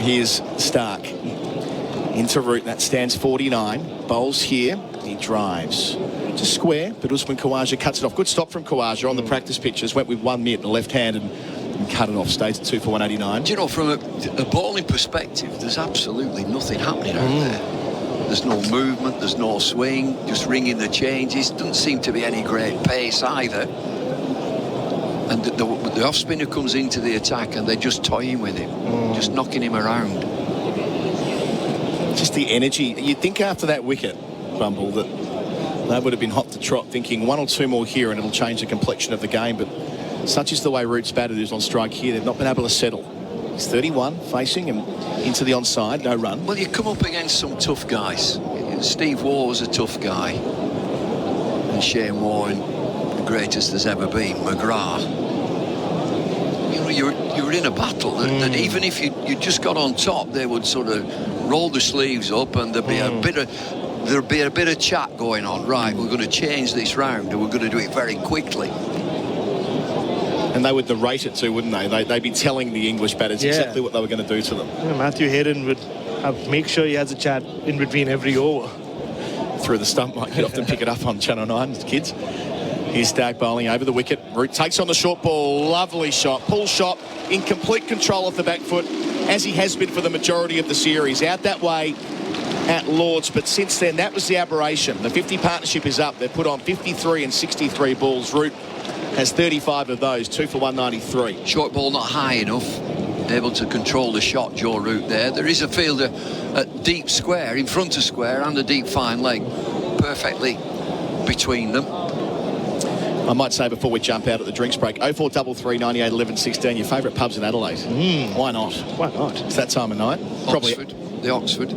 Here's Stark into route. That stands 49. Bowls here. He drives to square, but Usman Khawaja cuts it off. Good stop from Khawaja on the practice pitches. Went with 1 mid, the left hand, and cut it off. Stays at 2 for 189. Do you know, from a bowling perspective, there's absolutely nothing happening out there. There's no movement, there's no swing, just ringing the changes. Doesn't seem to be any great pace either. And the off spinner comes into the attack and they're just toying with him, just knocking him around. Just the energy. You'd think after that wicket, Bumble, that they would have been hot to trot, thinking one or two more here and it'll change the complexion of the game. But such is the way Root's batted is on strike here. They've not been able to settle. He's 31, facing him into the onside, no run. Well, you come up against some tough guys. Steve Waugh was a tough guy. And Shane Warne, the greatest there's ever been, McGrath. You were in a battle that even if you just got on top, they would sort of roll the sleeves up and there'd be a bit of chat going on. Right, we're going to change this round and we're going to do it very quickly. And they would narrate it too, wouldn't they? They'd be telling the English batters exactly what they were going to do to them. Yeah, Matthew Hayden would make sure he has a chat in between every over. Through the stump, like you'd often pick it up on Channel 9, kids. Here's Stag bowling over the wicket. Root takes on the short ball. Lovely shot. Pull shot in complete control of the back foot, as he has been for the majority of the series. Out that way at Lords, but since then, that was the aberration. The 50 partnership is up. They've put on 53 and 63 balls. Root has 35 of those, 2 for 193. Short ball not high enough. Able to control the shot, Joe Root there. There is a fielder at deep square, in front of square, and a deep fine leg. Perfectly between them. I might say before we jump out at the drinks break, 0433 98 11 16, your favourite pubs in Adelaide. Why not? Why not? It's that time of night. Oxford. The Oxford.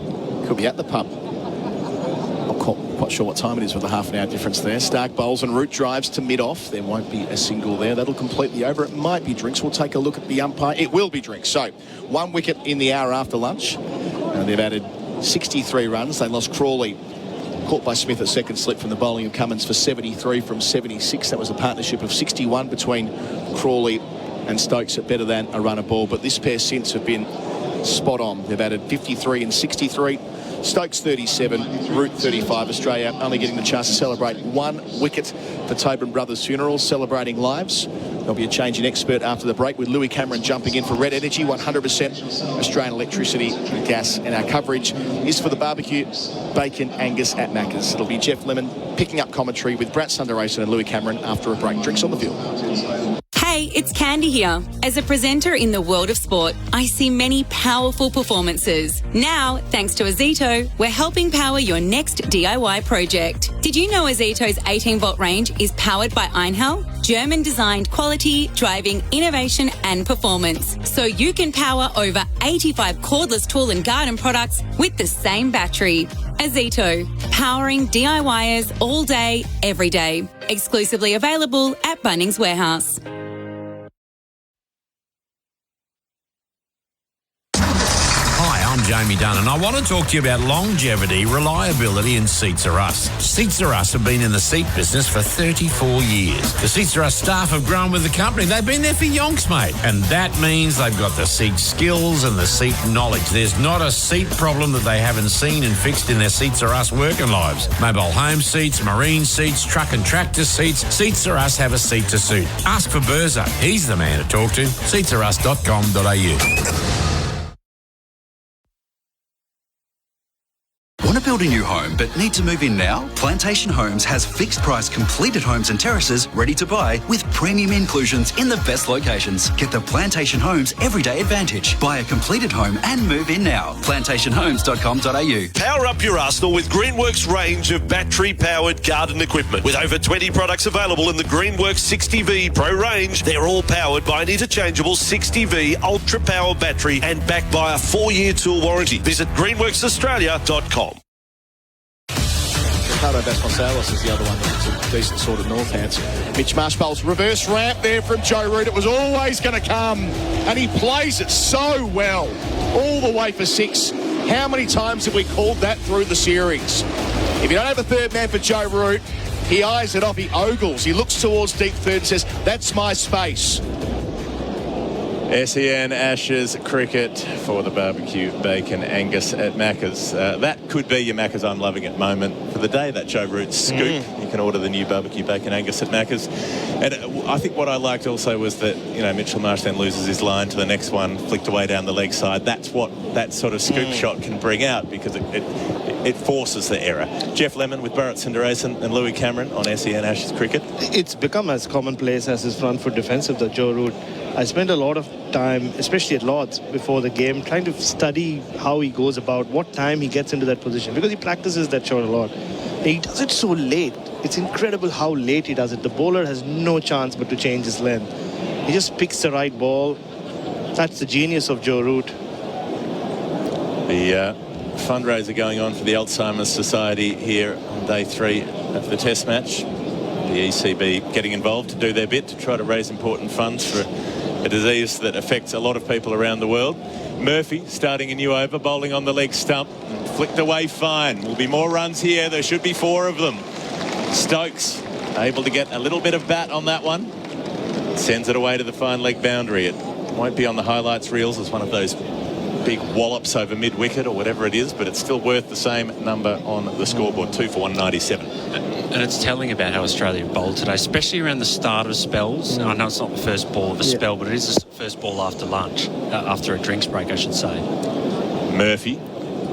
Could be at the pub. Not quite sure what time it is with a half an hour difference there. Stark bowls and Root drives to mid-off. There won't be a single there. That'll complete the over. It might be drinks. We'll take a look at the umpire. It will be drinks. So, 1 wicket in the hour after lunch. They've added 63 runs. They lost Crawley. Caught by Smith at second slip from the bowling of Cummins for 73 from 76. That was a partnership of 61 between Crawley and Stokes at better than a run a ball. But this pair since have been spot on. They've added 53 and 63. Stokes 37, Root 35. Australia only getting the chance to celebrate 1 wicket for Tobin Brothers Funerals, celebrating lives. There'll be a change in expert after the break with Louis Cameron jumping in for Red Energy, 100% Australian electricity and gas. And our coverage is for the barbecue bacon Angus at Macca's. It'll be Geoff Lemon picking up commentary with Bharat Sundaresan and Louis Cameron after a break. Drinks on the field. Hey, it's Candy here. As a presenter in the world of sport, I see many powerful performances. Now, thanks to Azito, we're helping power your next DIY project. Did you know Azito's 18-volt range is powered by Einhell? German-designed quality, driving innovation and performance. So you can power over 85 cordless tool and garden products with the same battery. Azito, powering DIYers all day, every day. Exclusively available at Bunnings Warehouse. I'm Jamie Dunn, and I want to talk to you about longevity, reliability and Seats Are Us. Seats Are Us have been in the seat business for 34 years. The Seats Are Us staff have grown with the company. They've been there for yonks, mate. And that means they've got the seat skills and the seat knowledge. There's not a seat problem that they haven't seen and fixed in their Seats Are Us working lives. Mobile home seats, marine seats, truck and tractor seats. Seats Are Us have a seat to suit. Ask for Burzo. He's the man to talk to. seatsarus.com.au. Want to build a new home but need to move in now? Plantation Homes has fixed price completed homes and terraces ready to buy with premium inclusions in the best locations. Get the Plantation Homes everyday advantage. Buy a completed home and move in now. plantationhomes.com.au. Power up your arsenal with Greenworks range of battery-powered garden equipment. With over 20 products available in the Greenworks 60V Pro range, they're all powered by an interchangeable 60V Ultra Power battery and backed by a 4-year tool warranty. Visit greenworksaustralia.com. Ricardo Vasconcelos is the other one that's a decent sort of north hands. Mitch Marsh bowls reverse ramp there from Joe Root. It was always going to come, and he plays it so well all the way for 6. How many times have we called that through the series? If you don't have a third man for Joe Root, he eyes it off, he ogles, he looks towards deep third and says, that's my space. SEN Ashes cricket for the barbecue bacon Angus at Macca's. That could be your Macca's I'm loving it moment for the day, that Joe Root scoop. You can order the new barbecue bacon Angus at Macca's. And I think what I liked also was that, Mitchell Marsh then loses his line to the next one, flicked away down the leg side. That's what that sort of scoop shot can bring out, because it forces the error. Geoff Lemon with Bharat Sundaresan and Louis Cameron on SEN Ashes Cricket. It's become as commonplace as his front foot defensive, the Joe Root. I spent a lot of time, especially at Lord's, before the game, trying to study how he goes about, what time he gets into that position, because he practices that shot a lot. And he does it so late. It's incredible how late he does it. The bowler has no chance but to change his length. He just picks the right ball. That's the genius of Joe Root. The fundraiser going on for the Alzheimer's Society here on day 3 of the Test match. The ECB getting involved to do their bit to try to raise important funds for a disease that affects a lot of people around the world. Murphy starting a new over, bowling on the leg stump. Flicked away fine. Will be more runs here. There should be 4 of them. Stokes able to get a little bit of bat on that one. Sends it away to the fine leg boundary. It won't be on the highlights reels as one of those big wallops over mid-wicket or whatever it is, but it's still worth the same number on the scoreboard, 2 for 197. And it's telling about how Australia bowled today, especially around the start of spells. I know it's not the first ball of a spell, but it is the first ball after lunch, after a drinks break, I should say. Murphy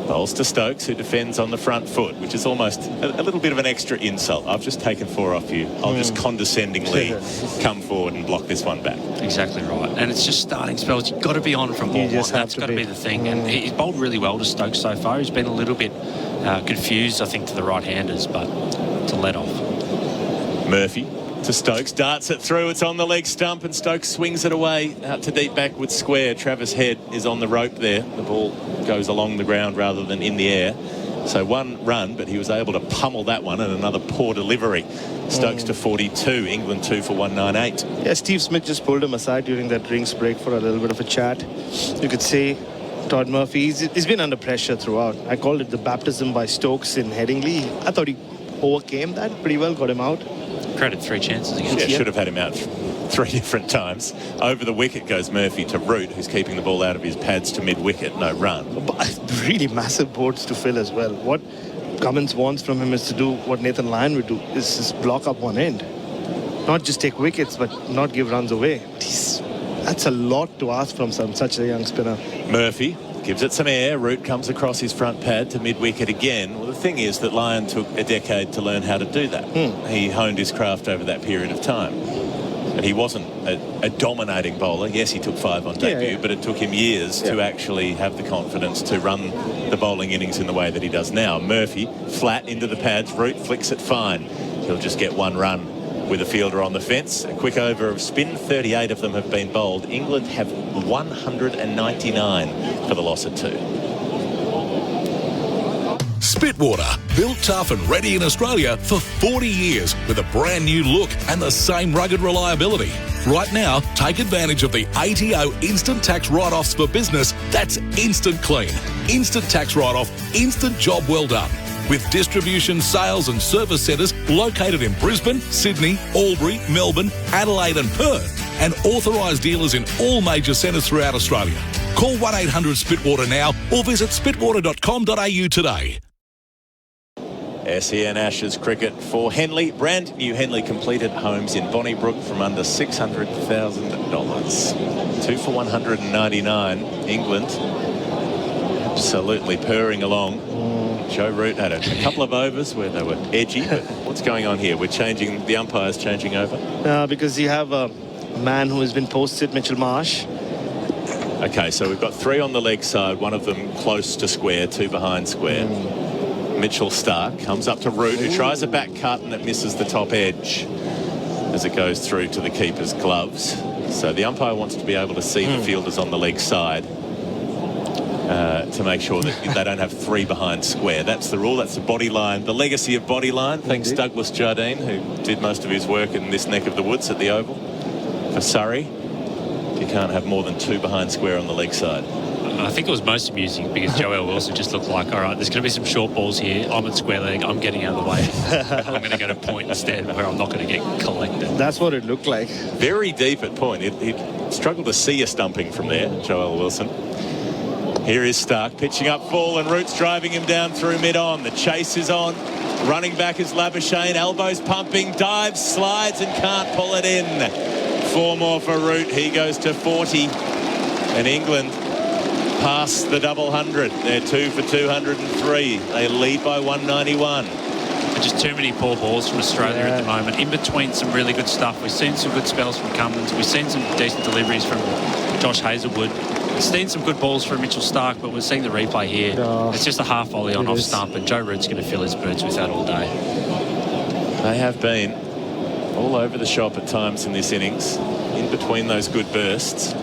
bowls to Stokes, who defends on the front foot, which is almost a little bit of an extra insult. I've just taken 4 off you. I'll just condescendingly come forward and block this one back. Exactly right. And it's just starting spells. You've got to be on from ball 1. That's got to be the thing. And he's bowled really well to Stokes so far. He's been a little bit confused, I think, to the right-handers, but to let off. Murphy to Stokes, darts it through, it's on the leg stump, and Stokes swings it away out to deep backward square. Travis Head is on the rope there. The ball goes along the ground rather than in the air. So 1 run, but he was able to pummel that one, and another poor delivery. Stokes to 42, England 2 for 198. Yeah, Steve Smith just pulled him aside during that drinks break for a little bit of a chat. You could see Todd Murphy, he's been under pressure throughout. I called it the baptism by Stokes in Headingley. I thought he overcame that pretty well, got him out. Created 3 chances again. Yeah, should have had him out 3 different times. Over the wicket goes Murphy to Root, who's keeping the ball out of his pads to mid-wicket. No run. But really massive boards to fill as well. What Cummins wants from him is to do what Nathan Lyon would do, is just block up one end. Not just take wickets, but not give runs away. That's a lot to ask from such a young spinner. Murphy gives it some air. Root comes across his front pad to mid-wicket again. Well, the thing is that Lyon took a decade to learn how to do that. He honed his craft over that period of time. And he wasn't a dominating bowler. Yes, he took 5 on debut, but it took him years to actually have the confidence to run the bowling innings in the way that he does now. Murphy, flat into the pads. Root flicks it fine. He'll just get 1 run with a fielder on the fence. A quick over of spin. 38 of them have been bowled. England have 199 for the loss of 2. Spitwater, built tough and ready in Australia for 40 years with a brand new look and the same rugged reliability. Right now, take advantage of the ATO instant tax write-offs for business. That's instant clean, instant tax write-off, instant job well done. With distribution, sales and service centres located in Brisbane, Sydney, Albury, Melbourne, Adelaide and Perth, and authorised dealers in all major centres throughout Australia. Call 1-800-SPITWATER now or visit spitwater.com.au today. SEN Ashes cricket for Henley. Brand new Henley completed homes in Bonnybrook from under $600,000. 2 for 199. England absolutely purring along. Joe Root had a couple of overs where they were edgy, but what's going on here? The umpire's changing over? Because you have a man who has been posted, Mitchell Marsh. Okay, so we've got 3 on the leg side, one of them close to square, 2 behind square. Mitchell Stark comes up to Root, who tries a back cut and it misses the top edge as it goes through to the keeper's gloves. So the umpire wants to be able to see the fielders on the leg side to make sure that they don't have 3 behind square. That's the rule. That's the body line, the legacy of body line. Thanks Douglas Jardine, who did most of his work in this neck of the woods at the Oval. For Surrey, you can't have more than 2 behind square on the leg side. I think it was most amusing because Joel Wilson just looked like, all right, there's going to be some short balls here. I'm at square leg. I'm getting out of the way. I'm going to go to point instead where I'm not going to get collected. That's what it looked like. Very deep at point. He struggled to see a stumping from there, Joel Wilson. Here is Stark pitching up full and Root's driving him down through mid-on. The chase is on. Running back is Labuschagne. Elbows pumping, dives, slides and can't pull it in. 4 more for Root. He goes to 40. And England past the double 100. They're 2 for 203. They lead by 191. Just too many poor balls from Australia at the moment. In between some really good stuff. We've seen some good spells from Cummins. We've seen some decent deliveries from Josh Hazlewood. We've seen some good balls from Mitchell Starc, but we're seeing the replay here. It's just a half volley on off stump, and Joe Root's going to fill his boots with that all day. They have been all over the shop at times in this innings, in between those good bursts.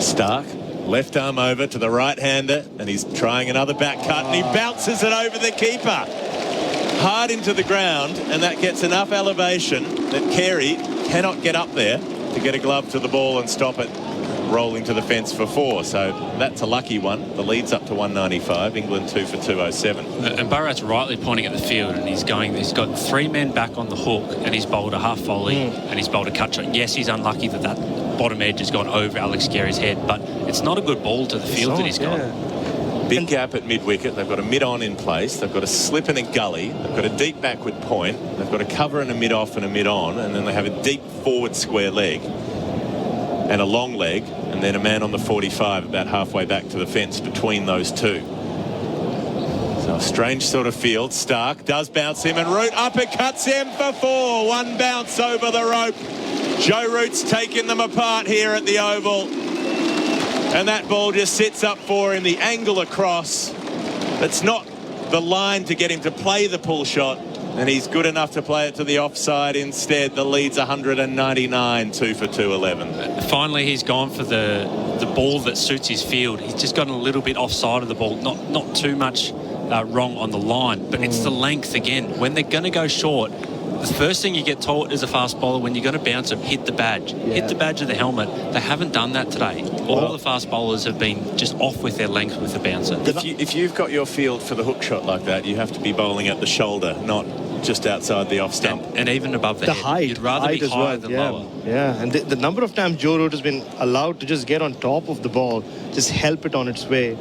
Starc, left arm over to the right-hander, and he's trying another back cut, and he bounces it over the keeper. Hard into the ground, and that gets enough elevation that Carey cannot get up there to get a glove to the ball and stop it rolling to the fence for 4. So that's a lucky one. The lead's up to 195. England 2 for 207. And Bharat's rightly pointing at the field, and he's got 3 men back on the hook, and he's bowled a half volley and he's bowled a cut shot. Yes, he's unlucky that bottom edge has gone over Alex Carey's head, but it's not a good ball to the field that he's got. Big gap at mid-wicket. They've got a mid-on in place. They've got a slip and a gully. They've got a deep backward point. They've got a cover and a mid-off and a mid-on. And then they have a deep forward square leg and a long leg. And then a man on the 45 about halfway back to the fence between those two. So a strange sort of field. Starc does bounce him, and Root uppercuts him for 4. One bounce over the rope. Joe Root's taken them apart here at the Oval. And that ball just sits up for him, the angle across. It's not the line to get him to play the pull shot, and he's good enough to play it to the offside instead. The lead's 199, 2 for 211. Finally, he's gone for the ball that suits his field. He's just gotten a little bit offside of the ball, not too much wrong on the line, but it's the length again. When they're going to go short, the first thing you get taught as a fast bowler when you're going to bounce them, hit the badge. Hit the badge of the helmet. They haven't done that today. All the fast bowlers have been just off with their length with the bouncer. If you've got your field for the hook shot like that, you have to be bowling at the shoulder, not just outside the off stump. And even above the head. Height. You'd rather be higher than lower. Yeah, and the number of times Joe Root has been allowed to just get on top of the ball, just help it on its way.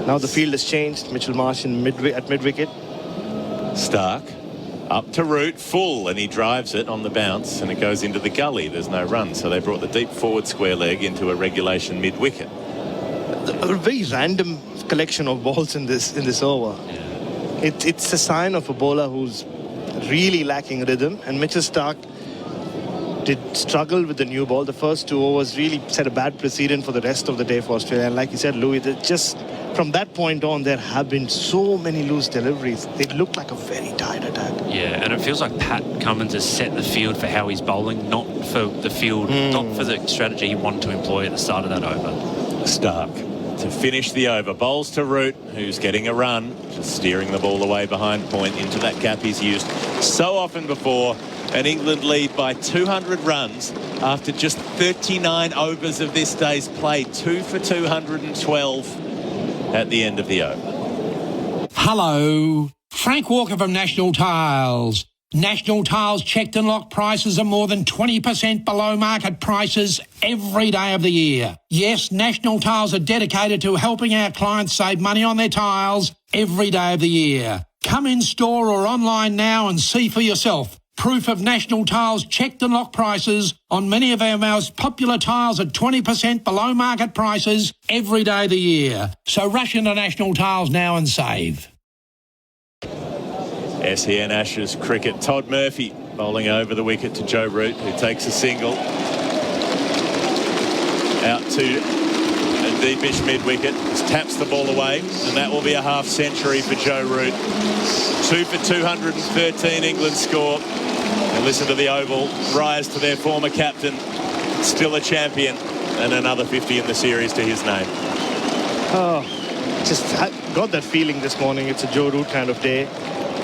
Now the field has changed. Mitchell Marsh at mid-wicket. Starc up to Root, full, and he drives it on the bounce, and it goes into the gully. There's no run, so they brought the deep forward square leg into a regulation mid-wicket. A very random collection of balls in this over. It's a sign of a bowler who's really lacking rhythm, and Mitchell Starc did struggle with the new ball. The first 2 overs really set a bad precedent for the rest of the day for Australia. And like you said, Louis, just from that point on, there have been so many loose deliveries. They look like a very tired attack. Yeah, and it feels like Pat Cummins has set the field for how he's bowling, not for the field, not for the strategy he wanted to employ at the start of that over. Starc to finish the over. Bowls to Root, who's getting a run, just steering the ball away behind point into that gap he's used so often before. And England lead by 200 runs after just 39 overs of this day's play. 2 for 212 at the end of the over. Hello, Frank Walker from National Tiles. National Tiles checked and locked prices are more than 20% below market prices every day of the year. Yes, National Tiles are dedicated to helping our clients save money on their tiles every day of the year. Come in store or online now and see for yourself. Proof of National Tiles checked and locked prices on many of our most popular tiles at 20% below market prices every day of the year. So rush into National Tiles now and save. SEN Ashes cricket. Todd Murphy bowling over the wicket to Joe Root, who takes a single. Out to a deepish mid-wicket. Just taps the ball away, and that will be a half century for Joe Root. 2 for 213 England score. And listen to the Oval rise to their former captain, still a champion, and another 50 in the series to his name. Oh, just got that feeling this morning. It's a Joe Root kind of day.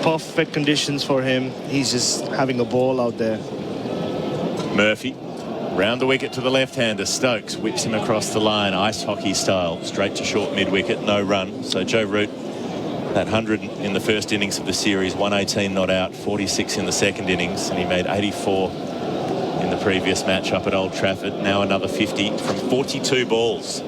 Perfect conditions for him. He's just having a ball out there. Murphy round the wicket to the left-hander. Stokes whips him across the line, ice hockey style, straight to short mid-wicket, no run. So Joe Root, that 100 in the first innings of the series, 118 not out, 46 in the second innings, and he made 84 in the previous match up at Old Trafford. Now another 50 from 42 balls.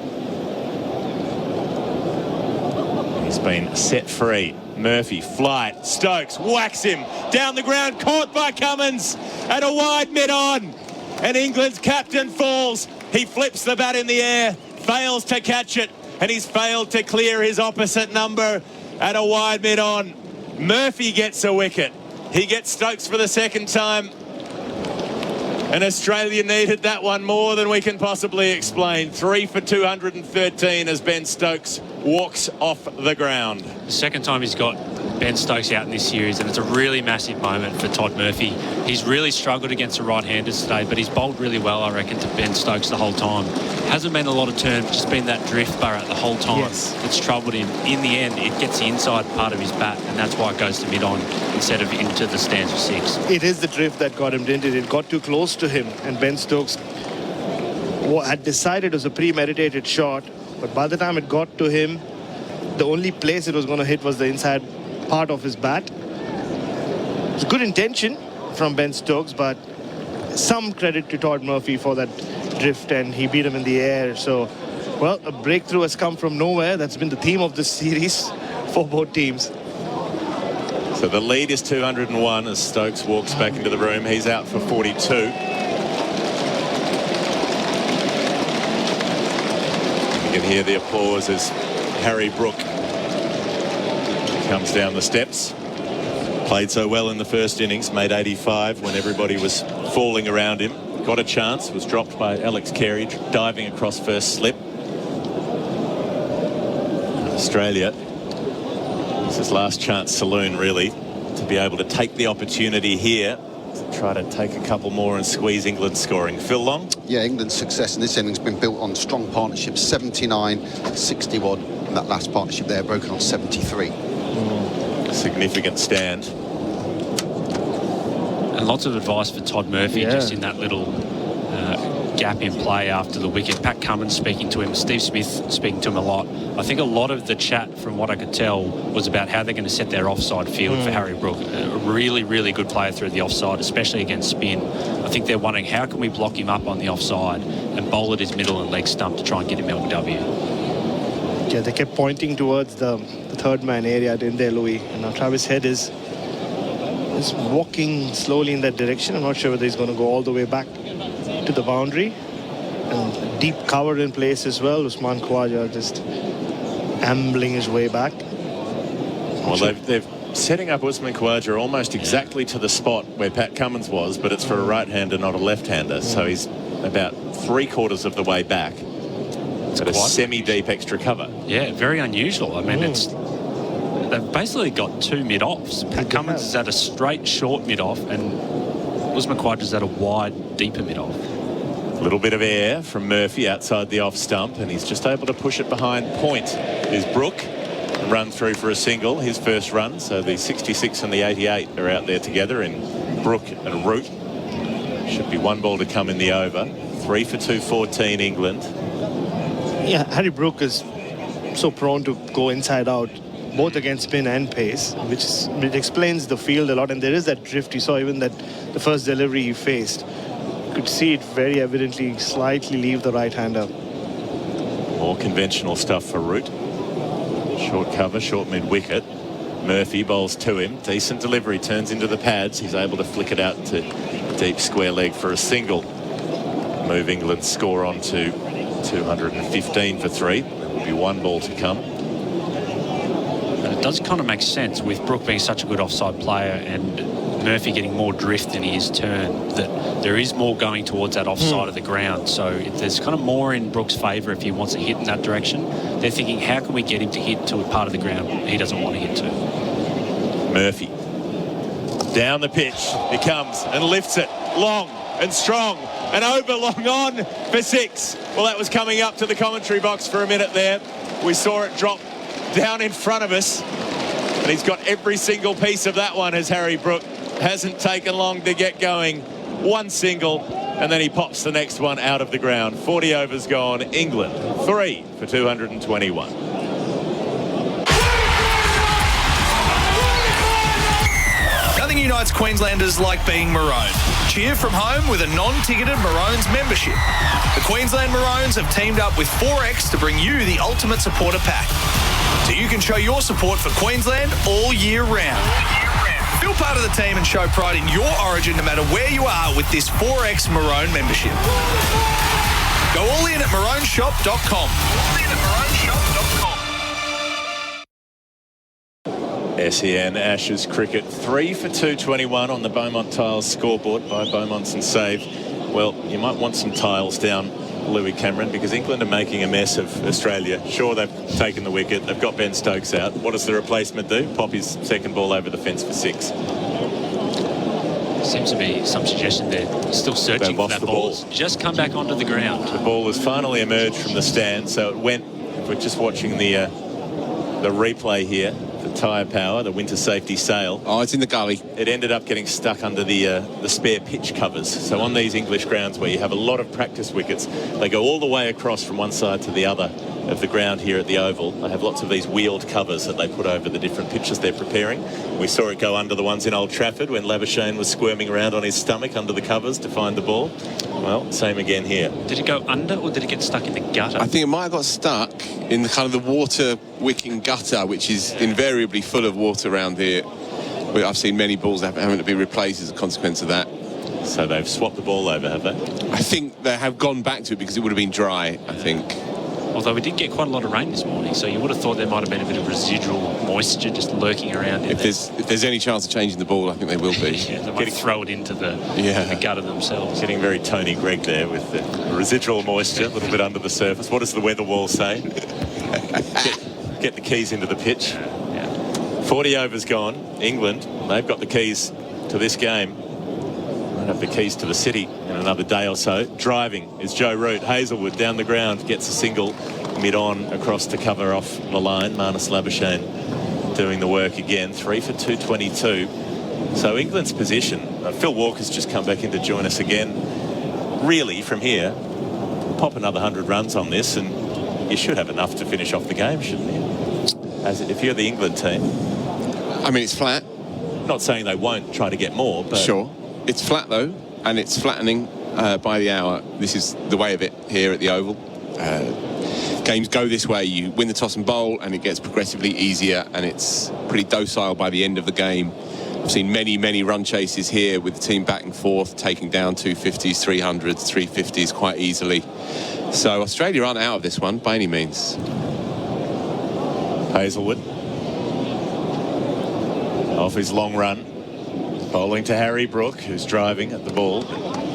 He's been set free. Murphy, flight, Stokes whacks him down the ground, caught by Cummins at a wide mid-on, and England's captain falls. He flips the bat in the air, fails to catch it, and he's failed to clear his opposite number at a wide mid-on. Murphy gets a wicket. He gets Stokes for the second time. And Australia needed that one more than we can possibly explain. 3 for 213 as Ben Stokes walks off the ground. The second time he's got Ben Stokes out in this series, and it's a really massive moment for Todd Murphy. He's really struggled against the right-handers today, but he's bowled really well, I reckon, to Ben Stokes the whole time. Hasn't been a lot of turn, just been that drift, Bharat, the whole time. Yes. It's troubled him. In the end, it gets the inside part of his bat, and that's why it goes to mid-on instead of into the stands of 6. It is the drift that got him, didn't it? It got too close to him, and Ben Stokes had decided it was a premeditated shot, but by the time it got to him, the only place it was going to hit was the inside part of his bat. It's good intention from Ben Stokes, but some credit to Todd Murphy for that drift, and he beat him in the air. So, well, a breakthrough has come from nowhere. That's been the theme of this series for both teams. So the lead is 201 as Stokes walks back into the room. He's out for 42. You can hear the applause as Harry Brook comes down the steps. Played so well in the first innings, made 85 when everybody was falling around him. Got a chance, was dropped by Alex Carey, diving across first slip. Australia, this is last chance saloon, really, to be able to take the opportunity here to try to take a couple more and squeeze England's scoring. Phil Long? Yeah, England's success in this innings has been built on strong partnerships, 79, 61, and that last partnership there broken on 73. Significant stand. And lots of advice for Todd Murphy just in that little gap in play after the wicket. Pat Cummins speaking to him, Steve Smith speaking to him a lot. I think a lot of the chat, from what I could tell, was about how they're going to set their offside field for Harry Brook. A really, really good player through the offside, especially against spin. I think they're wondering, how can we block him up on the offside and bowl at his middle and leg stump to try and get him LBW? Yeah, they kept pointing towards the third man area, didn't they, Louis? And now Travis Head is walking slowly in that direction. I'm not sure whether he's going to go all the way back to the boundary. And deep cover in place as well. Usman Khawaja just ambling his way back. Well, they're setting up Usman Khawaja almost exactly to the spot where Pat Cummins was, but it's for a right-hander, not a left-hander. So he's about 3/4 of the way back. At a semi-deep extra cover. Yeah, very unusual. I mean, they've basically got two mid-offs. Pat Cummins is at a straight, short mid-off, and Usman Khawaja is at a wide, deeper mid-off. A little bit of air from Murphy outside the off stump, and he's just able to push it behind point. Is Brook and run through for a single, his first run. So the 66 and the 88 are out there together in Brook and Root. Should be one ball to come in the over. 3 for 214 England. Yeah, Harry Brook is so prone to go inside out, both against spin and pace, which explains the field a lot. And there is that drift. You saw even that the first delivery he faced. You could see it very evidently slightly leave the right-hander. More conventional stuff for Root. Short cover, short mid-wicket. Murphy bowls to him. Decent delivery, turns into the pads. He's able to flick it out to deep square leg for a single. Move England's score on to 215 for 3. There will be one ball to come. And it does kind of make sense with Brook being such a good offside player and Murphy getting more drift than he is turn, that there is more going towards that offside of the ground. So there's kind of more in Brook's favour if he wants to hit in that direction. They're thinking, how can we get him to hit to a part of the ground he doesn't want to hit to? Murphy. Down the pitch. He comes and lifts it. Long and strong. And over long on for 6. Well, that was coming up to the commentary box for a minute there. We saw it drop down in front of us. And he's got every single piece of that one as Harry Brook. Hasn't taken long to get going. One single, and then he pops the next one out of the ground. 40 overs gone. England, 3 for 221. Nothing unites Queenslanders like being maroon. Cheer from home with a non-ticketed Maroons membership. The Queensland Maroons have teamed up with 4X to bring you the ultimate supporter pack, so you can show your support for Queensland all year round. Feel part of the team and show pride in your origin no matter where you are with this 4X Maroon membership. Go all in at maroonshop.com. SEN Ashes cricket 3 for 221 on the Beaumont Tiles scoreboard by Beaumonts and Save. Well, you might want some tiles down, Louis Cameron, because England are making a mess of Australia. Sure, they've taken the wicket. They've got Ben Stokes out. What does the replacement do? Pop his second ball over the fence for 6. Seems to be some suggestion they're still searching for that ball. Just come back onto the ground. The ball has finally emerged from the stand, so it went. If we're just watching the replay here, the tyre power, the winter safety sail. Oh, it's in the gully. It ended up getting stuck under the spare pitch covers. So on these English grounds where you have a lot of practice wickets, they go all the way across from one side to the other of the ground here at the Oval. They have lots of these wheeled covers that they put over the different pitches they're preparing. We saw it go under the ones in Old Trafford when Labuschagne was squirming around on his stomach under the covers to find the ball. Well, same again here. Did it go under or did it get stuck in the gutter? I think it might have got stuck in the kind of the water wicking gutter, which is invariably full of water around here. I've seen many balls having to be replaced as a consequence of that. So they've swapped the ball over, have they? I think they have gone back to it because it would have been dry, I think. Although we did get quite a lot of rain this morning, so you would have thought there might have been a bit of residual moisture just lurking around in if there's any chance of changing the ball, I think they will be. Yeah, they might throw it into the gutter themselves. Getting very Tony Gregg there with the residual moisture, a little bit under the surface. What does the weather wall say? Get the keys into the pitch. 40 overs gone. England, they've got the keys to this game. Might have the keys to the city in another day or so. Driving is Joe Root. Hazelwood down the ground gets a single mid-on across to cover off the line. Marnus Labuschagne doing the work again. 3 for 222. So England's position. Phil Walker's just come back in to join us again. Really, from here, pop another 100 runs on this and you should have enough to finish off the game, shouldn't you? As if you're the England team. I mean, it's flat. Not saying they won't try to get more, but... Sure. It's flat, though, and it's flattening by the hour. This is the way of it here at the Oval. Games go this way. You win the toss and bowl, and it gets progressively easier, and it's pretty docile by the end of the game. I've seen many, many run chases here with the team back and forth, taking down 250s, 300s, 350s quite easily. So Australia aren't out of this one by any means. Hazelwood. Off his long run. Bowling to Harry Brook, who's driving at the ball.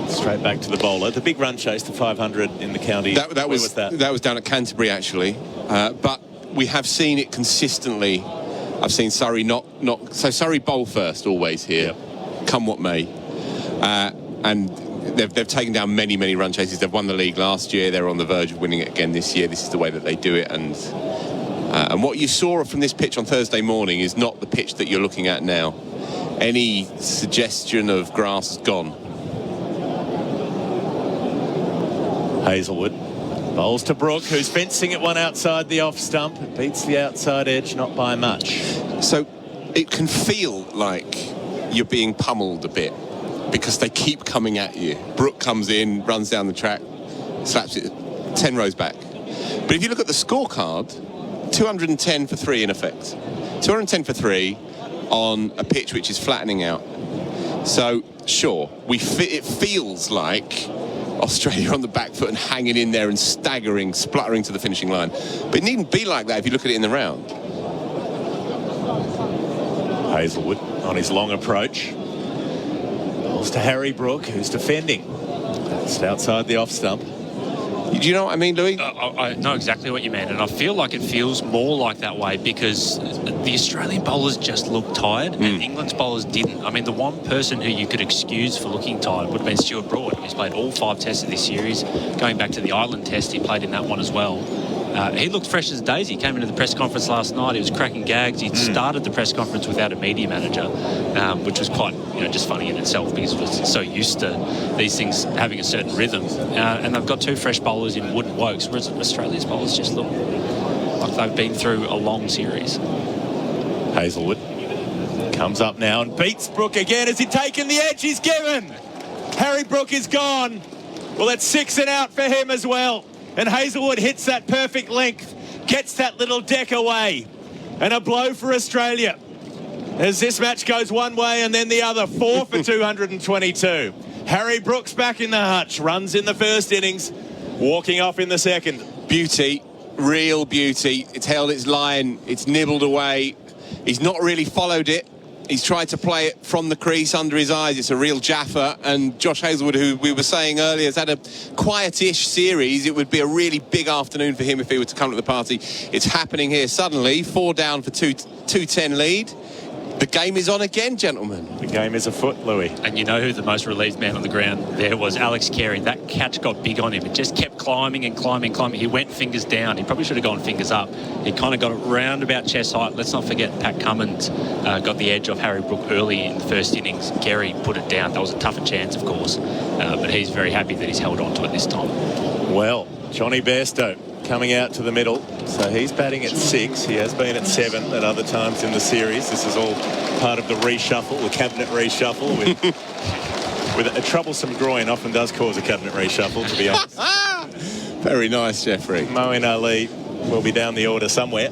Straight back to the bowler. The big run chase to 500 in the county. That was down at Canterbury, actually. But we have seen it consistently. I've seen Surrey so Surrey bowl first always here, come what may. And they've taken down many, many run chases. They've won the league last year. They're on the verge of winning it again this year. This is the way that they do it. And what you saw from this pitch on Thursday morning is not the pitch that you're looking at now. Any suggestion of grass is gone. Hazelwood bowls to Brook, who's fencing it one outside the off stump. It beats the outside edge, not by much. So it can feel like you're being pummeled a bit because they keep coming at you. Brook comes in, runs down the track, slaps it 10 rows back. But if you look at the scorecard, 210 for 3 in effect. 210 for 3 on a pitch which is flattening out. So, sure, it feels like Australia on the back foot and hanging in there and staggering, spluttering to the finishing line. But it needn't be like that if you look at it in the round. Hazelwood on his long approach. Balls to Harry Brook, who's defending. Just outside the off stump. Do you know what I mean, Louis? I know exactly what you mean, and I feel like it feels more like that way because the Australian bowlers just looked tired and England's bowlers didn't. I mean, the one person who you could excuse for looking tired would have been Stuart Broad. He's played all 5 tests of this series. Going back to the Ireland test, he played in that one as well. He looked fresh as a daisy. He came into the press conference last night. He was cracking gags. He started the press conference without a media manager, which was quite, just funny in itself because he was so used to these things having a certain rhythm. And they've got 2 fresh bowlers in Wood and Wokes, whereas Australia's bowlers just look like they've been through a long series. Hazelwood comes up now and beats Brook again. Has he taken the edge he's given? Harry Brook is gone. Well, it's 6 and out for him as well. And Hazelwood hits that perfect length, gets that little deck away. And a blow for Australia as this match goes one way and then the other. 4 for 222. Harry Brook's back in the hutch, runs in the first innings. Walking off in the second. Beauty, real beauty. It's held its line, it's nibbled away. He's not really followed it. He's tried to play it from the crease under his eyes. It's a real Jaffa. And Josh Hazelwood, who we were saying earlier, has had a quietish series. It would be a really big afternoon for him if he were to come to the party. It's happening here suddenly. 4 down for 2-10 lead. The game is on again, gentlemen. The game is afoot, Louis. And you know who the most relieved man on the ground there was? Alex Carey. That catch got big on him. It just kept climbing and climbing and climbing. He went fingers down. He probably should have gone fingers up. He kind of got it round about chest height. Let's not forget Pat Cummins got the edge off Harry Brook early in the first innings. Carey put it down. That was a tougher chance, of course. But he's very happy that he's held on to it this time. Well, Johnny Bairstow coming out to the middle. So he's batting at 6. He has been at 7 at other times in the series. This is all part of the reshuffle, the cabinet reshuffle. With a troublesome groin often does cause a cabinet reshuffle, to be honest. Very nice, Jeffrey. Moeen Ali will be down the order somewhere.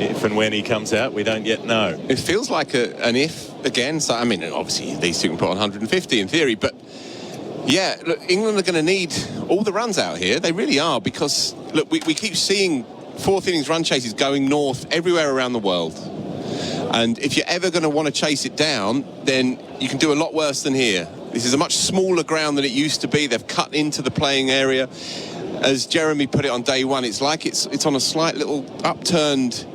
If and when he comes out, we don't yet know. It feels like an if again. So, I mean, obviously these two can put on 150 in theory, but yeah, look, England are going to need all the runs out here. They really are, because, look, we keep seeing fourth innings run chases going north everywhere around the world. And if you're ever going to want to chase it down, then you can do a lot worse than here. This is a much smaller ground than it used to be. They've cut into the playing area. As Jeremy put it on day one, it's like it's on a slight little upturned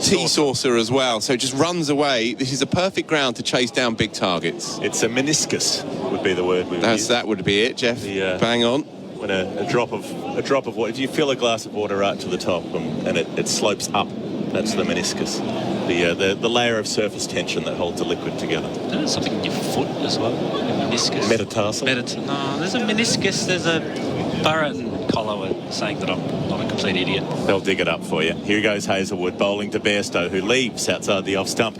tea saucer as well, so it just runs away. This is a perfect ground to chase down big targets. It's a meniscus would be the word we would use. That would be it, Geoff. Bang on. When a drop of water, if you fill a glass of water right to the top and it slopes up, that's the meniscus. The layer of surface tension that holds the liquid together. There's something in your foot as well. A meniscus. Metatarsal. No, there's a meniscus. There's a Bharat and Collar were saying that I'm not a complete idiot. They'll dig it up for you. Here goes Hazelwood bowling to Bairstow, who leaves outside the off stump.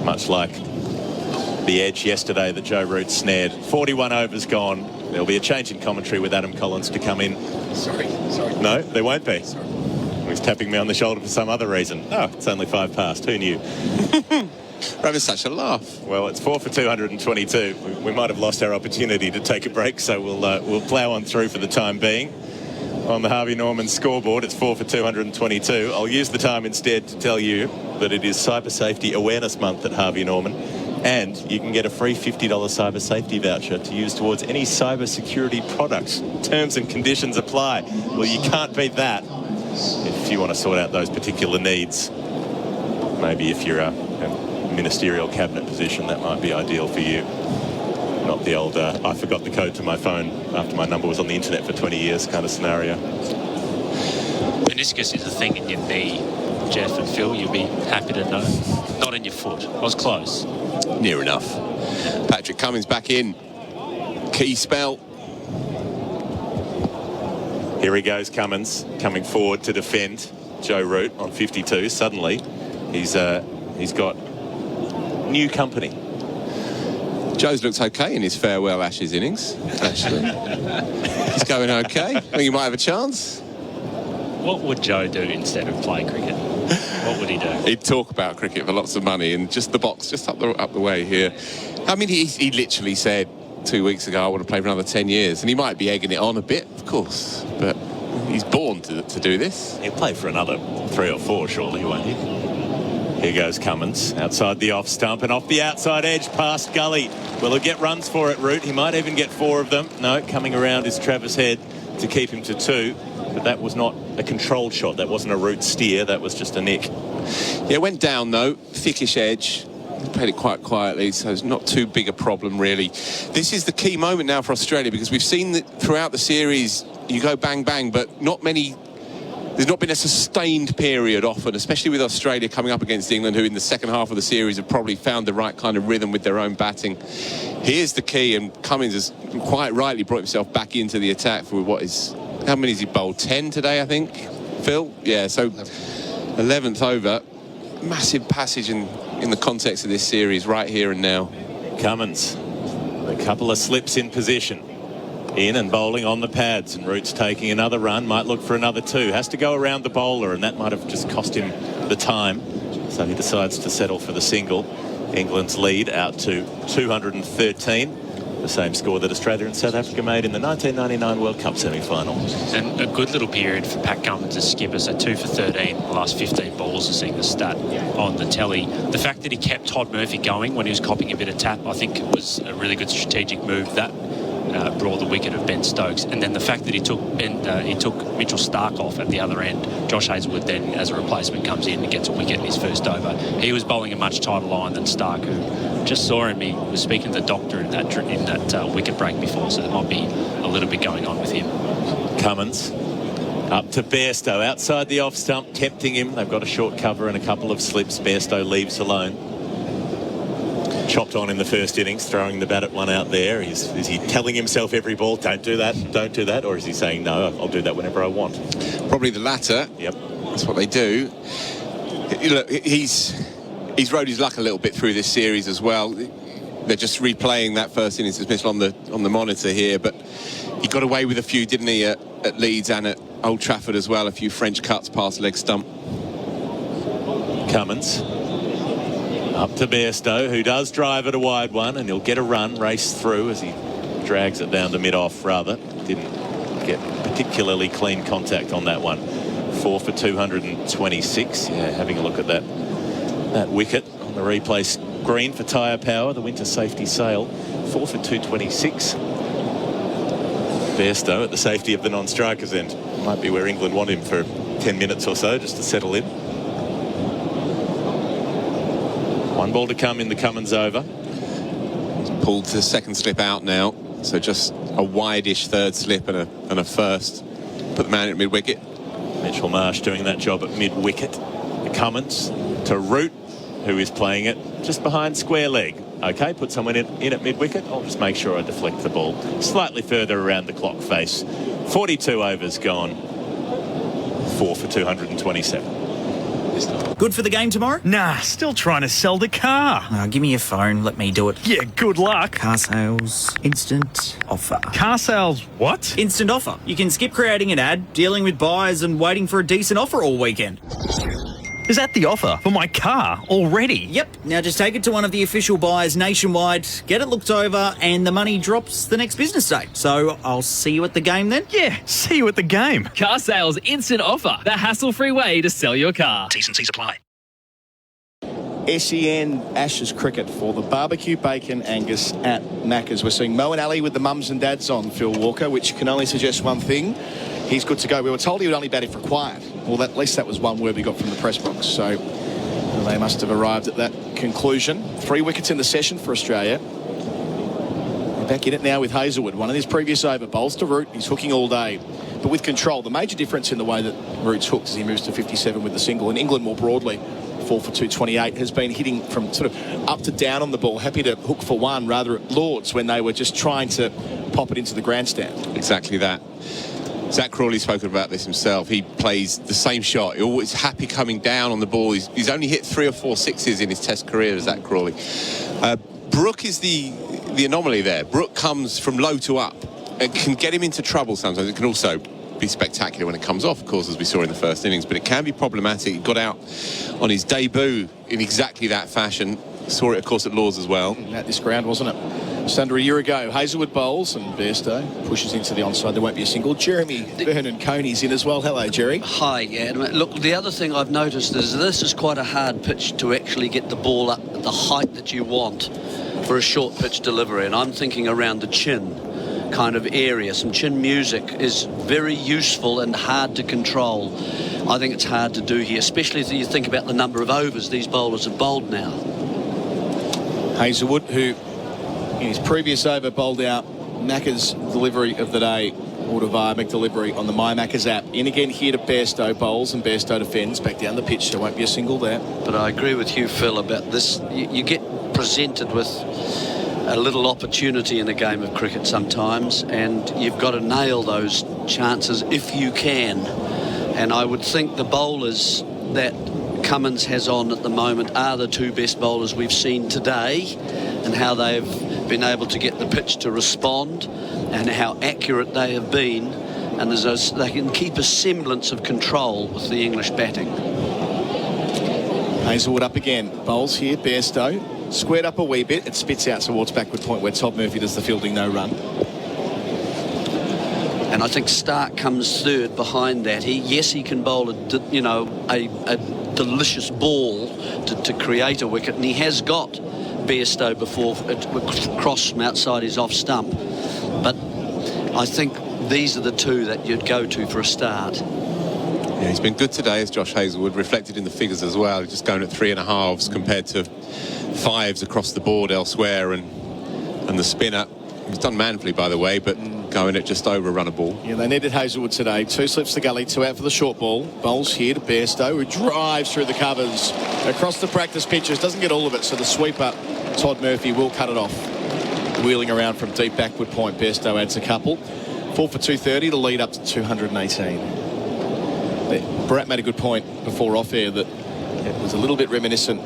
Much like the edge yesterday that Joe Root snared. 41 overs gone. There'll be a change in commentary with Adam Collins to come in. Sorry. No, there won't be. Sorry. He's tapping me on the shoulder for some other reason. Oh, it's only 5 past. Who knew? We're having such a laugh. Well, it's 4 for 222. We might have lost our opportunity to take a break, so we'll plough on through for the time being. On the Harvey Norman scoreboard, it's 4 for 222. I'll use the time instead to tell you that it is Cyber Safety Awareness Month at Harvey Norman, and you can get a free $50 cyber safety voucher to use towards any cyber security products. Terms and conditions apply. Well, you can't beat that if you want to sort out those particular needs. Maybe if you're a ministerial cabinet position, that might be ideal for you. Not the old, I forgot the code to my phone after my number was on the internet for 20 years kind of scenario. Meniscus is a thing in your knee, Geoff and Phil. You'll be happy to know. Not in your foot. I was close. Near enough. Patrick Cummins back in. Key spell. Here he goes, Cummins, coming forward to defend Joe Root on 52. Suddenly, he's got new company. Joe's looked okay in his farewell Ashes innings, actually. He's going okay. I think he might have a chance. What would Joe do instead of play cricket? What would he do? He'd talk about cricket for lots of money and just the box, just up the way here. I mean, he literally said 2 weeks ago, I want to play for another 10 years. And he might be egging it on a bit, of course, but he's born to do this. He'll play for another 3 or 4, surely, won't he? Here goes Cummins, outside the off stump and off the outside edge, past gully. Will he get runs for it, Root? He might even get 4 of them. No, coming around is Travis Head to keep him to 2. But that was not a controlled shot. That wasn't a Root steer. That was just a nick. Yeah, it went down, though. Thickish edge. He played it quite quietly, so it's not too big a problem, really. This is the key moment now for Australia, because we've seen that throughout the series, you go bang, bang, but there's not been a sustained period often, especially with Australia coming up against England, who in the second half of the series have probably found the right kind of rhythm with their own batting. Here's the key, and Cummins has quite rightly brought himself back into the attack for what is... How many has he bowled? 10 today, I think, Phil? Yeah, so 11th over. Massive passage in the context of this series right here and now. Cummins, a couple of slips in position. In and bowling on the pads, and Root's taking another run, might look for another 2. Has to go around the bowler, and that might have just cost him the time. So he decides to settle for the single. England's lead out to 213. the same score that Australia and South Africa made in the 1999 World Cup semi-final. And a good little period for Pat Cummins as skipper, so 2 for 13 the last 15 balls, is seeing the stat on the telly. The fact that he kept Todd Murphy going when he was copping a bit of tap, I think it was a really good strategic move. That brought the wicket of Ben Stokes, and then the fact that he took Mitchell Stark off at the other end. Josh Hazlewood then, as a replacement, comes in and gets a wicket in his first over. He was bowling a much tighter line than Stark, who just saw him. He was speaking to the doctor in that wicket break before, so there might be a little bit going on with him. Cummins up to Bairstow outside the off stump, tempting him. They've got a short cover and a couple of slips. Bairstow leaves alone. Chopped on in the first innings, throwing the bat at one out there. Is he telling himself every ball, don't do that, or is he saying, no, I'll do that whenever I want? Probably the latter. Yep. That's what they do. Look, he's rode his luck a little bit through this series as well. They're just replaying that first innings dismissal on the monitor here, but he got away with a few, didn't he, at Leeds and at Old Trafford as well, a few French cuts past leg stump. Cummins up to Bairstow, who does drive it a wide one, and he'll get a run, race through as he drags it down to mid-off, rather. Didn't get particularly clean contact on that one. 4 for 226. Yeah, having a look at that wicket on the replay screen for tyre power, the winter safety sail. 4 for 226. Bairstow at the safety of the non-strikers end. Might be where England want him for 10 minutes or so, just to settle in. One ball to come in the Cummins over. He's pulled the second slip out now, so just a wide-ish third slip and a first. Put the man at mid-wicket. Mitchell Marsh doing that job at mid-wicket. Cummins to Root, who is playing it just behind square leg. Okay, put someone in at mid-wicket. I'll just make sure I deflect the ball slightly further around the clock face. 42 overs gone. 4 for 227. Good for the game tomorrow? Nah, still trying to sell the car. Give me your phone, let me do it. Yeah, good luck. Car sales, instant offer. Car sales what? Instant offer. You can skip creating an ad, dealing with buyers and waiting for a decent offer all weekend. Is that the offer for my car already? Yep. Now just take it to one of the official buyers nationwide, get it looked over, and the money drops the next business day. So I'll see you at the game then? Yeah, see you at the game. Car sales instant offer. The hassle-free way to sell your car. T's and C's apply. SEN Ashes cricket for the barbecue bacon Angus at Macca's. We're seeing Mo and Ali with the mums and dads on, Phil Walker, which can only suggest one thing. He's good to go. We were told he would only bat if required. Well, at least that was one word we got from the press box. So they must have arrived at that conclusion. 3 wickets in the session for Australia. We're back in it now with Hazlewood. One of his previous over bowls to Root. He's hooking all day, but with control. The major difference in the way that Root's hooked as he moves to 57 with the single, and England more broadly, 4 for 228, has been hitting from sort of up to down on the ball, happy to hook for one rather at Lord's when they were just trying to pop it into the grandstand. Exactly that. Zach Crawley's spoken about this himself. He plays the same shot. He's always happy coming down on the ball. He's only hit 3 or 4 sixes in his Test career, Zach Crawley. Brooke is the anomaly there. Brooke comes from low to up. It can get him into trouble sometimes. It can also be spectacular when it comes off, of course, as we saw in the first innings, but it can be problematic. He got out on his debut in exactly that fashion. Saw it, of course, at Lord's as well. At this ground, wasn't it? Just under a year ago. Hazlewood bowls and Bairstow pushes into the onside. There won't be a single. Jeremy Vernon Coney's in as well. Hello, Jerry. Hi, yeah. Look, the other thing I've noticed is this is quite a hard pitch to actually get the ball up at the height that you want for a short pitch delivery, and I'm thinking around the chin kind of area. Some chin music is very useful and hard to control. I think it's hard to do here, especially as you think about the number of overs these bowlers have bowled now. Hazlewood, who in his previous over bowled out Macca's delivery of the day, order via McDelivery on the My Macca's app. In again here to Bairstow bowls, and Bairstow defends back down the pitch. There won't be a single there. But I agree with you, Phil, about this. You get presented with a little opportunity in a game of cricket sometimes, and you've got to nail those chances if you can. And I would think the bowlers that Cummins has on at the moment are the 2 best bowlers we've seen today, and how they've been able to get the pitch to respond and how accurate they have been, and they can keep a semblance of control with the English batting. Hazlewood up again. Bowls here, Bairstow. Squared up a wee bit. It spits out towards backward point where Todd Murphy does the fielding no run. And I think Stark comes third behind that. He can bowl a delicious ball to create a wicket, and he has got Bairstow before it crossed from outside his off stump. But I think these are the two that you'd go to for a start. Yeah, he's been good today, as Josh Hazlewood, reflected in the figures as well. Just going at 3.5s compared to 5s across the board elsewhere, and the spinner, he's done manfully, by the way, but going at just over a run a ball. Yeah, they needed Hazlewood today. 2 slips to gully, 2 out for the short ball. Bowls here to Bairstow, who drives through the covers across the practice pitches. Doesn't get all of it, so the sweeper, Todd Murphy, will cut it off. Wheeling around from deep backward point, Bairstow adds a couple. 4 for 230 to lead up to 218. Bharat made a good point before off air that it was a little bit reminiscent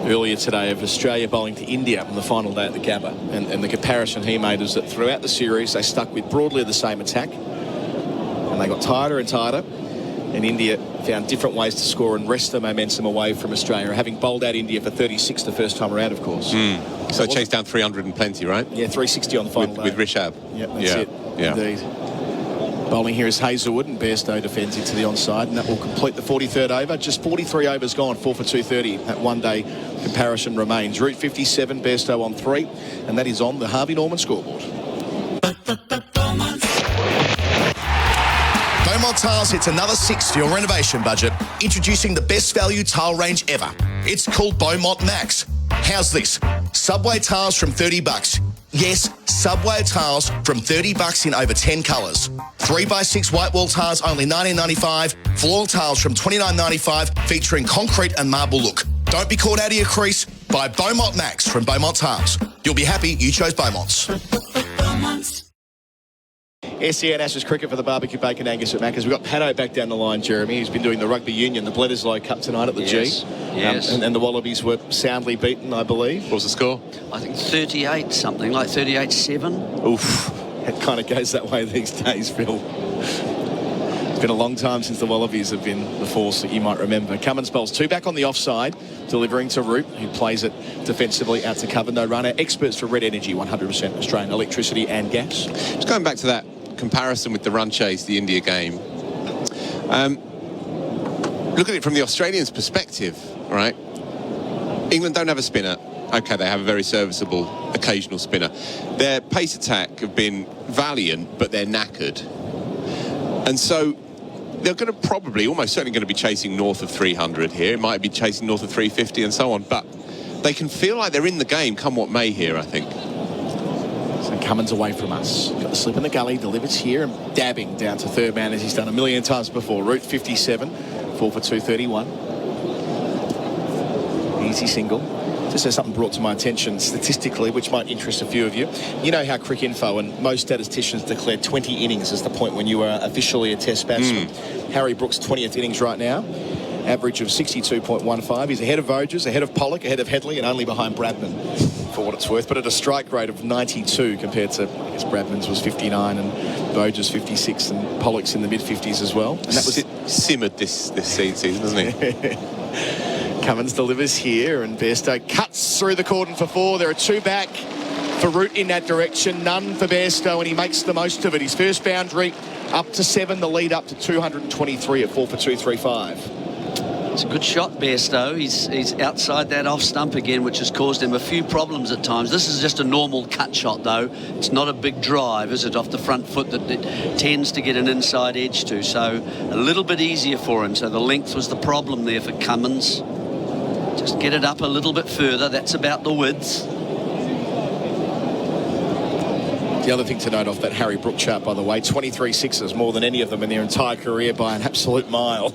earlier today of Australia bowling to India on the final day at the Gabba, and the comparison he made was that throughout the series they stuck with broadly the same attack, and they got tighter and tighter, and India found different ways to score and wrest the momentum away from Australia, having bowled out India for 36 the first time around, of course. So chased down 300 and plenty, right? Yeah, 360 on the final day. With Rishabh. Yep, that's it. Yeah. Indeed. Bowling here is Hazlewood, and Bairstow defends into the onside, and that will complete the 43rd over. Just 43 overs gone, 4 for 230. That one-day comparison remains. Route 57, Bairstow on 3, and that is on the Harvey Norman scoreboard. Beaumont Tiles hits another 6 for your renovation budget, introducing the best value tile range ever. It's called Beaumont Max. How's this? Subway tiles from $30. Yes, Subway tiles from $30 in over 10 colours. 3x6 white wall tiles only $19.95. Floor tiles from $29.95 featuring concrete and marble look. Don't be caught out of your crease. Buy Beaumont Max from Beaumont Tiles. You'll be happy you chose Beaumont's. SEN Ashes cricket for the barbecue bacon Angus at Macca's. We've got Paddo back down the line, Jeremy. He's been doing the rugby union, the Bledisloe Cup tonight at the G. Yes. And the Wallabies were soundly beaten, I believe. What was the score? I think 38 something, like 38-7. Oof. It kind of goes that way these days, Phil. It's been a long time since the Wallabies have been the force that you might remember. Cummins bowls 2 back on the offside, delivering to Root, who plays it defensively out to cover. No runner. Experts for Red Energy, 100% Australian electricity and gas. Just going back to that comparison with the run chase, the India game. Look at it from the Australians' perspective, right? England don't have a spinner. Okay, they have a very serviceable occasional spinner. Their pace attack have been valiant, but they're knackered. And so they're going to probably, almost certainly going to be chasing north of 300 here. It might be chasing north of 350 and so on. But they can feel like they're in the game come what may here, I think. So Cummins away from us. Got the slip in the gully, delivers here and dabbing down to third man as he's done a million times before. Route 57, 4 for 231. Easy single. Just has something brought to my attention statistically, which might interest a few of you. You know how Cricinfo and most statisticians declare 20 innings as the point when you are officially a test batsman. Harry Brook's 20th innings right now. Average of 62.15. He's ahead of Voges, ahead of Pollock, ahead of Headley, and only behind Bradman, for what it's worth. But at a strike rate of 92 compared to, I guess, Bradman's was 59 and Voges 56 and Pollock's in the mid-50s as well. And that was simmered this season, doesn't he? Cummins delivers here and Bairstow cuts through the cordon for 4. There are 2 back for Root in that direction, none for Bairstow, and he makes the most of it. His first boundary up to 7, the lead up to 223 at 4 for 235. It's a good shot, Bairstow. He's outside that off stump again, which has caused him a few problems at times. This is just a normal cut shot, though. It's not a big drive, is it, off the front foot that it tends to get an inside edge to. So a little bit easier for him. So the length was the problem there for Cummins. Just get it up a little bit further. That's about the width. The other thing to note off that Harry Brook chart, by the way, 23 sixes, more than any of them in their entire career by an absolute mile.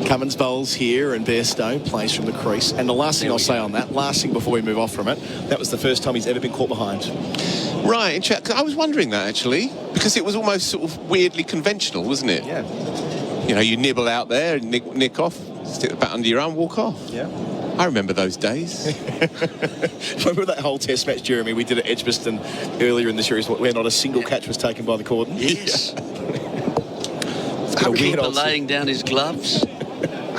Cummins bowls here and Bairstow plays from the crease. And the last thing I'll say on that, last thing before we move off from it, that was the first time he's ever been caught behind. Right, I was wondering that actually, because it was almost sort of weirdly conventional, wasn't it? Yeah. You know, you nibble out there, nick off, stick the bat under your arm, walk off. Yeah. I remember those days. Remember that whole test match, Jeremy, we did at Edgbaston earlier in the series where not a single catch was taken by the cordon? Yes. Keeper laying down his gloves.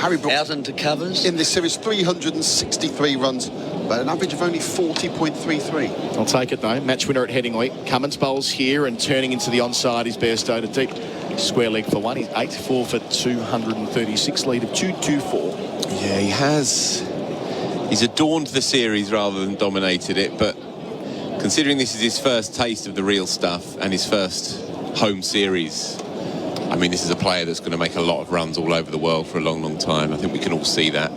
Harry Brooks out into covers in this series, 363 runs, but an average of only 40.33. I'll take it though. Match winner at Headingley. Cummins bowls here and turning into the onside is Bairstow to deep. Square leg for one. He's 8-4 for 236, lead of 2-2-4. Yeah, he has. He's adorned the series rather than dominated it, but considering this is his first taste of the real stuff and his first home series, I mean, this is a player that's going to make a lot of runs all over the world for a long, long time. I think we can all see that.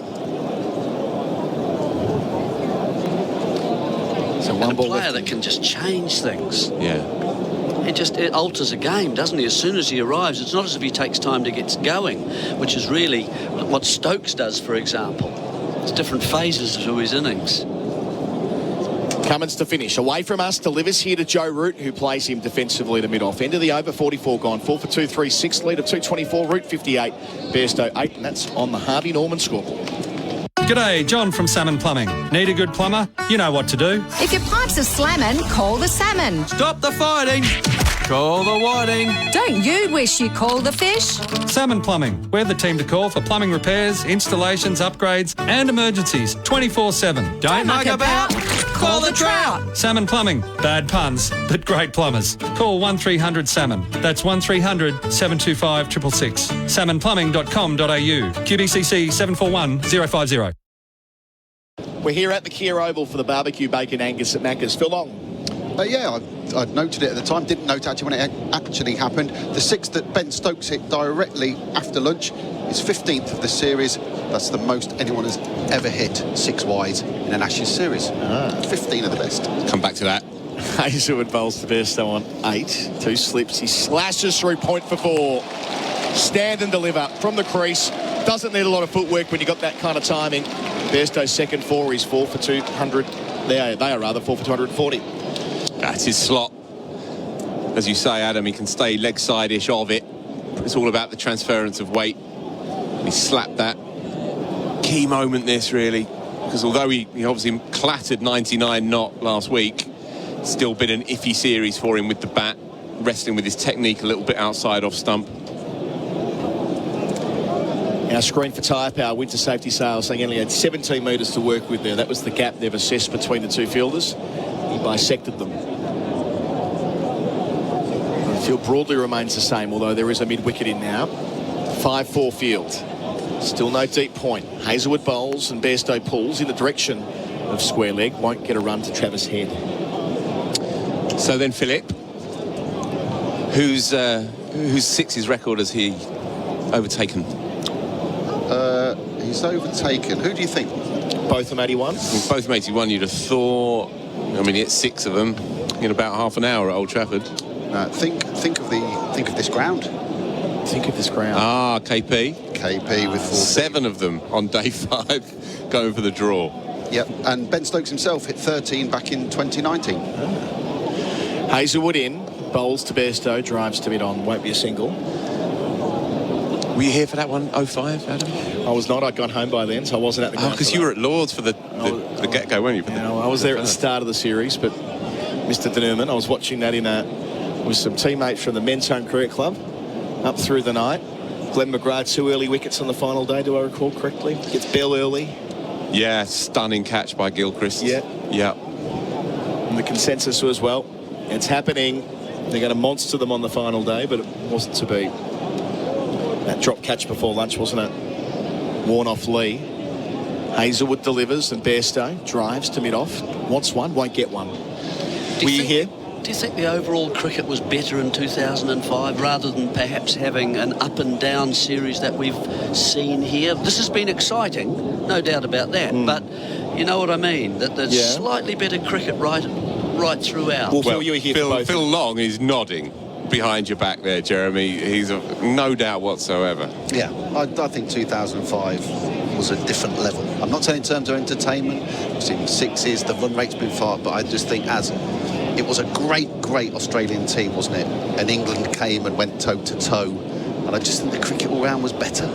So one ball player that can just change things. Yeah. It alters a game, doesn't he? As soon as he arrives, it's not as if he takes time to get going, which is really what Stokes does, for example. It's different phases to his innings. Cummins to finish. Away from us, delivers here to Joe Root, who plays him defensively to mid-off. End of the over, 44 gone. 4 for 236, lead of 224. Root 58, Bairstow 8, and that's on the Harvey Norman scoreboard. G'day, John from Salmon Plumbing. Need a good plumber? You know what to do. If your pipes are slamming, call the salmon. Stop the fighting. Call the whiting. Don't you wish you called the fish? Salmon Plumbing. We're the team to call for plumbing repairs, installations, upgrades and emergencies 24/7. Don't muck about. Call the trout. Salmon Plumbing. Bad puns, but great plumbers. Call 1300 Salmon. That's 1300 725 666. salmonplumbing.com.au. QBCC 741050. We're here at the Kia Oval for the barbecue bacon Angus at Macca's. Phil Long. Yeah, I'd noted it at the time, didn't note actually when it actually happened. The 6 that Ben Stokes hit directly after lunch is 15th of the series. That's the most anyone has ever hit 6 wide in an Ashes series. 15 of the best. Come back to that. Hazelwood bowls to Bairstow on 8. 2 slips. He slashes through point for 4. Stand and deliver from the crease. Doesn't need a lot of footwork when you got that kind of timing. Bairstow's second 4. He's 4 for 200. They are rather 4 for 240. That's his slot. As you say, Adam, he can stay leg side-ish of it. It's all about the transference of weight. He slapped that. Key moment this, really. Because although he obviously clattered 99 not last week, it's still been an iffy series for him with the bat, wrestling with his technique a little bit outside off stump. Our screen for Tyre Power, winter safety sales, saying he only had 17 metres to work with there. That was the gap they've assessed between the two fielders. He bisected them. The field broadly remains the same, although there is a mid-wicket in now. 5-4 field. Still no deep point. Hazelwood bowls and Bairstow pulls in the direction of square leg. Won't get a run to Travis Head. So then Philip, whose 6's record has he overtaken? He's overtaken. Who do you think? Both from 81? Well, both from 81, you'd have thought. I mean, he hit 6 of them in about half an hour at Old Trafford. Think of this ground. Think of this ground. Ah, KP. KP with 7 of them on day 5 going for the draw. Yep, and Ben Stokes himself hit 13 back in 2019. Hazelwood in, bowls to Bairstow, drives to mid-on, won't be a single. Were you here for that one, 05, Adam? I was not. I'd gone home by then, so I wasn't at the ground. because you were at Lord's for the get-go, weren't you? I was there at the start of the series, but Mr. Denurman, I was watching that with some teammates from the Men's Home Cricket Club up through the night. Glenn McGrath, 2 early wickets on the final day, do I recall correctly? Gets Bell early. Yeah, stunning catch by Gilchrist. Yeah. And the consensus was, well, it's happening. They're going to monster them on the final day, but it wasn't to be. That drop catch before lunch, wasn't it? Worn off Lee. Hazelwood delivers and Bairstow drives to mid-off. Wants one, won't get one. Were you here? Do you think the overall cricket was better in 2005 rather than perhaps having an up and down series that we've seen here? This has been exciting, no doubt about that, but you know what I mean, that there's slightly better cricket right throughout. Well, Phil, you were here for both. Phil Long is nodding behind your back there, Jeremy. He's no doubt whatsoever. Yeah, I think 2005 was a different level. I'm not saying in terms of entertainment, we've seen 6s, the run rate's been far, but I just think it was a great Australian team, wasn't it? And England came and went toe-to-toe, and I just think the cricket all round was better.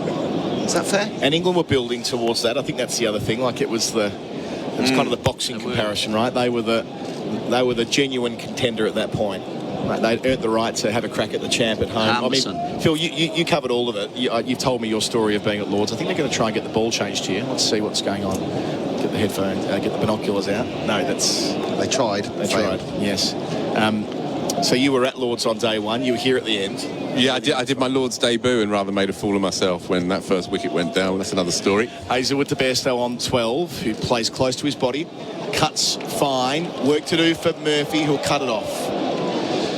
Is that fair? And England were building towards that. I think that's the other thing. Like it was kind of the boxing comparison, right? They were the genuine contender at that point. They earned the right to have a crack at the champ at home. Harmison. I mean, Phil, you covered all of it. You've told me your story of being at Lord's. I think they're going to try and get the ball changed here. Let's see what's going on. Get the headphones, get the binoculars out. No, They tried. They tried, yes. So you were at Lord's on day one. You were here at the end. Yeah, I did my Lord's debut and rather made a fool of myself when that first wicket went down. That's another story. Hazelwood to Bairstow on 12, who plays close to his body. Cuts fine. Work to do for Murphy, who'll cut it off.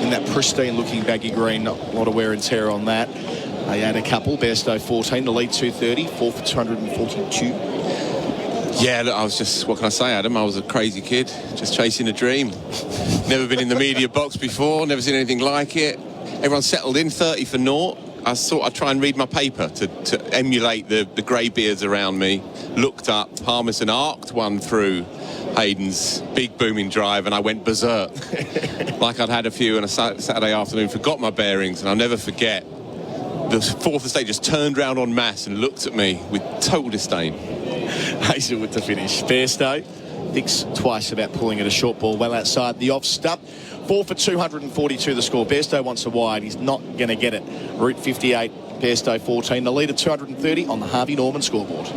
In that pristine-looking baggy green, not a lot of wear and tear on that. They add a couple. Bairstow 14, the lead 230, 4 for 242. Yeah, look, I was just, what can I say, Adam? I was a crazy kid, just chasing a dream. Never been in the media box before, never seen anything like it. Everyone settled in, 30 for naught. I thought I'd try and read my paper to emulate the grey beards around me. Looked up, Harmison arced one through Hayden's big booming drive, and I went berserk. Like I'd had a few on a Saturday afternoon, forgot my bearings, and I'll never forget. The fourth estate just turned round en masse and looked at me with total disdain. Hazelwood to finish. Bairstow thinks twice about pulling at a short ball well outside the off stump. 4 for 242 the score. Bairstow wants a wide. He's not going to get it. Route 58, Bairstow 14. The lead at 230 on the Harvey Norman scoreboard.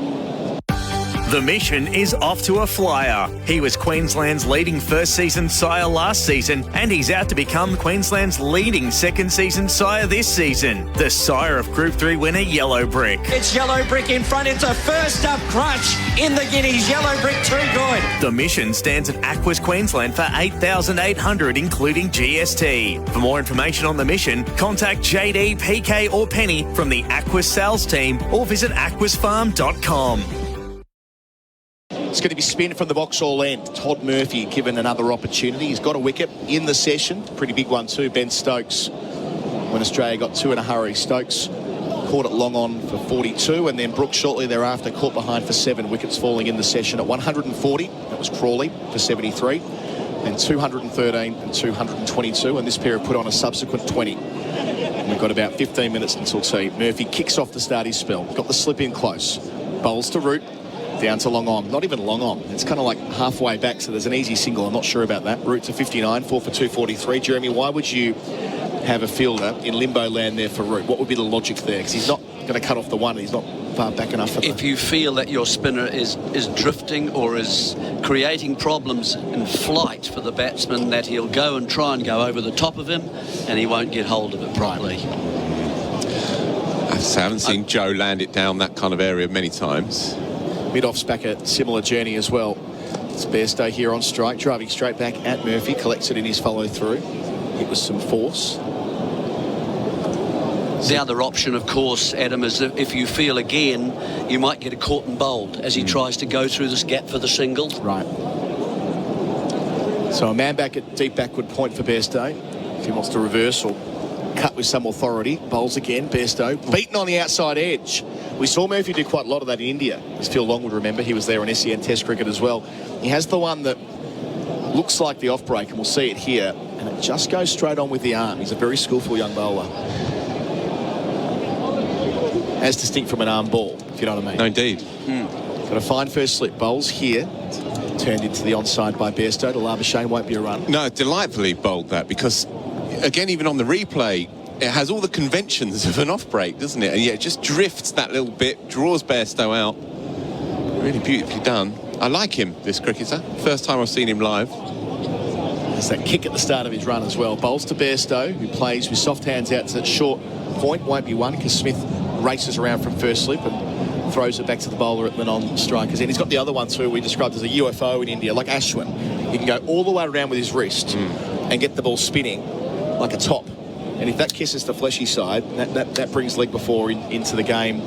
The Mission is off to a flyer. He was Queensland's leading first-season sire last season, and he's out to become Queensland's leading second-season sire this season. The sire of Group 3 winner Yellow Brick. It's Yellow Brick in front. It's a first-up crunch in the Guineas. Yellow Brick too good. The Mission stands at Aquas Queensland for $8,800, including GST. For more information on The Mission, contact JD, PK or Penny from the Aquas sales team or visit aquasfarm.com. It's going to be spin from the Vauxhall end. Todd Murphy given another opportunity. He's got a wicket in the session. Pretty big one too. Ben Stokes, when Australia got two in a hurry. Stokes caught it long on for 42, and then Brooks shortly thereafter caught behind for 7. Wickets falling in the session at 140. That was Crawley for 73. And 213 and 222, and this pair have put on a subsequent 20. And we've got about 15 minutes until tea. Murphy kicks off to start his spell. Got the slip in close. Bowls to Root. Down to long on. Not even long on. It's kind of like halfway back, so there's an easy single. I'm not sure about that. Route to 59, 4 for 243. Jeremy, why would you have a fielder in limbo land there for Root? What would be the logic there? Because he's not going to cut off the one. He's not far back enough for If you feel that your spinner is drifting or is creating problems in flight for the batsman, that he'll go and try and go over the top of him and he won't get hold of it properly. I haven't seen Joe land it down that kind of area many times. Mid-off's back a similar journey as well. It's Bairstow here on strike, driving straight back at Murphy, collects it in his follow-through. It was some force. The other option, of course, Adam, is that if you feel again, you might get a caught and bowled as he tries to go through this gap for the single. Right. So a man back at deep backward point for Bairstow. If he wants to reverse or cut with some authority, bowls again. Bairstow beaten on the outside edge. We saw Murphy do quite a lot of that in India. As Phil Long would remember, he was there on SEN Test cricket as well. He has the one that looks like the off-break, and we'll see it here. And it just goes straight on with the arm. He's a very skillful young bowler. As distinct from an arm ball, if you know what I mean. No, indeed. Got a fine first slip. Bowls here. Turned into the onside by Bairstow. To Labuschagne won't be a run. No, delightfully bowled that, because, again, even on the replay, it has all the conventions of an off-break, doesn't it? And yet it just drifts that little bit, draws Bairstow out. Really beautifully done. I like him, this cricketer. First time I've seen him live. There's that kick at the start of his run as well. Bowls to Bairstow, who plays with soft hands out to that short point. Won't be one because Smith races around from first slip and throws it back to the bowler at the non-strikers. And he's got the other one too, we described as a UFO in India, like Ashwin. He can go all the way around with his wrist and get the ball spinning like a top. And if that kisses the fleshy side, that brings leg before into the game,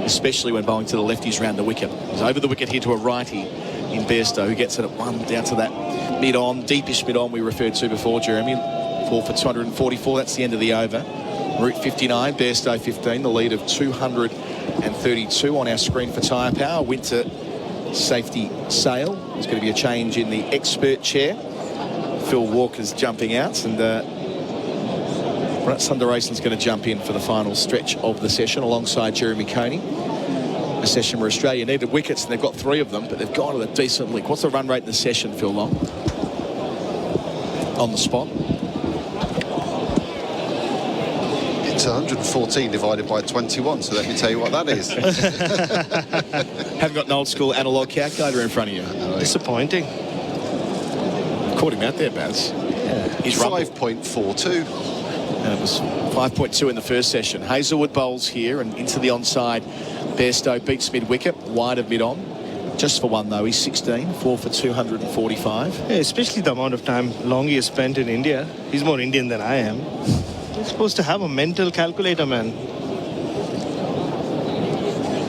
especially when bowling to the lefties round the wicket. He's over the wicket here to a righty in Bairstow, who gets it at one down to that mid-on, deepish mid-on we referred to before, Jeremy. 4 for 244, that's the end of the over. Route 59, Bairstow 15, the lead of 232 on our screen for tyre power. Winter safety sail. There's going to be a change in the expert chair. Phil Walker's jumping out, and Sundaresan's going to jump in for the final stretch of the session alongside Jeremy Coney. A session where Australia needed wickets, and they've got 3 of them, but they've gone with a decent lick. What's the run rate in the session, Phil Long? On the spot. It's 114 divided by 21, so let me tell you what that is. Haven't got an old school analog calculator in front of you. Disappointing. Caught him out there, Baz. Yeah. He's 5.42. And it was 5.2 in the first session. Hazelwood bowls here and into the onside. Bairstow beats mid-wicket, wide of mid-on. Just for one, though. He's 16, 4 for 245. Yeah, especially the amount of time Longy has spent in India. He's more Indian than I am. You're supposed to have a mental calculator, man.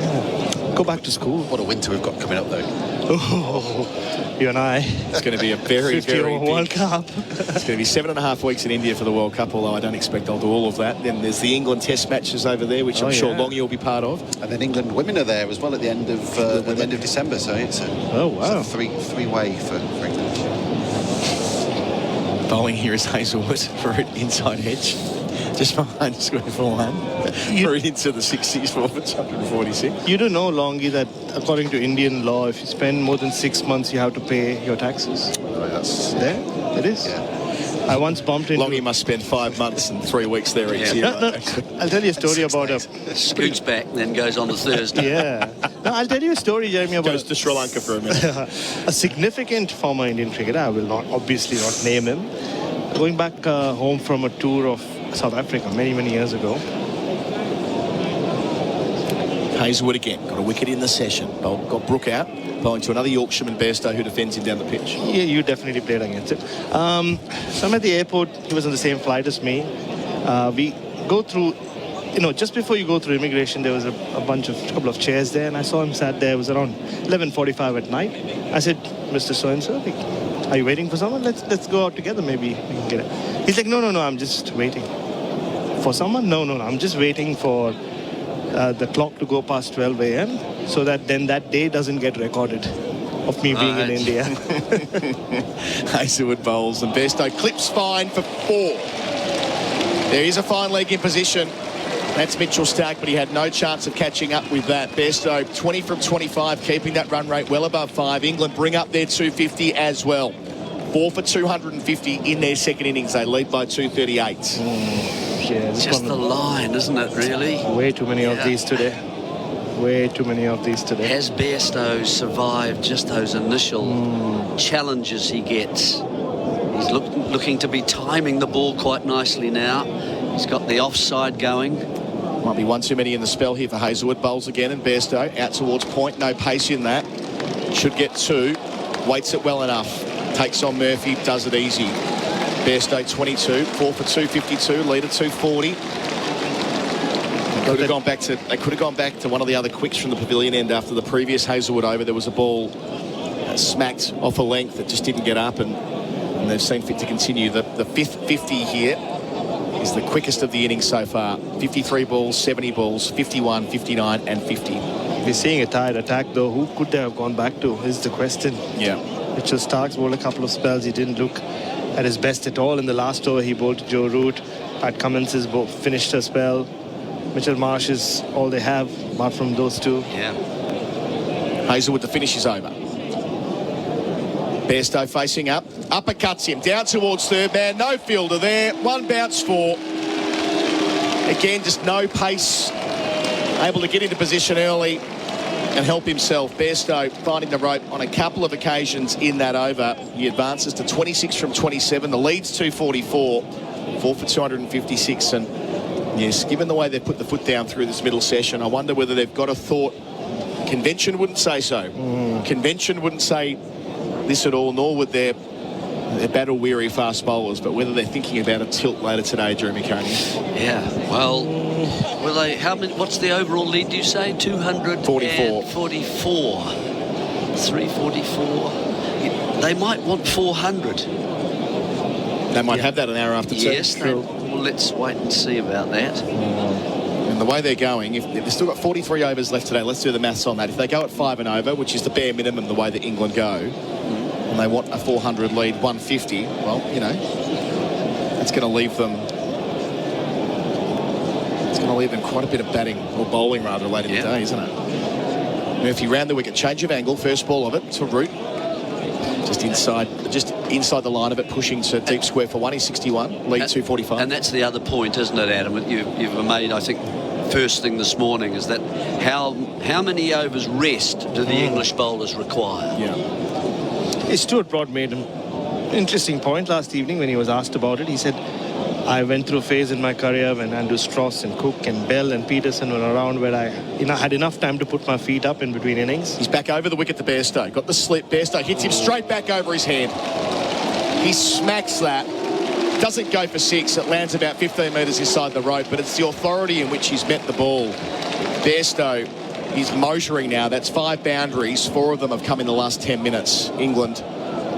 Yeah. Go back to school. What a winter we've got coming up, though. Oh, you and I. It's going to be a very, 50 very over World Cup. It's going to be 7.5 weeks in India for the World Cup, although I don't expect I'll do all of that. Then there's the England Test matches over there, which I'm sure Longy will be part of. And then England women are there as well at the end of December, so it's a, it's a three-way for England. Bowling here is Hazelwood for an inside edge. Just behind square for one. For into the 60s, 4 for 246. You do know, Longy, that according to Indian law, if you spend more than 6 months, you have to pay your taxes. That's there. It is. Yeah. I once bumped into... Longy must spend 5 months and 3 weeks there each year. No, I'll tell you a story about a... Scoots back and then goes on to Thursday. Yeah. No, I'll tell you a story, Jeremy, about... Goes to Sri Lanka for a minute. A significant former Indian cricketer, I will obviously not name him, going back home from a tour of South Africa many, many years ago. Hazelwood again, got a wicket in the session. Got Brook out, bowling to another Yorkshireman, Bairstow, who defends him down the pitch. Yeah, you definitely played against it. So I'm at the airport. He was on the same flight as me. We go through, just before you go through immigration, there was a couple of chairs there, and I saw him sat there. It was around 11:45 at night. I said, Mr. So-and-so, are you waiting for someone? Let's go out together. Maybe we can get it. He's like, no, I'm just waiting. For someone? No, I'm just waiting for the clock to go past 12 a.m. so that then that day doesn't get recorded of me being in India. Hazelwood bowls and Bairstow clips fine for 4. There is a fine leg in position. That's Mitchell Stark, but he had no chance of catching up with that. Bairstow 20 from 25, keeping that run rate well above 5. England bring up their 250 as well. 4 for 250 in their second innings. They lead by 238. Yeah, just the line, isn't it, really? Way too many of these today. Way too many of these today. Has Bairstow survived just those initial challenges he gets? He's looking to be timing the ball quite nicely now. He's got the offside going. Might be one too many in the spell here for Hazelwood. Bowls again, and Bairstow out towards point. No pace in that. Should get 2. Waits it well enough. Takes on Murphy. Does it easy. Bairstow 22. 4 for 252. Leader 240. They could have gone back to one of the other quicks from the pavilion end after the previous Hazelwood over. There was a ball smacked off a length that just didn't get up, and they've seen fit to continue. The fifth 50 here is the quickest of the innings so far. 53 balls, 70 balls, 51, 59 and 50. We're seeing a tired attack, though. Who could they have gone back to is the question. Yeah. Mitchell Stark's bowled a couple of spells. He didn't look at his best at all in the last over. He bowled to Joe Root. Pat Cummins has finished a spell. Mitchell Marsh is all they have, apart from those two. Yeah. Hazelwood, the finish is over. Bairstow facing up. Uppercuts him down towards third man. No fielder there. 1 bounce 4. Again, just no pace. Able to get into position early and help himself. Bairstow finding the rope on a couple of occasions in that over. He advances to 26 from 27. The lead's 244. 4 for 256. And yes, given the way they've put the foot down through this middle session, I wonder whether they've got a thought. Convention wouldn't say so. Convention wouldn't say this at all, nor would their battle-weary fast bowlers, but whether they're thinking about a tilt later today, Jeremy Coney. Yeah, well, will they? How many? What's the overall lead? Do you say 244? 344. They might want 400. They might have that an hour after 2. Yes, well, let's wait and see about that. And the way they're going, if they've still got 43 overs left today, let's do the maths on that. If they go at 5 and over, which is the bare minimum the way that England go, and they want a 400 lead, 150, well, that's going to leave them. It's going to leave them quite a bit of batting, or bowling rather, late in the day, isn't it? Murphy round the wicket, change of angle, first ball of it to Root. To Just inside the line of it, pushing to deep square for one. He's 61, lead 245. And that's the other point, isn't it, Adam? You've made, I think, first thing this morning is that how many overs rest do the English bowlers require? Yeah. Stuart Broad made an interesting point last evening when he was asked about it. He said, I went through a phase in my career when Andrew Strauss and Cook and Bell and Peterson were around where I had enough time to put my feet up in between innings. He's back over the wicket to Bairstow. Got the slip. Bairstow hits him straight back over his head. He smacks that. Doesn't go for 6. It lands about 15 metres inside the rope, but it's the authority in which he's met the ball. Bairstow is motoring now. That's 5 boundaries. 4 of them have come in the last 10 minutes. England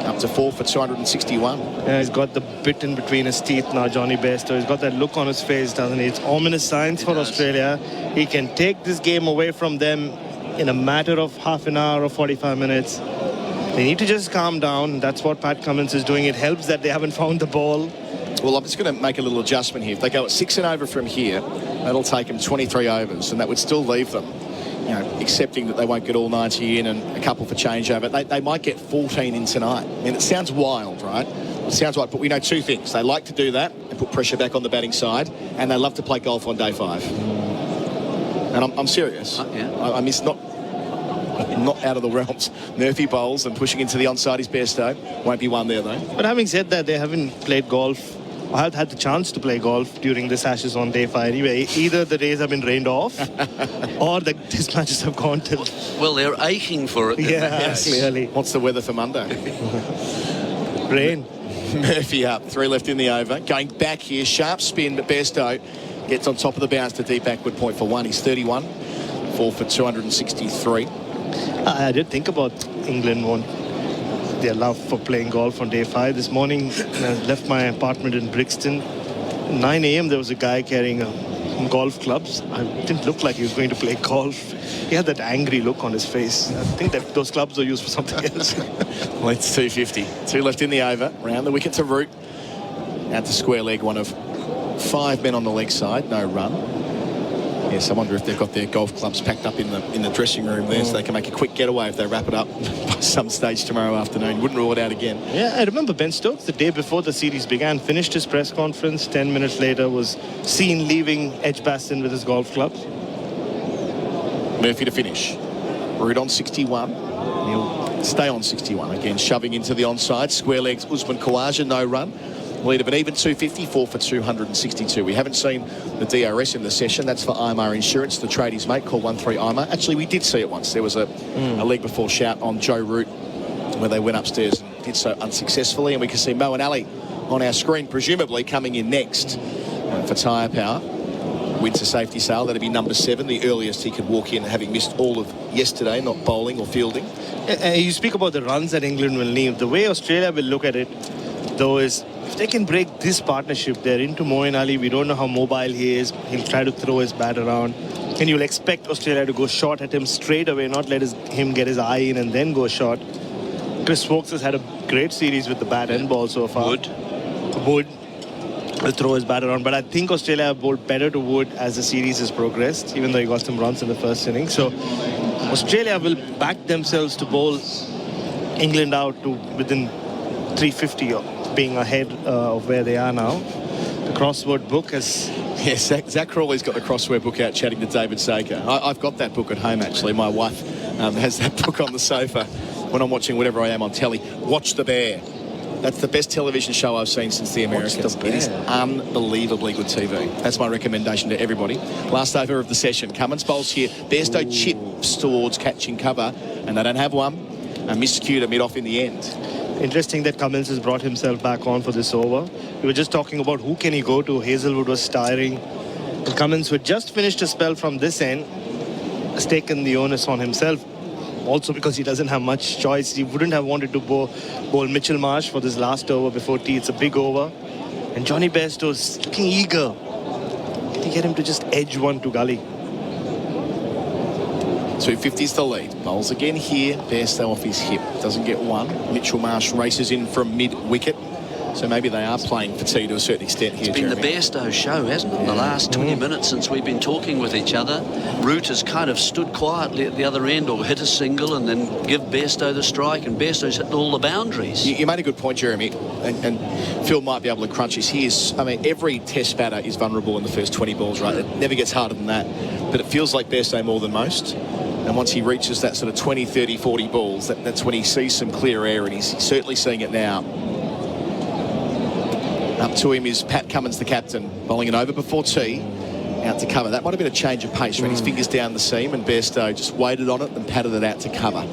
up to 4 for 261. Yeah, he's got the bit in between his teeth now, Johnny Bairstow. He's got that look on his face, doesn't he? It's ominous signs for Australia. He can take this game away from them in a matter of half an hour or 45 minutes. They need to just calm down. That's what Pat Cummins is doing. It helps that they haven't found the ball. Well, I'm just going to make a little adjustment here. If they go at 6 and over from here, that'll take them 23 overs, and that would still leave them, accepting that they won't get all 90 in and a couple for changeover. They might get 14 in tonight. I mean, it sounds wild, right? It sounds wild, but we know 2 things. They like to do that and put pressure back on the batting side, and they love to play golf on day 5. And I'm serious. I miss not out of the realms. Murphy bowls and pushing into the onside is Bairstow. Won't be one there, though. But having said that, they haven't played golf. I have had the chance to play golf during this Ashes on day 5 anyway. Either the days have been rained off or the test matches have gone till... Well, they're aching for it. Yeah, clearly. What's the weather for Monday? Rain. Murphy up, 3 left in the over. Going back here, sharp spin, but Bairstow gets on top of the bounce to deep backward point for 1. He's 31, 4 for 263. I did think about England their love for playing golf on day 5. This morning, I left my apartment in Brixton. 9 a.m. there was a guy carrying golf clubs. It didn't look like he was going to play golf. He had that angry look on his face. I think that those clubs are used for something else. Well, it's 250. 2 left in the over. Round the wicket to Root. Out to square leg, one of 5 men on the leg side. No run. Yes, I wonder if they've got their golf clubs packed up in the dressing room there so they can make a quick getaway if they wrap it up by some stage tomorrow afternoon. Wouldn't rule it out again. Yeah, I remember Ben Stokes the day before the series began, finished his press conference. 10 minutes later was seen leaving Edgbaston with his golf clubs. Murphy to finish. Root on 61. He'll stay on 61 again, shoving into the onside. Square legs, Usman Khawaja, no run. Lead of an even 250, 4 for 262. We haven't seen the DRS in the session. That's for IMAR Insurance, the tradies mate. Call 13 IMAR. Actually, we did see it once. There was a leg before shout on Joe Root where they went upstairs and did so unsuccessfully. And we can see Mo and Ali on our screen, presumably coming in next for tyre power. Winter safety sale. That'd be number 7, the earliest he could walk in, having missed all of yesterday, not bowling or fielding. You speak about the runs that England will need. The way Australia will look at it, though, is if they can break this partnership, they're into Moeen Ali. We don't know how mobile he is. He'll try to throw his bat around. And you'll expect Australia to go short at him straight away, not let him get his eye in and then go short. Chris Woakes has had a great series with the bat and ball so far. Wood will throw his bat around. But I think Australia have bowled better to Wood as the series has progressed, even though he got some runs in the first inning. So Australia will back themselves to bowl England out to within 350 or being ahead of where they are now. The crossword book has... Yes, Zach Crawley's got the crossword book out chatting to David Saker. I've got that book at home, actually. My wife has that book on the sofa when I'm watching whatever I am on telly. Watch the Bear. That's the best television show I've seen since The Americans. It is unbelievably good TV. That's my recommendation to everybody. Last over of the session. Cummins bowls here. Bairstow chips towards catching cover, and they don't have one. A miscue to mid-off in the end. Interesting that Cummins has brought himself back on for this over. We were just talking about who can he go to. Hazelwood was tiring. And Cummins, who had just finished a spell from this end, has taken the onus on himself. Also because he doesn't have much choice. He wouldn't have wanted to bowl Mitchell Marsh for this last over before tea. It's a big over. And Johnny Bairstow is looking eager to get him to just edge one to gully. 250's the lead. Bowls again here. Bairstow off his hip. Doesn't get one. Mitchell Marsh races in from mid-wicket. So maybe they are playing fatigue to a certain extent here, It's been Jeremy. the Bairstow show, hasn't it? The last 20 minutes since we've been talking with each other. Root has kind of stood quietly at the other end or hit a single and then give Bairstow the strike, and Bairstow's hitting all the boundaries. You made a good point, Jeremy, and Phil might be able to crunch his ears. I mean, every test batter is vulnerable in the first 20 balls, right? It never gets harder than that. But it feels like Bairstow more than most. And once he reaches that sort of 20, 30, 40 balls, that's when he sees some clear air, and he's certainly seeing it now. Up to him is Pat Cummins, the captain, bowling it over before tee, out to cover. That might have been a change of pace. Ran his fingers down the seam, and Bairstow just waited on it and patted it out to cover.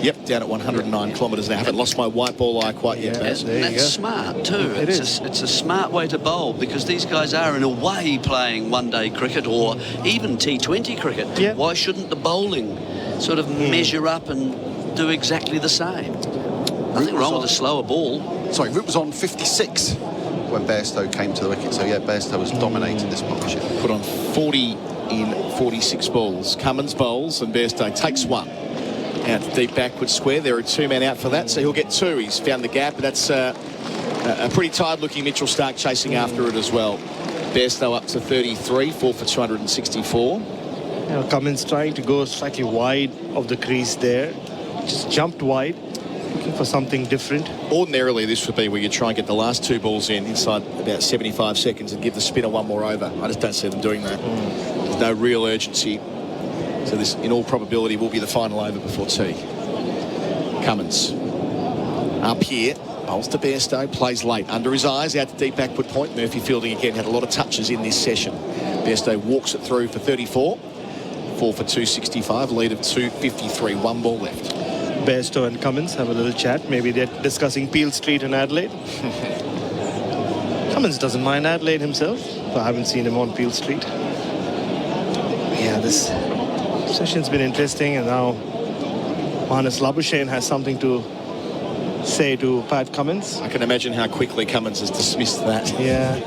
Yep, down at 109 kilometres now. I haven't lost my white ball eye quite yet. That's smart too. It's a smart way to bowl, because these guys are in a way playing one-day cricket or even T20 cricket. Yeah. Why shouldn't the bowling sort of measure up and do exactly the same? Nothing wrong with a slower ball. Sorry, Root was on 56 when Bairstow came to the wicket. So, yeah, Bairstow was dominating this partnership. Put on 40 in 46 balls. Cummins bowls, and Bairstow takes one. Out to deep backward square. There are 2 men out for that, so he'll get 2. He's found the gap, but that's a pretty tired-looking Mitchell Starc chasing after it as well. Bairstow up to 33, 4 for 264. Cummins trying to go slightly wide of the crease there. Just jumped wide, looking for something different. Ordinarily, this would be where you try and get the last 2 balls in inside about 75 seconds and give the spinner one more over. I just don't see them doing that. There's no real urgency. So this, in all probability, will be the final over before tea. Cummins up here, bowls to Bairstow, plays late under his eyes, out to deep backward point. Murphy fielding again, had a lot of touches in this session. Bairstow walks it through for 34, 4 for 265, lead of 253, 1 ball left. Bairstow and Cummins have a little chat. Maybe they're discussing Peel Street and Adelaide. Cummins doesn't mind Adelaide himself, but I haven't seen him on Peel Street. Yeah, this session's been interesting, and now Marnus Labuschagne has something to say to Pat Cummins. I can imagine how quickly Cummins has dismissed that. Yeah.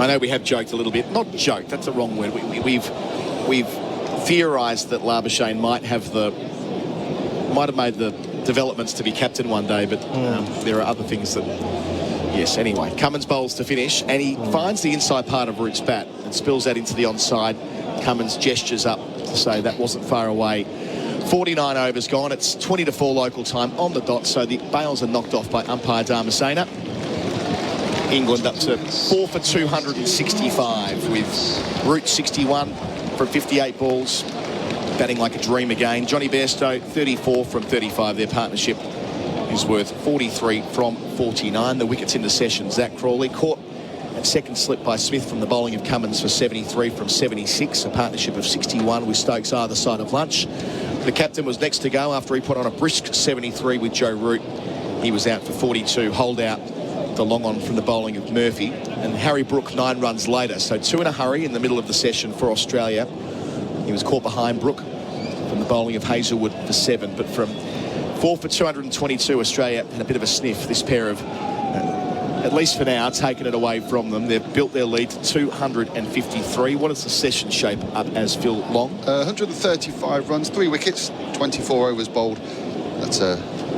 I know we have joked a little bit. Not joked, that's the wrong word. We've theorised that Labuschagne might have made the developments to be captain one day, but there are other things that... Yes, anyway. Cummins bowls to finish, and he finds the inside part of Root's bat and spills that into the onside. Cummins gestures up to say that wasn't far away. 49 overs gone. It's 20 to 4 local time on the dot, so the bails are knocked off by umpire Dharmasena. England up to 4 for 265 with Root 61 from 58 balls. Batting like a dream again. Johnny Bairstow 34 from 35. Their partnership is worth 43 from 49. The wickets into session. Zach Crawley caught at second slip by Smith from the bowling of Cummins for 73 from 76. A partnership of 61 with Stokes either side of lunch. The captain was next to go after he put on a brisk 73 with Joe Root. He was out for 42. Hold out the long on from the bowling of Murphy. And Harry Brook 9 runs later. So 2 in a hurry in the middle of the session for Australia. He was caught behind Brook from the bowling of Hazelwood for 7. But from 4 for 222, Australia had a bit of a sniff. This pair of, at least for now, taken it away from them. They've built their lead to 253. What does the session shape up as, Phil Long? 135 runs, 3 wickets, 24 overs bowled. That's a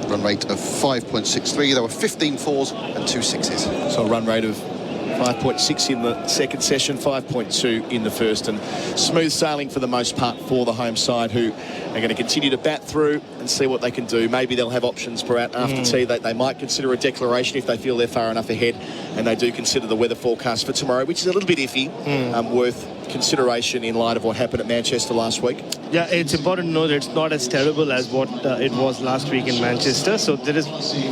run rate of 5.63. There were 15 fours and 2 sixes. So a run rate of 5.6 in the second session, 5.2 in the first, and smooth sailing for the most part for the home side, who are going to continue to bat through and see what they can do. Maybe they'll have options for after tea. They might consider a declaration if they feel they're far enough ahead, and they do consider the weather forecast for tomorrow, which is a little bit iffy, worth consideration in light of what happened at Manchester last week. Yeah, it's important to know that it's not as terrible as what it was last week in Manchester. So there is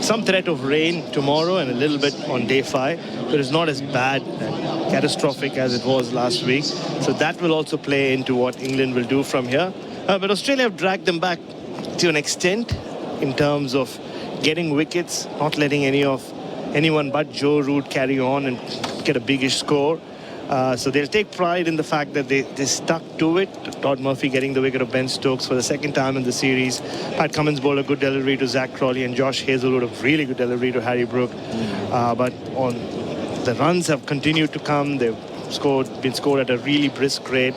some threat of rain tomorrow and a little bit on day 5, but it's not as bad and catastrophic as it was last week. So that will also play into what England will do from here. But Australia have dragged them back to an extent in terms of getting wickets, not letting anyone but Joe Root carry on and get a biggish score. So they'll take pride in the fact that they stuck to it. Todd Murphy getting the wicket of Ben Stokes for the second time in the series. Pat Cummins bowled a good delivery to Zach Crawley, and Josh Hazelwood a really good delivery to Harry Brook. But the runs have continued to come. They've been scored at a really brisk rate.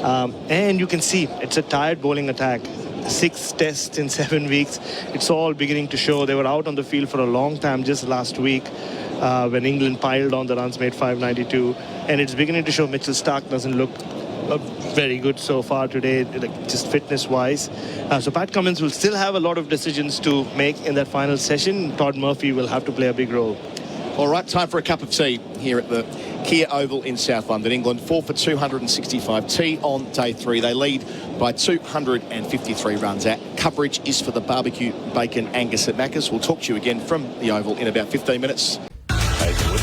And you can see it's a tired bowling attack. 6 tests in 7 weeks. It's all beginning to show. They were out on the field for a long time just last week when England piled on the runs, made 592. And it's beginning to show. Mitchell Starc doesn't look very good so far today, just fitness-wise. So Pat Cummins will still have a lot of decisions to make in that final session. Todd Murphy will have to play a big role. All right, time for a cup of tea here at the Kia Oval in South London, England. 4 for 265 tea on day 3. They lead by 253 runs out. Coverage is for the barbecue bacon Angus at Macca's. We'll talk to you again from the Oval in about 15 minutes. Hazelwood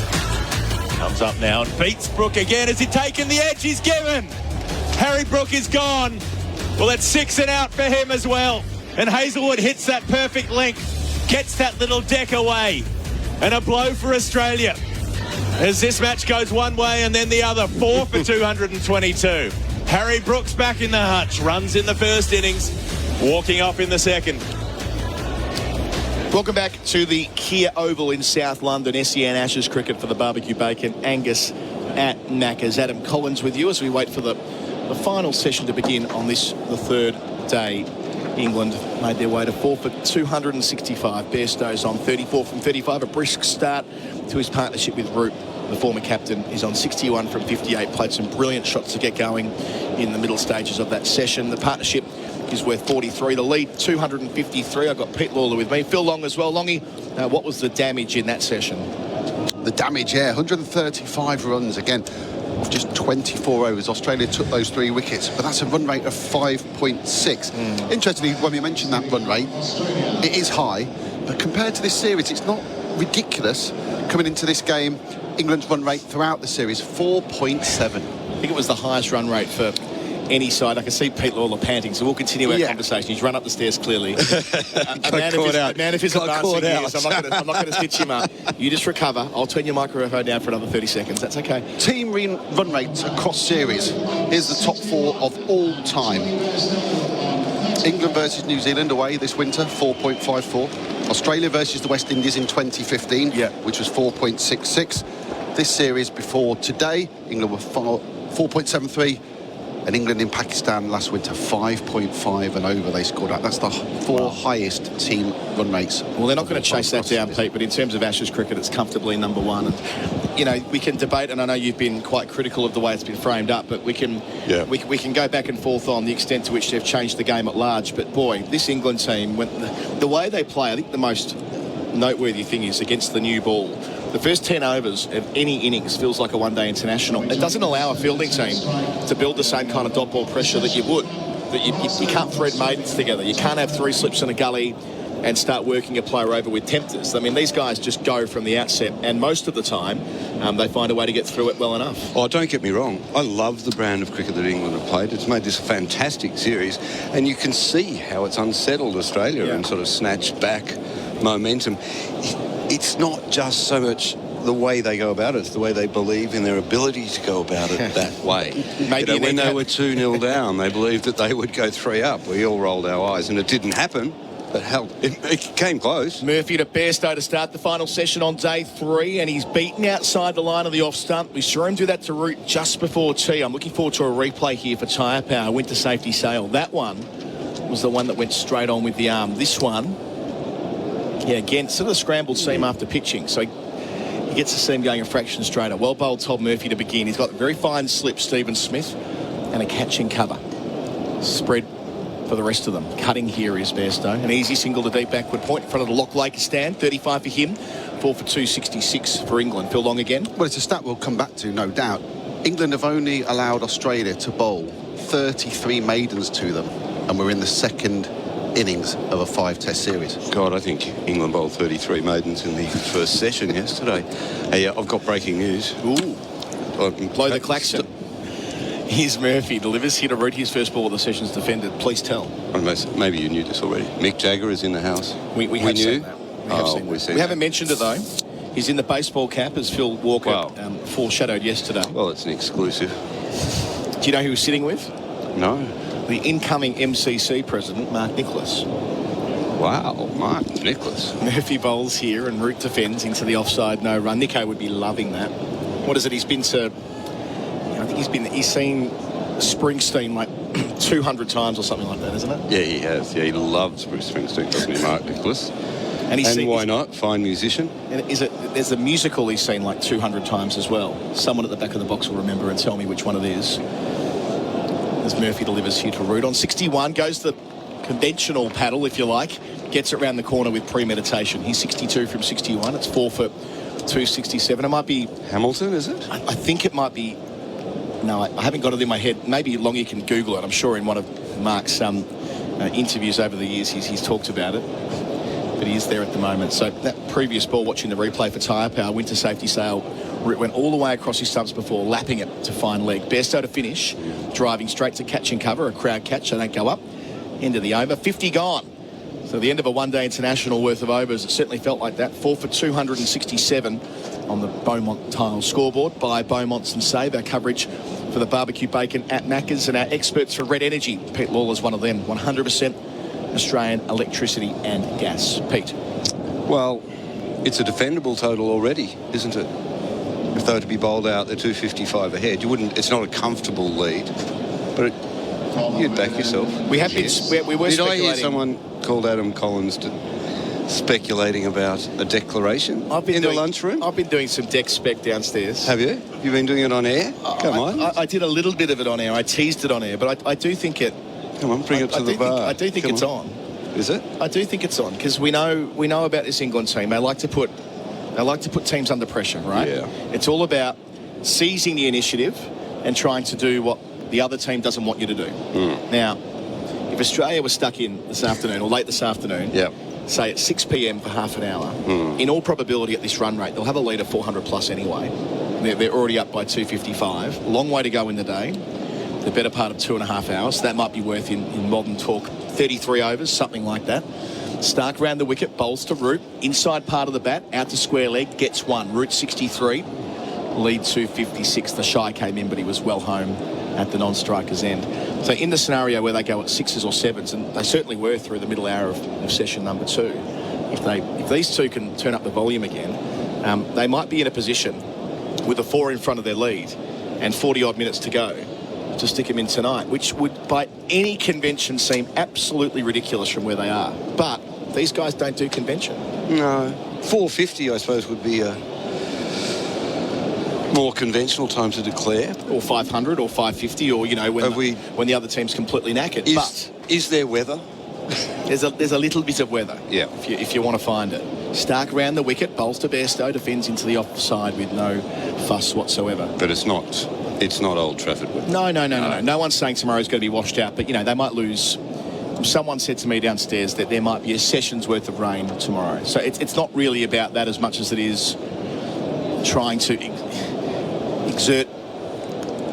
comes up now and beats Brook again. Has he taken the edge? He's given. Harry Brook is gone. Well, it's 6 and out for him as well. And Hazelwood hits that perfect length, gets that little deck away. And a blow for Australia as this match goes one way and then the other. 4 for 222. Harry Brook's back in the hutch. Runs in the first innings, walking off in the second. Welcome back to the Kia Oval in South London. SEN Ashes cricket for the barbecue bacon Angus at Macca's. Adam Collins with you as we wait for the final session to begin on this, the third day. England made their way to 4 for 265. Bairstow's on 34 from 35. A brisk start to his partnership with Root. The former captain is on 61 from 58. Played some brilliant shots to get going in the middle stages of that session. The partnership is worth 43. The lead, 253. I've got Pete Lalor with me. Phil Long as well. Longy, what was the damage in that session? The damage, 135 runs again. Of just 24 overs. Australia took those 3 wickets, but that's a run rate of 5.6. Interestingly, when we mentioned that run rate, it is high, but compared to this series, it's not ridiculous. Coming into this game, England's run rate throughout the series, 4.7. I think it was the highest run rate for any side. I can see Pete Lalor panting, so we'll continue our conversation. He's run up the stairs clearly. a man of his advancing years, I'm not going to stitch him up. You just recover. I'll turn your microphone down for another 30 seconds. That's okay. Team run rates across series. Here's the top 4 of all time. England versus New Zealand away this winter, 4.54. Australia versus the West Indies in 2015, which was 4.66. This series before today, England were 4.73. And England in Pakistan last winter, 5.5 and over they scored out. That's the 4 highest team run rates. Well, they're not going to chase that down, Pete, but in terms of Ashes cricket, it's comfortably number 1. And, you know, we can debate, and I know you've been quite critical of the way it's been framed up, but we can go back and forth on the extent to which they've changed the game at large. But, boy, this England team, the way they play, I think the most noteworthy thing is against the new ball. The first 10 overs of any innings feels like a one-day international. It doesn't allow a fielding team to build the same kind of dot ball pressure that you would. That you can't thread maidens together. You can't have 3 slips in a gully and start working a player over with tempters. I mean, these guys just go from the outset, and most of the time they find a way to get through it well enough. Oh, don't get me wrong. I love the brand of cricket that England have played. It's made this a fantastic series, and you can see how it's unsettled Australia and sort of snatched back momentum. It's not just so much the way they go about it, it's the way they believe in their ability to go about it that way. Maybe when they were 2-0 down, they believed that they would go 3 up. We all rolled our eyes, and it didn't happen. But hell, it came close. Murphy to Bairstow to start the final session on day 3, and he's beaten outside the line of the off stump. We saw him do that to Root just before tea. I'm looking forward to a replay here for tyre power. Went to safety sail. That one was the one that went straight on with the arm. This one, again, sort of a scrambled seam after pitching. So he gets the seam going a fraction straighter. Well bowled Todd Murphy to begin. He's got very fine slip, Stephen Smith, and a catch and cover. Spread for the rest of them. Cutting here is Bairstow. An easy single to deep backward point in front of the Lock Lake stand. 35 for him. 4 for 266 for England. Phil Long again. Well, it's a stat we'll come back to, no doubt. England have only allowed Australia to bowl 33 maidens to them, and we're in the second innings of a 5-test series. God, I think England bowled 33 maidens in the first session yesterday. Hey, I've got breaking news. Blow the klaxon. Here's Murphy, delivers here to Root. His first ball of the session's defended. Please tell. Maybe you knew this already. Mick Jagger is in the house. We have seen that. We haven't mentioned it, though. He's in the baseball cap, as Phil Walker foreshadowed yesterday. Well, it's an exclusive. Do you know who he was sitting with? No. The incoming MCC president, Mark Nicholas. Wow, Mark Nicholas. Murphy bowls here and Root defends into the offside no run. Nico would be loving that. What is it? He's been to... I think he's seen Springsteen like 200 times or something like that, isn't it? Yeah, he has. Yeah, he loves Bruce Springsteen, doesn't he, Mark Nicholas? And why not? Fine musician. And there's a musical he's seen like 200 times as well. Someone at the back of the box will remember and tell me which one it is. As Murphy delivers here to Root. On 61 goes the conventional paddle, if you like. Gets it round the corner with premeditation. He's 62 from 61. It's 4 for 267. It might be... Hamilton, is it? I think it might be... No, I haven't got it in my head. Maybe Longy can Google it. I'm sure in one of Mark's interviews over the years he's talked about it. But he is there at the moment. So that previous ball, watching the replay for Tyre Power, winter safety sail, Root went all the way across his stumps before, lapping it to find leg. Bairstow to finish, driving straight to catch and cover, a crowd catch, so don't go up. End of the over, 50 gone. So the end of a one-day international worth of overs, it certainly felt like that. 4 for 267 on the Beaumont Tile scoreboard by Beaumont's and Save. Our coverage for the barbecue bacon at Macca's, and our experts for Red Energy. Pete Lawler's one of them, 100% Australian electricity and gas. Pete? Well, it's a defendable total already, isn't it? If they were to be bowled out, they're 255 ahead. You wouldn't. It's not a comfortable lead, but you'd back yourself. We have been. We were Did speculating. I hear someone called Adam Collins speculating about a declaration in the lunchroom? I've been doing some deck spec downstairs. Have you? You've been doing it on air? Come on. I did a little bit of it on air. I teased it on air, but I do think it. Come on, bring it to the bar. I do think it's on. Is it? I do think it's on because we know about this England team. They like to put teams under pressure, right? Yeah. It's all about seizing the initiative and trying to do what the other team doesn't want you to do. Now, if Australia was stuck in this afternoon or late this afternoon, say at 6 p.m. for half an hour, in all probability at this run rate, they'll have a lead of 400 plus anyway. They're already up by 255. Long way to go in the day. The better part of 2.5 hours. So that might be worth in modern talk 33 overs, something like that. Stark round the wicket, bowls to Root. Inside part of the bat, out to square leg, gets one. Root 63, lead 256. The shy came in, but he was well home at the non-striker's end. So in the scenario where they go at 6s or 7s, and they certainly were through the middle hour of session number 2, if these two can turn up the volume again, they might be in a position with a 4 in front of their lead and 40-odd minutes to go to stick him in tonight, which would by any convention seem absolutely ridiculous from where they are. But these guys don't do convention. No. 450, I suppose, would be a more conventional time to declare. Or 500 or 550, or, when the other team's completely knackered. Is there weather? There's a little bit of weather, if you want to find it. Stark round the wicket, bowls to Bairstow, defends into the offside with no fuss whatsoever. But it's not Old Trafford weather. No. No one's saying tomorrow's going to be washed out, but, they might lose. Someone said to me downstairs that there might be a session's worth of rain tomorrow. So it's not really about that as much as it is trying to exert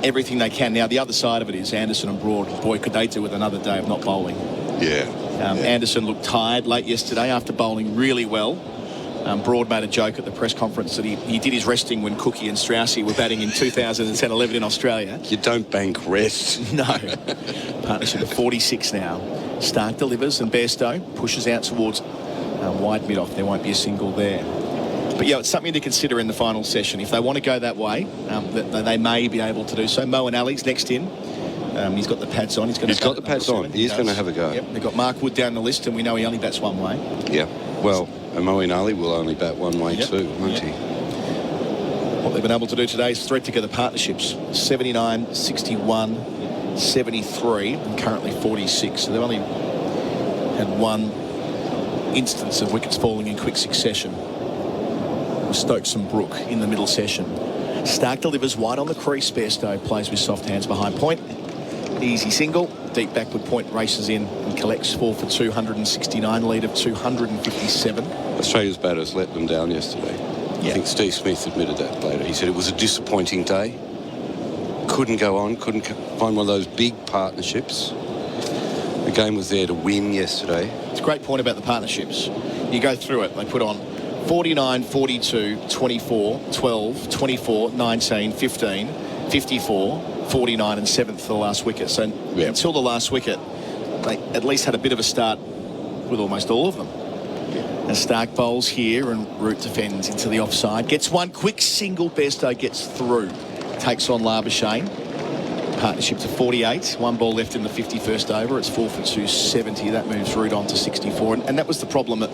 everything they can. Now, the other side of it is Anderson and Broad. Boy, could they do with another day of not bowling. Yeah. Anderson looked tired late yesterday after bowling really well. Broad made a joke at the press conference that he did his resting when Cookie and Straussy were batting in 2010-11 in Australia. You don't bank rest. No. Partnership at 46 now. Stark delivers and Bairstow pushes out towards wide mid-off. There won't be a single there. But, it's something to consider in the final session. If they want to go that way, they may be able to do so. Moeen Ali's next in. He's got the pads on. He's got the pads on. He's going to have a go. Yep. They've got Mark Wood down the list, and we know he only bats one way. Yeah. Well, Moeen Ali will only bat one way too, won't he? What they've been able to do today is thread together partnerships. 79, 61, 73, and currently 46. So they've only had one instance of wickets falling in quick succession. Stokes and Brook in the middle session. Stark delivers wide on the crease. Bairstow plays with soft hands behind point. Easy single. Deep backward point races in and collects 4 for 269, lead of 257. Australia's batters let them down yesterday. I think Steve Smith admitted that later. He said it was a disappointing day. Couldn't go on, couldn't find one of those big partnerships. The game was there to win yesterday. It's a great point about the partnerships. You go through it. They put on 49, 42, 24, 12, 24, 19, 15, 54, 49 and 7th for the last wicket. So until the last wicket, they at least had a bit of a start with almost all of them. And Stark bowls here and Root defends into the offside. Gets one quick single. Bairstow gets through. Takes on Labuschagne. partnership to 48. One ball left in the 51st over. It's 4 for 270. That moves Root on to 64. And that was the problem at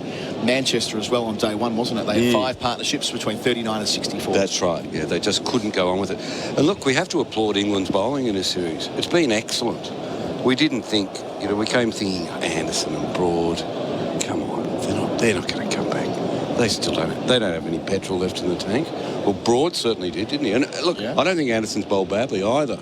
Manchester as well on day one, wasn't it? They had 5 partnerships between 39 and 64. That's right. Yeah, they just couldn't go on with it. And look, we have to applaud England's bowling in this series. It's been excellent. We didn't think, we came thinking Anderson and Broad. Come on, they're not going to come back. They don't have any petrol left in the tank. Well, Broad certainly did, didn't he? And look, I don't think Anderson's bowled badly either.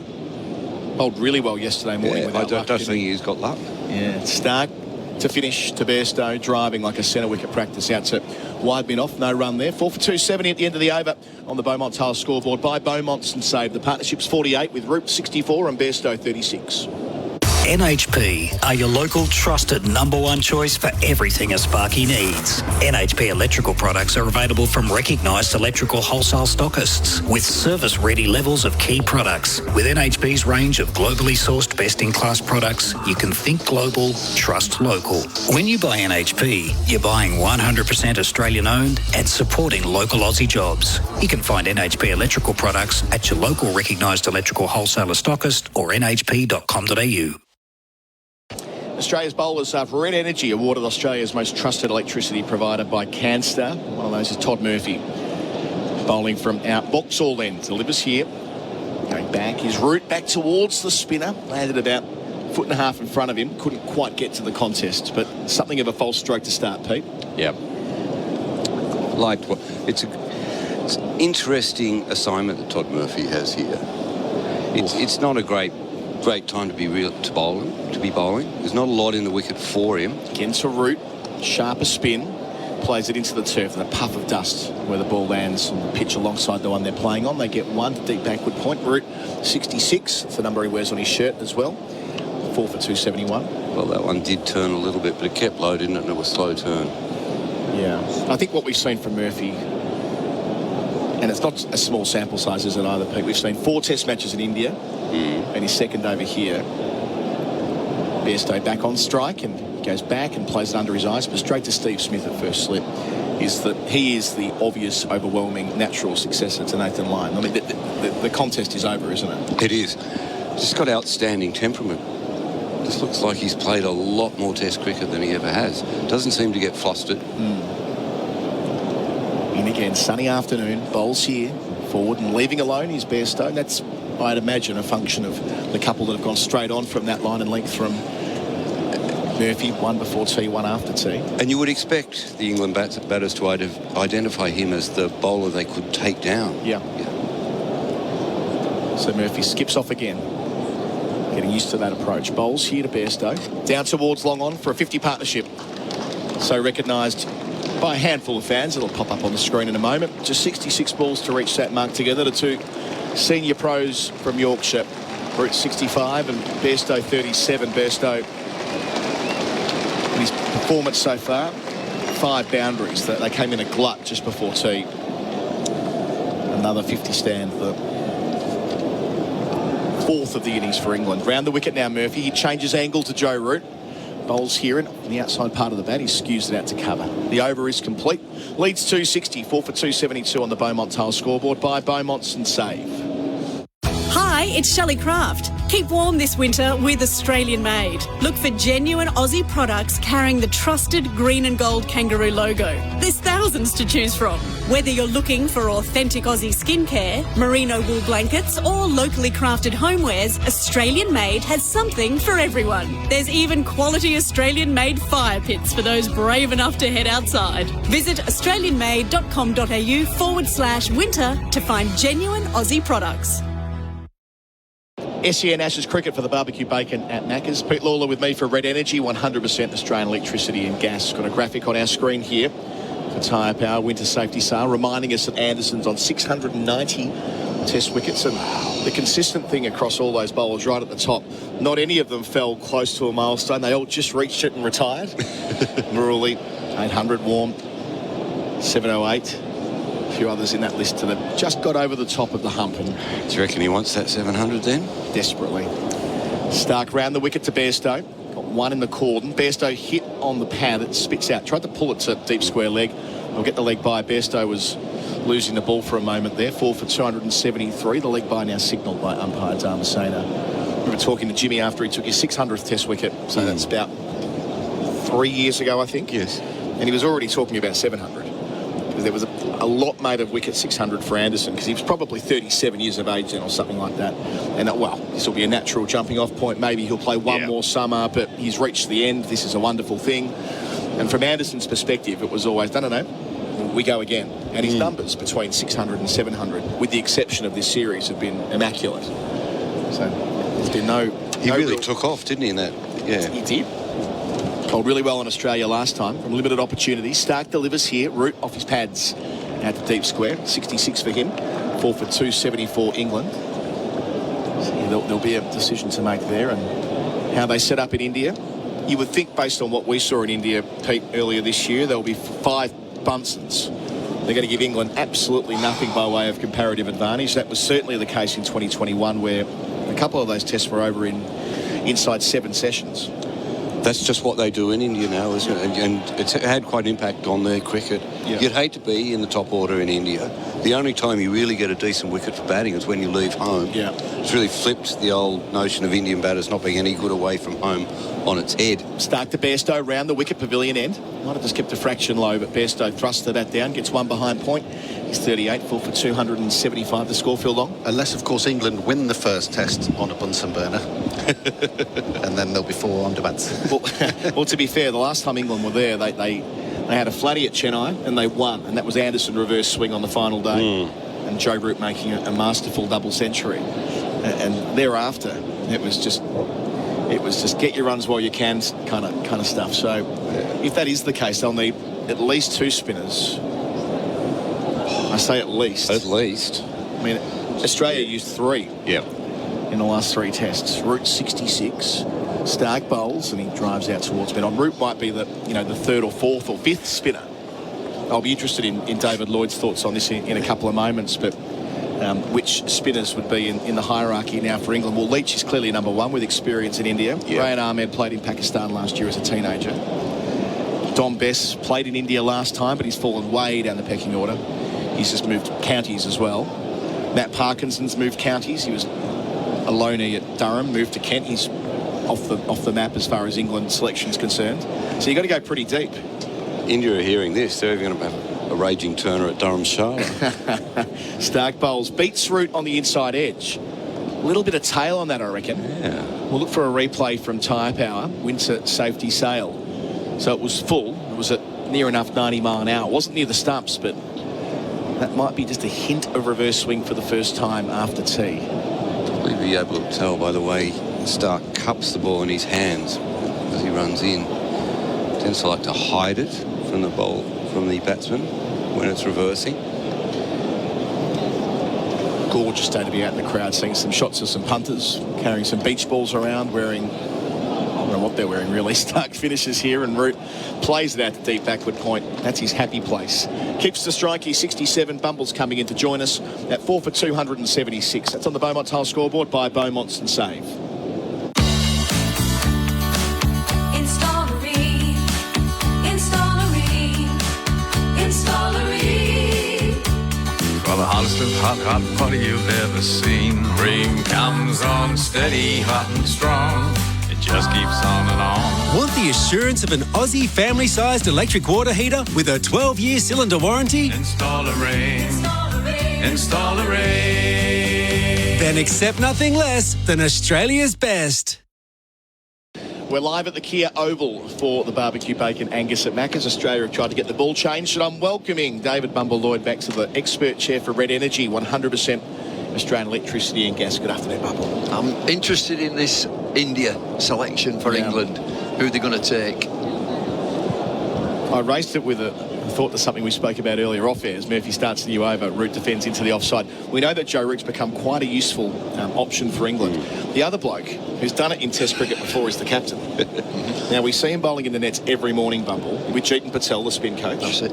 Bowled really well yesterday morning. I don't think he's got luck. Yeah, Stark to finish to Bairstow, driving like a centre wicket practice out to wide bin off. No run there. 4 for 270 at the end of the over on the Beaumont Tiles scoreboard by Beaumonts and Save. The partnership's 48 with Root 64 and Bairstow 36. NHP are your local trusted #1 choice for everything a Sparky needs. NHP electrical products are available from recognised electrical wholesale stockists with service-ready levels of key products. With NHP's range of globally sourced best-in-class products, you can think global, trust local. When you buy NHP, you're buying 100% Australian-owned and supporting local Aussie jobs. You can find NHP electrical products at your local recognised electrical wholesaler stockist or nhp.com.au. Australia's bowlers have Red Energy awarded Australia's most trusted electricity provider by Canstar. One of those is Todd Murphy. Bowling from out Boxall end. Delivers here. Going back. His route back towards the spinner. Landed about a foot and a half in front of him. Couldn't quite get to the contest. But something of a false stroke to start, Pete. Yeah. It's an interesting assignment that Todd Murphy has here. It's not a great time to be bowling. There's not a lot in the wicket for him. Again to Root, sharper spin, plays it into the turf and a puff of dust where the ball lands on the pitch alongside the one they're playing on. They get one deep backward point. Root 66, it's the number he wears on his shirt as well. 4 for 271. Well, that one did turn a little bit, but it kept low, didn't it? And it was slow turn. Yeah, I think what we've seen from Murphy, and it's not a small sample size, is it either, Pete? We've seen 4 test matches in India. And his second over here. Bairstow back on strike and goes back and plays it under his eyes, but straight to Steve Smith at first slip. Is that he is the obvious, overwhelming, natural successor to Nathan Lyon. I mean, the contest is over, isn't it? It is. Just got outstanding temperament. Just looks like he's played a lot more test cricket than he ever has. Doesn't seem to get flustered. In again, sunny afternoon, bowls here, forward and leaving alone is Bairstow. That's, I'd imagine, a function of the couple that have gone straight on from that line and length from Murphy, one before tea, one after tea. And you would expect the England batters to identify him as the bowler they could take down. Yeah. So Murphy skips off again. Getting used to that approach. Bowls here to Bairstow. Down towards long on for a 50 partnership. So recognised by a handful of fans. It'll pop up on the screen in a moment. Just 66 balls to reach that mark together. The two senior pros from Yorkshire. Root 65 and Bairstow 37. Bairstow, in his performance so far, 5 boundaries. They came in a glut just before tea. Another 50 stand for fourth of the innings for England. Round the wicket now, Murphy. He changes angle to Joe Root. Bowls here in the outside part of the bat. He skews it out to cover. The over is complete. Leads 260, 4 for 272 on the Beaumont Tiles scoreboard by Beaumonts and Save. Hi, it's Shelley Craft. Keep warm this winter with Australian Made. Look for genuine Aussie products carrying the trusted green and gold kangaroo logo. There's thousands to choose from. Whether you're looking for authentic Aussie skincare, merino wool blankets or locally crafted homewares, Australian Made has something for everyone. There's even quality Australian Made fire pits for those brave enough to head outside. Visit australianmade.com.au/winter to find genuine Aussie products. SEN Ashes cricket for the barbecue bacon at Macca's. Pete Lalor with me for Red Energy, 100% Australian electricity and gas. Got a graphic on our screen here for Tyre Power Winter Safety Sale, reminding us that Anderson's on 690 test wickets, and the consistent thing across all those bowlers right at the top, not any of them fell close to a milestone. They all just reached it and retired. Murali, 800, Warm, 708. A few others in that list that have just got over the top of the hump. And do you reckon he wants that 700 then? Desperately. Stark round the wicket to Bairstow. Got one in the cordon. Bairstow hit on the pad. It spits out. Tried to pull it to deep square leg. They'll get the leg by. Bairstow was losing the ball for a moment there. 4 for 273. The leg by now signalled by umpire Dharmasena. We were talking to Jimmy after he took his 600th Test wicket, so that's about 3 years ago, I think. Yes. And he was already talking about 700. Because there was a lot made of wicket 600 for Anderson, because he was probably 37 years of age then or something like that. And, this will be a natural jumping off point. Maybe he'll play one more summer, but he's reached the end. This is a wonderful thing. And from Anderson's perspective, it was always, no, we go again. And his numbers between 600 and 700, with the exception of this series, have been immaculate. So there's been no... He really took off, didn't he, in that? Yeah. He did. Bowled really well in Australia last time from limited opportunities. Stark delivers here. Root off his pads at the deep square. 66 for him. 4 for 274 England. So there'll be a decision to make there. And how they set up in India. You would think, based on what we saw in India, Pete, earlier this year, there'll be 5 Bunsen's. They're going to give England absolutely nothing by way of comparative advantage. That was certainly the case in 2021, where a couple of those tests were over inside 7 sessions. That's just what they do in India now, isn't it? And it's had quite an impact on their cricket. Yeah. You'd hate to be in the top order in India. The only time you really get a decent wicket for batting is when you leave home. Yeah. It's really flipped the old notion of Indian batters not being any good away from home on its head. Stark to Bairstow round the wicket pavilion end. Might have just kept a fraction low, but Bairstow thrusts the bat down, gets one behind point. He's 38, 4 for 275 to score, Phil Long. Unless, of course, England win the first test on a Bunsen burner. And then there'll be 4 on debates. Well, to be fair, the last time England were there, they had a flatty at Chennai and they won, and that was Anderson reverse swing on the final day, and Joe Root making a masterful double century. And thereafter, it was just get your runs while you can kind of stuff. So if that is the case, they'll need at least 2 spinners. I say at least. At least. I mean, Australia used 3. Yeah. In the last 3 tests. Root 66. Stark bowls, and he drives out towards mid-on. Root might be the 3rd or 4th or 5th spinner. I'll be interested in David Lloyd's thoughts on this in a couple of moments, but which spinners would be in the hierarchy now for England? Well, Leach is clearly number 1 with experience in India. Yeah. Rayan Ahmed played in Pakistan last year as a teenager. Dom Bess played in India last time, but he's fallen way down the pecking order. He's just moved counties as well. Matt Parkinson's moved counties. He was a loanee at Durham, moved to Kent. He's off the map as far as England selection's concerned. So you've got to go pretty deep. India are hearing this. They're going to have a raging turner at Durham Shah. Stark bowls. Beats Root on the inside edge. A little bit of tail on that, I reckon. Yeah. We'll look for a replay from Tyre Power. Winter safety sail. So it was full. It was at near enough 90 mile an hour. It wasn't near the stumps, but that might be just a hint of reverse swing for the first time after tea. You'll be able to tell by the way Stark cups the ball in his hands as he runs in. Tends to like to hide it from the batsman when it's reversing. Gorgeous day to be out in the crowd, seeing some shots of some punters carrying some beach balls around, wearing, I don't know what they're wearing really. Stark finishes here and Root plays it out to deep backward point. That's his happy place. Keeps the strike. He's 67. Bumble's coming in to join us at 4 for 276. That's on the Beaumont Tile scoreboard by Beaumont's and Save. For the hottest of hot party you've ever seen. Rain comes on steady, hot and strong. It just keeps on and on. Want the assurance of an Aussie family-sized electric water heater with a 12-year cylinder warranty? Install a Rain. Install a Rain. Then accept nothing less than Australia's best. We're live at the Kia Oval for the barbecue bacon Angus at Macca's. Australia have tried to get the ball changed, and I'm welcoming David Bumble Lloyd back to the expert chair for Red Energy, 100% Australian electricity and gas. Good afternoon, Bumble. I'm interested in this India selection for England. Who they're going to take? I raced it with a thought to something we spoke about earlier off air. As Murphy starts the new over, Root defends into the offside. We know that Joe Root's become quite a useful option for England. The other bloke who's done it in Test cricket before is the captain. Now, we see him bowling in the nets every morning, Bumble, with Jeetan Patel, the spin coach. That's it.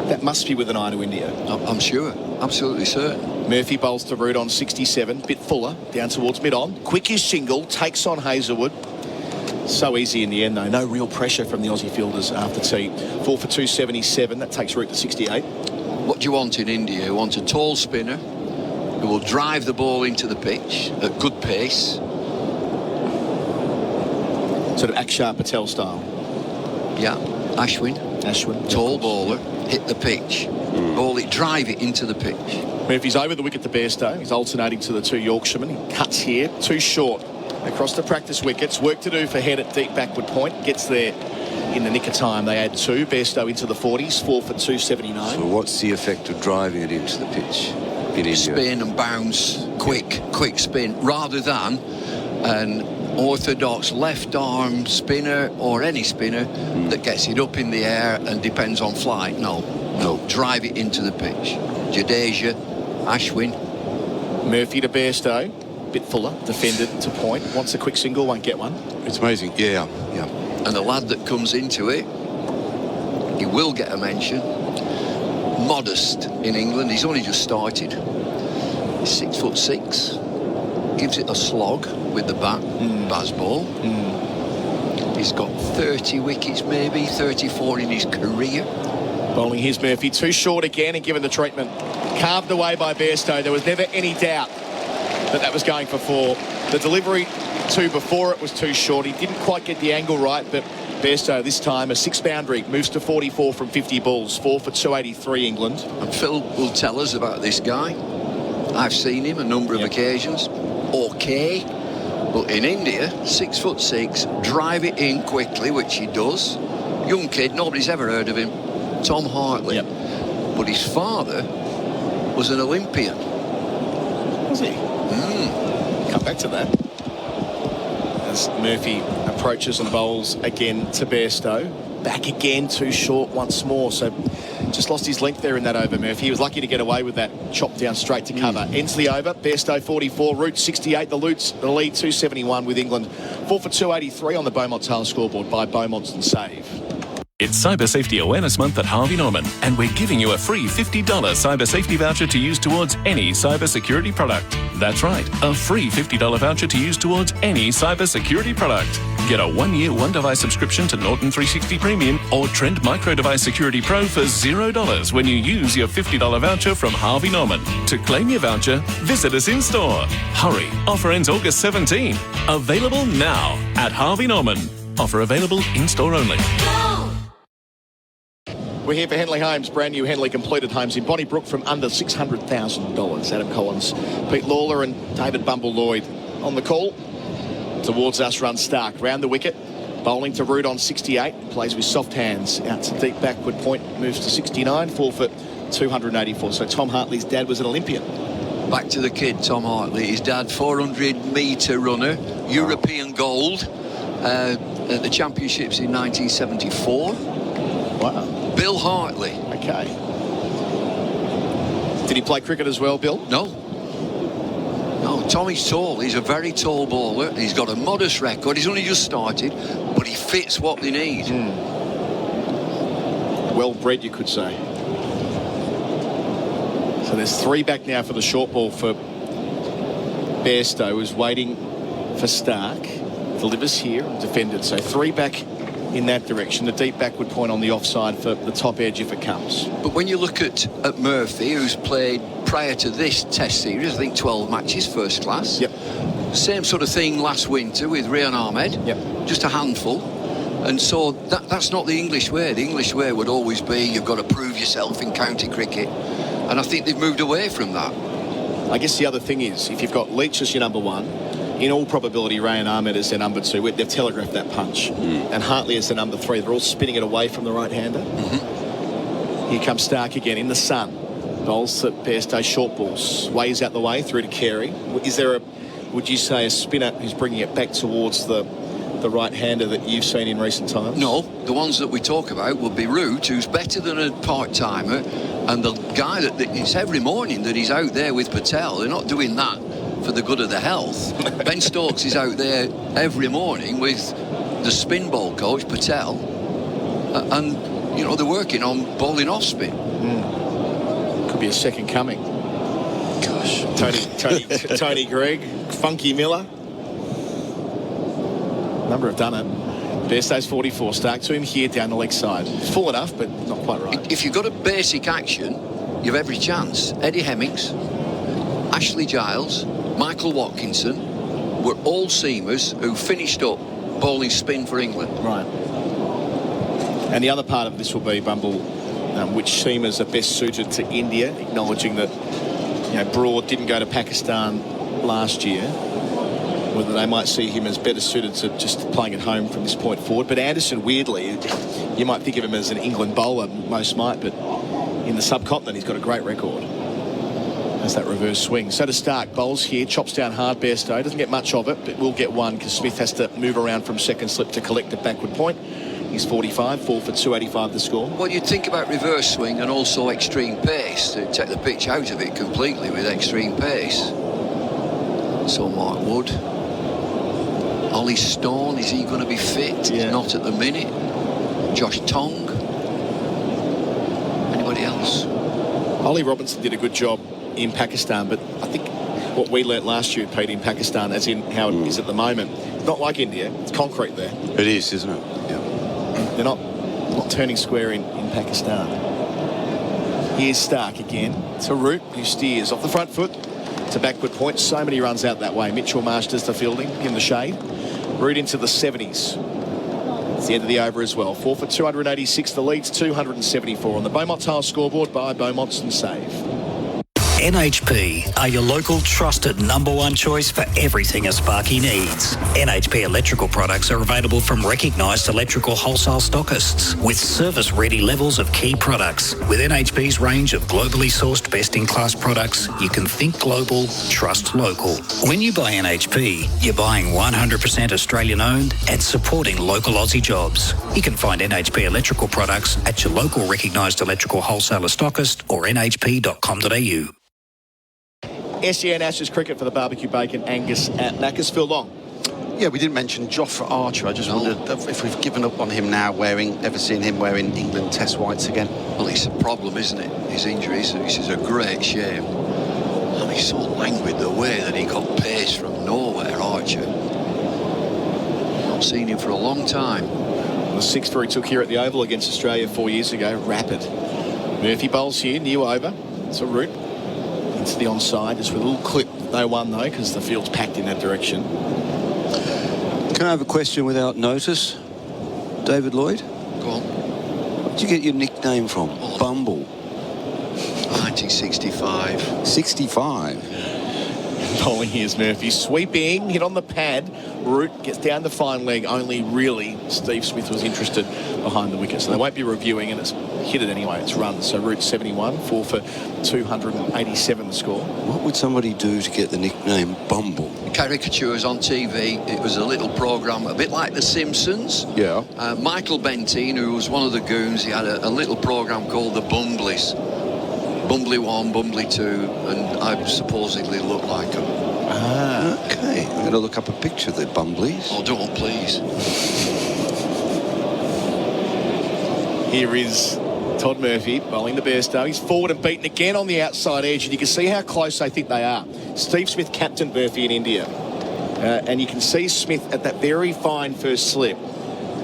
That must be with an eye to India. I'm sure. Absolutely certain. Murphy bowls to Root on 67. Bit fuller, down towards mid-on. Quick-ish single, takes on Hazelwood. So easy in the end, though. No real pressure from the Aussie fielders after tea. 4 for 277. That takes Root to 68. What do you want in India? You want a tall spinner who will drive the ball into the pitch at good pace. Sort of Akshar Patel style. Yeah, Ashwin. Tall bowler, hit the pitch. Ball it, drive it into the pitch. Murphy's over the wicket to Bairstow. He's alternating to the two Yorkshiremen. He cuts here, too short. Across the practice wickets. Work to do for Head at deep backward point. Gets there in the nick of time. They add 2. Bairstow into the 40s, 4 for 279. So what's the effect of driving it into the pitch in India? Spin and bounce, quick spin, rather than an orthodox left arm spinner or any spinner that gets it up in the air and depends on flight. No, drive it into the pitch. Jadeja, Ashwin. Murphy to Bairstow. Bit fuller, defended to point. Wants a quick single, won't get one. It's amazing, yeah. And the lad that comes into it, he will get a mention. Modest in England, he's only just started. He's 6'6". Gives it a slog with the bat, Bazball. He's got 30 wickets, maybe 34 in his career. Bowling his Murphy, too short again and given the treatment. Carved away by Bairstow. There was never any doubt that was going for 4. The delivery 2 before it was too short. He didn't quite get the angle right, but Bairstow this time a 6 boundary, moves to 44 from 50 balls, 4 for 283 England. And Phil will tell us about this guy. I've seen him a number of occasions. Okay, but in India, 6'6", drive it in quickly, which he does. Young kid, nobody's ever heard of him. Tom Hartley. But his father was an Olympian. Was he? Come back to that. As Murphy approaches and bowls again to Bairstow. Back again, too short once more. So just lost his length there in that over, Murphy. He was lucky to get away with that chop down straight to cover. Ends the over. Bairstow 44, Root 68. The lead 271 with England. 4 for 283 on the Beaumont Tail scoreboard by Beaumont's and Save. It's Cyber Safety Awareness Month at Harvey Norman, and we're giving you a free $50 cyber safety voucher to use towards any cyber security product. That's right, a free $50 voucher to use towards any cyber security product. Get a 1-year, 1-device subscription to Norton 360 Premium or Trend Micro Device Security Pro for $0 when you use your $50 voucher from Harvey Norman. To claim your voucher, visit us in store. Hurry, offer ends August 17. Available now at Harvey Norman. Offer available in store only. We're here for Henley Homes, brand new Henley completed homes in Bonnybrook from under $600,000. Adam Collins, Pete Lalor and David Bumble Lloyd on the call. Towards us runs Stark, round the wicket, bowling to Root on 68, plays with soft hands, out to deep backward point, moves to 69, 4 for 284. So Tom Hartley's dad was an Olympian. Back to the kid, Tom Hartley. His dad, 400-metre runner, European gold at the championships in 1974. Wow. Bill Hartley. Okay. Did he play cricket as well, Bill? No, Tommy's tall. He's a very tall bowler. He's got a modest record. He's only just started, but he fits what they need. Well bred, you could say. So there's 3 back now for the short ball for Bairstow, who's waiting for Stark. Delivers here, defended. So 3 back in that direction, the deep backward point on the offside for the top edge if it comes. But when you look at Murphy, who's played prior to this test series, I think 12 matches, first class. Yep. Same sort of thing last winter with Rayan Ahmed. Yep. Just a handful. And so that's not the English way. The English way would always be you've got to prove yourself in county cricket. And I think they've moved away from that. I guess the other thing is, if you've got Leach as your number 1, in all probability, Rayan Ahmed is their number 2. They've telegraphed that punch. And Hartley is the number 3. They're all spinning it away from the right-hander. Here comes Stark again in the sun. Bowls at Bairstow, short balls. Waves out the way through to Carey. Is there would you say, a spinner who's bringing it back towards the right-hander that you've seen in recent times? No, the ones that we talk about will be Root, who's better than a part-timer, and the guy that it's every morning that he's out there with Patel. They're not doing that for the good of the health. Ben Stokes is out there every morning with the spin ball coach, Patel, and, you know, they're working on bowling off spin. Could be a second coming. Gosh. Tony Gregg, Funky Miller. Number have done it. Bairstow's 44. Stark to him here down the leg side. Full enough, but not quite right. If you've got a basic action, you've every chance. Eddie Hemmings, Ashley Giles, Michael Watkinson were all seamers who finished up bowling spin for England. Right. And the other part of this will be, Bumble, which seamers are best suited to India, acknowledging that Broad didn't go to Pakistan last year, whether they might see him as better suited to just playing at home from this point forward. But Anderson, weirdly, you might think of him as an England bowler, most might, but in the subcontinent he's got a great record. That's that reverse swing. So to Stark, bowls here, chops down hard, Bairstow. Doesn't get much of it, but will get one because Smith has to move around from second slip to collect at backward point. He's 45, 4 for 285 the score. Well, you'd think about reverse swing and also extreme pace to take the pitch out of it completely with extreme pace. So Mark Wood. Ollie Stone, is he going to be fit? He's not at the minute. Josh Tong. Anybody else? Ollie Robinson did a good job in Pakistan, but I think what we learnt last year, Pete, in Pakistan, as in how it is at the moment, not like India. It's concrete there. It is, isn't it? Yeah. They're not turning square in Pakistan. Here's Stark again. To Root, who steers off the front foot to backward point. So many runs out that way. Mitchell Marsh does the fielding in the shade. Root into the 70s. It's the end of the over as well. 4 for 286. The lead's 274 on the Beaumont Tile scoreboard by Beaumont's and Save. NHP are your local trusted #1 choice for everything a Sparky needs. NHP electrical products are available from recognised electrical wholesale stockists with service-ready levels of key products. With NHP's range of globally sourced best-in-class products, you can think global, trust local. When you buy NHP, you're buying 100% Australian-owned and supporting local Aussie jobs. You can find NHP electrical products at your local recognised electrical wholesaler stockist or nhp.com.au. SEN Ashes cricket for the barbecue bacon Angus at Macca's. Phil Long. Yeah, we didn't mention Geoff Archer. I just wondered if we've given up on him now, ever seeing him wearing England Test whites again. Well, it's a problem, isn't it? His injuries. This is a great shame. And he's so languid the way that he got pace from nowhere, Archer. Not seen him for a long time. The 6 he took here at the Oval against Australia 4 years ago. Rapid. Murphy bowls here, new over. It's a Root. Into the onside, just with a little clip. No one though, because the field's packed in that direction. Can I have a question without notice? David Lloyd? Go on. Where'd you get your nickname from? Bumble. 1965. 65? Bowling here's Murphy. Sweeping, hit on the pad. Root gets down the fine leg. Only really Steve Smith was interested behind the wicket. So they won't be reviewing, and it's hit it anyway. It's run. So Root 71, 4 for 287 the score. What would somebody do to get the nickname Bumble? Caricatures on TV. It was a little programme, a bit like The Simpsons. Yeah. Michael Bentine, who was one of the goons, he had a little programme called The Bumblies. Bumbly 1, Bumbly 2, and I supposedly look like them. Ah, okay. I'm going to look up a picture of the Bumblies. Oh, don't, please. Here is Todd Murphy bowling the Bairstow. He's forward and beaten again on the outside edge, and you can see how close they think they are. Steve Smith captained Murphy in India. And you can see Smith at that very fine first slip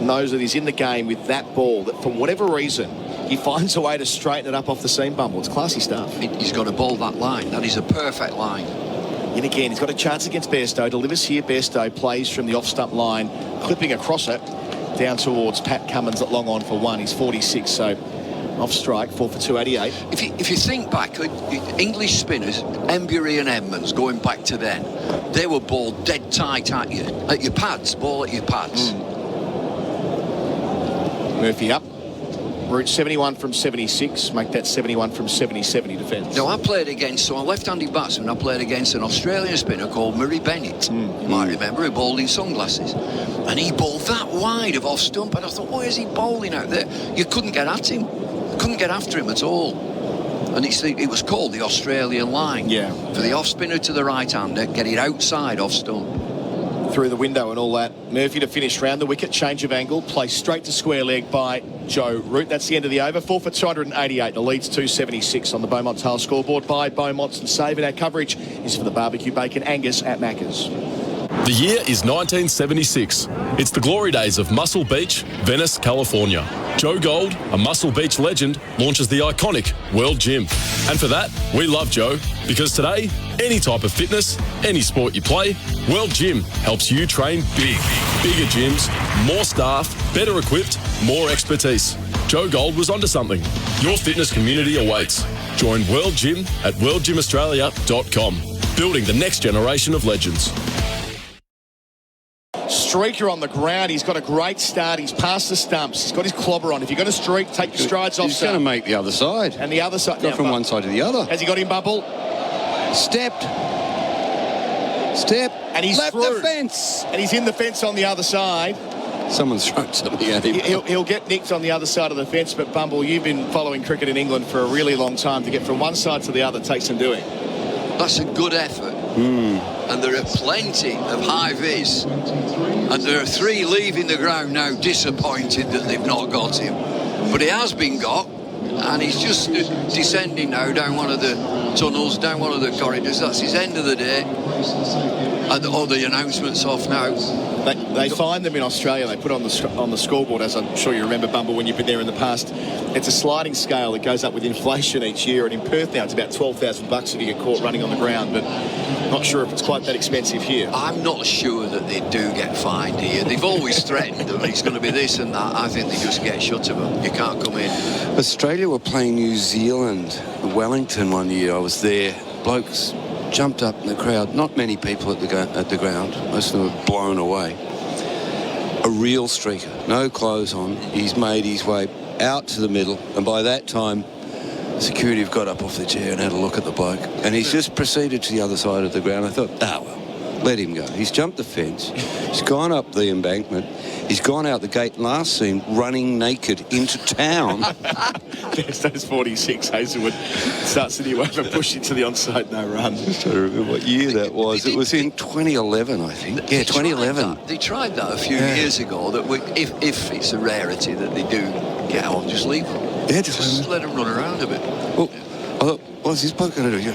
knows that he's in the game with that ball, that for whatever reason, he finds a way to straighten it up off the seam, Bumble. It's classy stuff. He's got to bowl that line. That is a perfect line. And again, he's got a chance against Bairstow. Delivers here. Bairstow plays from the off-stump line, clipping across it down towards Pat Cummins at long on for 1. He's 46, so off strike, 4 for 288. If you think back, English spinners, Embury and Edmonds, going back to then, they were bowled dead tight at you. At your pads, ball at your pads. Murphy up. Root 71 from 76, make that 71 from 77 he defends. Now, I played against, so a left-handed batsman, I played against an Australian spinner called Murray Bennett. You might remember, who bowled in sunglasses. And he bowled that wide of off-stump, and I thought, why is he bowling out there? You couldn't get at him. Couldn't get after him at all. And it was called the Australian line. Yeah. For the off-spinner to the right-hander, get it outside off-stump. Through the window and all that. Murphy to finish round the wicket, change of angle, placed straight to square leg by Joe Root. That's the end of the over. 4 for 288. The lead's 276 on the Beaumont Tile scoreboard by Beaumont's and Save. And our coverage is for the barbecue bacon Angus at Macca's. The year is 1976. It's the glory days of Muscle Beach, Venice, California. Joe Gold, a Muscle Beach legend, launches the iconic World Gym. And for that, we love Joe, because today, any type of fitness, any sport you play, World Gym helps you train big. Bigger gyms, more staff, better equipped, more expertise. Joe Gold was onto something. Your fitness community awaits. Join World Gym at worldgymaustralia.com, building the next generation of legends. Streaker on the ground. He's got a great start. He's past the stumps. He's got his clobber on. If you're going to streak, take your strides off. He's going to make the other side. And the other side. Go from one side to the other. Has he got him, Bumble? Step. And he's left through. the fence. And he's in the fence on the other side. Someone's thrown something at him. He'll get nicked on the other side of the fence. But, Bumble, you've been following cricket in England for a really long time. To get from one side to the other takes some doing. That's a good effort. And there are plenty of high vis. And there are 3 leaving the ground now disappointed that they've not got him. But he has been got. And he's just descending now down one of the tunnels, down one of the corridors. That's his end of the day. And all the announcements off now. They find them in Australia. They put on the scoreboard, as I'm sure you remember, Bumble, when you've been there in the past. It's a sliding scale that goes up with inflation each year. And in Perth now, it's about $12,000 if you get caught running on the ground. But not sure if it's quite that expensive here. I'm not sure that they do get fined here. They've always threatened them. It's going to be this and that. I think they just get shut of them. You can't come in. Australia were playing New Zealand, Wellington one year. I was there. Blokes jumped up in the crowd. Not many people at the ground. Most of them were blown away. A real streaker, no clothes on. He's made his way out to the middle, and by that time, security have got up off the chair and had a look at the bloke, and he's just proceeded to the other side of the ground. I thought, well, let him go. He's jumped the fence. He's gone up the embankment. He's gone out the gate. Last seen running naked into town. There's those 46. Hazelwood starts the new over, push into the onside, no run. I don't remember what year that was. It was in 2011, I think. Yeah, 2011. They tried that a few years ago. That if it's a rarity that they do get on, just leave them. Yeah, just let them run around a bit. Well, I thought, what's this bloke going to do?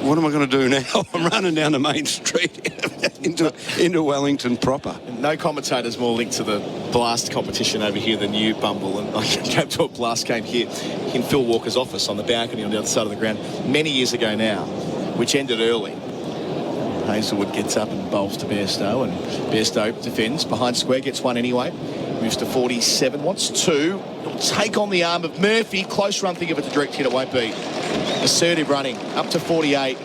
What am I going to do now? I'm running down the main street into Wellington proper. No commentator's more linked to the blast competition over here than you, Bumble. And I came to a blast game here in Phil Walker's office on the balcony on the other side of the ground many years ago now, which ended early. Hazelwood gets up and bowls to Bairstow, and Bairstow defends behind square, gets one anyway. Moves to 47, wants 2. He'll take on the arm of Murphy. Close run, think if it's a direct hit, it won't be. Assertive running, up to 48.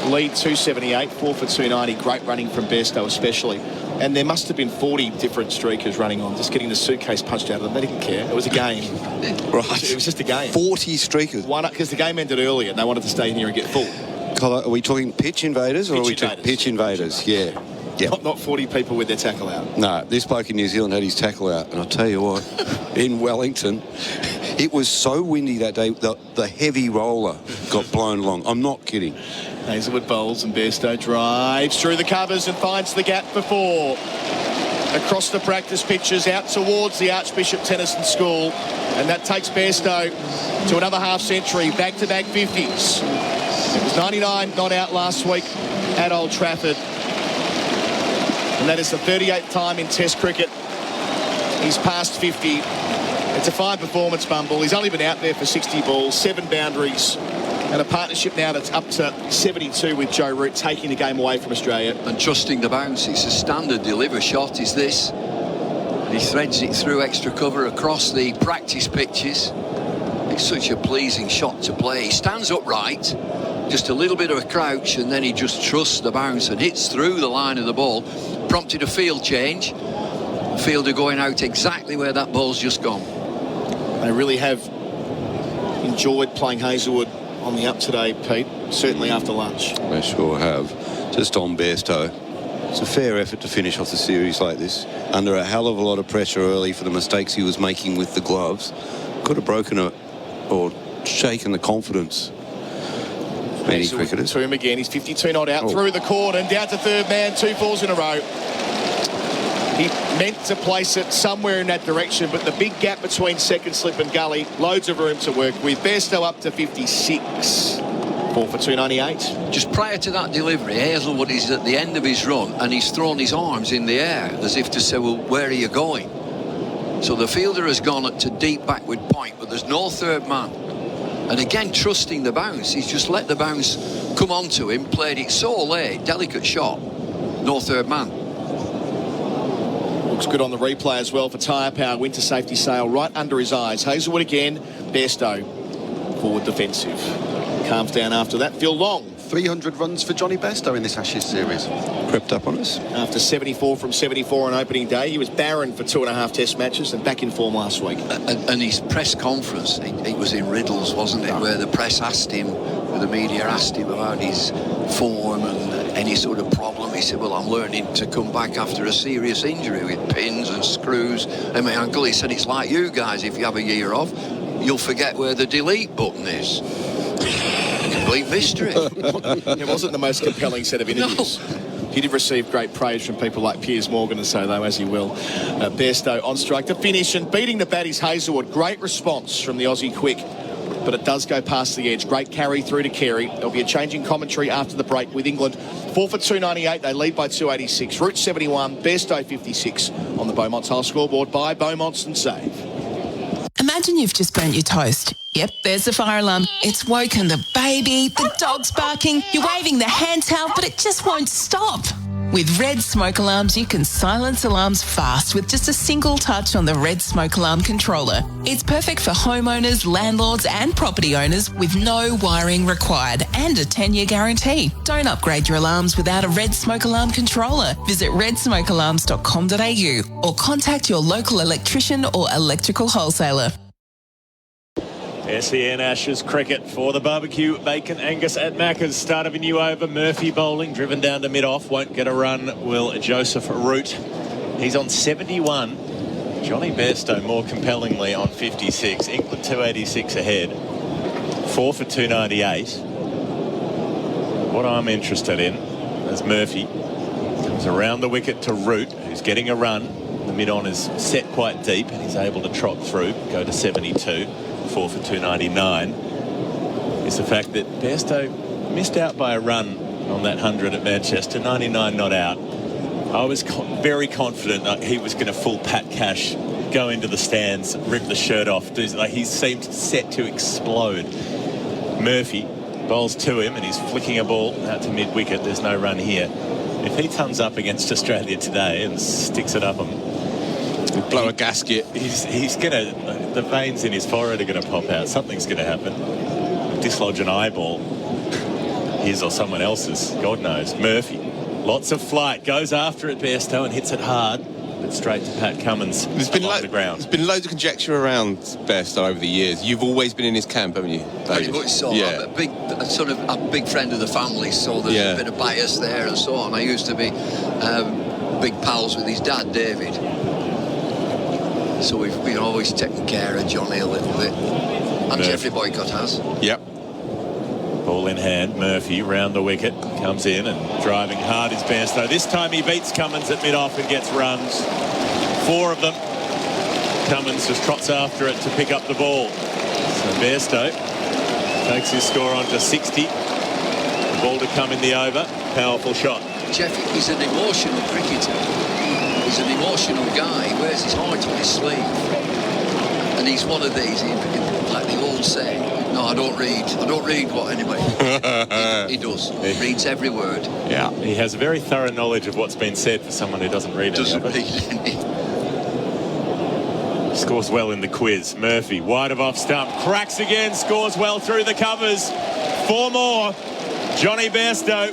Lead 278, 4 for 290. Great running from Bairstow especially. And there must have been 40 different streakers running on, just getting the suitcase punched out of them. They didn't care. It was a game. Right. It was just a game. 40 streakers. Why not? Because the game ended earlier and they wanted to stay in here and get full. Are we talking pitch invaders or are we talking pitch invaders? Yeah. Not 40 people with their tackle out. No, this bloke in New Zealand had his tackle out. And I'll tell you what, in Wellington, it was so windy that day, the heavy roller got blown along. I'm not kidding. Hazelwood bowls and Bairstow drives through the covers and finds the gap for 4. Across the practice pitches, out towards the Archbishop Tennyson School. And that takes Bairstow to another half century, back-to-back 50s. It was 99 not out last week at Old Trafford. And that is the 38th time in Test cricket he's passed 50. It's a fine performance, Bumble. He's only been out there for 60 balls, 7 boundaries, and a partnership now that's up to 72 with Joe Root, taking the game away from Australia. And trusting the bounce. It's a standard deliver shot, is this. And he threads it through extra cover across the practice pitches. It's such a pleasing shot to play. He stands upright, just a little bit of a crouch, and then he just trusts the bounce and hits through the line of the ball. Prompted a field change. Fielder going out exactly where that ball's just gone. They really have enjoyed playing Hazelwood on the up today, Pete, certainly after lunch. They sure have. Just on Bairstow, it's a fair effort to finish off the series like this, under a hell of a lot of pressure early for the mistakes he was making with the gloves. Could have broken it or shaken the confidence of many cricketers. To him again, he's 52 not out through the court and down to third man, 2 balls in a row. He meant to place it somewhere in that direction, but the big gap between second slip and gully, loads of room to work with. Bairstow up to 56. 4 for 298. Just prior to that delivery, Hazelwood is at the end of his run and he's thrown his arms in the air as if to say, well, where are you going? So the fielder has gone to deep backward point, but there's no third man. And again, trusting the bounce. He's just let the bounce come onto him, played it so late, delicate shot, no third man. Looks good on the replay as well for tyre power. Winter safety sail right under his eyes. Hazelwood again. Bairstow forward defensive. Calms down after that. Phil Long. 300 runs for Johnny Bairstow in this Ashes series. Crept up on us. After 74 from 74 on opening day, he was barren for 2.5 test matches and back in form last week. And his press conference, it was in riddles, wasn't it? Where the press asked him, where the media asked him about his form and any sort of problem. He said, well, I'm learning to come back after a serious injury with pins and screws. And my uncle, he said, it's like you guys, if you have a year off, you'll forget where the delete button is. Complete mystery. It wasn't the most compelling set of interviews. No. He did receive great praise from people like Piers Morgan and so, though, as he will. Bairstow on strike to finish and beating the batties Hazelwood. Great response from the Aussie quick, but it does go past the edge. Great carry through to Carey. There'll be a change in commentary after the break with England. 4 for 298. They lead by 286. Root 71, Bairstow 56 on the Beaumont's Hull scoreboard by Beaumont's and Save. Imagine you've just burnt your toast. Yep, there's the fire alarm. It's woken the baby, the dog's barking, you're waving the hand towel, but it just won't stop. With Red Smoke Alarms, you can silence alarms fast with just a single touch on the Red Smoke Alarm controller. It's perfect for homeowners, landlords and property owners with no wiring required and a 10-year guarantee. Don't upgrade your alarms without a Red Smoke Alarm controller. Visit redsmokealarms.com.au or contact your local electrician or electrical wholesaler. SEN Ashes cricket for the barbecue bacon Angus at Macca's. Start of a new over. Murphy bowling, driven down to mid-off. Won't get a run, will Joseph Root. He's on 71. Johnny Bairstow more compellingly on 56. England 286 ahead. 4 for 298. What I'm interested in is Murphy comes around the wicket to Root, who's getting a run. The mid-on is set quite deep and he's able to trot through, go to 72. 4 for 299 is the fact that Bairstow missed out by a run on that 100 at Manchester, 99 not out. I was very confident that he was going to full Pat Cash, go into the stands, rip the shirt off. He seemed set to explode. Murphy bowls to him and he's flicking a ball out to mid-wicket. There's no run here. If he comes up against Australia today and sticks it up him, blow a gasket. He's gonna, the veins in his forehead are gonna pop out. Something's gonna happen. Dislodge an eyeball, his or someone else's, God knows. Murphy, lots of flight, goes after it, Bairstow, and hits it hard, but straight to Pat Cummins on the ground. There's been loads of conjecture around Bairstow over the years. You've always been in his camp, haven't you, David? Pretty much so. Yeah. I'm a big friend of the family, so there's a bit of bias there and so on. I used to be big pals with his dad, David. So we've been always taking care of Johnny a little bit. And Jeffrey Boycott has. Yep. Ball in hand, Murphy round the wicket, comes in and driving hard is Bairstow. This time he beats Cummins at mid-off and gets runs. 4 of them. Cummins just trots after it to pick up the ball. So Bairstow takes his score on to 60. The ball to come in the over. Powerful shot. Jeff, he's an emotional cricketer. He's an emotional guy. He wears his heart on his sleeve. And he's one of these, like the old saying, no, I don't read what anybody. he does. He reads every word. Yeah. He has a very thorough knowledge of what's been said for someone who doesn't read any of it. Scores well in the quiz. Murphy, wide of off stump, cracks again, scores well through the covers. 4 more. Johnny Bairstow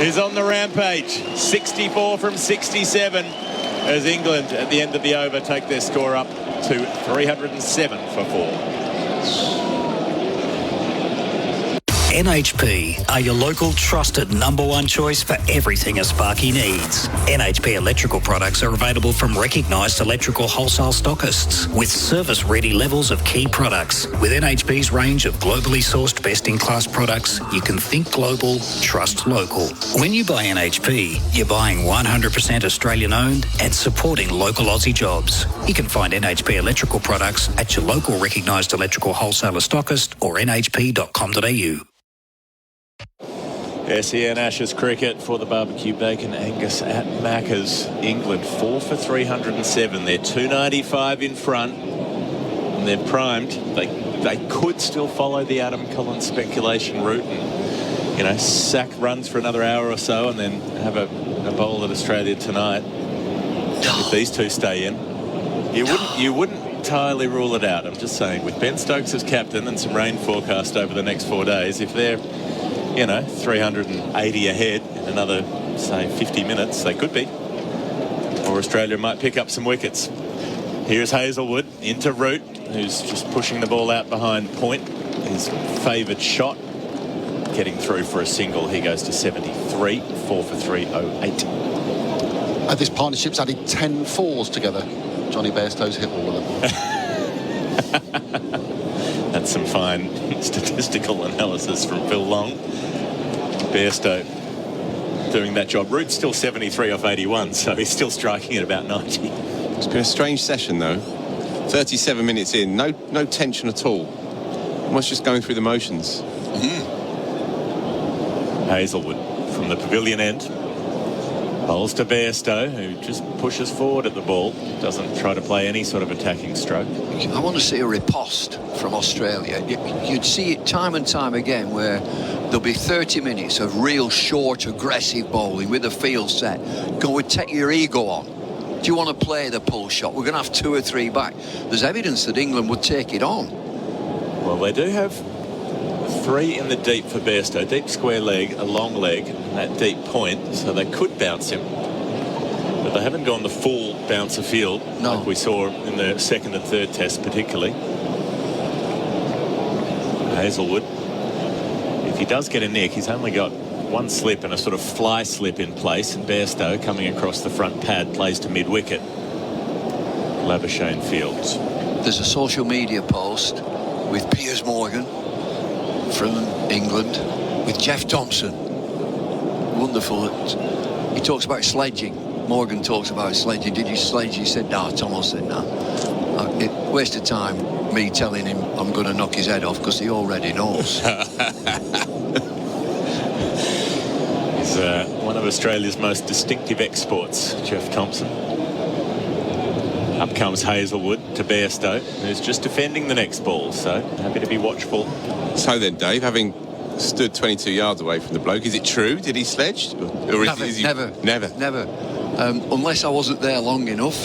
is on the rampage. 64 from 67 as England at the end of the over take their score up to 307 for 4. NHP are your local trusted #1 choice for everything a Sparky needs. NHP electrical products are available from recognised electrical wholesale stockists with service-ready levels of key products. With NHP's range of globally sourced best-in-class products, you can think global, trust local. When you buy NHP, you're buying 100% Australian-owned and supporting local Aussie jobs. You can find NHP electrical products at your local recognised electrical wholesaler stockist or nhp.com.au. SEN Ashes cricket for the barbecue bacon Angus at Macca's. England 4 for 307. They're 295 in front, and they're primed. They could still follow the Adam Collins speculation route and, sack runs for another hour or so, and then have a bowl at Australia tonight. If these two stay in, you wouldn't entirely rule it out. I'm just saying, with Ben Stokes as captain and some rain forecast over the next 4 days, if they're 380 ahead in another, say, 50 minutes, they could be. Or Australia might pick up some wickets. Here's Hazlewood into Root, who's just pushing the ball out behind point. His favoured shot, getting through for a single. He goes to 73, 4 for 308. This partnership's added 10 fours together. Johnny Bairstow's hit all of them. That's some fine statistical analysis from Phil Long. Bairstow doing that job. Root's still 73 off 81, so he's still striking at about 90. It's been a strange session, though. 37 minutes in, no tension at all. Almost just going through the motions. Hazlewood from the pavilion end. Bowls to Bairstow, who just pushes forward at the ball. Doesn't try to play any sort of attacking stroke. I want to see a riposte from Australia. You'd see it time and time again where there'll be 30 minutes of real short, aggressive bowling with the field set. Go and take your ego on. Do you want to play the pull shot? We're going to have 2 or 3 back. There's evidence that England would take it on. Well, they do have 3 in the deep for Bairstow. Deep square leg, a long leg, and that deep point, so they could bounce him. But they haven't gone the full bouncer field like we saw in the second and third test particularly. Hazlewood, if he does get a nick, he's only got 1 slip and a sort of fly slip in place, and Bairstow coming across the front pad plays to mid-wicket. Labuschagne Fields. There's a social media post with Piers Morgan from England with Geoff Thompson. Wonderful. He talks about sledging. Morgan talks about sledging. Did you sledge? He said, no. Thomas said, no. Waste of time me telling him I'm going to knock his head off because he already knows. He's one of Australia's most distinctive exports, Geoff Thompson. Up comes Hazlewood to Bairstow, who's just defending the next ball, so happy to be watchful. So then, Dave, having stood 22 yards away from the bloke, is it true? Did he sledge? Or is he... Never. Unless I wasn't there long enough.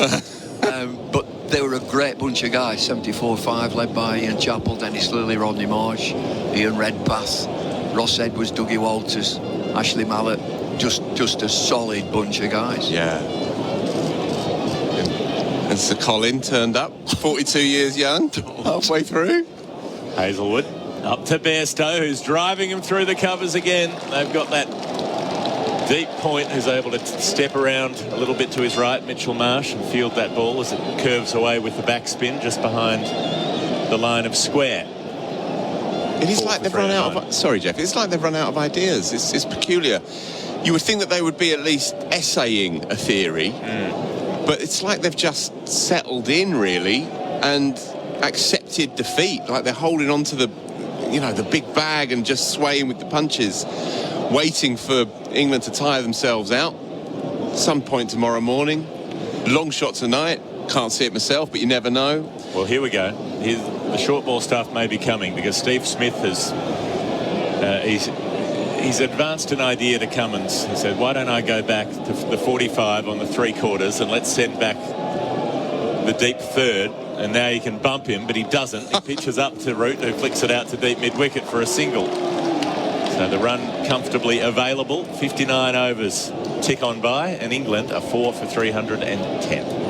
But they were a great bunch of guys. 74-5, led by Ian Chappell, Dennis Lilly, Rodney Marsh, Ian Redpath, Ross Edwards, Dougie Walters, Ashley Mallett. Just a solid bunch of guys. Yeah. And Sir Colin turned up, 42 years young, halfway through. Hazlewood up to Bairstow, who's driving him through the covers again. They've got that deep point, who's able to step around a little bit to his right, Mitchell Marsh, and field that ball as it curves away with the backspin just behind the line of square. It is like they've run out of... Sorry, Geoff. It's like they've run out of ideas. It's peculiar. You would think that they would be at least essaying a theory, but it's like they've just settled in, really, and accepted defeat. Like they're holding on to the big bag and just swaying with the punches, waiting for England to tire themselves out. Some point tomorrow morning. Long shot tonight. Can't see it myself, but you never know. Well, here we go. The short ball stuff may be coming because Steve Smith has... He's advanced an idea to Cummins. He said, why don't I go back to the 45 on the 3/4 and let's send back the deep third, and now you can bump him, but he doesn't. He pitches up to Root, who flicks it out to deep mid-wicket for a single. So the run comfortably available. 59 overs tick on by, and England are 4 for 310.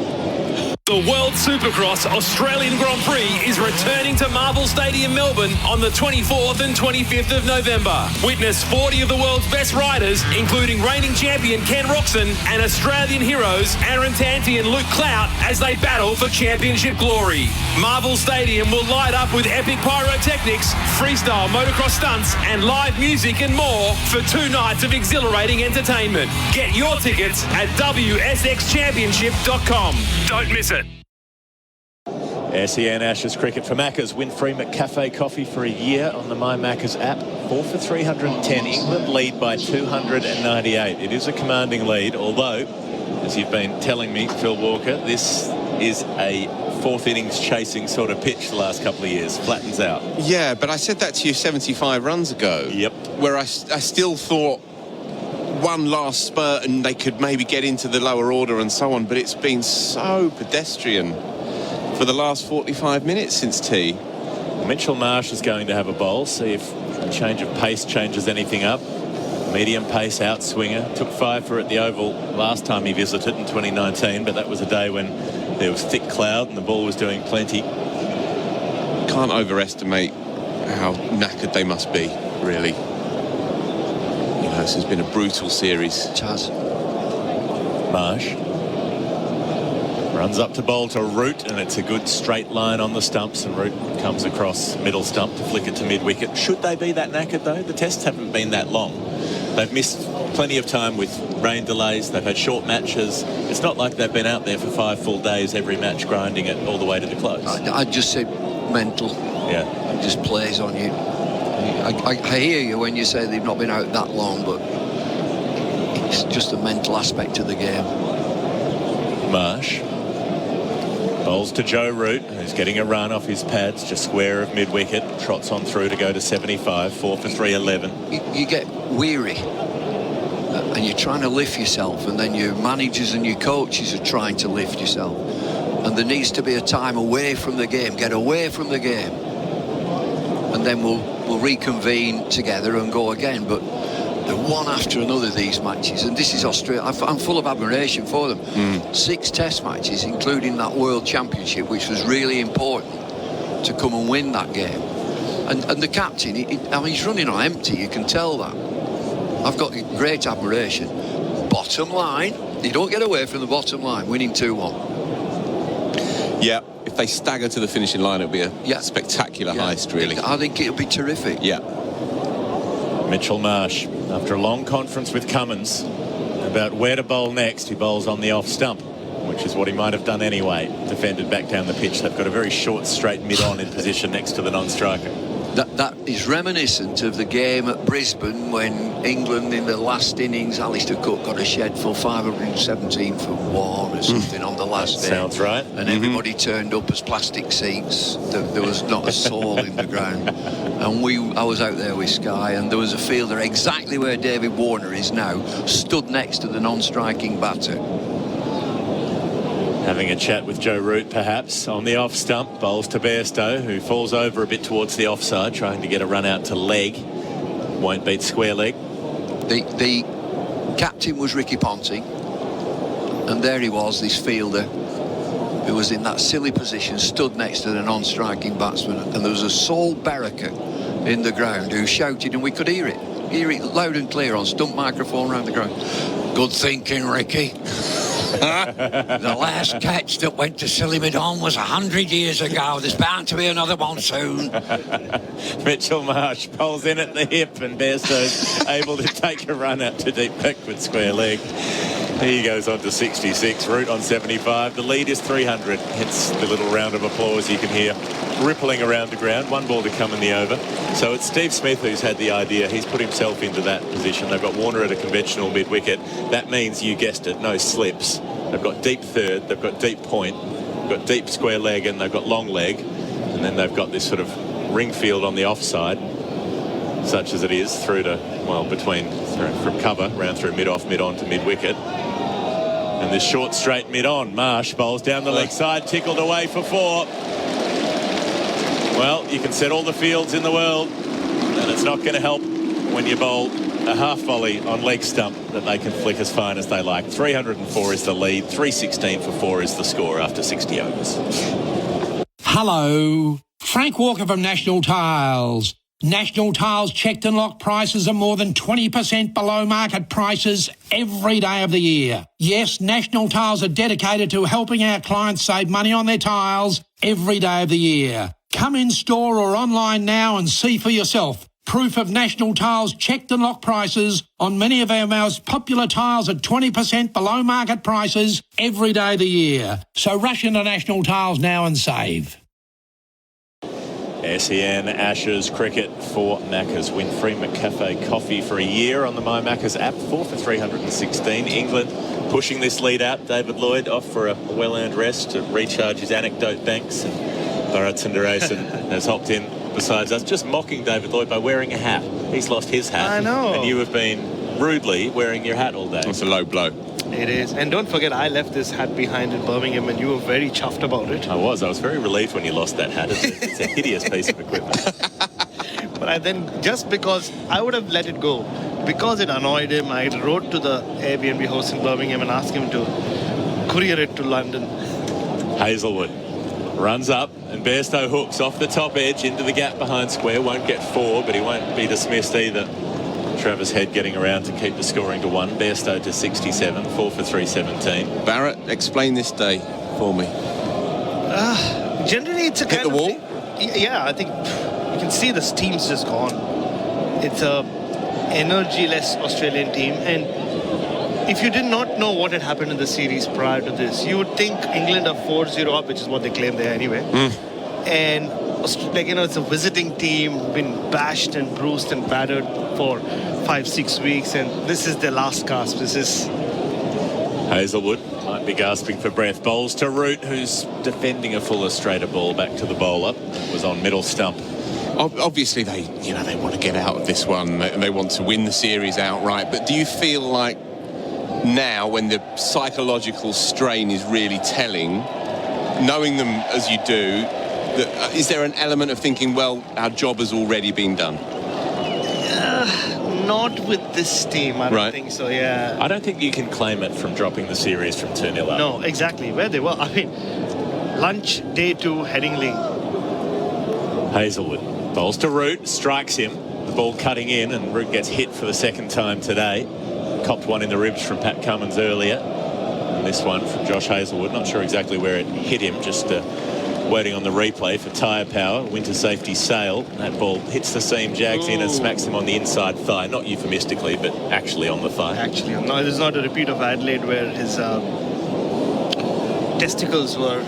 The World Supercross Australian Grand Prix is returning to Marvel Stadium, Melbourne on the 24th and 25th of November. Witness 40 of the world's best riders, including reigning champion Ken Roxon and Australian heroes Aaron Tanti and Luke Clout, as they battle for championship glory. Marvel Stadium will light up with epic pyrotechnics, freestyle motocross stunts and live music and more for 2 nights of exhilarating entertainment. Get your tickets at WSXChampionship.com. Don't miss it. SEN Ashes Cricket for Macca's. Win-free McCafe coffee for a year on the My Macca's app. 4 for 310. England lead by 298. It is a commanding lead, although, as you've been telling me, Phil Walker, this is a fourth innings chasing sort of pitch the last couple of years. Flattens out. Yeah, but I said that to you 75 runs ago. Yep. Where I still thought one last spurt and they could maybe get into the lower order and so on, but it's been so pedestrian for the last 45 minutes since tea. Mitchell Marsh is going to have a bowl. See if a change of pace changes anything up. Medium pace outswinger. Took 5 for at the Oval last time he visited in 2019, but that was a day when there was thick cloud and the ball was doing plenty. Can't overestimate how knackered they must be, really. You know, this has been a brutal series. It has. Marsh runs up to bowl to Root, and it's a good straight line on the stumps, and Root comes across middle stump to flick it to mid-wicket. Should they be that knackered, though? The tests haven't been that long. They've missed plenty of time with rain delays. They've had short matches. It's not like they've been out there for 5 full days, every match grinding it all the way to the close. I'd just say mental. Yeah. It just plays on you. I hear you when you say they've not been out that long, but it's just a mental aspect of the game. Marsh bowls to Joe Root, who's getting a run off his pads, just square of mid-wicket, trots on through to go to 75, 4 for 311. You get weary, and you're trying to lift yourself, and then your managers and your coaches are trying to lift yourself. And there needs to be a time away from the game, get away from the game. And then we'll reconvene together and go again. But they're one after another, these matches, and this is Australia. I'm full of admiration for them. 6 test matches, including that World Championship, which was really important to come and win that game. And the captain, he's running on empty, you can tell that. I've got great admiration. Bottom line, you don't get away from the bottom line, winning 2-1. Yeah, if they stagger to the finishing line, it'll be a spectacular heist, really. I think it'll be terrific. Yeah. Mitchell Marsh, after a long conference with Cummins about where to bowl next, he bowls on the off stump, which is what he might have done anyway. Defended back down the pitch. They've got a very short, straight mid-on in position next to the non-striker. That is reminiscent of the game at Brisbane when England in the last innings, Alistair Cook got a shed for 517 for 1 or something on the last day. Sounds right. And everybody turned up as plastic seats. There was not a soul in the ground. And I was out there with Sky, and there was a fielder exactly where David Warner is now, stood next to the non-striking batter. Having a chat with Joe Root, perhaps, on the off stump. Bowls to Bairstow, who falls over a bit towards the offside, trying to get a run out to leg. Won't beat square leg. The captain was Ricky Ponting, and there he was, this fielder, who was in that silly position, stood next to the non-striking batsman, and there was a sole barracker in the ground who shouted, and we could hear it loud and clear on stump microphone around the ground. Good thinking, Ricky. The last catch that went to silly mid-on was 100 years ago. There's bound to be another one soon. Mitchell Marsh bowls in at the hip, and Bairstow's able to take a run out to deep backward square leg. He goes on to 66, Root on 75. The lead is 300. It's the little round of applause you can hear rippling around the ground. 1 ball to come in the over. So it's Steve Smith who's had the idea. He's put himself into that position. They've got Warner at a conventional mid-wicket. That means, you guessed it, no slips. They've got deep third, they've got deep point, they've got deep square leg, and they've got long leg. And then they've got this sort of ring field on the offside, such as it is, through to, well, from cover, round through mid-off, mid-on to mid-wicket. And this short straight mid-on, Marsh bowls down the leg side, tickled away for 4. Well, you can set all the fields in the world, and it's not going to help when you bowl a half volley on leg stump that they can flick as fine as they like. 304 is the lead, 316 for 4 is the score after 60 overs. Hello, Frank Walker from National Tiles. National Tiles checked and locked prices are more than 20% below market prices every day of the year. Yes, National Tiles are dedicated to helping our clients save money on their tiles every day of the year. Come in store or online now and see for yourself proof of National Tiles checked and locked prices on many of our most popular tiles at 20% below market prices every day of the year. So rush into National Tiles now and save. SEN Ashes cricket for Macca's. Win free McCafe coffee for a year on the My Macca's app. 4 for 316. England pushing this lead out. David Lloyd off for a well-earned rest to recharge his anecdote banks. And Bharat Sundaresan has hopped in besides us, just mocking David Lloyd by wearing a hat. He's lost his hat. I know. And you have been rudely wearing your hat all day. It's a low blow. It is. And don't forget, I left this hat behind in Birmingham and you were very chuffed about it. I was very relieved when you lost that hat. It's a hideous piece of equipment. But I then, just because I would have let it go, because it annoyed him, I wrote to the Airbnb host in Birmingham and asked him to courier it to London. Hazlewood runs up and Bairstow hooks off the top edge into the gap behind square. Won't get 4, but he won't be dismissed either. Travis Head getting around to keep the scoring to 1. Bairstow to 67, 4 for 317. Bharat, explain this day for me. Generally, it's a hit the wall. Yeah, I think you can see the team's just gone. It's a energy-less Australian team, and if you did not know what had happened in the series prior to this, you would think England are 4-0 up, which is what they claim they are anyway. And it's a visiting team, been bashed and bruised and battered for 5-6 weeks, and this is their last gasp. This is Hazlewood might be gasping for breath. Bowls to Root, who's defending a fuller, straighter ball back to the bowler. Was on middle stump. Obviously, they want to get out of this one. They want to win the series outright. But do you feel like now, when the psychological strain is really telling, knowing them as you do, is there an element of thinking, well, our job has already been done? Not with this team, I don't think so, yeah. I don't think you can claim it from dropping the series from 2-0 up. No, exactly. Where they were. I mean, lunch, day 2, Headingley. Hazlewood bowls to Root, strikes him. The ball cutting in, and Root gets hit for the second time today. Copped one in the ribs from Pat Cummins earlier. And this one from Josh Hazlewood. Not sure exactly where it hit him, just waiting on the replay for tyre power. Winter safety sail. That ball hits the seam, jags in and smacks him on the inside thigh. Not euphemistically, but actually on the thigh. Actually, no, this is not a repeat of Adelaide where his testicles were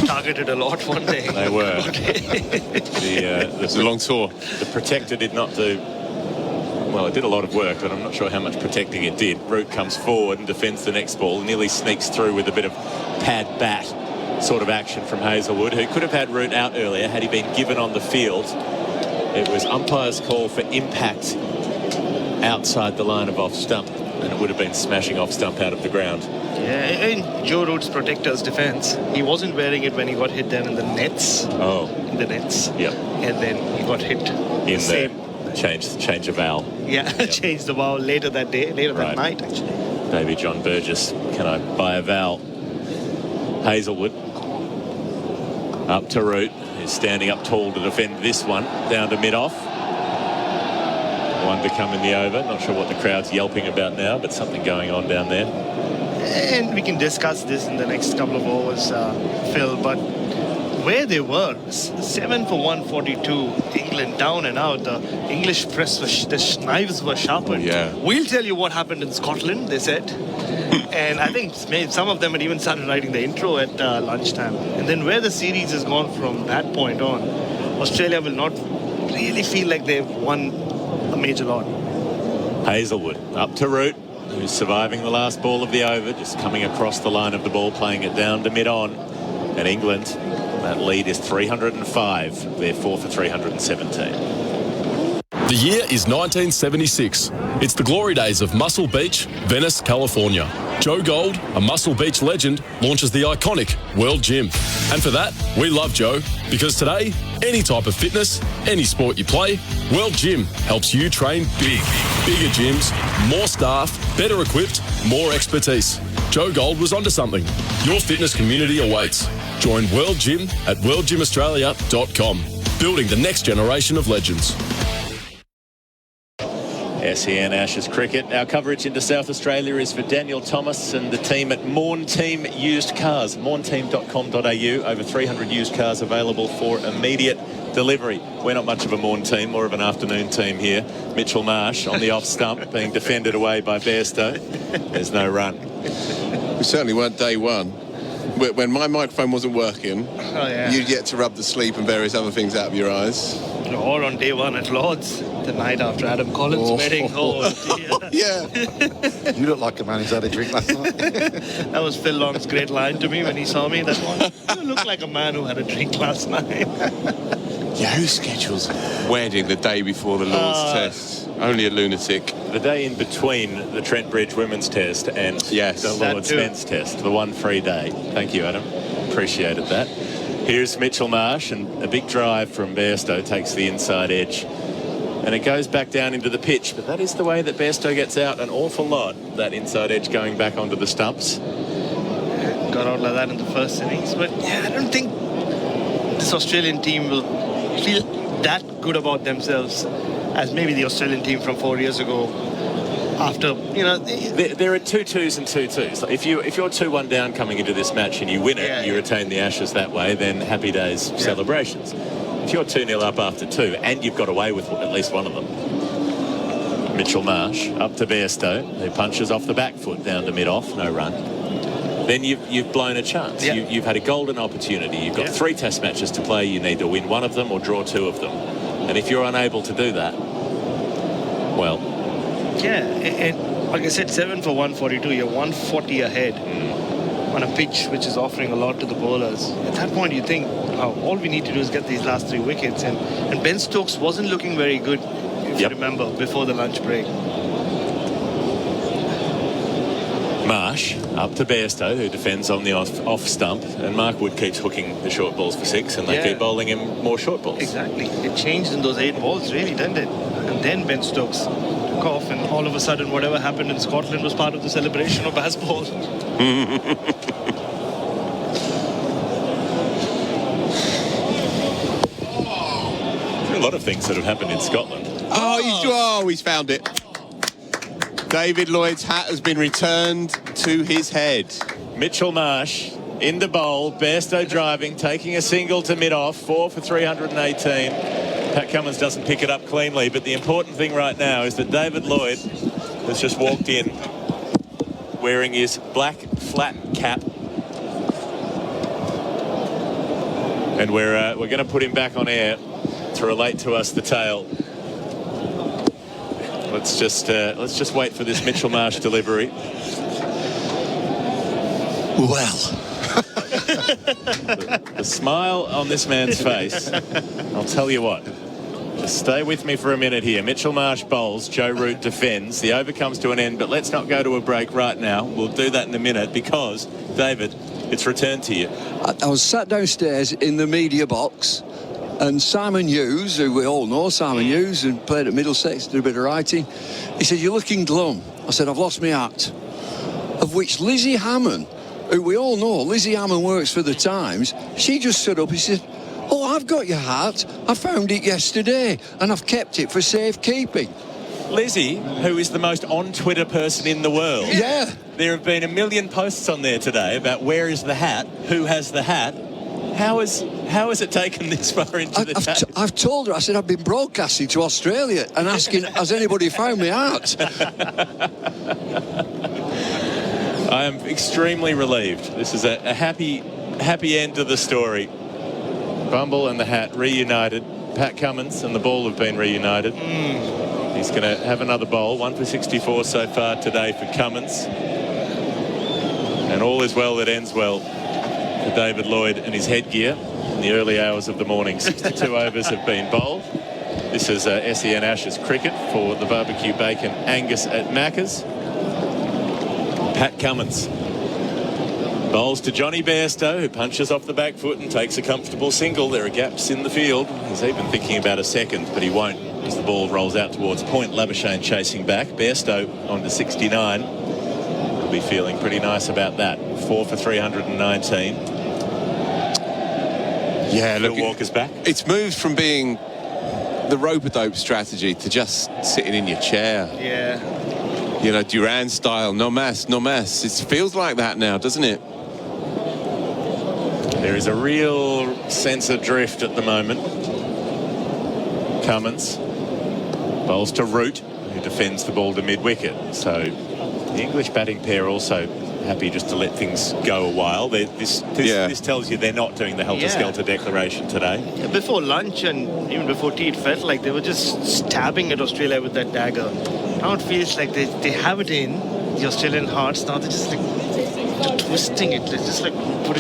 targeted a lot one day. They were. It's a long tour. The protector did not do... Well, it did a lot of work, but I'm not sure how much protecting it did. Root comes forward and defends the next ball. Nearly sneaks through with a bit of pad bat sort of action from Hazlewood, who could have had Root out earlier had he been given on the field. It was umpire's call for impact outside the line of off stump, and it would have been smashing off stump out of the ground. Yeah, in Joe Root's protector's defence, he wasn't wearing it when he got hit down in the nets. Oh. In the nets. Yep. And then he got hit. In the change of vowel. Yeah, yep. Changed the vowel later that day, that night, actually. Baby John Burgess, can I buy a vowel? Hazlewood up to Root, who's standing up tall to defend this one, down to mid-off. One to come in the over. Not sure what the crowd's yelping about now, but something going on down there. And we can discuss this in the next couple of overs, Phil, but where they were, 7 for 142, England down and out. The English press, the knives were sharpened. Yeah. We'll tell you what happened in Scotland, they said. And I think maybe some of them had even started writing the intro at lunchtime. And then where the series has gone from that point on, Australia will not really feel like they've won a major lot. Hazlewood up to Root, who's surviving the last ball of the over, just coming across the line of the ball, playing it down to mid-on. And England, that lead is 305. They're 4 for 317. The year is 1976. It's the glory days of Muscle Beach, Venice, California. Joe Gold, a Muscle Beach legend, launches the iconic World Gym. And for that, we love Joe, because today, any type of fitness, any sport you play, World Gym helps you train big. Bigger gyms, more staff, better equipped, more expertise. Joe Gold was onto something. Your fitness community awaits. Join World Gym at worldgymaustralia.com, building the next generation of legends. SEN Ashes cricket. Our coverage into South Australia is for Daniel Thomas and the team at Morn Team Used Cars. mornteam.com.au. Over 300 used cars available for immediate delivery. We're not much of a morn team, more of an afternoon team here. Mitchell Marsh on the off stump being defended away by Bairstow. There's no run. We certainly weren't day one. when my microphone wasn't working, yeah. you'd get to rub the sleep and various other things out of your eyes. Or on day one at Lord's, the night after Adam Collins' wedding. Oh, dear. Yeah. You look like a man who's had a drink last night. That was Phil Long's great line to me when he saw me that morning. You look like a man who had a drink last night. Yeah, who schedules a wedding the day before the Lord's test? Only a lunatic. The day in between the Trent Bridge Women's Test and the Lord's Men's Test, the one free day. Thank you, Adam. Appreciated that. Here's Mitchell Marsh, and a big drive from Bairstow takes the inside edge. And it goes back down into the pitch, but that is the way that Bairstow gets out an awful lot, that inside edge going back onto the stumps. Got out like that in the first innings, but yeah, I don't think this Australian team will feel that good about themselves as maybe the Australian team from 4 years ago. After, you know... There are 2-2s and 2-2s. If you're 2-1 down coming into this match and you win it, you retain the Ashes that way, then happy days celebrations. If you're 2-0 up after 2 and you've got away with at least one of them. Mitchell Marsh up to Bairstow, who punches off the back foot down to mid-off, no run. Then you've blown a chance. You've had a golden opportunity. You've got 3 test matches to play. You need to win one of them or draw 2 of them. And if you're unable to do that, well... Yeah, and like I said, 7 for 142, you're 140 ahead on a pitch which is offering a lot to the bowlers. At that point, you think, all we need to do is get these last 3 wickets. And Ben Stokes wasn't looking very good, if you remember, before the lunch break. Marsh up to Bairstow, who defends on the off stump, and Mark Wood keeps hooking the short balls for 6, and they keep bowling him more short balls. Exactly. It changed in those 8 balls, really, didn't it? And then Ben Stokes took off, and all of a sudden, whatever happened in Scotland was part of the celebration of baseball. A lot of things that have happened in Scotland. He's found it. David Lloyd's hat has been returned to his head. Mitchell Marsh in the bowl. Bairstow driving, taking a single to mid-off. 4 for 318. Pat Cummins doesn't pick it up cleanly, but the important thing right now is that David Lloyd has just walked in wearing his black flat cap. And we're going to put him back on air to relate to us the tale. Let's just wait for this Mitchell Marsh delivery. Well, the smile on this man's face, I'll tell you what. Just stay with me for a minute here. Mitchell Marsh bowls, Joe Root defends. The over comes to an end, but let's not go to a break right now. We'll do that in a minute because, David, it's returned to you. I was sat downstairs in the media box, and Simon Hughes, who we all know, Simon Hughes, and played at Middlesex, did a bit of writing. He said, "You're looking glum." I said, "I've lost my hat." Of which Lizzie Hammond, who we all know, Lizzie Hammond works for the Times, she just stood up and said, "Oh, I've got your hat. I found it yesterday, and I've kept it for safekeeping." Lizzie, who is the most on-Twitter person in the world. Yeah. There have been a million posts on there today about where is the hat, who has the hat. How has it taken this far into the day? I've told her, I said, I've been broadcasting to Australia and asking, has anybody found my hat? I am extremely relieved. This is a happy end to the story. Bumble and the hat reunited. Pat Cummins and the ball have been reunited. He's going to have another bowl. 1 for 64 so far today for Cummins. And all is well that ends well for David Lloyd and his headgear in the early hours of the morning. 62 overs have been bowled. This is SEN Ashes cricket for the barbecue bacon Angus at Macca's. Pat Cummins bowls to Johnny Bairstow, who punches off the back foot and takes a comfortable single. There are gaps in the field. He's even thinking about a second, but he won't as the ball rolls out towards point. Labuschagne chasing back. Bairstow on to 69. He'll be feeling pretty nice about that. 4 for 319. Yeah, look, Walker's back. It's moved from being the rope-a-dope strategy to just sitting in your chair. Yeah. You know, Duran style, no mess, no mess. It feels like that now, doesn't it? There is a real sense of drift at the moment. Cummins bowls to Root, who defends the ball to mid-wicket. So the English batting pair also happy just to let things go a while. This tells you they're not doing the helter-skelter declaration today. Before lunch and even before tea, it felt like they were just stabbing at Australia with that dagger. Now it feels like they have it in the Australian hearts. Now they're just like twisting it. They're just like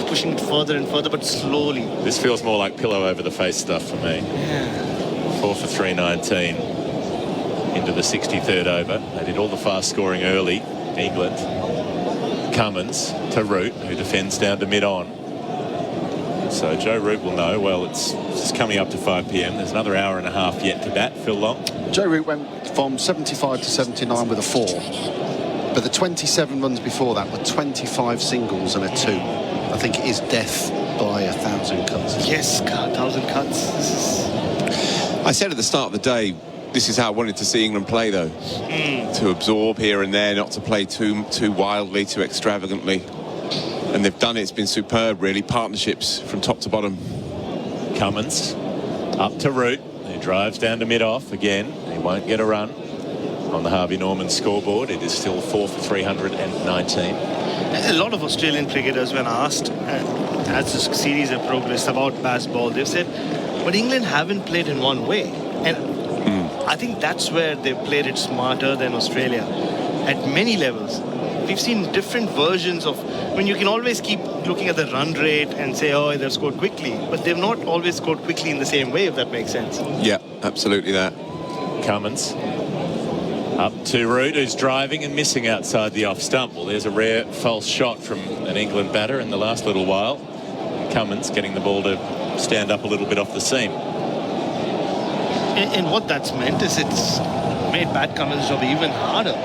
pushing it further and further, but slowly. This feels more like pillow over the face stuff for me. Yeah. 4 for 319 into the 63rd over. They did all the fast scoring early. England. Cummins to Root, who defends down to mid-on. So Joe Root will know. Well, it's just coming up to 5 p.m. There's another hour and a half yet to bat. Phil Long. Joe Root went from 75 to 79 with a 4. But the 27 runs before that were 25 singles and a 2. I think it is death by 1,000 cuts. Yes, 1,000 cuts. I said at the start of the day, this is how I wanted to see England play, though. To absorb here and there, not to play too wildly, too extravagantly. And they've done it. It's been superb, really. Partnerships from top to bottom. Cummins up to Root. He drives down to mid-off again. He won't get a run on the Harvey Norman scoreboard. It is still 4 for 319. A lot of Australian cricketers, when asked as the series have progressed about baseball, they've said, but England haven't played in one way. And I think that's where they've played it smarter than Australia at many levels. We've seen different versions of, I mean, you can always keep looking at the run rate and say, oh, they've scored quickly, but they've not always scored quickly in the same way, if that makes sense. Yeah, absolutely that. Cummins up to Root, who's driving and missing outside the off stump. Well, there's a rare false shot from an England batter in the last little while. Cummins getting the ball to stand up a little bit off the seam. And what that's meant is it's made Pat Cummins' job even harder.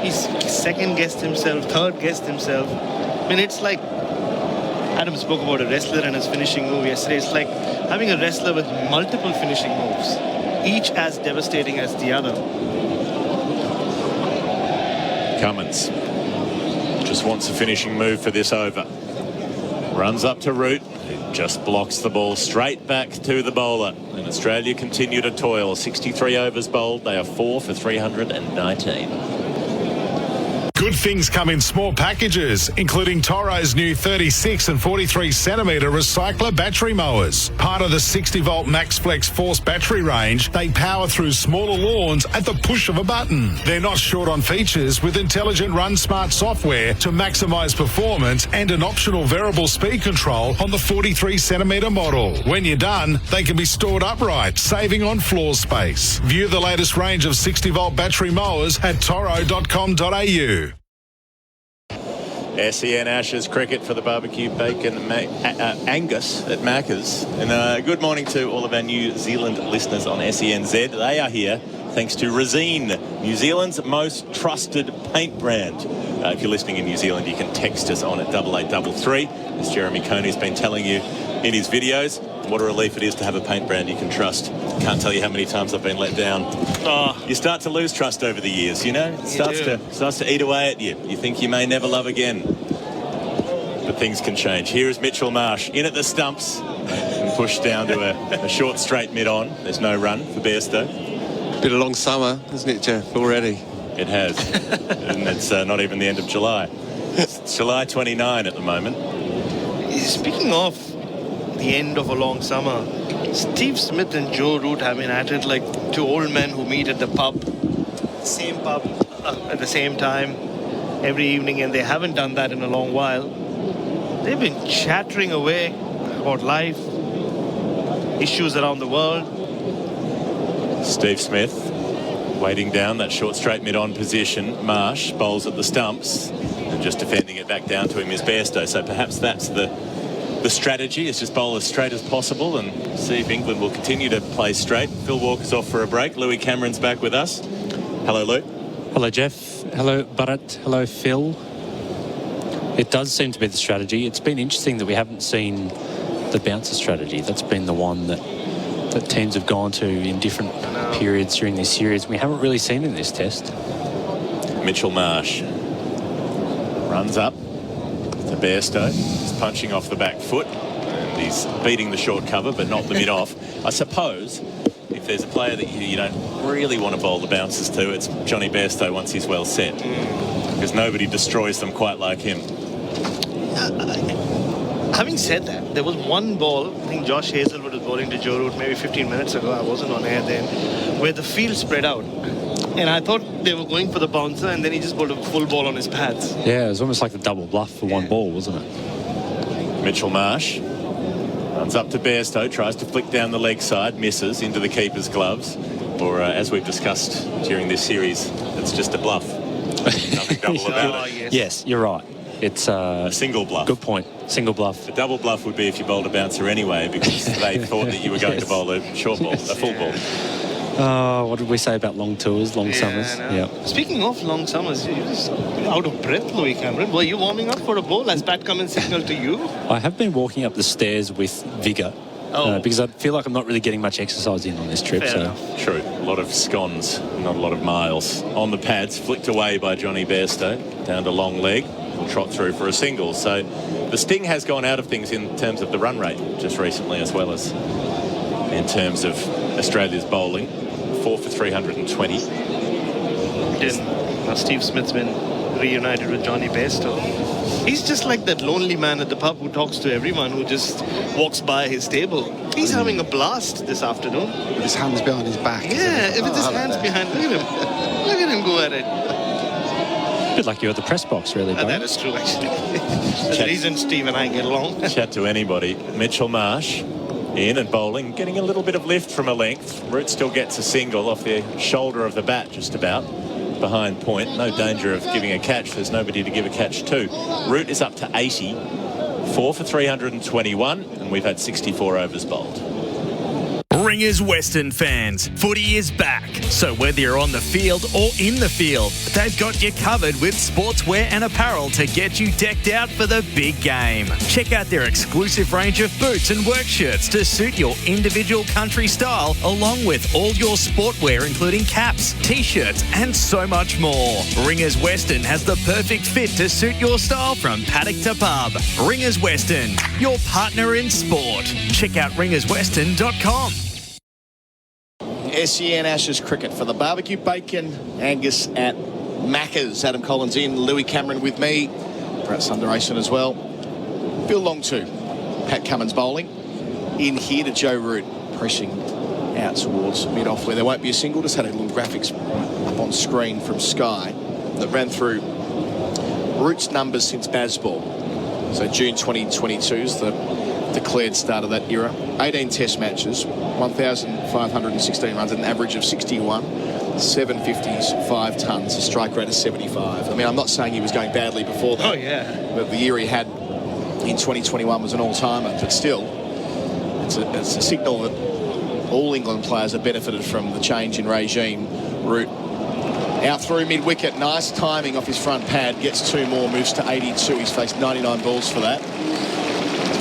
He's second-guessed himself, third-guessed himself. I mean, it's like Adam spoke about a wrestler and his finishing move yesterday. It's like having a wrestler with multiple finishing moves, each as devastating as the other. Cummins just wants a finishing move for this over. Runs up to Root. Just blocks the ball straight back to the bowler. And Australia continue to toil. 63 overs bowled. They are 4 for 319. Good things come in small packages, including Toro's new 36 and 43 centimetre recycler battery mowers. Part of the 60-volt MaxFlex Force battery range, they power through smaller lawns at the push of a button. They're not short on features, with intelligent Run Smart software to maximise performance and an optional variable speed control on the 43 centimetre model. When you're done, they can be stored upright, saving on floor space. View the latest range of 60-volt battery mowers at toro.com.au. SEN Ashes cricket for the barbecue bacon Angus at Macca's. And good morning to all of our New Zealand listeners on SENZ. They are here thanks to Resine, New Zealand's most trusted paint brand. If you're listening in New Zealand, you can text us on at 8833, as Jeremy Coney's been telling you in his videos. What a relief it is to have a paint brand you can trust. Can't tell you how many times I've been let down. You start to lose trust over the years, you know? It starts to eat away at you. You think you may never love again. But things can change. Here is Mitchell Marsh in at the stumps and pushed down to a short straight mid-on. There's no run for Bairstow. Been a long summer, hasn't it, Geoff, already? It has. And it's not even the end of July. It's July 29 at the moment. Speaking of the end of a long summer, Steve Smith and Joe Root have been at it like two old men who meet at the same pub at the same time every evening, and they haven't done that in a long while. They've been chattering away about life, issues around the world. Steve Smith waiting down that short straight mid-on position. Marsh bowls at the stumps, and just defending it back down to him is Bairstow. So perhaps that's the strategy, is just bowl as straight as possible and see if England will continue to play straight. Phil Walker's off for a break. Louis Cameron's back with us. Hello, Lou. Hello, Geoff. Hello, Bharat. Hello, Phil. It does seem to be the strategy. It's been interesting that we haven't seen the bouncer strategy. That's been the one that teams have gone to in different periods during this series. We haven't really seen in this test. Mitchell Marsh runs up to Bairstow. He's punching off the back foot and he's beating the short cover but not the mid-off. I suppose if there's a player that you don't really want to bowl the bouncers to, it's Johnny Bairstow once he's well set. because nobody destroys them quite like him. Having said that, there was one ball, I think Josh Hazelwood was bowling to Joe Root maybe 15 minutes ago, I wasn't on air then, where the field spread out. And I thought they were going for the bouncer, and then he just bowled a full ball on his pads. Yeah, it was almost like the double bluff for one ball, wasn't it? Mitchell Marsh runs up to Bairstow, tries to flick down the leg side, misses into the keeper's gloves. Or, as we've discussed during this series, it's just a bluff. Nothing double about it. Yes, you're right. It's a single bluff. Good point. Single bluff. A double bluff would be if you bowled a bouncer anyway, because they thought that you were going to bowl a short ball, a full ball. What did we say about long tours, long summers? Yeah. Speaking of long summers, you're just out of breath, Louis Cameron. Were you warming up for a bowl as Pat Cummins signalled to you? I have been walking up the stairs with vigour. Because I feel like I'm not really getting much exercise in on this trip. Fair enough. True. A lot of scones, not a lot of miles. On the pads, flicked away by Johnny Bairstow, down to long leg. He'll trot through for a single. So the sting has gone out of things in terms of the run rate just recently, as well as in terms of Australia's bowling. 4 for 320. Steve Smith's been reunited with Johnny Bairstow. He's just like that lonely man at the pub who talks to everyone who just walks by his table. He's having a blast this afternoon. With his hands behind his back. Yeah, with his hands behind. Look at him. Look at him go at it. A bit like you're at the press box, really. That is true, actually. There's a reason Steve and I get along. Chat to anybody. Mitchell Marsh in and bowling, getting a little bit of lift from a length. Root still gets a single off the shoulder of the bat, just about. Behind point, no danger of giving a catch. There's nobody to give a catch to. Root is up to 80, 4 for 321, and we've had 64 overs bowled. Ringers Western fans, footy is back. So whether you're on the field or in the field, they've got you covered with sportswear and apparel to get you decked out for the big game. Check out their exclusive range of boots and work shirts to suit your individual country style, along with all your sportwear including caps, t-shirts and so much more. Ringers Western has the perfect fit to suit your style from paddock to pub. Ringers Western, your partner in sport. Check out ringerswestern.com. SEN Ashes cricket for the barbecue bacon. Angus at Macca's. Adam Collins in. Louis Cameron with me. Bharat Sundaresan as well. Bill Long too. Pat Cummins bowling. In here to Joe Root. Pressing out towards mid-off where there won't be a single. Just had a little graphics up on screen from Sky that ran through Root's numbers since Bazball. So June 2022 is the declared start of that era. 18 test matches, 1,516 runs at an average of 61, 750s, 5 tons, a strike rate of 75. I mean, I'm not saying he was going badly before that. Oh, yeah. But the year he had in 2021 was an all-timer. But still, it's a signal that all England players have benefited from the change in regime. Root out through mid-wicket. Nice timing off his front pad. Gets 2 more, moves to 82. He's faced 99 balls for that.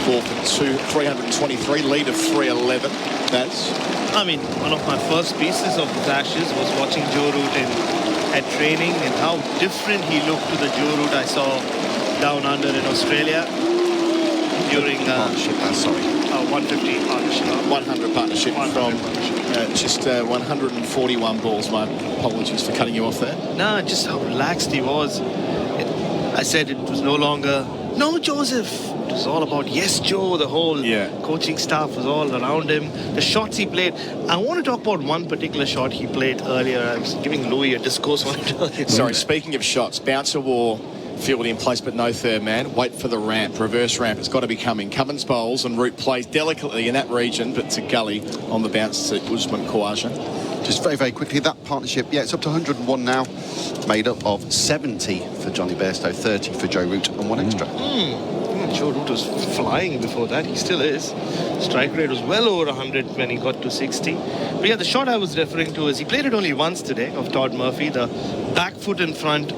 4 for 323, lead of 311. That's, I mean, one of my first pieces of the Ashes was watching Joe Root at training and how different he looked to the Joe Root I saw down under in Australia during 150 partnership. 100 partnership from just 141 balls. My apologies for cutting you off there. No, just how relaxed he was. I said it was no longer, no, Joseph. It was all about, yes, Joe. The whole coaching staff was all around him. The shots he played. I want to talk about one particular shot he played earlier. I was giving Louis a discourse on it earlier. Sorry, speaking of shots, bouncer wore field in place, but no third man. Wait for the ramp, reverse ramp. It's got to be coming. Cummins bowls and Root plays delicately in that region, but to gully on the bounce to Usman Khawaja. Just very, very quickly, that partnership, it's up to 101 now, made up of 70 for Johnny Bairstow, 30 for Joe Root, and 1 extra. Joe Root was flying before that. He still is. Strike rate was well over 100 when he got to 60. But yeah, the shot I was referring to is he played it only once today of Todd Murphy, the back foot in front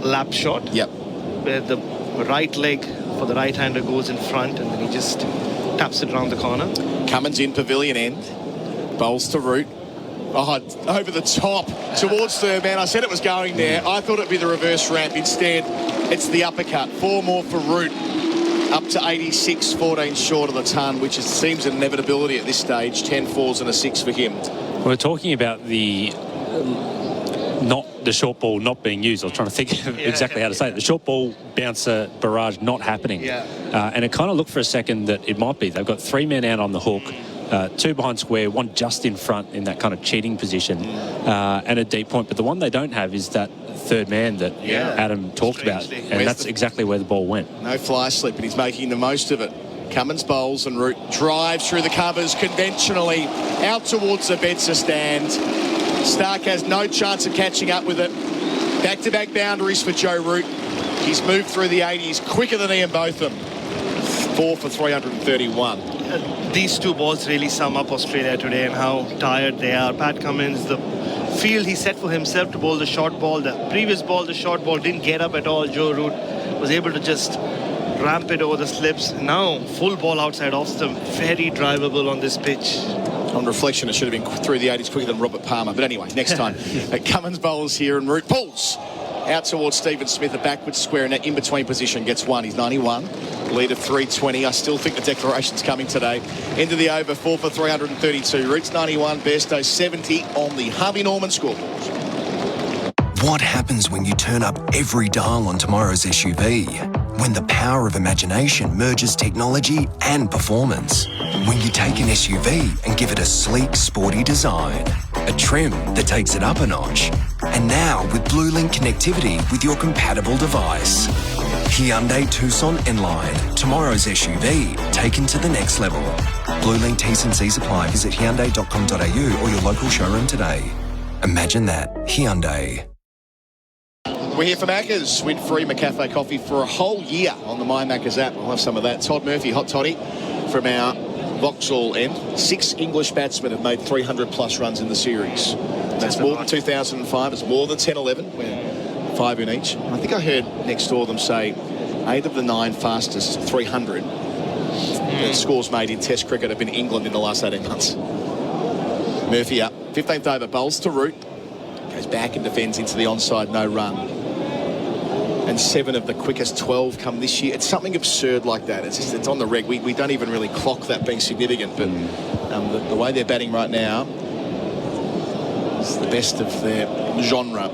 lap shot. Yep. Where the right leg for the right-hander goes in front and then he just taps it around the corner. Cummins in pavilion end. Bowls to Root. Oh, over the top towards third man. I said it was going there. I thought it'd be the reverse ramp. Instead, it's the uppercut. 4 more for Root. Up to 86, 14 short of the ton, which seems an inevitability at this stage. 10 fours and a 6 for him. We're talking about the not the short ball not being used. I was trying to think exactly how to say it. The short ball bouncer barrage not happening. And it kind of looked for a second that it might be. They've got 3 men out on the hook, 2 behind square, 1 just in front in that kind of cheating position, and a deep point. But the one they don't have is that third man that Adam talked about, and that's exactly where the ball went. No fly slip, and he's making the most of it. Cummins bowls and Root drives through the covers conventionally out towards the Betzer stand. Stark has no chance of catching up with it. Back-to-back boundaries for Joe Root. He's moved through the 80s quicker than Ian Botham. 4 for 331. These 2 balls really sum up Australia today and how tired they are. Pat Cummins, the field he set for himself to bowl the short ball. The previous ball, the short ball, didn't get up at all. Joe Root was able to just ramp it over the slips. Now, full ball outside off stump. Very drivable on this pitch. On reflection, it should have been through the 80s quicker than Robert Palmer. But anyway, next time. Cummins bowls here and Root pulls out towards Stephen Smith, a backwards square in that in-between position. Gets 1. He's 91. Lead of 320. I still think the declaration's coming today. End of the over, 4 for 332. Root's 91. Bairstow 70 on the Harvey Norman scoreboard. What happens when you turn up every dial on tomorrow's SUV? When the power of imagination merges technology and performance. When you take an SUV and give it a sleek, sporty design. A trim that takes it up a notch. And now with BlueLink connectivity with your compatible device. Hyundai Tucson Enline. Tomorrow's SUV taken to the next level. BlueLink T's and C's apply. Visit Hyundai.com.au or your local showroom today. Imagine that. Hyundai. We're here for Macca's. Win free McCafe coffee for a whole year on the My Macca's app. We'll have some of that. Todd Murphy, hot toddy from our Vauxhall end. 6 English batsmen have made 300-plus runs in the series. That's more than 2005. It's more than 10-11. We're 5 in each. I think I heard next door them say 8 of the 9 fastest 300 scores made in Test cricket have been England in the last 18 months. Murphy up. 15th over, bowls to Root. Goes back and defends into the onside, no run. And 7 of the quickest 12 come this year. It's something absurd like that. It's on the reg. We don't even really clock that being significant. But the way they're batting right now is the best of their genre.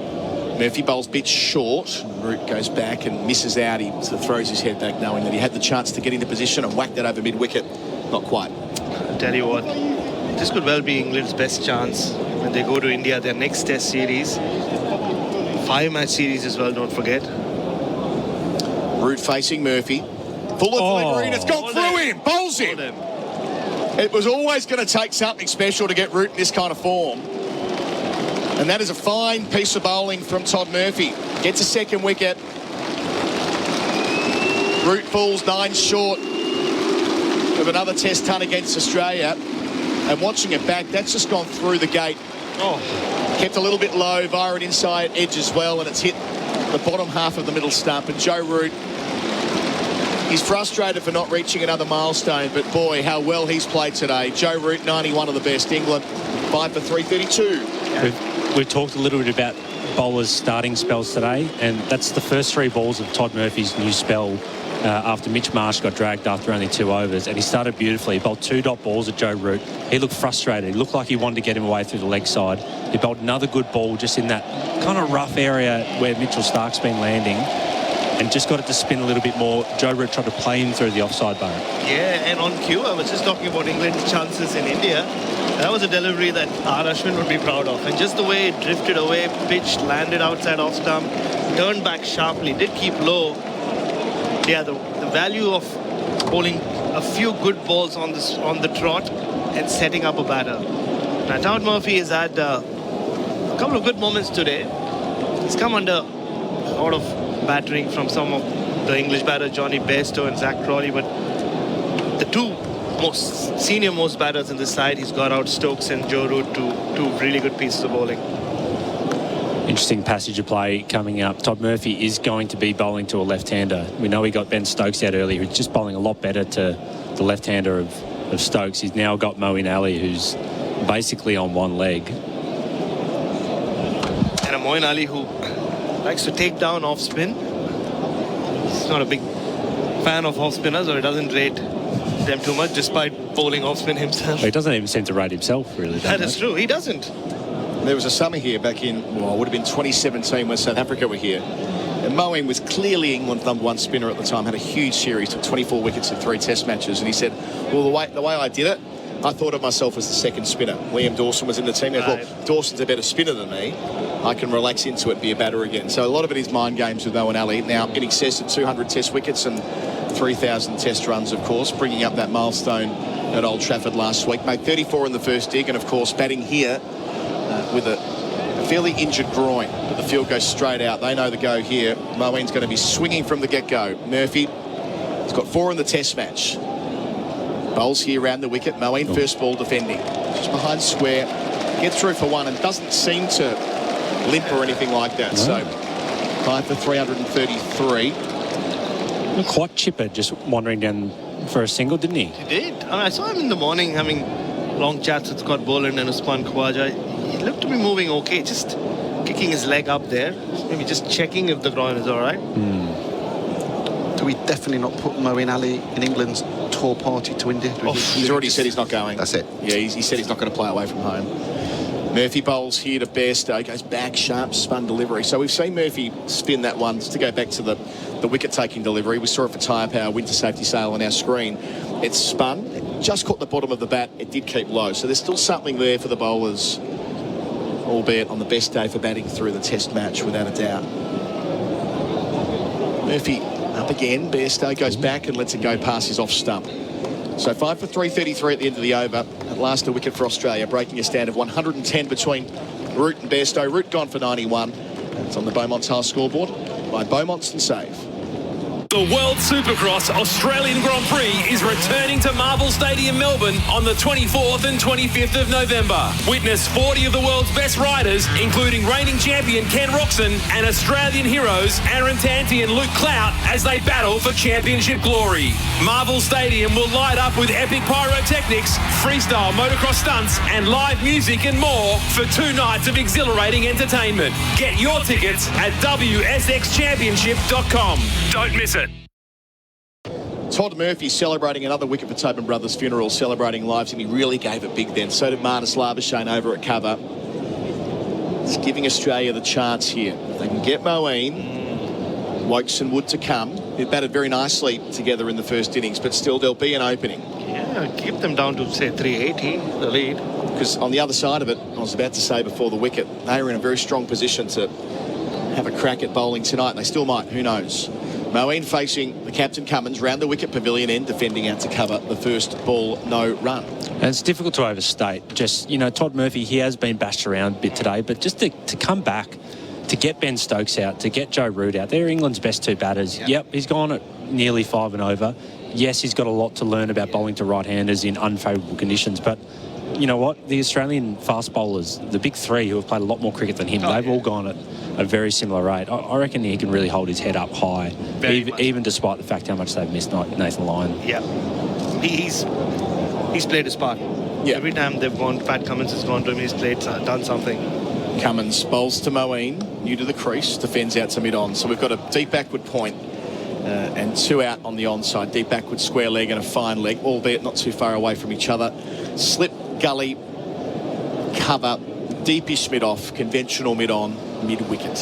Murphy bowls bit short. Root goes back and misses out. He sort of throws his head back knowing that he had the chance to get into position and whack that over mid-wicket. Not quite. I'll tell you what, this could well be England's best chance when they go to India, their next Test series. 5-match series as well, don't forget. Root facing Murphy. Full of the green. It's gone through him. Bowls him. It was always going to take something special to get Root in this kind of form. And that is a fine piece of bowling from Todd Murphy. Gets a second wicket. Root falls 9 short of another Test ton against Australia. And watching it back, that's just gone through the gate. Kept a little bit low via an inside edge as well, and it's hit the bottom half of the middle stump. And Joe Root, he's frustrated for not reaching another milestone, but boy, how well he's played today. Joe Root, 91 of the best. England, 5 for 332. We've talked a little bit about bowlers' starting spells today, and that's the first 3 balls of Todd Murphy's new spell after Mitch Marsh got dragged after only 2 overs, and he started beautifully. He bowled 2 dot balls at Joe Root. He looked frustrated. He looked like he wanted to get him away through the leg side. He bowled another good ball just in that kind of rough area where Mitchell Stark's been landing, and just got it to spin a little bit more. Joe Root tried to play him through the offside bar. Yeah, and on cue, I was just talking about England's chances in India. That was a delivery that R. Ashwin would be proud of. And just the way it drifted away, pitched, landed outside off stump, turned back sharply, did keep low. Yeah, the value of bowling a few good balls on the trot and setting up a batter. Now, Todd Murphy has had a couple of good moments today. He's come under a lot of battering from some of the English batters, Johnny Bairstow and Zach Crawley, but the 2 most senior batters in the side, he's got out Stokes and Joe Root, 2 really good pieces of bowling. Interesting passage of play coming up. Todd Murphy is going to be bowling to a left-hander. We know he got Ben Stokes out earlier, who's just bowling a lot better to the left-hander of Stokes. He's now got Moeen Ali, who's basically on one leg. And a Moeen Ali who likes to take down off-spin. He's not a big fan of off-spinners, or he doesn't rate them too much, despite bowling off-spin himself. He doesn't even seem to rate himself, really. That is true. He doesn't. There was a summer here back in, well, it would have been 2017 when South Africa were here. And Moeen was clearly England's #1 spinner at the time, had a huge series, took 24 wickets in 3 test matches. And he said, well, the way I did it, I thought of myself as the second spinner. Liam Dawson was in the team. I thought, Dawson's a better spinner than me. I can relax into it and be a batter again. So a lot of it is mind games with Moeen Ali. Now, in excess of 200 test wickets and 3,000 test runs, of course, bringing up that milestone at Old Trafford last week. Made 34 in the first dig, and, of course, batting here with a fairly injured groin. But the field goes straight out. They know the go here. Moeen's going to be swinging from the get-go. Murphy has got 4 in the test match. Bowls here around the wicket. Moeen first ball defending. Just behind square. Gets through for 1 and doesn't seem to limp or anything like that. So 5 for 333. Quite chipper, just wandering down for a single, didn't he? He did. I mean, I saw him in the morning having long chats with Scott Boland and Usman Khawaja. He looked to be moving okay, just kicking his leg up there. Maybe just checking if the groin is all right. Do we definitely not put Moeen Ali in England's tour party to India? He's already said he's not going. That's it. Yeah, he said he's not going to play away from home. Murphy bowls here to Bairstow, goes back, sharp spun delivery. So we've seen Murphy spin that one. Just to go back to the wicket-taking delivery, we saw it for Tyre Power, winter safety sail on our screen. It's spun, it just caught the bottom of the bat, it did keep low. So there's still something there for the bowlers, albeit on the best day for batting through the test match, without a doubt. Murphy up again, Bairstow goes back and lets it go past his off stump. So 5 for 333 at the end of the over. At last a wicket for Australia, breaking a stand of 110 between Root and Bairstow. Root gone for 91. It's on the Beaumont Tile scoreboard by Beaumont's and Save. The World Supercross Australian Grand Prix is returning to Marvel Stadium, Melbourne on the 24th and 25th of November. Witness 40 of the world's best riders, including reigning champion Ken Roxon and Australian heroes Aaron Tanti and Luke Clout, as they battle for championship glory. Marvel Stadium will light up with epic pyrotechnics, freestyle motocross stunts and live music and more for 2 nights of exhilarating entertainment. Get your tickets at WSXchampionship.com. Don't miss it. Todd Murphy celebrating another wicket for Tobin Brothers Funeral, celebrating lives, and he really gave it big then. So did Marnus Labuschagne over at cover. It's giving Australia the chance here. If they can get Moeen, Wokes and Wood to come. They batted very nicely together in the first innings, but still there'll be an opening. Yeah, keep them down to, say, 380, the lead. Because on the other side of it, I was about to say before the wicket, they were in a very strong position to have a crack at bowling tonight, and they still might, who knows. Moeen facing the captain Cummins round the wicket pavilion end, defending out to cover the first ball, no run. And it's difficult to overstate. Just, Todd Murphy, he has been bashed around a bit today, but just to come back, to get Ben Stokes out, to get Joe Root out, they're England's best 2 batters. Yep, he's gone at nearly 5 and over. Yes, he's got a lot to learn about bowling to right-handers in unfavourable conditions, but you know what? The Australian fast bowlers, the big 3 who have played a lot more cricket than him, they've all gone at a very similar rate. I reckon he can really hold his head up high, even despite the fact how much they've missed Nathan Lyon. Yeah, he's played his part. Yeah. Every time they've gone, Pat Cummins has gone to him, he's done something. Cummins bowls to Moeen, new to the crease, defends out to mid-on. So we've got a deep backward point and 2 out on the onside. Deep backward square leg and a fine leg, albeit not too far away from each other. Slip, gully, cover, deepish mid-off, conventional mid-on, mid-wicket.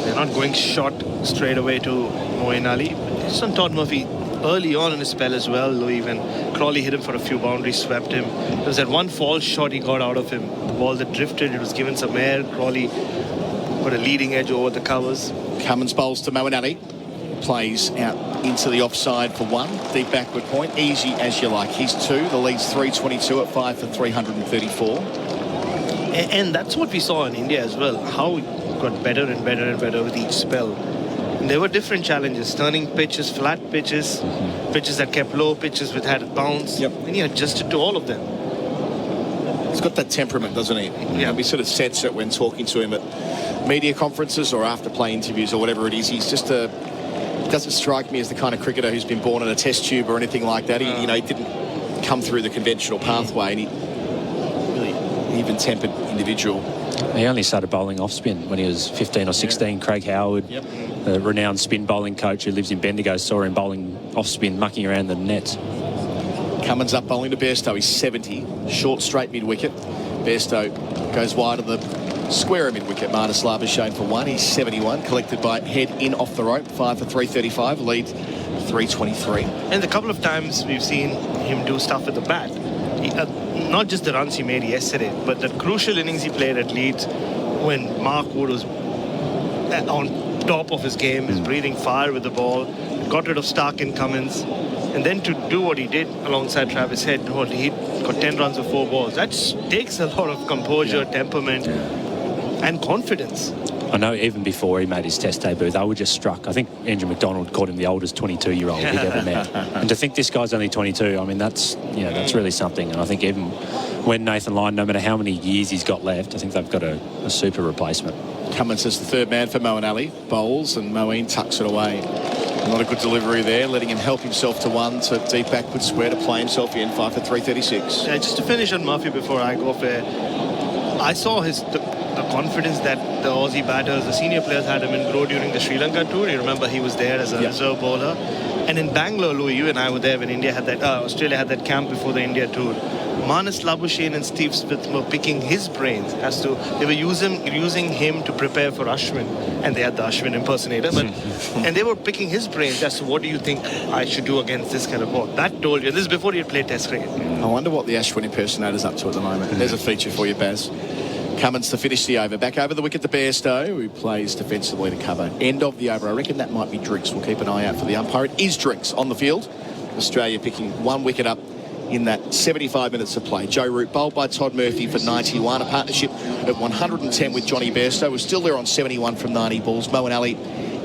They're not going short straight away to Moeen Ali. It's on Todd Murphy early on in his spell as well, Louis, when Crawley hit him for a few boundaries, swept him. There was that one false shot he got out of him. The ball that drifted, it was given some air. Crawley put a leading edge over the covers. Cummins bowls to Moeen Ali. Plays out into the offside for 1. Deep backward point, easy as you like. He's 2. The lead's 322 at 5 for 334. And that's what we saw in India as well. How it got better and better and better with each spell. And there were different challenges. Turning pitches, flat pitches, pitches that kept low, pitches with had a bounce. Yep. And he adjusted to all of them. He's got that temperament, doesn't he? Yeah. He sort of sets it when talking to him at media conferences or after play interviews or whatever it is. He's just doesn't strike me as the kind of cricketer who's been born in a test tube or anything like that. He didn't come through the conventional pathway, and he really even-tempered individual. He only started bowling off spin when he was 15 or 16. Yeah. Craig Howard, the renowned spin bowling coach who lives in Bendigo, saw him bowling off spin, mucking around the nets. Cummins up bowling to Bairstow. He's 70, short straight mid-wicket. Bairstow goes wide of the square mid-wicket. Marnus Lava shown for 1. He's 71. Collected by head in off the rope. 5 for 335. Lead 323. And a couple of times we've seen him do stuff with the bat. Not just the runs he made yesterday, but the crucial innings he played at Leeds when Mark Wood was on top of his game, is breathing fire with the ball, got rid of Stark and Cummins, and then to do what he did alongside Travis Head, he got 10 runs with 4 balls. That takes a lot of composure, temperament, and confidence. I know even before he made his Test debut, they were just struck. I think Andrew McDonald called him the oldest 22-year-old he'd ever met. And to think this guy's only 22, I mean, that's really something. And I think even when Nathan Lyon, no matter how many years he's got left, I think they've got a super replacement. Cummins is the third man for Moeen Ali. Bowls, and Moeen tucks it away. Not a good delivery there, letting him help himself to 1 to deep backward square to play himself in. 5 for 336. Yeah, just to finish on Murphy before I go fair, I saw the confidence that the Aussie batters, the senior players had him in grow during the Sri Lanka tour. You remember he was there as a reserve bowler. And in Bangalore, Louis, you and I were there when Australia had that camp before the India tour. Marnus Labuschagne and Steve Smith were picking his brains as to they were using him to prepare for Ashwin, and they had the Ashwin impersonator, and they were picking his brains as to what do you think I should do against this kind of ball. That told you, this is before he had played Test cricket. I wonder what the Ashwin impersonator's up to at the moment. There's a feature for you, Baz. Cummins to finish the over. Back over the wicket to Bairstow, who plays defensively to cover. End of the over. I reckon that might be Drinks. We'll keep an eye out for the umpire. It is Drinks on the field. Australia picking 1 wicket up in that 75 minutes of play. Joe Root bowled by Todd Murphy for 91. A partnership at 110 with Johnny Bairstow. Was still there on 71 from 90 balls. Moeen Ali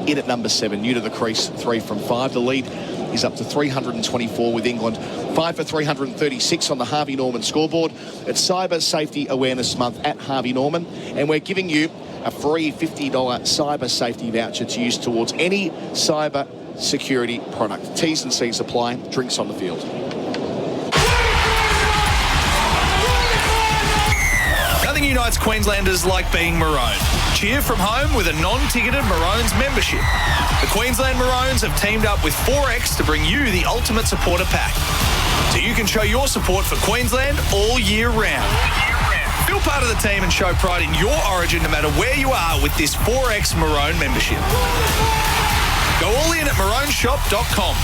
in at number 7. New to the crease, 3 from 5. The lead is up to 324 with England. 5 for 336 on the Harvey Norman scoreboard. It's Cyber Safety Awareness Month at Harvey Norman, and we're giving you a free $50 cyber safety voucher to use towards any cyber security product. T's and C's apply. Drinks on the field. Nothing unites Queenslanders like being maroon. Cheer from home with a non-ticketed Maroons membership. The Queensland Maroons have teamed up with 4X to bring you the ultimate supporter pack, so you can show your support for Queensland all year round. Feel part of the team and show pride in your origin no matter where you are with this 4X Maroon membership. Go all in at maroonshop.com.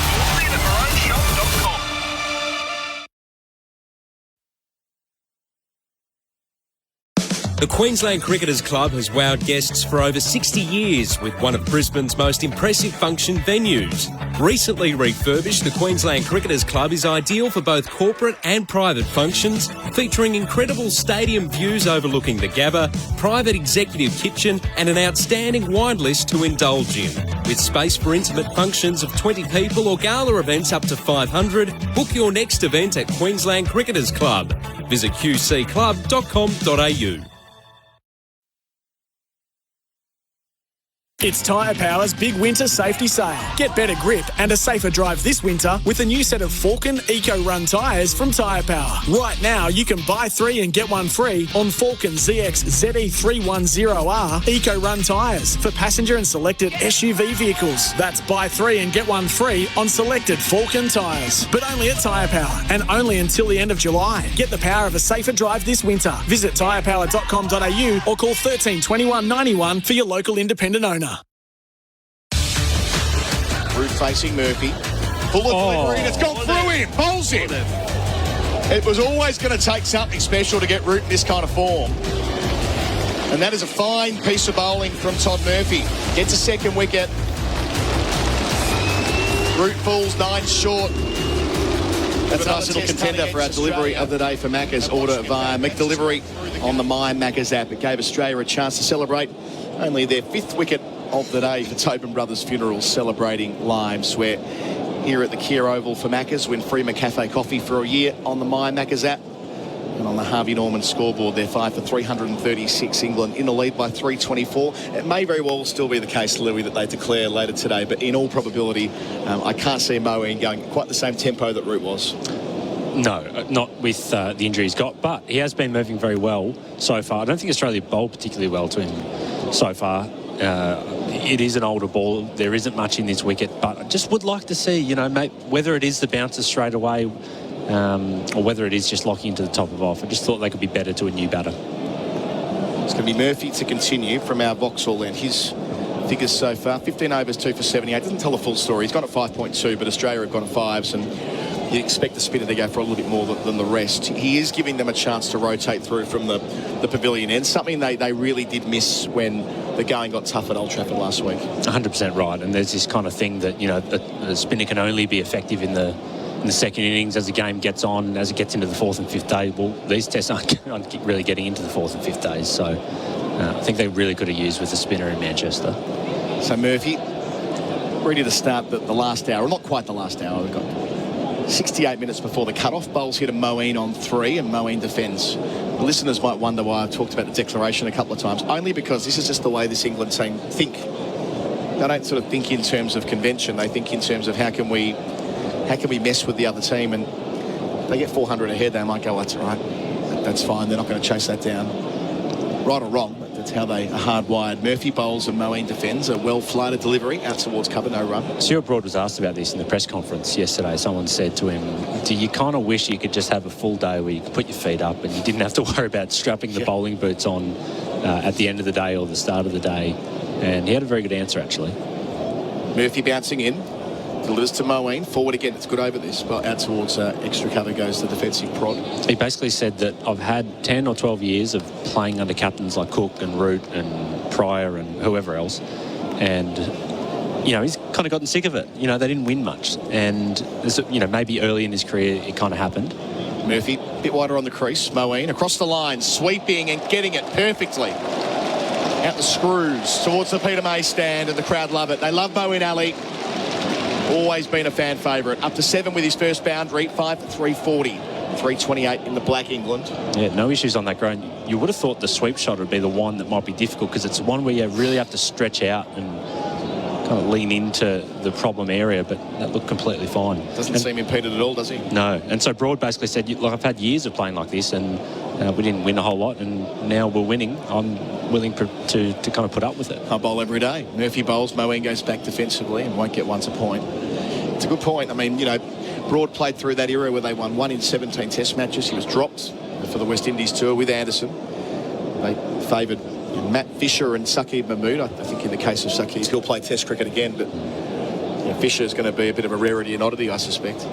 The Queensland Cricketers Club has wowed guests for over 60 years with one of Brisbane's most impressive function venues. Recently refurbished, the Queensland Cricketers Club is ideal for both corporate and private functions, featuring incredible stadium views overlooking the Gabba, private executive kitchen and an outstanding wine list to indulge in. With space for intimate functions of 20 people or gala events up to 500, book your next event at Queensland Cricketers Club. Visit qcclub.com.au. It's Tyre Power's big winter safety sale. Get better grip and a safer drive this winter with a new set of Falcon Eco Run tyres from Tyre Power. Right now, you can buy 3 and get 1 free on Falcon ZX ZE310R Eco Run tyres for passenger and selected SUV vehicles. That's buy 3 and get 1 free on selected Falcon tyres. But only at Tyre Power and only until the end of July. Get the power of a safer drive this winter. Visit tyrepower.com.au or call 13 21 91 for your local independent owner. Root facing Murphy. Full of delivery, and it's gone through him. Bowls him. It was always going to take something special to get Root in this kind of form. And that is a fine piece of bowling from Todd Murphy. Gets a second wicket. Root falls 9 short. That's a nice little contender for our delivery of the day for Macca's. Order via McDelivery on the My Macca's app. It gave Australia a chance to celebrate only their 5th wicket of the day for Tobin Brothers Funerals, celebrating lives. We're here at the Kia Oval for Macca's. Win free McCafe coffee for a year on the My Macca's app. And on the Harvey Norman scoreboard, they're 5 for 336. England in the lead by 324. It may very well still be the case, Louis, that they declare later today, but in all probability, I can't see Moeen going quite the same tempo that Root was. No, not with the injury he's got, but he has been moving very well so far. I don't think Australia bowled particularly well to him so far. It is an older ball. There isn't much in this wicket, but I just would like to see, whether it is the bounces straight away, or whether it is just locking into the top of off. I just thought they could be better to a new batter. It's going to be Murphy to continue from our Vauxhall end. His figures so far, 15 overs, 2 for 78. Doesn't tell the full story. He's gone at 5.2, but Australia have gone at 5s, and you expect the spinner to go for a little bit more than the rest. He is giving them a chance to rotate through from the pavilion end, something they really did miss when the going got tough at Old Trafford last week. 100% right, and there's this kind of thing that, a spinner can only be effective in the second innings as the game gets on, as it gets into the fourth and fifth day. Well, these tests aren't really getting into the fourth and fifth days, so I think they really could have used with the spinner in Manchester. So Murphy, ready to start the last hour. Well, not quite the last hour. We've got 68 minutes before the cut-off. Bowls here to Moeen on 3, and Moeen defends. The listeners might wonder why I've talked about the declaration a couple of times, only because this is just the way this England team think. They don't sort of think in terms of convention. They think in terms of how can we mess with the other team, and they get 400 ahead, they might go, that's all right, that's fine, they're not going to chase that down. Right or wrong, that's how they are hardwired. Murphy bowls and Moeen defends. A well-floated delivery out towards cover, no run. Stuart Broad was asked about this in the press conference yesterday. Someone said to him, do you kind of wish you could just have a full day where you could put your feet up and you didn't have to worry about strapping the bowling boots on at the end of the day or the start of the day? And he had a very good answer, actually. Murphy bouncing in. Delivers to Moeen. Forward again. It's good over this. But out towards extra cover goes the defensive prod. He basically said that I've had 10 or 12 years of playing under captains like Cook and Root and Pryor and whoever else. And, he's kind of gotten sick of it. They didn't win much. And, maybe early in his career it kind of happened. Murphy, a bit wider on the crease. Moeen across the line, sweeping and getting it perfectly. Out the screws towards the Peter May stand, and the crowd love it. They love Moeen Ali. Always been a fan favourite. Up to 7 with his first boundary, 5 for 340. 328 in the black England. Yeah, no issues on that ground. You would have thought the sweep shot would be the one that might be difficult, because it's one where you really have to stretch out and kind of lean into the problem area, but that looked completely fine. Doesn't seem impeded at all, does he? No. And so Broad basically said, look, I've had years of playing like this, and we didn't win a whole lot, and now we're winning. I'm willing to kind of put up with it. I bowl every day. Murphy bowls, Moeen goes back defensively and won't get once a point. It's a good point. I mean, Broad played through that era where they won 1 in 17 test matches. He was dropped for the West Indies tour with Anderson. They favoured Matt Fisher and Saqib Mahmood. I think in the case of Saqib, he'll play test cricket again, but Fisher's going to be a bit of a rarity and oddity, I suspect.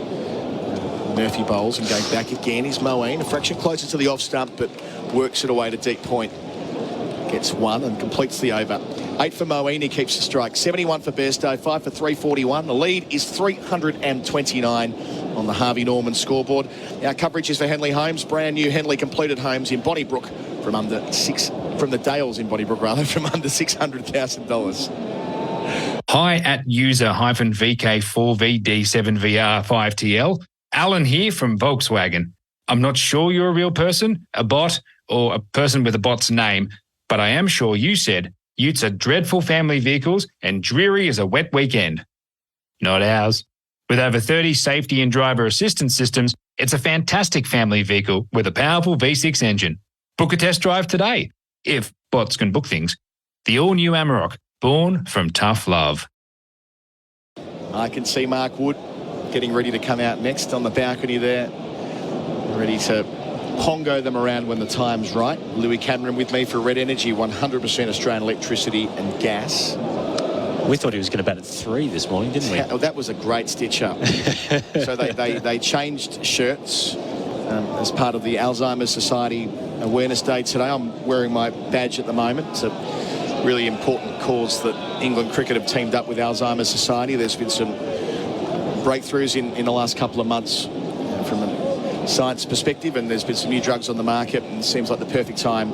Murphy bowls and going back again is Moeen. A fraction closer to the off stump, but works it away to deep point. Gets 1 and completes the over. 8 for Moeen, he keeps the strike. 71 for Bairstow, 5 for 341. The lead is 329 on the Harvey Norman scoreboard. Our coverage is for Henley Homes, brand new Henley completed homes in Bonnybrook from the Dales in Bonnybrook rather, from under $600,000. Hi at user-VK4VD7VR5TL. Alan here from Volkswagen. I'm not sure you're a real person, a bot, or a person with a bot's name, but I am sure you said utes are dreadful family vehicles and dreary as a wet weekend. Not ours. With over 30 safety and driver assistance systems, it's a fantastic family vehicle with a powerful V6 engine. Book a test drive today, if bots can book things. The all-new Amarok, born from tough love. I can see Mark Wood getting ready to come out next on the balcony there, ready to pongo them around when the time's right. Louis Cameron with me for Red Energy, 100% Australian electricity and gas. We thought he was going to bat at 3 this morning, didn't we? That was a great stitch up. So they changed shirts as part of the Alzheimer's Society Awareness Day today. I'm wearing my badge at the moment. It's a really important cause that England Cricket have teamed up with Alzheimer's Society. There's been some breakthroughs in the last couple of months from a science perspective, and there's been some new drugs on the market, and it seems like the perfect time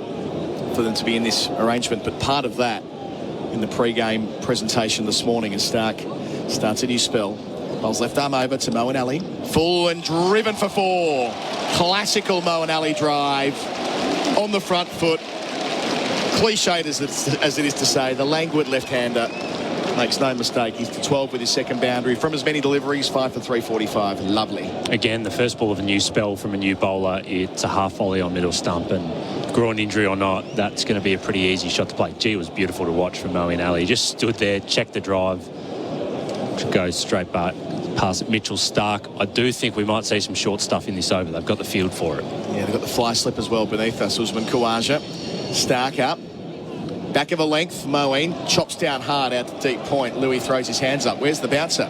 for them to be in this arrangement. But part of that, in the pre-game presentation this morning, as Stark starts a new spell. Bowls left arm over to Moeen Ali. Full and driven for 4. Classical Moeen Ali drive on the front foot. Cliched as it is to say, the languid left-hander makes no mistake. He's to 12 with his second boundary from as many deliveries, 5 for 345. Lovely. Again, the first ball of a new spell from a new bowler. It's a half volley on middle stump, and groin injury or not, that's going to be a pretty easy shot to play. Gee, it was beautiful to watch from Moeen Ali. He just stood there, checked the drive, goes straight back pass at Mitchell Stark. I do think we might see some short stuff in this over. They've got the field for it. Yeah, they've got the fly slip as well beneath us. Usman Khawaja. Stark up. Back of a length, Moeen chops down hard out to deep point. Louis throws his hands up. Where's the bouncer?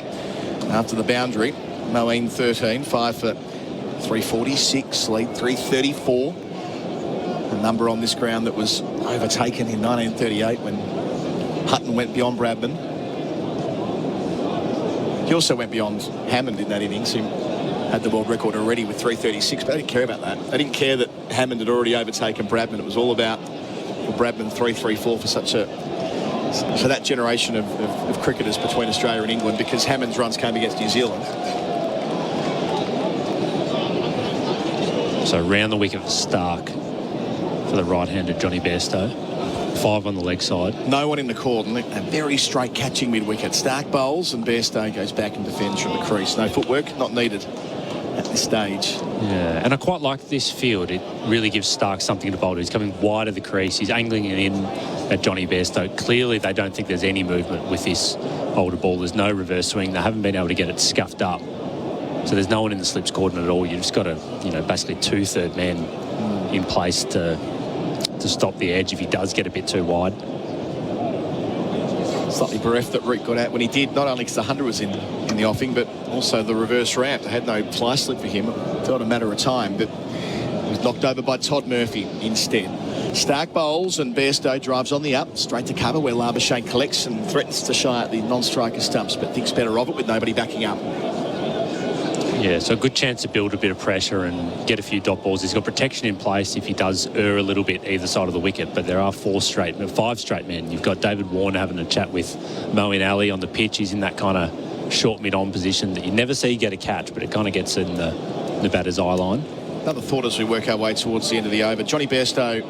After the boundary, Moeen 13, 5 for 346, lead 334. A number on this ground that was overtaken in 1938 when Hutton went beyond Bradman. He also went beyond Hammond in that innings, who had the world record already with 336, but they didn't care about that. They didn't care that Hammond had already overtaken Bradman. It was all about Bradman 334 for that generation of cricketers between Australia and England, because Hammond's runs came against New Zealand. So round the wicket for Stark for the right-handed Johnny Bairstow. 5 on the leg side. No one in the cordon. A very straight catching mid-wicket. Stark bowls and Bairstow goes back and defends from the crease. No footwork, not needed at this stage. Yeah, and I quite like this field. It really gives Stark something to bowl to. He's coming wide of the crease. He's angling it in at Johnny Bairstow. Clearly, they don't think there's any movement with this older ball. There's no reverse swing. They haven't been able to get it scuffed up. So there's no one in the slips cordon at all. You've just got a, basically 2/3 man in place to stop the edge if he does get a bit too wide. Slightly bereft that Reek got out when he did, not only because the 100 was in the offing, but also the reverse ramp. They had no fly slip for him. It felt a matter of time, but he was knocked over by Todd Murphy instead. Stark bowls and Bairstow drives on the up, straight to cover where Labuschagne collects and threatens to shy at the non-striker stumps, but thinks better of it with nobody backing up. Yeah, so a good chance to build a bit of pressure and get a few dot balls. He's got protection in place if he does err a little bit either side of the wicket, but there are 5 straight men. You've got David Warner having a chat with Moeen Ali on the pitch. He's in that kind of short mid-on position that you never see get a catch, but it kind of gets in the batter's eye line. Another thought as we work our way towards the end of the over. Johnny Bairstow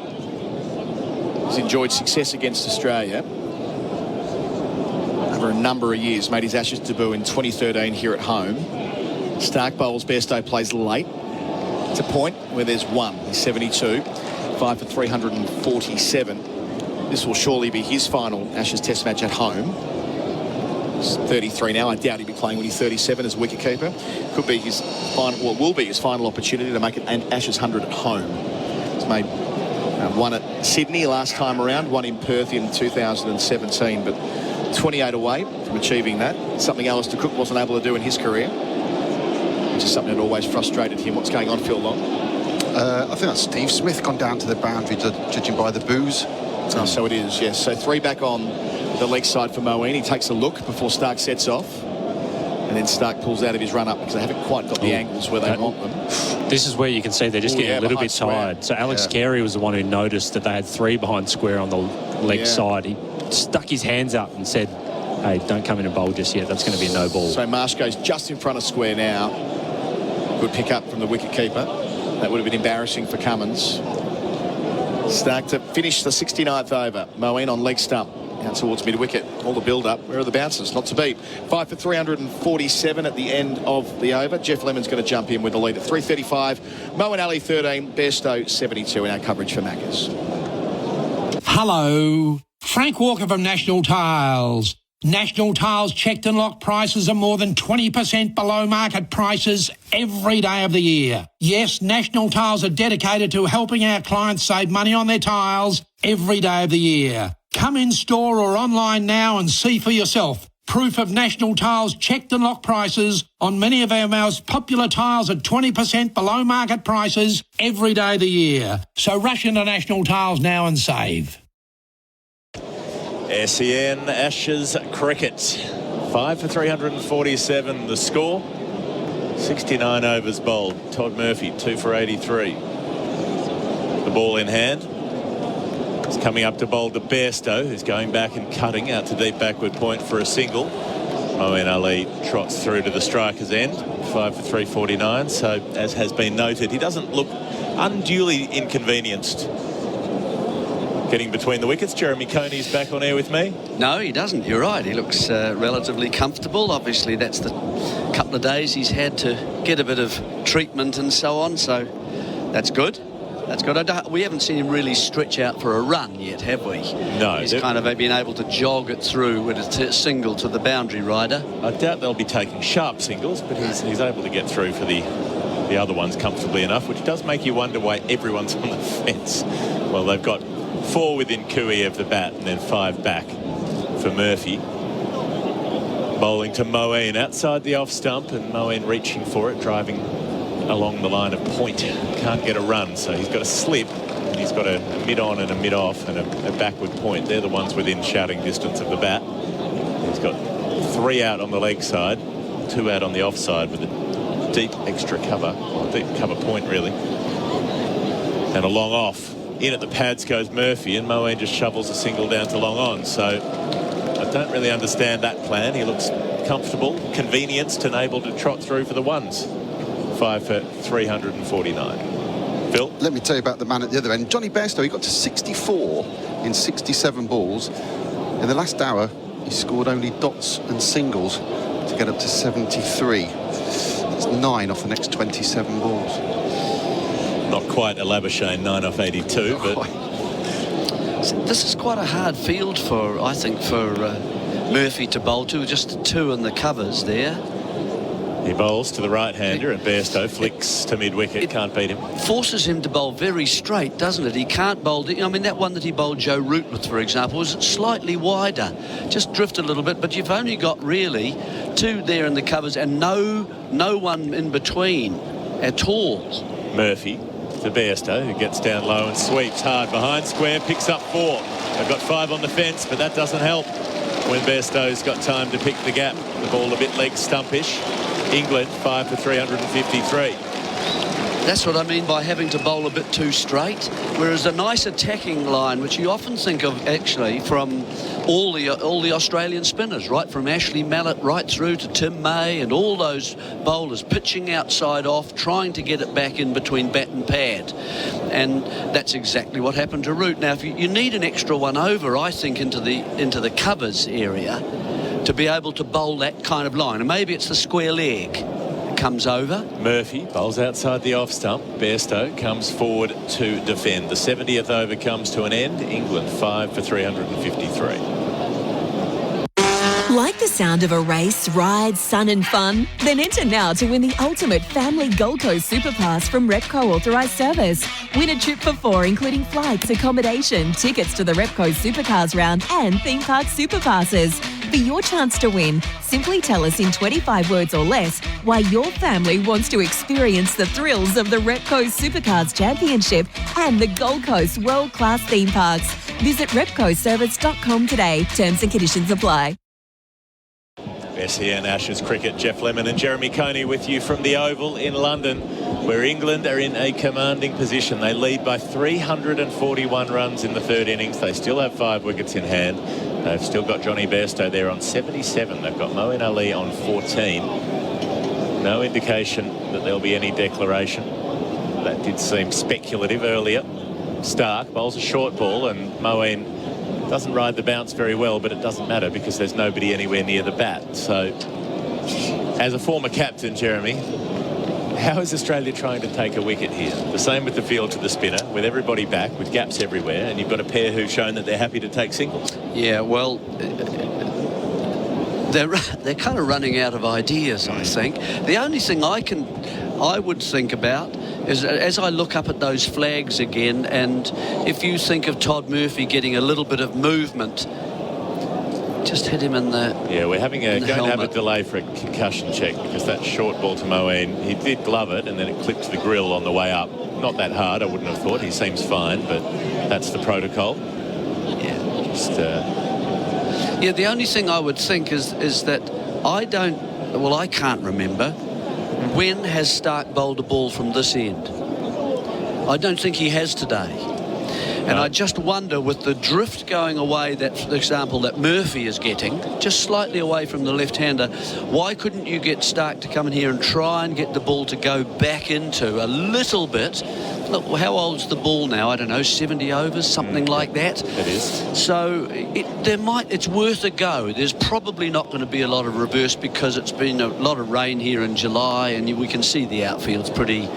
has enjoyed success against Australia over a number of years. Made his Ashes debut in 2013 here at home. Stark bowls, Bairstow plays late to point where there's 1. He's 72, 5 for 347. This will surely be his final Ashes Test match at home. He's 33 now. I doubt he'll be playing when he's 37 as wicketkeeper. Could be his final, well, will be his final opportunity to make an Ashes 100 at home. He's made 1 at Sydney last time around, 1 in Perth in 2017, but 28 away from achieving that. Something Alistair Cook wasn't able to do in his career, which is something that always frustrated him. What's going on, Phil Long? I think that's Steve Smith gone down to the boundary, judging by the boos. Oh, so it is, yes. So 3 back on the leg side for Moeen. He takes a look before Stark sets off. And then Stark pulls out of his run-up because they haven't quite got the angles where they want them. This is where you can see they're just getting a little bit tired. So Alex Carey was the one who noticed that they had 3 behind square on the leg side. He stuck his hands up and said, hey, don't come in and bowl just yet. That's going to be a no ball. So Marsh goes just in front of square now. Good pick up from the wicket-keeper. That would have been embarrassing for Cummins. Stark to finish the 69th over. Moeen on leg stump. Out towards mid-wicket. All the build-up. Where are the bouncers? Not to beat. 5 for 347 at the end of the over. Geoff Lemon's going to jump in with the lead at 335. Moeen Ali 13. Bairstow 72 in our coverage for Maccas. Hello. Frank Walker from National Tiles. National Tiles checked and locked prices are more than 20% below market prices every day of the year. Yes, National Tiles are dedicated to helping our clients save money on their tiles every day of the year. Come in store or online now and see for yourself proof of National Tiles checked and locked prices on many of our most popular tiles at 20% below market prices every day of the year. So rush into National Tiles now and save. SEN Ashes Cricket. 5 for 347 the score. 69 overs bowled. Todd Murphy 2 for 83. The ball in hand. It's coming up to bowl to Bairstow, who's going back and cutting out to deep backward point for a single. Moeen Ali trots through to the striker's end. 5 for 349. So as has been noted, he doesn't look unduly inconvenienced getting between the wickets. Jeremy Coney's back on air with me. No, he doesn't. You're right. He looks relatively comfortable. Obviously, that's the couple of days he's had to get a bit of treatment and so on, so that's good. That's good. We haven't seen him really stretch out for a run yet, have we? No. He's kind of been able to jog it through with a single to the boundary rider. I doubt they'll be taking sharp singles, but he's able to get through for the other ones comfortably enough, which does make you wonder why everyone's on the fence. Well, they've got 4 within Cooey of the bat and then 5 back for Murphy. Bowling to Moeen outside the off stump, and Moeen reaching for it, driving along the line of point. Can't get a run, so he's got a slip, and he's got a mid-on and a mid-off and a backward point. They're the ones within shouting distance of the bat. He's got 3 out on the leg side, 2 out on the off side with a deep extra cover, or deep cover point really, and a long off. In at the pads goes Murphy, and Moeen just shovels a single down to long on. So I don't really understand that plan. He looks comfortable, convenienced, and able to trot through for the ones. 5 for 349. Phil? Let me tell you about the man at the other end. Johnny Bairstow, he got to 64 in 67 balls. In the last hour, he scored only dots and singles to get up to 73. That's 9 off the next 27 balls. Not quite a Labuschagne 9 off 82, but... This is quite a hard field for, I think, for Murphy to bowl to. Just 2 in the covers there. He bowls to the right-hander, and Bairstow flicks to mid-wicket. Can't beat him. Forces him to bowl very straight, doesn't it? He can't bowl... I mean, that one that he bowled Joe Root with, for example, was slightly wider. Just drifted a little bit, but you've only got really 2 there in the covers and no one in between at all. Murphy to Bairstow, who gets down low and sweeps hard behind square, picks up 4. They've got 5 on the fence, but that doesn't help when Bairstow's got time to pick the gap. The ball a bit leg stumpish. England 5 for 353. That's what I mean by having to bowl a bit too straight. Whereas a nice attacking line, which you often think of actually from all the Australian spinners, right from Ashley Mallett right through to Tim May and all those bowlers pitching outside off, trying to get it back in between bat and pad. And that's exactly what happened to Root. Now, if you need an extra one over, I think, into the covers area to be able to bowl that kind of line. And maybe it's the square leg. Comes over. Murphy bowls outside the off stump. Bairstow comes forward to defend. The 70th over comes to an end. England 5 for 353. Like the sound of a race, ride, sun and fun? Then enter now to win the ultimate family Gold Coast Super Pass from Repco Authorised Service. Win a trip for 4, including flights, accommodation, tickets to the Repco Supercars round and theme park super passes. For your chance to win, simply tell us in 25 words or less why your family wants to experience the thrills of the Repco Supercars Championship and the Gold Coast world-class theme parks. Visit repcoservice.com today. Terms and conditions apply. SEN Ashes Cricket, Geoff Lemon and Jeremy Coney with you from the Oval in London, where England are in a commanding position. They lead by 341 runs in the 3rd innings. They still have 5 wickets in hand. They've still got Johnny Bairstow there on 77. They've got Moeen Ali on 14. No indication that there'll be any declaration. That did seem speculative earlier. Stark bowls a short ball, and Moeen doesn't ride the bounce very well, but it doesn't matter because there's nobody anywhere near the bat. So, as a former captain, Jeremy, how is Australia trying to take a wicket here? The same with the field to the spinner, with everybody back, with gaps everywhere, and you've got a pair who've shown that they're happy to take singles. Yeah, well, they're kind of running out of ideas, I think. The only thing I would think about is, as I look up at those flags again, and if you think of Todd Murphy getting a little bit of movement, just hit him in the Yeah, we're going to have a helmet. delay for a concussion check because that short ball to Moeen, he did glove it and then it clipped the grill on the way up. Not that hard, I wouldn't have thought. He seems fine, but that's the protocol. Yeah. Just, yeah, the only thing I would think is that I can't remember when has Stark bowled a ball from this end. I don't think he has today. And I just wonder, with the drift going away, that, for example, that Murphy is getting, just slightly away from the left-hander, why couldn't you get Stark to come in here and try and get the ball to go back into a little bit? Look, how old's the ball now? I don't know, 70 overs, something like that. It is. So it's worth a go. There's probably not going to be a lot of reverse because it's been a lot of rain here in July, and we can see the outfield's pretty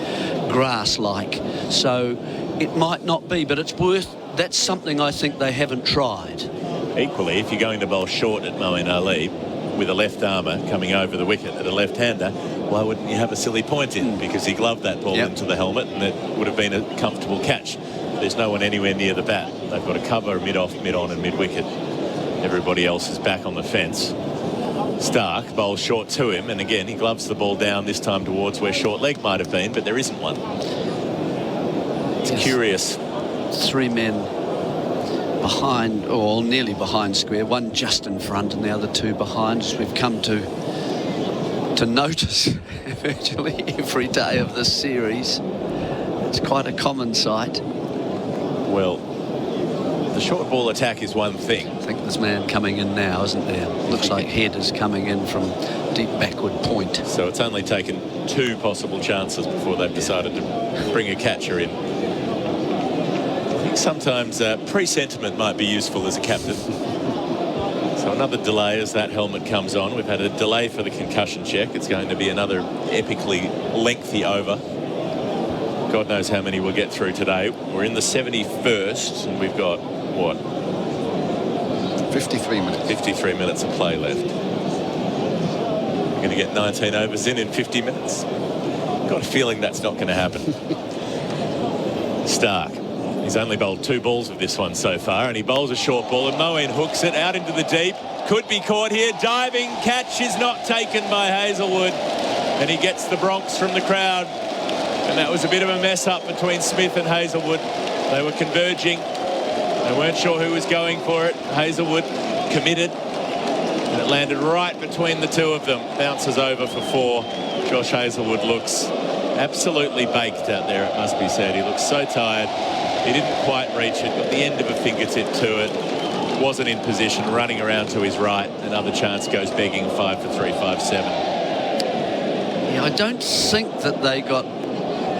grass-like. So it might not be, but that's something I think they haven't tried. Equally, if you're going to bowl short at Moeen Ali with a left armour coming over the wicket at a left-hander, why wouldn't you have a silly point in? Because he gloved that ball into the helmet and it would have been a comfortable catch. There's no one anywhere near the bat. They've got to cover mid-off, mid-on and mid-wicket. Everybody else is back on the fence. Stark bowls short to him, and again he gloves the ball down, this time towards where short leg might have been, but there isn't one. It's curious. 3 men behind, or nearly behind square, one just in front and the other 2 behind, as we've come to notice virtually every day of this series. It's quite a common sight. Well, the short ball attack is one thing. I think there's man coming in now, isn't there? Looks like Head is coming in from deep backward point. So it's only taken 2 possible chances before they've decided to bring a catcher in. I think sometimes pre-sentiment might be useful as a captain. So another delay as that helmet comes on. We've had a delay for the concussion check. It's going to be another epically lengthy over. God knows how many we'll get through today. We're in the 71st and we've got, what? 53 minutes. 53 minutes of play left. We're going to get 19 overs in 50 minutes. Got a feeling that's not going to happen. Stark. He's only bowled 2 balls of this one so far, and he bowls a short ball, and Moeen hooks it out into the deep. Could be caught here. Diving catch is not taken by Hazlewood, and he gets the bronx from the crowd. And that was a bit of a mess up between Smith and Hazlewood. They were converging. They weren't sure who was going for it. Hazlewood committed, and it landed right between the 2 of them. Bounces over for 4. Josh Hazlewood looks absolutely baked out there, it must be said. He looks so tired. He didn't quite reach it, got the end of a fingertip to it. Wasn't in position, running around to his right. Another chance goes begging, 5 for 3, 5-7. Yeah, I don't think that they got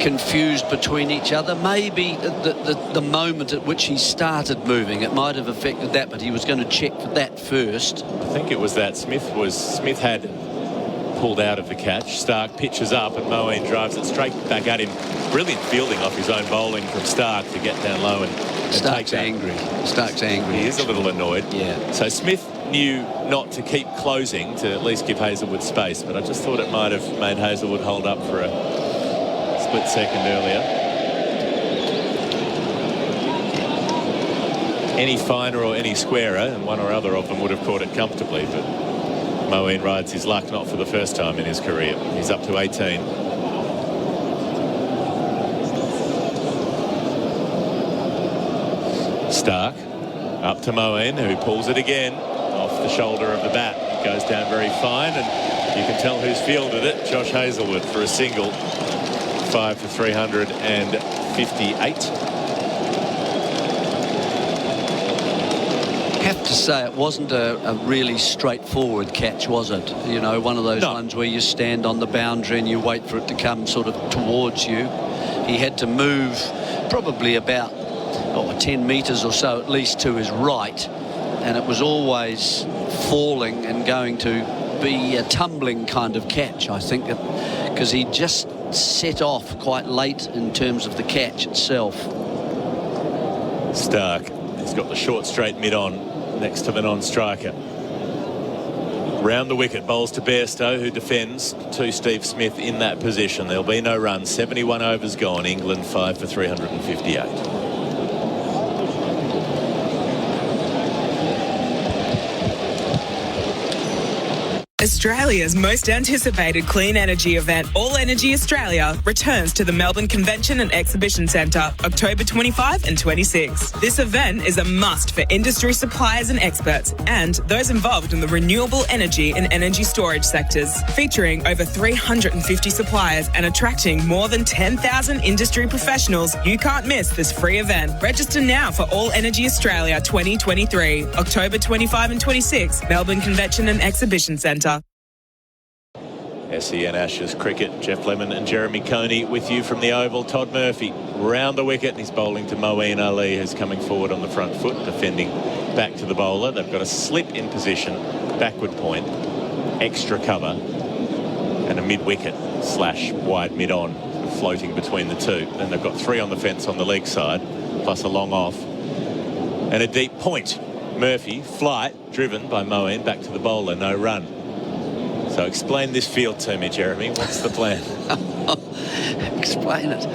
confused between each other. Maybe the moment at which he started moving, it might have affected that, but he was going to check for that first. I think it was that Smith had pulled out of the catch. Stark pitches up and Moeen drives it straight back at him. Brilliant fielding off his own bowling from Stark to get down low and Stark's angry. Stark's angry. He is a little annoyed. Yeah. So Smith knew not to keep closing, to at least give Hazlewood space, but I just thought it might have made Hazlewood hold up for a split second earlier. Any finer or any squarer, and one or other of them would have caught it comfortably, but Moeen rides his luck, not for the first time in his career. He's up to 18. Stark up to Moeen, who pulls it again off the shoulder of the bat. It goes down very fine, and you can tell who's fielded it. Josh Hazlewood for a single. 5 for 358. Have to say it wasn't a really straightforward catch, was it? You know, one of those ones where you stand on the boundary and you wait for it to come sort of towards you. He had to move probably about 10 metres or so at least to his right, and it was always falling and going to be a tumbling kind of catch, I think, because he just set off quite late in terms of the catch itself. Stark, he's got the short straight mid-on next to the non-striker. Round the wicket, bowls to Bairstow, who defends to Steve Smith in that position. There'll be no run. 71 overs gone. England 5 for 358. Australia's most anticipated clean energy event, All Energy Australia, returns to the Melbourne Convention and Exhibition Centre, October 25 and 26. This event is a must for industry suppliers and experts and those involved in the renewable energy and energy storage sectors, featuring over 350 suppliers and attracting more than 10,000 industry professionals. You can't miss this free event. Register now for All Energy Australia 2023, October 25 and 26, Melbourne Convention and Exhibition Centre. SEN Ashes cricket. Geoff Lemon and Jeremy Coney with you from the Oval. Todd Murphy round the wicket. He's bowling to Moeen Ali, who's coming forward on the front foot, defending back to the bowler. They've got a slip in position, backward point, extra cover, and a mid-wicket / wide mid-on floating between the two. Then they've got 3 on the fence on the leg side, plus a long off. And a deep point. Murphy, flight, driven by Moeen, back to the bowler, no run. So explain this field to me, Jeremy. What's the plan? Explain it.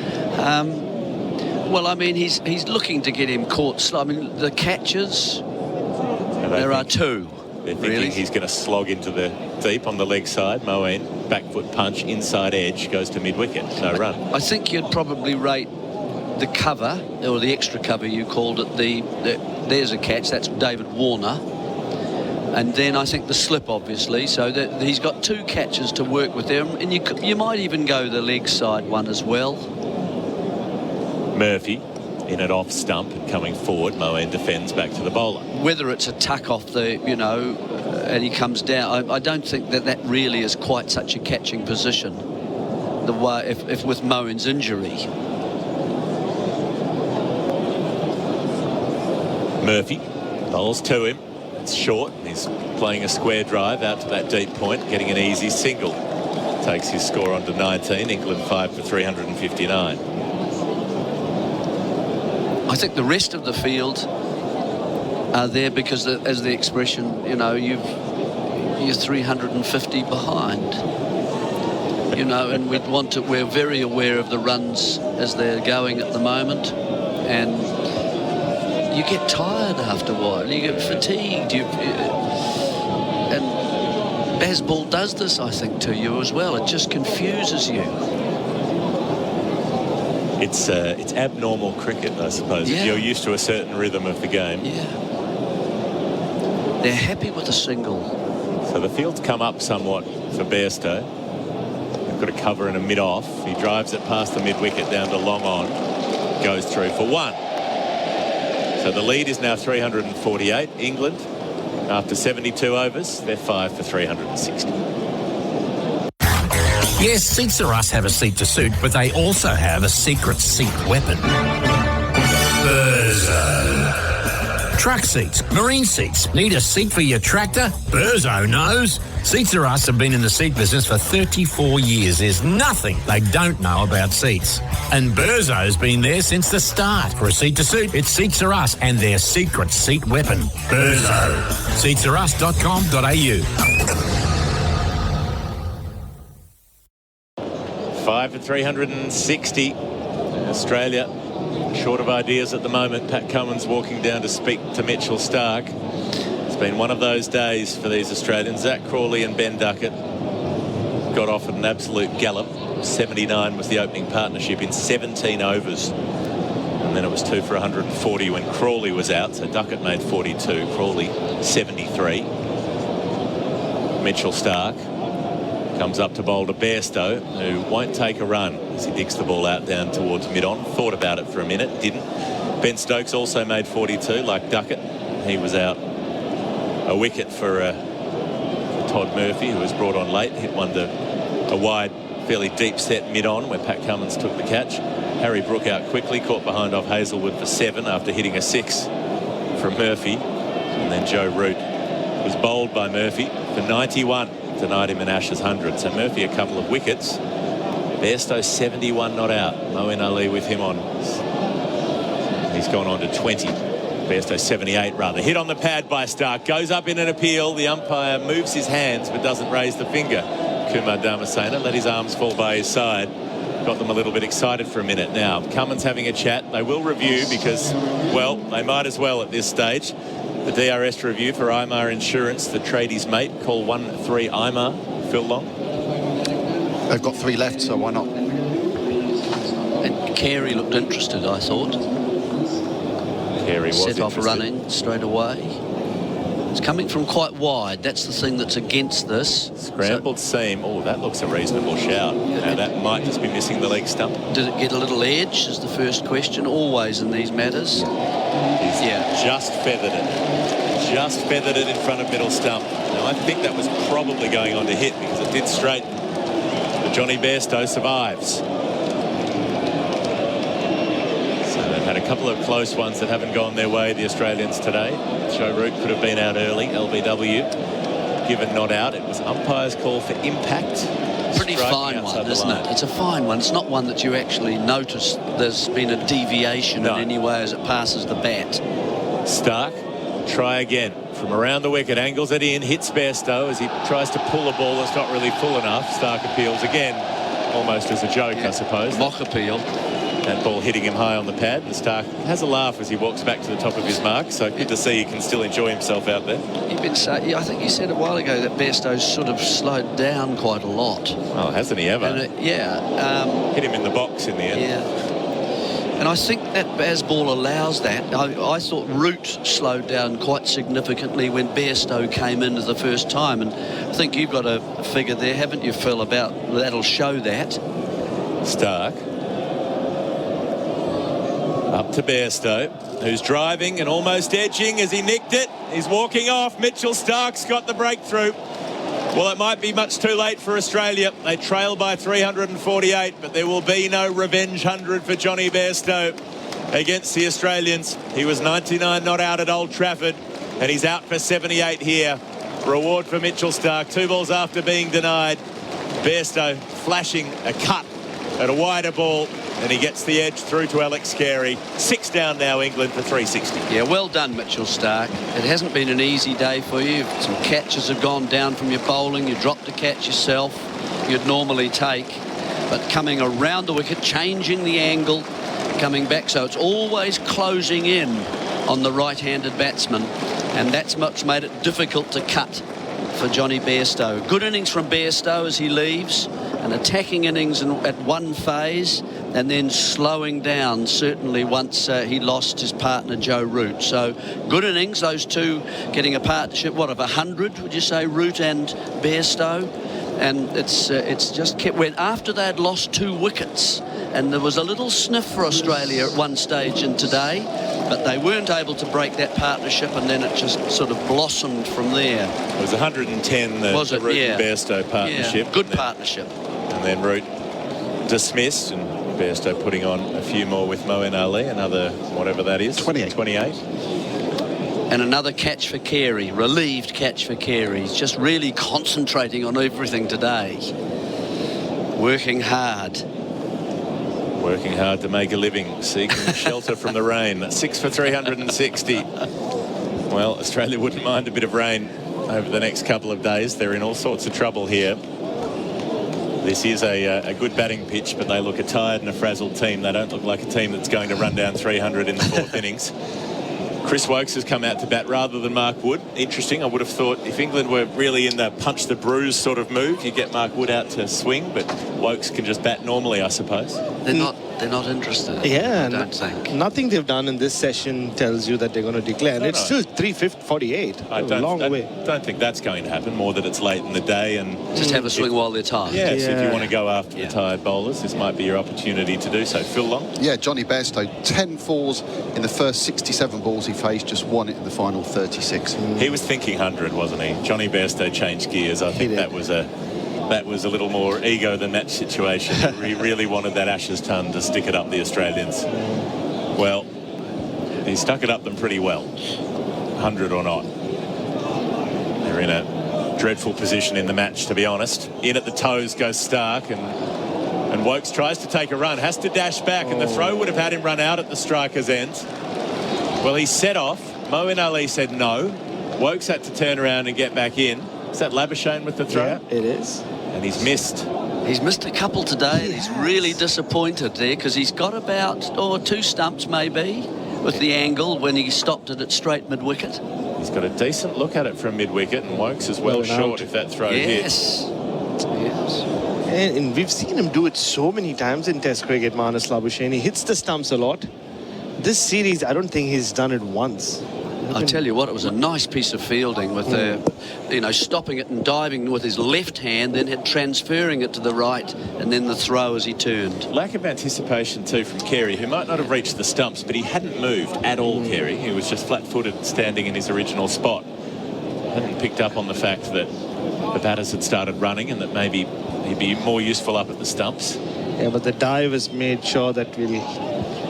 Well, I mean, he's looking to get him caught slow. I mean, the catches, there are 2. They're thinking he's going to slog into the deep on the leg side. Moeen, back foot punch, inside edge, goes to mid-wicket. No run. I think you'd probably rate the cover, or the extra cover you called it, there's a catch, that's David Warner. And then I think the slip, obviously. So that he's got 2 catches to work with there. And you might even go the leg side one as well. Murphy in at off stump and coming forward. Moeen defends back to the bowler. Whether it's a tuck off the, and he comes down, I don't think that really is quite such a catching position. The way, if with Moeen's injury. Murphy bowls to him. It's short. He's playing a square drive out to that deep point, getting an easy single. Takes his score on to 19. England 5 for 359. I think the rest of the field are there because, as the expression, you're 350 behind. And we're very aware of the runs as they're going at the moment, and you get tired after a while. You get fatigued. And Bazball does this, I think, to you as well. It just confuses you. It's abnormal cricket, I suppose. Yeah. If you're used to a certain rhythm of the game. Yeah. They're happy with a single. So the field's come up somewhat for Bairstow. They've got a cover and a mid-off. He drives it past the mid-wicket down to long on. Goes through for 1. So the lead is now 348. England, after 72 overs, they're 5 for 360. Yes, Seats Are Us have a seat to suit, but they also have a secret seat weapon. Burzo. Truck seats, marine seats. Need a seat for your tractor? Burzo knows. Seats Are Us have been in the seat business for 34 years. There's nothing they don't know about seats. And Burzo's been there since the start. For a seat to suit, it's Seats Are Us and their secret seat weapon. Burzo. Seatsareus.com.au. 5 for 360. Australia short of ideas at the moment. Pat Cummins walking down to speak to Mitchell Starc. It's been one of those days for these Australians. Zach Crawley and Ben Duckett got off at an absolute gallop. 79 was the opening partnership in 17 overs. And then it was 2 for 140 when Crawley was out. So Duckett made 42, Crawley 73. Mitchell Starc comes up to bowl to Bairstow, who won't take a run as he digs the ball out down towards mid-on. Thought about it for a minute, didn't. Ben Stokes also made 42, like Duckett. He was out. A wicket for Todd Murphy, who was brought on late. Hit one to a wide, fairly deep set mid-on where Pat Cummins took the catch. Harry Brook out quickly, caught behind off Hazelwood for 7 after hitting a 6 from Murphy. And then Joe Root was bowled by Murphy for 91. Denied him an Ashes 100. So Murphy a couple of wickets. Bairstow 71 not out. Moeen Ali with him on. He's gone on to 20. Bairstow 78 rather. Hit on the pad by Starc. Goes up in an appeal. The umpire moves his hands but doesn't raise the finger. Kumar Dharmasena let his arms fall by his side. Got them a little bit excited for a minute. Now Cummins having a chat. They will review because, well, they might as well at this stage. The DRS review for IMAR Insurance, the tradies mate. Call 13 IMAR. Phil Long. They've got 3 left, so why not? And Carey looked interested, I thought. Carey was set off running straight away. It's coming from quite wide. That's the thing that's against this. Scrambled seam. Oh, that looks a reasonable shout. Now that might just be missing the leg stump. Did it get a little edge is the first question, always in these matters. He's just feathered it. Just feathered it in front of middle stump. Now I think that was probably going on to hit because it did straighten. But Johnny Bairstow survives. So they've had a couple of close ones that haven't gone their way, the Australians today. Joe Root could have been out early, LBW. Given not out, it was umpire's call for impact. pretty fine one, isn't it? It's a fine one. It's not one that you actually notice there's been a deviation in any way as it passes the bat. Stark, try again. From around the wicket, angles it in, hits Bairstow as he tries to pull a ball that's not really full enough. Stark appeals again, almost as a joke, I suppose. Mock appeal. That ball hitting him high on the pad, and Stark has a laugh as he walks back to the top of his mark, so good to see he can still enjoy himself out there. You've been saying, I think you said a while ago that Bairstow's sort of slowed down quite a lot. Oh, hasn't he ever? Hit him in the box in the end. Yeah. And I think that Bazball allows that. I thought Root slowed down quite significantly when Bairstow came in the first time, and I think you've got a figure there, haven't you, Phil, about that'll show that. Stark. Up to Bairstow, who's driving and almost edging as he nicked it. He's walking off. Mitchell Stark's got the breakthrough. Well, it might be much too late for Australia. They trail by 348, but there will be no revenge 100 for Johnny Bairstow against the Australians. He was 99 not out at Old Trafford, and he's out for 78 here. Reward for Mitchell Stark. 2 balls after being denied. Bairstow flashing a cut at a wider ball, and he gets the edge through to Alex Carey. 6 down now, England, for 360. Yeah, well done, Mitchell Stark. It hasn't been an easy day for you. Some catches have gone down from your bowling. You dropped a catch yourself you'd normally take. But coming around the wicket, changing the angle, coming back. So it's always closing in on the right-handed batsman. And that's what's made it difficult to cut for Johnny Bairstow. Good innings from Bairstow as he leaves. An attacking innings at one phase, and then slowing down certainly once he lost his partner Joe Root. So good innings, those two getting a partnership, what, of 100 would you say, Root and Bairstow? And it's just kept, when after they had lost 2 wickets, and there was a little sniff for Australia at one stage in today, but they weren't able to break that partnership, and then it just sort of blossomed from there. It was 110, the Root and Bairstow partnership. Yeah, good partnership. And then Root dismissed, and Bairstow putting on a few more with Moeen Ali, another whatever that is, 28. And another catch for Carey, relieved catch for Carey. He's just really concentrating on everything today. Working hard to make a living, seeking shelter from the rain. That's 6 for 360. Well, Australia wouldn't mind a bit of rain over the next couple of days. They're in all sorts of trouble here. This is a good batting pitch, but they look a tired and a frazzled team. They don't look like a team that's going to run down 300 in the 4th innings. Chris Woakes has come out to bat rather than Mark Wood. Interesting. I would have thought if England were really in the punch the bruise sort of move, you get Mark Wood out to swing, but Woakes can just bat normally, I suppose. They're not interested. Yeah, I don't think. Nothing they've done in this session tells you that they're going to declare. And it's still 3:48. I don't think that's going to happen, more that it's late in the day. And just have a swing while they're tired. Yes, if you want to go after the tired bowlers, this might be your opportunity to do so. Phil Long? Yeah, Johnny Bairstow, 10 fours in the first 67 balls he faced, just 1 in the final 36. He was thinking 100, wasn't he? Johnny Bairstow changed gears. I think that was a little more ego than match situation. He really wanted that Ashes ton to stick it up the Australians. Well, he stuck it up them pretty well, 100 or not. They're in a dreadful position in the match, to be honest. In at the toes goes Stark, and Woakes tries to take a run, has to dash back, and the throw would have had him run out at the striker's end. Well, he set off. Moeen Ali said no. Woakes had to turn around and get back in. Is that Labuschagne with the throw? Yeah, it is. And he's missed. He's missed a couple today. He's really disappointed there because he's got about 2 stumps maybe with the angle when he stopped it at straight mid-wicket. He's got a decent look at it from mid-wicket, and Woakes is well short if that throw hits. Yes. And we've seen him do it so many times in Test cricket, Marnus Labuschagne. He hits the stumps a lot. This series, I don't think he's done it once. I tell you what, it was a nice piece of fielding with stopping it and diving with his left hand, then transferring it to the right, and then the throw as he turned. Lack of anticipation too from Carey, who might not have reached the stumps, but he hadn't moved at all, Carey. He was just flat-footed, standing in his original spot. Hadn't picked up on the fact that the batters had started running and that maybe he'd be more useful up at the stumps. Yeah, but the dive has made sure that we'll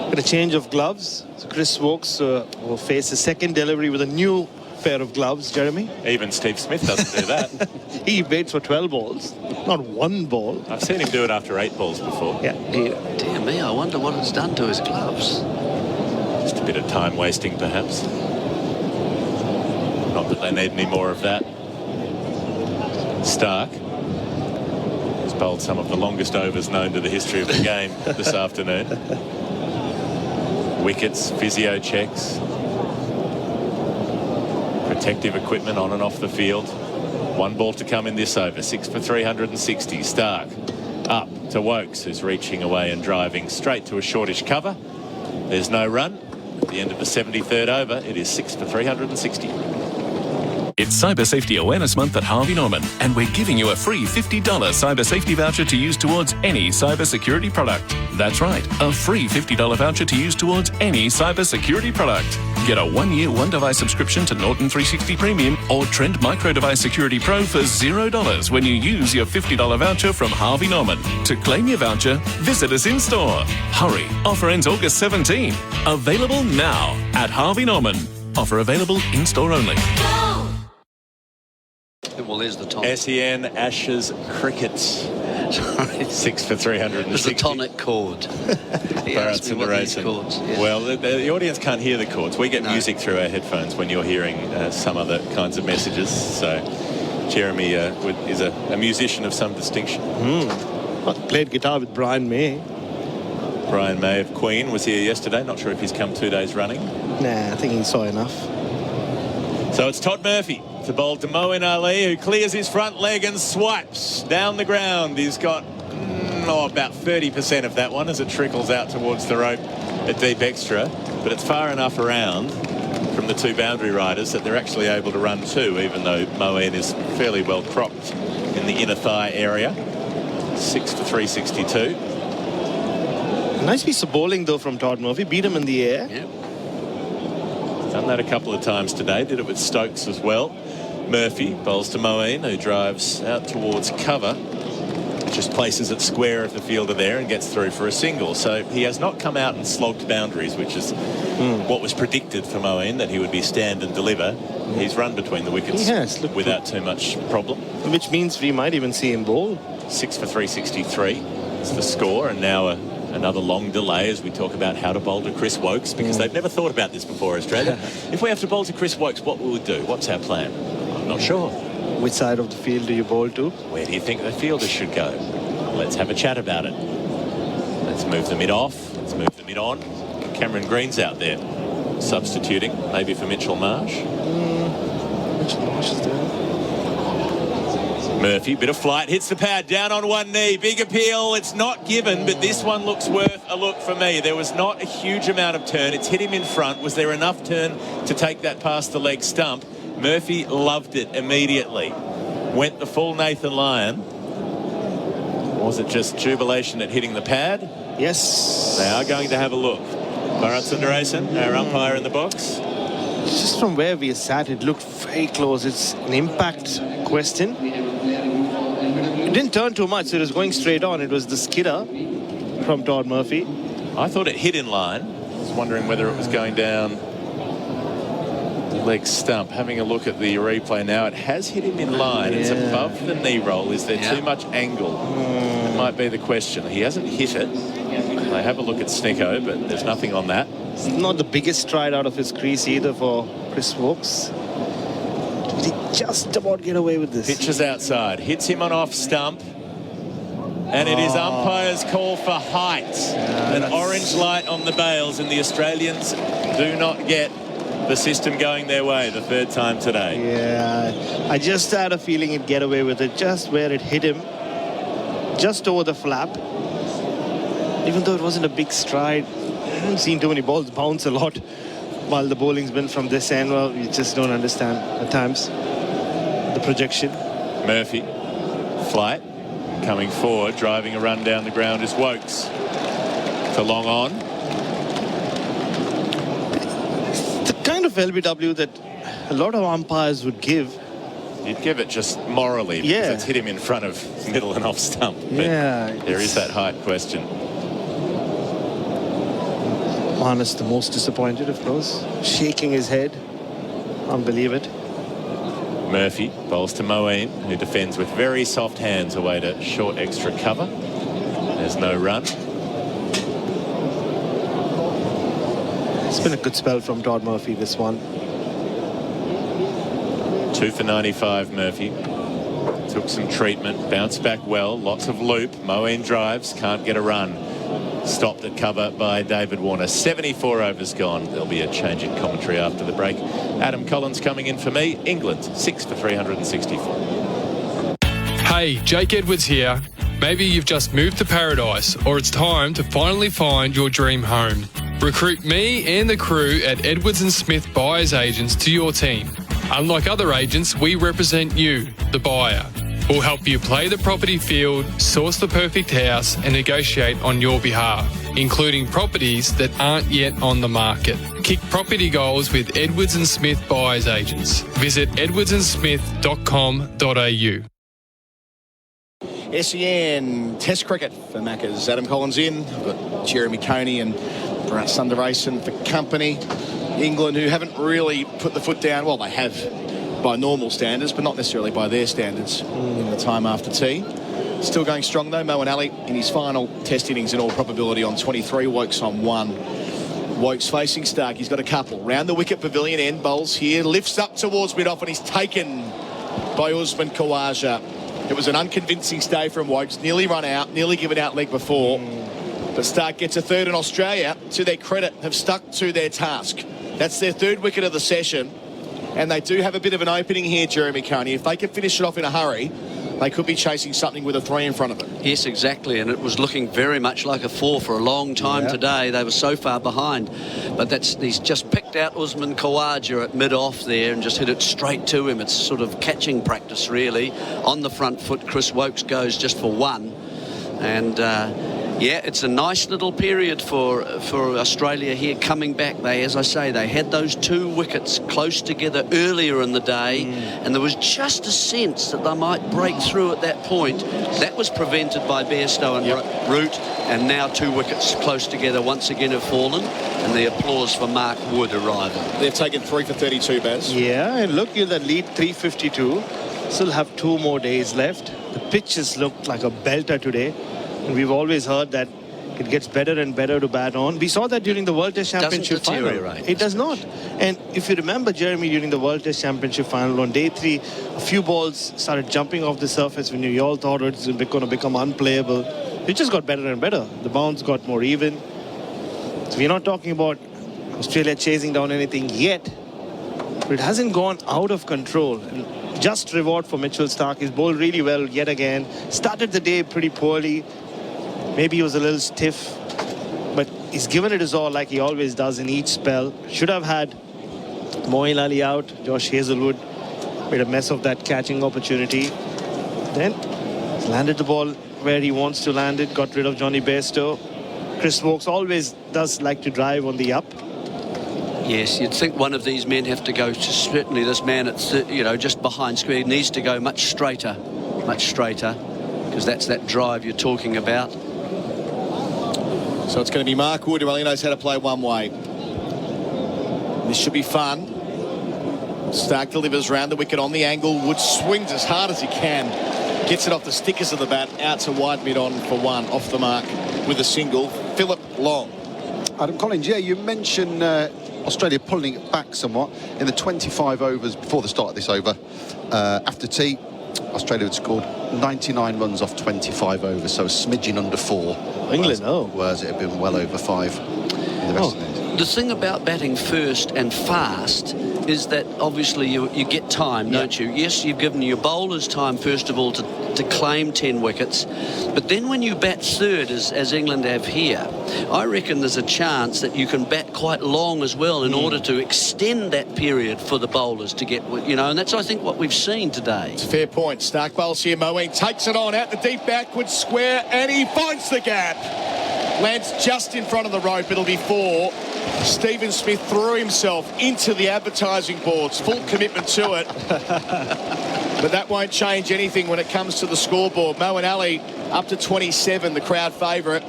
get a change of gloves. So Chris Woakes will face a second delivery with a new pair of gloves, Jeremy. Even Steve Smith doesn't do that. He baits for 12 balls, not one ball. I've seen him do it after 8 balls before. Yeah. Dear me, I wonder what it's done to his gloves. Just a bit of time wasting, perhaps. Not that they need any more of that. Stark has bowled some of the longest overs known to the history of the game this afternoon. Wickets, physio checks, protective equipment on and off the field. 1 ball to come in this over. 6 for 360. Stark up to Wokes, who's reaching away and driving straight to a shortish cover. There's no run. At the end of the 73rd over, it is 6 for 360. It's Cyber Safety Awareness Month at Harvey Norman, and we're giving you a free $50 cyber safety voucher to use towards any cyber security product. That's right, a free $50 voucher to use towards any cyber security product. Get a 1-year 1-device subscription to Norton 360 Premium or Trent Micro Device Security Pro for $0 when you use your $50 voucher from Harvey Norman. To claim your voucher, visit us in store. Hurry, offer ends August 17. Available now at Harvey Norman. Offer available in store only. Well, there's the tonic. SEN Ashes Cricket. 6 for 360. There's the tonic chord. Bharat Sundaresan. Yes. Well, the audience can't hear the chords. We get music through our headphones when you're hearing some other kinds of messages. So Jeremy is a musician of some distinction. I played guitar with Brian May. Brian May of Queen was here yesterday. Not sure if he's come 2 days running. Nah, I think he saw enough. So it's Todd Murphy to bowl to Moeen Ali, who clears his front leg and swipes down the ground. He's got about 30% of that one as it trickles out towards the rope at deep extra, but it's far enough around from the 2 boundary riders that they're actually able to run 2, even though Moeen is fairly well cropped in the inner thigh area. 6 for 362. Nice piece of bowling though from Todd Murphy. Beat him in the air. Yep. Done that a couple of times today. Did it with Stokes as well. Murphy bowls to Moeen, who drives out towards cover. Just places it square if the fielder there and gets through for a single. So he has not come out and slogged boundaries, which is what was predicted for Moeen, that he would be stand and deliver. He's run between the wickets without too much problem. Which means we might even see him bowl. 6 for 363 is the score, and now another long delay as we talk about how to bowl to Chris Wokes, because they've never thought about this before, Australia. If we have to bowl to Chris Wokes, what will we do? What's our plan? I'm not sure. Which side of the field do you bowl to? Where do you think the fielder should go? Let's have a chat about it. Let's move the mid off. Let's move the mid on. Cameron Green's out there substituting, maybe for Mitchell Marsh. Mitchell Marsh is there. Murphy, bit of flight, hits the pad, down on one knee. Big appeal, it's not given, but this one looks worth a look for me. There was not a huge amount of turn. It's hit him in front. Was there enough turn to take that past the leg stump? Murphy loved it immediately. Went the full Nathan Lyon. Was it just jubilation at hitting the pad? Yes. They are going to have a look. Bharat Sundaresan, our umpire in the box. Just from where we sat, it looked very close. It's an impact question. It didn't turn too much, so it was going straight on. It was the skidder from Todd Murphy. I thought it hit in line. I was wondering whether it was going down the leg stump. Having a look at the replay now, it has hit him in line. It's above the knee roll. Is there too much angle? It might be the question. He hasn't hit it. They have a look at Snicko, but there's nothing on that. It's not the biggest stride out of his crease either for Chris Wokes. Did he just about get away with this? Pitches outside, hits him on off stump, and it is umpire's call for height. An orange light on the bails, and the Australians do not get the system going their way the 3rd time today. Yeah, I just had a feeling he'd get away with it, just where it hit him, just over the flap. Even though it wasn't a big stride, I haven't seen too many balls bounce a lot while the bowling's been from this end. Well, you just don't understand at times the projection. Murphy, flight, coming forward, driving a run down the ground is Wokes. To long on. It's the kind of LBW that a lot of umpires would give. You'd give it just morally, because it's hit him in front of middle and off stump. But there is that height question. Marnus the most disappointed, of course, shaking his head. Can't believe it. Murphy bowls to Moeen, who defends with very soft hands away to short extra cover. There's no run. It's been a good spell from Todd Murphy, this one. 2 for 95, Murphy. Took some treatment, bounced back well, lots of loop. Moeen drives, can't get a run. Stopped at cover by David Warner. 74 overs gone. There'll be a change in commentary after the break. Adam Collins coming in for me. England, 6 for 364. Hey, Jake Edwards here. Maybe you've just moved to paradise, or it's time to finally find your dream home. Recruit me and the crew at Edwards & Smith Buyers Agents to your team. Unlike other agents, we represent you, the buyer. We'll help you play the property field, source the perfect house and negotiate on your behalf, including properties that aren't yet on the market. Kick property goals with Edwards & Smith Buyers Agents. Visit edwardsandsmith.com.au. SEN Test Cricket for Maccas. Adam Collins in. We've got Jeremy Coney and Bharat Sundaresan for company. England, who haven't really put the foot down. Well, they have by normal standards, but not necessarily by their standards in the time after tea. Still going strong, though. Moeen Ali in his final Test innings in all probability on 23. Woakes on 1. Woakes facing Stark. He's got a couple. Round the wicket pavilion end. Bowls here. Lifts up towards mid-off and he's taken by Usman Khawaja. It was an unconvincing stay from Woakes. Nearly run out. Nearly given out leg before. But Stark gets a third, and Australia, to their credit, have stuck to their task. That's their third wicket of the session. And they do have a bit of an opening here, Jeremy Coney. If they can finish it off in a hurry, they could be chasing something with a 3 in front of it. Yes, exactly. And it was looking very much like a 4 for a long time today. They were so far behind. But he's just picked out Usman Khawaja at mid-off there and just hit it straight to him. It's sort of catching practice, really. On the front foot, Chris Woakes goes just for 1. And... yeah, it's a nice little period for Australia here coming back. As I say, they had those 2 wickets close together earlier in the day, and there was just a sense that they might break through at that point. That was prevented by Bairstow and Root, and now 2 wickets close together once again have fallen, and the applause for Mark Wood arriving. They've taken 3 for 32, Baz. Yeah, and look, you're the lead 352. Still have 2 more days left. The pitches looked like a belter today. And we've always heard that it gets better and better to bat on. We saw that during the World Test Championship final. It does not. And if you remember, Jeremy, during the World Test Championship final on day 3, a few balls started jumping off the surface when you all thought it was going to become unplayable. It just got better and better. The bounce got more even. So we're not talking about Australia chasing down anything yet, but it hasn't gone out of control. And just reward for Mitchell Starc. He's bowled really well yet again. Started the day pretty poorly. Maybe he was a little stiff, but he's given it his all like he always does in each spell. Should have had Moeen Ali out. Josh Hazlewood made a mess of that catching opportunity. Then he's landed the ball where he wants to land it. Got rid of Johnny Bairstow. Chris Woakes always does like to drive on the up. Yes, you'd think one of these men have to go to, certainly this man at, just behind screen needs to go much straighter, because that's that drive you're talking about. So it's going to be Mark Wood, who only knows how to play one way. This should be fun. Stark delivers round the wicket on the angle. Wood swings as hard as he can. Gets it off the stickers of the bat, out to wide mid on for 1, off the mark with a single. Philip Long. Adam Collins, yeah, you mentioned Australia pulling it back somewhat in the 25 overs before the start of this over. After tea, Australia had scored 99 runs off 25 overs, so a smidgen under 4. England, whereas it had been well over 5 in the rest of the innings. The thing about batting first and fast is that obviously you get time, don't you? Yes, you've given your bowlers time, first of all, to claim 10 wickets. But then when you bat third, as England have here, I reckon there's a chance that you can bat quite long as well in order to extend that period for the bowlers to get, and that's, I think, what we've seen today. It's a fair point. Stark bowls here. Moeen takes it on out the deep backward square, and he finds the gap. Lands just in front of the rope. It'll be 4. Stephen Smith threw himself into the advertising boards. Full commitment to it. But that won't change anything when it comes to the scoreboard. Moeen Ali up to 27, the crowd favourite.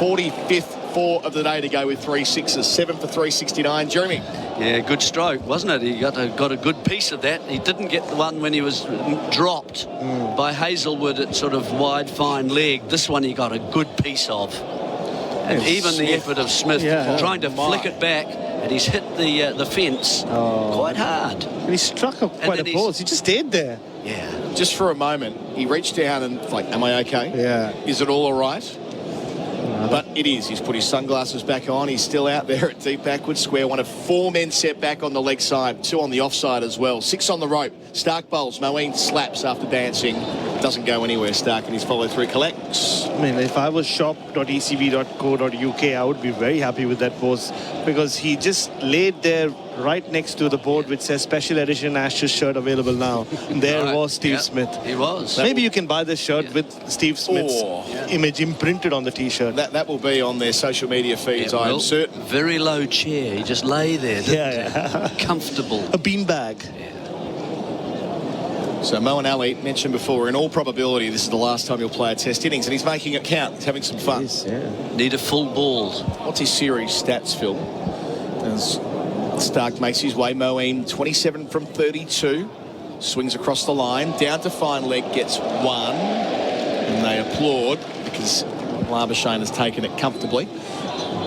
45th 4 of the day to go with 3 sixes. 7 for 369. Jeremy. Yeah, good stroke, wasn't it? He got a good piece of that. He didn't get the one when he was dropped by Hazelwood at sort of wide, fine leg. This one he got a good piece of. And even the effort of Smith trying to flick it back, and he's hit the fence quite hard. And he struck up quite a pose. He just stayed there. Yeah. Just for a moment, he reached down and like, am I okay? Yeah. Is it all right? But it is. He's put his sunglasses back on. He's still out there at deep backward square. 1 of 4 men set back on the leg side. 2 on the offside as well. 6 on the rope. Stark bowls. Moeen slaps after dancing. Doesn't go anywhere, Stark, and his follow-through collects. I mean, if I was shop.ecb.co.uk, I would be very happy with that post because he just laid there right next to the board which says special edition Ashes shirt available now. There was Steve Smith. He was. Maybe you can buy this shirt with Steve Smith's image imprinted on the T-shirt. That will be on their social media feeds, I am certain. Very low chair. He just lay there. Comfortable. A beanbag. So Moeen Ali, mentioned before, in all probability, this is the last time he'll play a test innings, and he's making it count. He's having some fun. Need a full ball. What's his series stats, Phil? As Stark makes his way, Moeen 27 from 32, swings across the line, down to fine leg, gets 1, and they applaud because Labuschagne has taken it comfortably.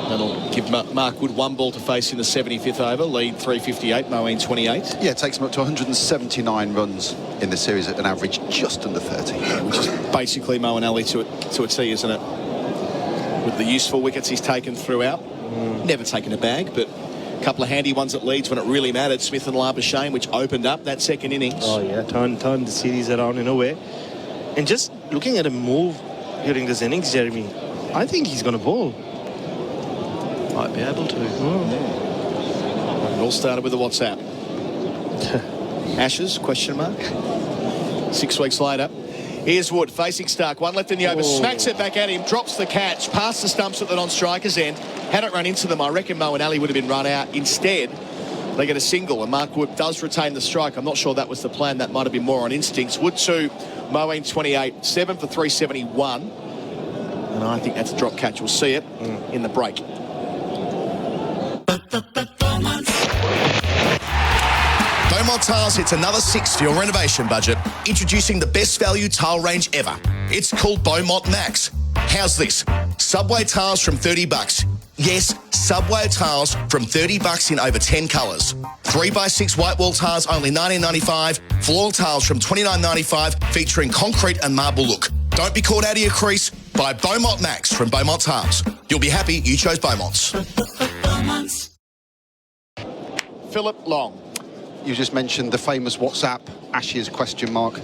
That'll give Mark Wood 1 ball to face in the 75th over. Lead 358, Moeen 28. Yeah, it takes him up to 179 runs in the series at an average just under 30. Which is basically Moeen Ali to a T, isn't it? With the useful wickets he's taken throughout. Never taken a bag, but a couple of handy ones at Leeds when it really mattered. Smith and Labuschagne, which opened up that second innings. Oh, yeah, turned the series around in a way. And just looking at a move during this innings, Jeremy, I think he's going to bowl. Might be able to. It all started with the WhatsApp. Ashes, question mark. 6 weeks later. Here's Wood facing Stark. 1 left in the over. Smacks it back at him. Drops the catch. Past the stumps at the non-striker's end. Had it run into them, I reckon Moeen Ali would have been run out. Instead, they get a single, and Mark Wood does retain the strike. I'm not sure that was the plan. That might have been more on instincts. Wood 2, Moeen 28. 7 for 371. And I think that's a drop catch. We'll see it in the break. Beaumont Tiles hits another 6 for your renovation budget, introducing the best value tile range ever. It's called Beaumont Max. How's this? Subway tiles from $30. Yes, Subway tiles from $30 in over 10 colours. 3x6 white wall tiles only $19.95. Floor tiles from $29.95 featuring concrete and marble look. Don't be caught out of your crease. Buy Beaumont Max from Beaumont Tiles. You'll be happy you chose Beaumont's. Philip Long. You just mentioned the famous WhatsApp Ashes question mark.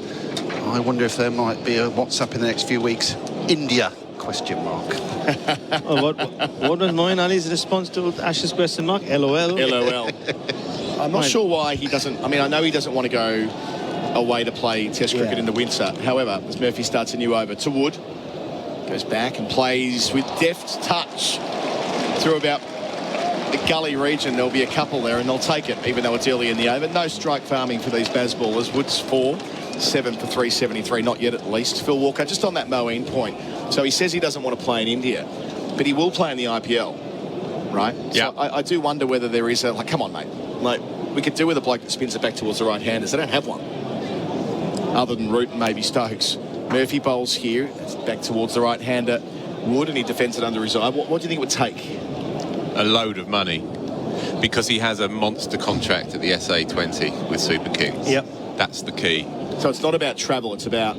I wonder if there might be a WhatsApp in the next few weeks. India question mark. What was Moeen Ali's response to Ashes question mark? LOL. LOL. I'm not sure why he doesn't. I mean, I know he doesn't want to go away to play Test cricket in the winter. However, as Murphy starts a new over to Wood, goes back and plays with deft touch through about the gully region. There'll be a couple there and they'll take it, even though it's early in the over. No strike farming for these Baz ballers. Wood's 4, 7 for 373, not yet at least. Phil Walker, just on that Moeen point. So he says he doesn't want to play in India, but he will play in the IPL, right? Yeah. So I do wonder whether there is a, like, come on, mate. Like, we could do with a bloke that spins it back towards the right-handers. They don't have one, other than Root and maybe Stokes. Murphy bowls here. It's back towards the right-hander Wood, and he defends it under his eye. What do you think it would take? A load of money, because he has a monster contract at the SA20 with Super Kings. Yep. That's the key. So it's not about travel, it's about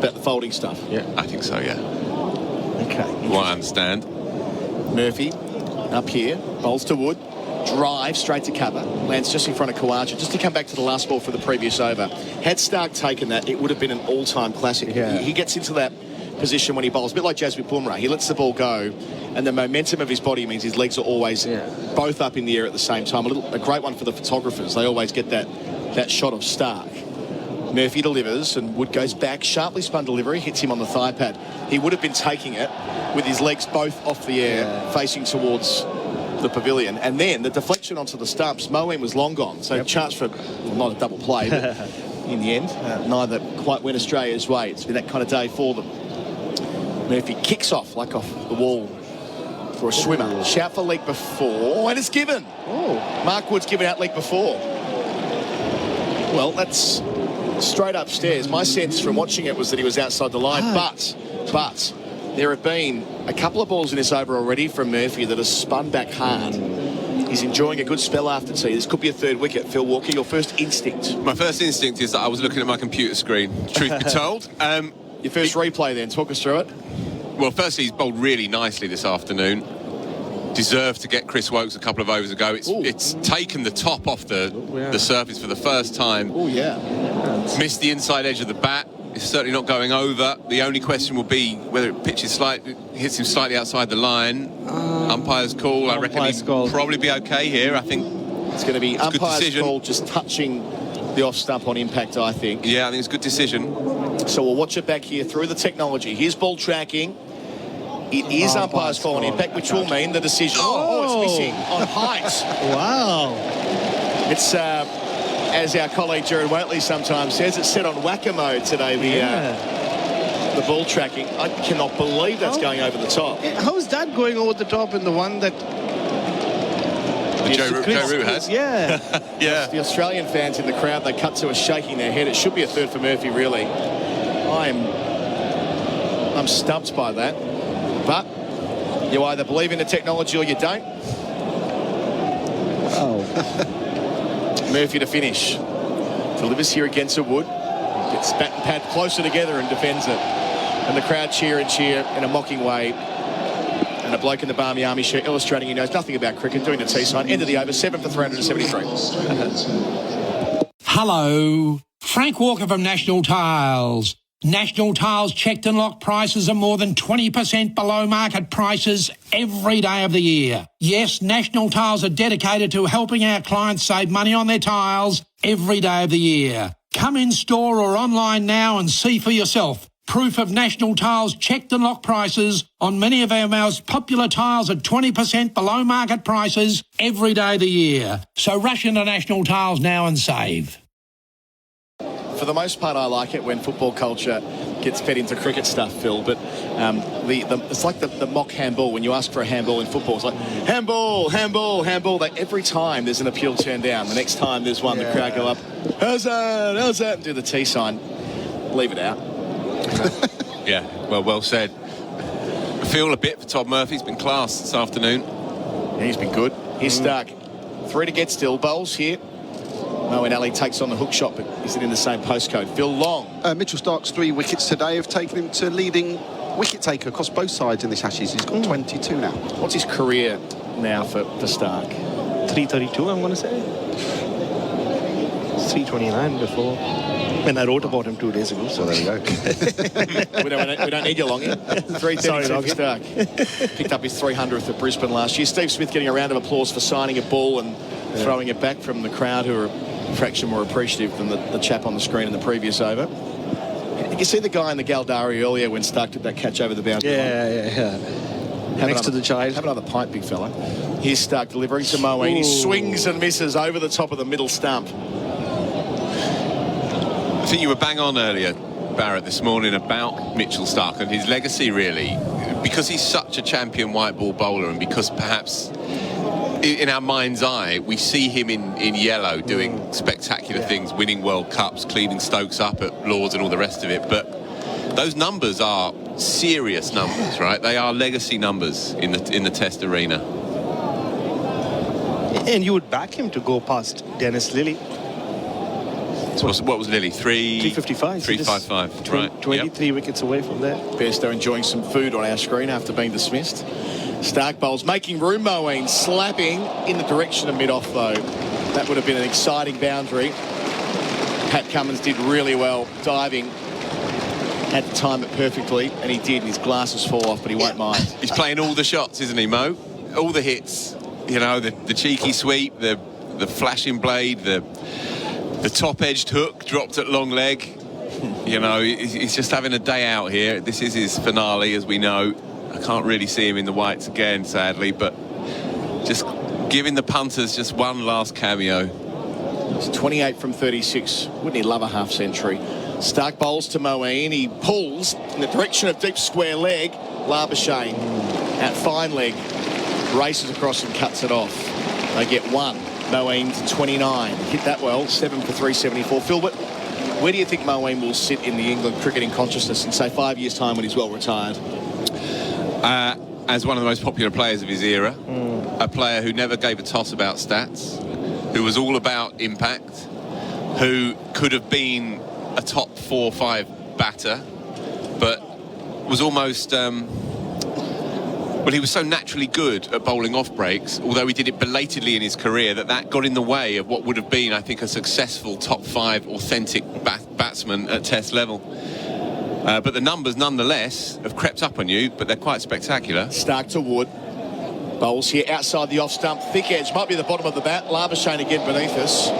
the folding stuff. Yeah. I think so, yeah. Okay. What I understand. Murphy up here, bowls to Wood, drive straight to cover, lands just in front of Khawaja, just to come back to the last ball for the previous over. Had Stark taken that, it would have been an all-time classic. Yeah. He gets into that position when he bowls, a bit like Jasmine Bumrah. He lets the ball go, and the momentum of his body means his legs are always both up in the air at the same time. A great one for the photographers. They always get that shot of Stark. Murphy delivers, and Wood goes back. Sharply spun delivery, hits him on the thigh pad. He would have been taking it with his legs both off the air, facing towards the pavilion. And then the deflection onto the stumps. Moeen was long gone, so chance for, well, not a double play, but in the end, neither quite went Australia's way. It's been that kind of day for them. Murphy kicks off, like off the wall for a swimmer. Shout for leap before, and it's given. Mark Wood's given out leap before. Well, that's straight upstairs. My sense from watching it was that he was outside the line, but there have been a couple of balls in this over already from Murphy that have spun back hard. He's enjoying a good spell after tea. This could be a third wicket. Phil Walker, your first instinct? My first instinct is that I was looking at my computer screen, truth be told. Your first replay then, talk us through it. Well, firstly, he's bowled really nicely this afternoon. Deserved to get Chris Wokes a couple of overs ago. It's taken the top off the surface for the first time. Missed the inside edge of the bat. It's certainly not going over. The only question will be whether it hits him slightly outside the line. Umpire's call. I reckon he'll probably be okay here. I think it's going to be umpire's call, just touching the off stump on impact, I think. Yeah, I think it's a good decision. So we'll watch it back here through the technology. Here's ball tracking. It is umpire's call on impact, which will mean the decision. It's missing on height. Wow. It's, as our colleague Jared Waitley sometimes says, it's set on whack-a-mole today, the ball tracking. I cannot believe that's going over the top. How's that going over the top in the one that... Joe Root has? Yeah. Yeah. The Australian fans in the crowd, they cut to us shaking their head. It should be a third for Murphy, really. I'm stumped by that. But you either believe in the technology or you don't. Murphy to finish. Delivers here against Wood. Gets bat and pad closer together and defends it. And the crowd cheer and cheer in a mocking way. And a bloke in the Barmy Army shirt illustrating he knows nothing about cricket, doing the T sign. End of the over, 7 for 373. Hello. Frank Walker from National Tiles. National Tiles checked and locked prices are more than 20% below market prices every day of the year. Yes, National Tiles are dedicated to helping our clients save money on their tiles every day of the year. Come in store or online now and see for yourself. Proof of National Tiles checked and locked prices on many of our most popular tiles at 20% below market prices every day of the year. So rush into National Tiles now and save. For the most part, I like it when football culture gets fed into cricket stuff, Phil, but it's like the mock handball. When you ask for a handball in football, it's like handball, handball, handball. Every time there's an appeal turned down. The next time there's one, the crowd go up, how's that, and do the T sign. Leave it out. Yeah, well said. I feel a bit for Todd Murphy. He's been class this afternoon. Yeah, he's been good. He's Stark. 3 to get still. Bowls here. Moeen Ali takes on the hook shot, but is it in the same postcode? Phil Long. Mitchell Stark's 3 wickets today have taken him to leading wicket taker across both sides in this Ashes. He's got 22 now. What's his career now for Stark? 332, I'm going to say. 329 before. And I wrote about him 2 days ago, so there we go. we don't need you, Longy. 332 for Stark. Picked up his 300th at Brisbane last year. Steve Smith getting a round of applause for signing a ball and throwing it back from the crowd, who are a fraction more appreciative than the chap on the screen in the previous over. Did you see the guy in the Galdari earlier when Stark did that catch over the boundary? Yeah. Next to the child. Have another pint, big fella. Here's Stark delivering to Moeen. He swings and misses over the top of the middle stump. I think you were bang on earlier, Barrett, this morning about Mitchell Stark and his legacy, really, because he's such a champion white ball bowler, and because perhaps in our mind's eye we see him in yellow doing spectacular things, winning World Cups, cleaning Stokes up at Lords and all the rest of it, but those numbers are serious numbers, right? They are legacy numbers in the Test arena. And you would back him to go past Dennis Lilly. What was Lilly? 355. 355. Right. 23 wickets away from there. Bairstow enjoying some food on our screen after being dismissed. Stark bowls, making room, Moeen, slapping in the direction of mid-off, though. That would have been an exciting boundary. Pat Cummins did really well, diving. Had to time it perfectly, and he did. His glasses fall off, but he won't mind. He's playing all the shots, isn't he, Mo? All the hits. You know, the cheeky sweep, the flashing blade, the top-edged hook dropped at long leg. You know, he's just having a day out here. This is his finale, as we know. I can't really see him in the whites again, sadly, but just giving the punters just one last cameo. It's 28 from 36. Wouldn't he love a half century? Stark bowls to Moeen. He pulls in the direction of deep square leg. Labuschagne at fine leg, races across and cuts it off. They get 1. Moeen to 29. Hit that well, 7 for 374. Phil, where do you think Moeen will sit in the England cricketing consciousness in, say, 5 years' time when he's well retired? As one of the most popular players of his era, a player who never gave a toss about stats, who was all about impact, who could have been a top 4 or 5 batter, but was almost... well, he was so naturally good at bowling off breaks, although he did it belatedly in his career, that got in the way of what would have been, I think, a successful top 5 authentic batsman at Test level. But the numbers, nonetheless, have crept up on you, but they're quite spectacular. Stark to Wood. Bowls here outside the off stump. Thick edge, might be the bottom of the bat. Labuschagne again beneath us.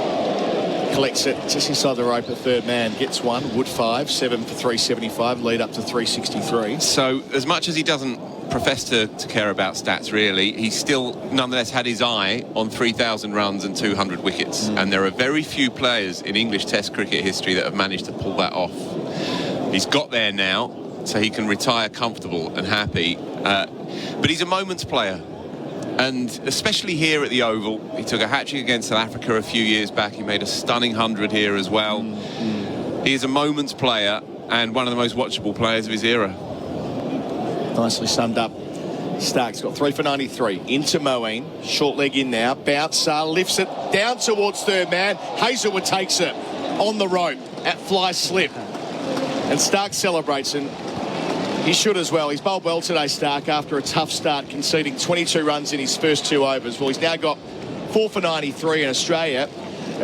Collects it just inside the rope. A third man gets 1. Wood 5, 7 for 375. Lead up to 363. So as much as he doesn't profess to care about stats, really, he still nonetheless had his eye on 3,000 runs and 200 wickets. And there are very few players in English Test cricket history that have managed to pull that off. He's got there now, so he can retire comfortable and happy. But he's a moments player. And especially here at the Oval, he took a hat-trick against South Africa a few years back. He made a stunning 100 here as well. He is a moments player and one of the most watchable players of his era. Nicely summed up. Stark's got 3 for 93. Into Moeen. Short leg in now. Bouncer lifts it down towards third man. Hazelwood takes it on the rope at fly slip. And Stark celebrates, and he should as well. He's bowled well today, Stark, after a tough start, conceding 22 runs in his first 2 overs. Well, he's now got 4 for 93 in Australia,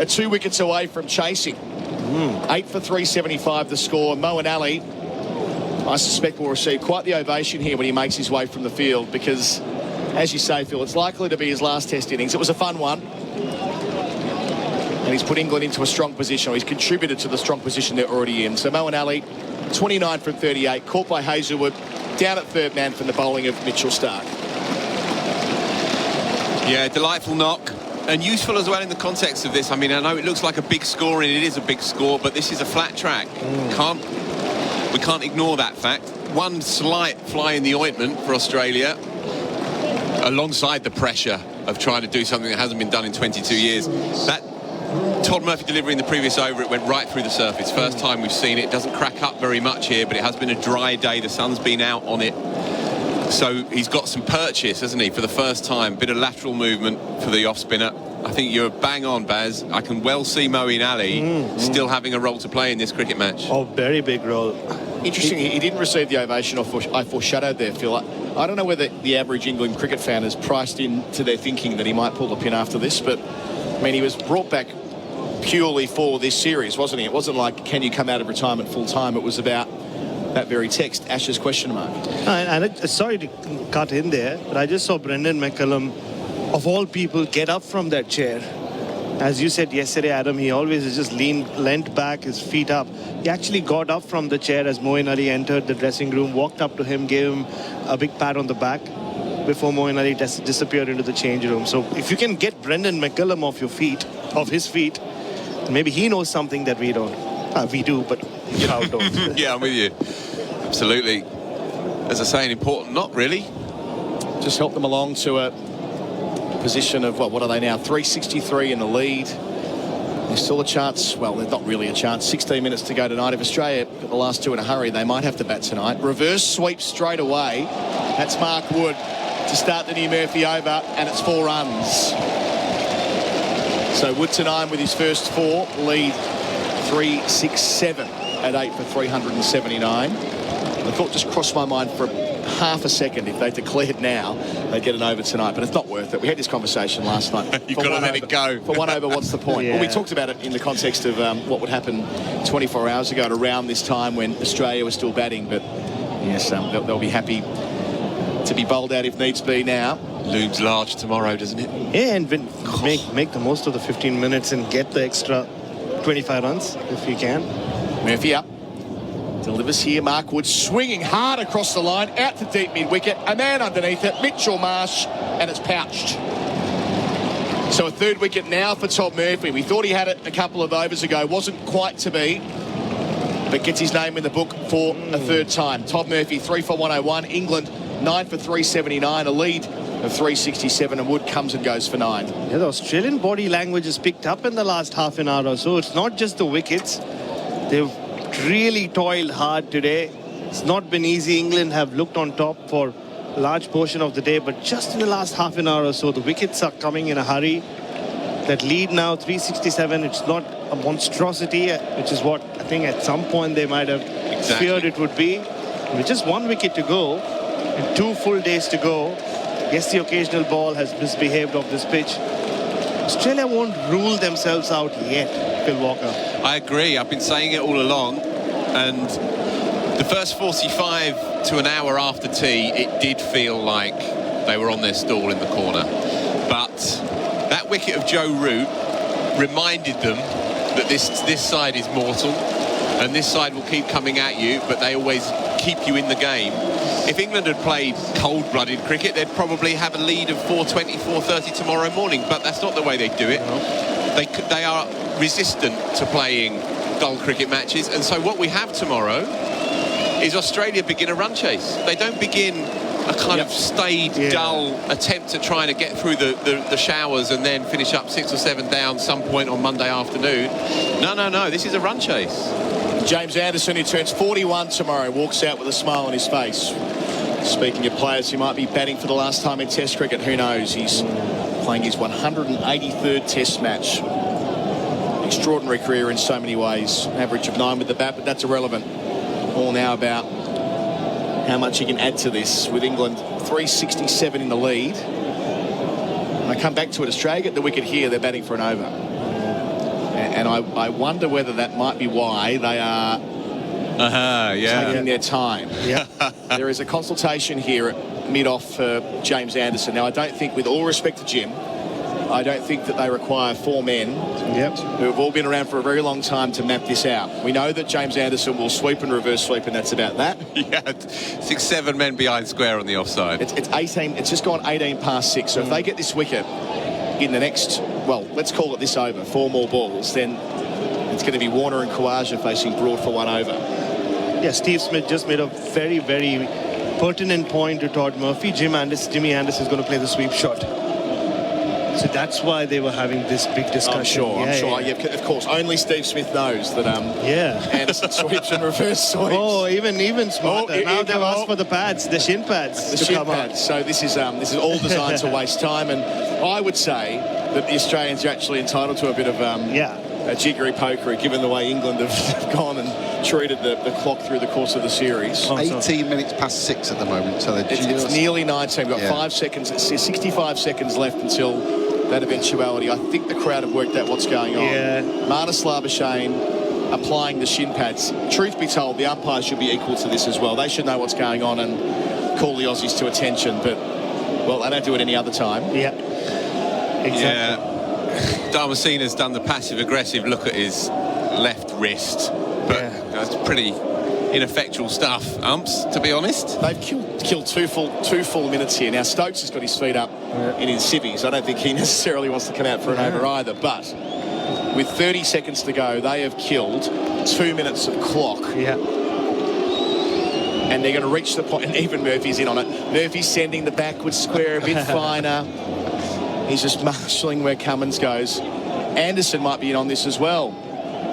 2 wickets away from chasing. 8 for 375 the score. Moeen Ali, I suspect, will receive quite the ovation here when he makes his way from the field, because, as you say, Phil, it's likely to be his last Test innings. It was a fun one. And he's put England into a strong position, or he's contributed to the strong position they're already in. So Moeen Ali, 29 from 38, caught by Hazelwood, down at third man from the bowling of Mitchell Stark. Yeah, delightful knock. And useful as well in the context of this. I mean, I know it looks like a big score, and it is a big score, but this is a flat track. We can't ignore that fact. One slight fly in the ointment for Australia, alongside the pressure of trying to do something that hasn't been done in 22 years. That Todd Murphy delivery in the previous over, it went right through the surface. First time we've seen it. It doesn't crack up very much here, but it has been a dry day. The sun's been out on it. So he's got some purchase, hasn't he, for the first time. Bit of lateral movement for the off-spinner. I think you're bang on, Baz. I can well see Moeen Ali still having a role to play in this cricket match. Oh, very big role. Interesting, he didn't receive the ovation I foreshadowed there, Phil. I don't know whether the average England cricket fan has priced into their thinking that he might pull the pin after this, but, I mean, he was brought back purely for this series, wasn't he? It wasn't like, can you come out of retirement full-time? It was about that very text, Ash's question mark. And sorry to cut in there, but I just saw Brendan McCullum, of all people, get up from that chair. As you said yesterday, Adam, he always just leant back, his feet up. He actually got up from the chair as Moeen Ali entered the dressing room, walked up to him, gave him a big pat on the back before Moeen Ali disappeared into the change room. So if you can get Brendan McCullum off his feet, maybe he knows something that we don't. We do, but you know, don't. Yeah, I'm with you. Absolutely. As I say, an important knock, really. Just help them along to a position of, what are they now? 363 in the lead. There's still a chance. Well, there's not really a chance. 16 minutes to go tonight. If Australia got the last 2 in a hurry, they might have to bat tonight. Reverse sweep straight away. That's Mark Wood to start the new Murphy over, and it's 4 runs. So Wood to 9 with his first 4. Lead 3-6-7 at 8 for 379. The thought just crossed my mind for half a second. If they declared now, they'd get an over tonight, but it's not worth it. We had this conversation last night. You've got to let it go. For 1 over, what's the point? Yeah. Well, we talked about it in the context of what would happen 24 hours ago at around this time when Australia was still batting, but yes, they'll be happy to be bowled out if needs be now. Looms large tomorrow, doesn't it? Yeah, and make the most of the 15 minutes and get the extra 25 runs if you can. Murphy up. Delivers here. Mark Wood swinging hard across the line, out to deep mid-wicket. A man underneath it, Mitchell Marsh, and it's pouched. So a 3rd wicket now for Todd Murphy. We thought he had it a couple of overs ago. Wasn't quite to be, but gets his name in the book for a 3rd time. Todd Murphy, 3 for 101. England 9 for 379, a lead of 367, and Wood comes and goes for 9. Yeah, the Australian body language is picked up in the last half an hour or so. It's not just the wickets. They've really toiled hard today. It's not been easy. England have looked on top for a large portion of the day, but just in the last half an hour or so, the wickets are coming in a hurry. That lead now, 367, it's not a monstrosity, which is what I think at some point they might have feared it would be. With just 1 wicket to go and 2 full days to go, yes, the occasional ball has misbehaved off this pitch. Australia won't rule themselves out yet, Phil Walker. I agree. I've been saying it all along. And the first 45 to an hour after tea, it did feel like they were on their stall in the corner. But that wicket of Joe Root reminded them that this side is mortal and this side will keep coming at you, but they always keep you in the game. If England had played cold-blooded cricket, they'd probably have a lead of 420, 430 tomorrow morning, but that's not the way they do it. They are resistant to playing dull cricket matches, and so what we have tomorrow is Australia begin a run chase. They don't begin a kind of staid, dull attempt at trying to get through the showers and then finish up 6 or 7 down some point on Monday afternoon. No, this is a run chase. James Anderson, who turns 41 tomorrow, walks out with a smile on his face. Speaking of players who might be batting for the last time in Test cricket, who knows? He's playing his 183rd Test match. Extraordinary career in so many ways. Average of 9 with the bat, but that's irrelevant. All now about how much he can add to this with England 367 in the lead. And I come back to it. Australia get the wicket here. They're batting for an over. And I wonder whether that might be why they are taking their time. There is a consultation here at mid-off for James Anderson. Now, I don't think, with all respect to Jim, I don't think that they require 4 men who have all been around for a very long time to map this out. We know that James Anderson will sweep and reverse sweep, and that's about that. 6, 7 men behind square on the offside. It's 18. It's just gone 18 past 6. So if they get this wicket in the next, well, let's call it this over, 4 more balls, then it's going to be Warner and Khawaja facing Broad for 1 over. Yeah, Steve Smith just made a very, very pertinent point to Todd Murphy. Jimmy Anderson is going to play the sweep shot. So that's why they were having this big discussion. I'm sure. Yeah, of course, only Steve Smith knows that Anderson sweeps and reverse sweeps. Oh, even smarter. Now they've asked for the pads, the shin pads. The shin pads. So this is all designed to waste time, and I would say that the Australians are actually entitled to a bit of a jiggery pokery, given the way England have gone and treated the clock through the course of the series. 18 minutes past 6 at the moment, so it's nearly 19. We've got 5 seconds. It's 65 seconds left until that eventuality. I think the crowd have worked out what's going on. Marnus Labuschagne applying the shin pads. Truth be told, the umpires should be equal to this as well. They should know what's going on and call the Aussies to attention, but, well, they don't do it any other time. Exactly. Yeah. Damascena's done the passive-aggressive look at his left wrist, but that's pretty ineffectual stuff, umps, to be honest. They've killed two full minutes here. Now, Stokes has got his feet up in his civvies. I don't think he necessarily wants to come out for an over either, but with 30 seconds to go, they have killed 2 minutes of clock. And they're going to reach the point, and even Murphy's in on it. Murphy's sending the backwards square a bit finer. He's just marshalling where Cummins goes. Anderson might be in on this as well.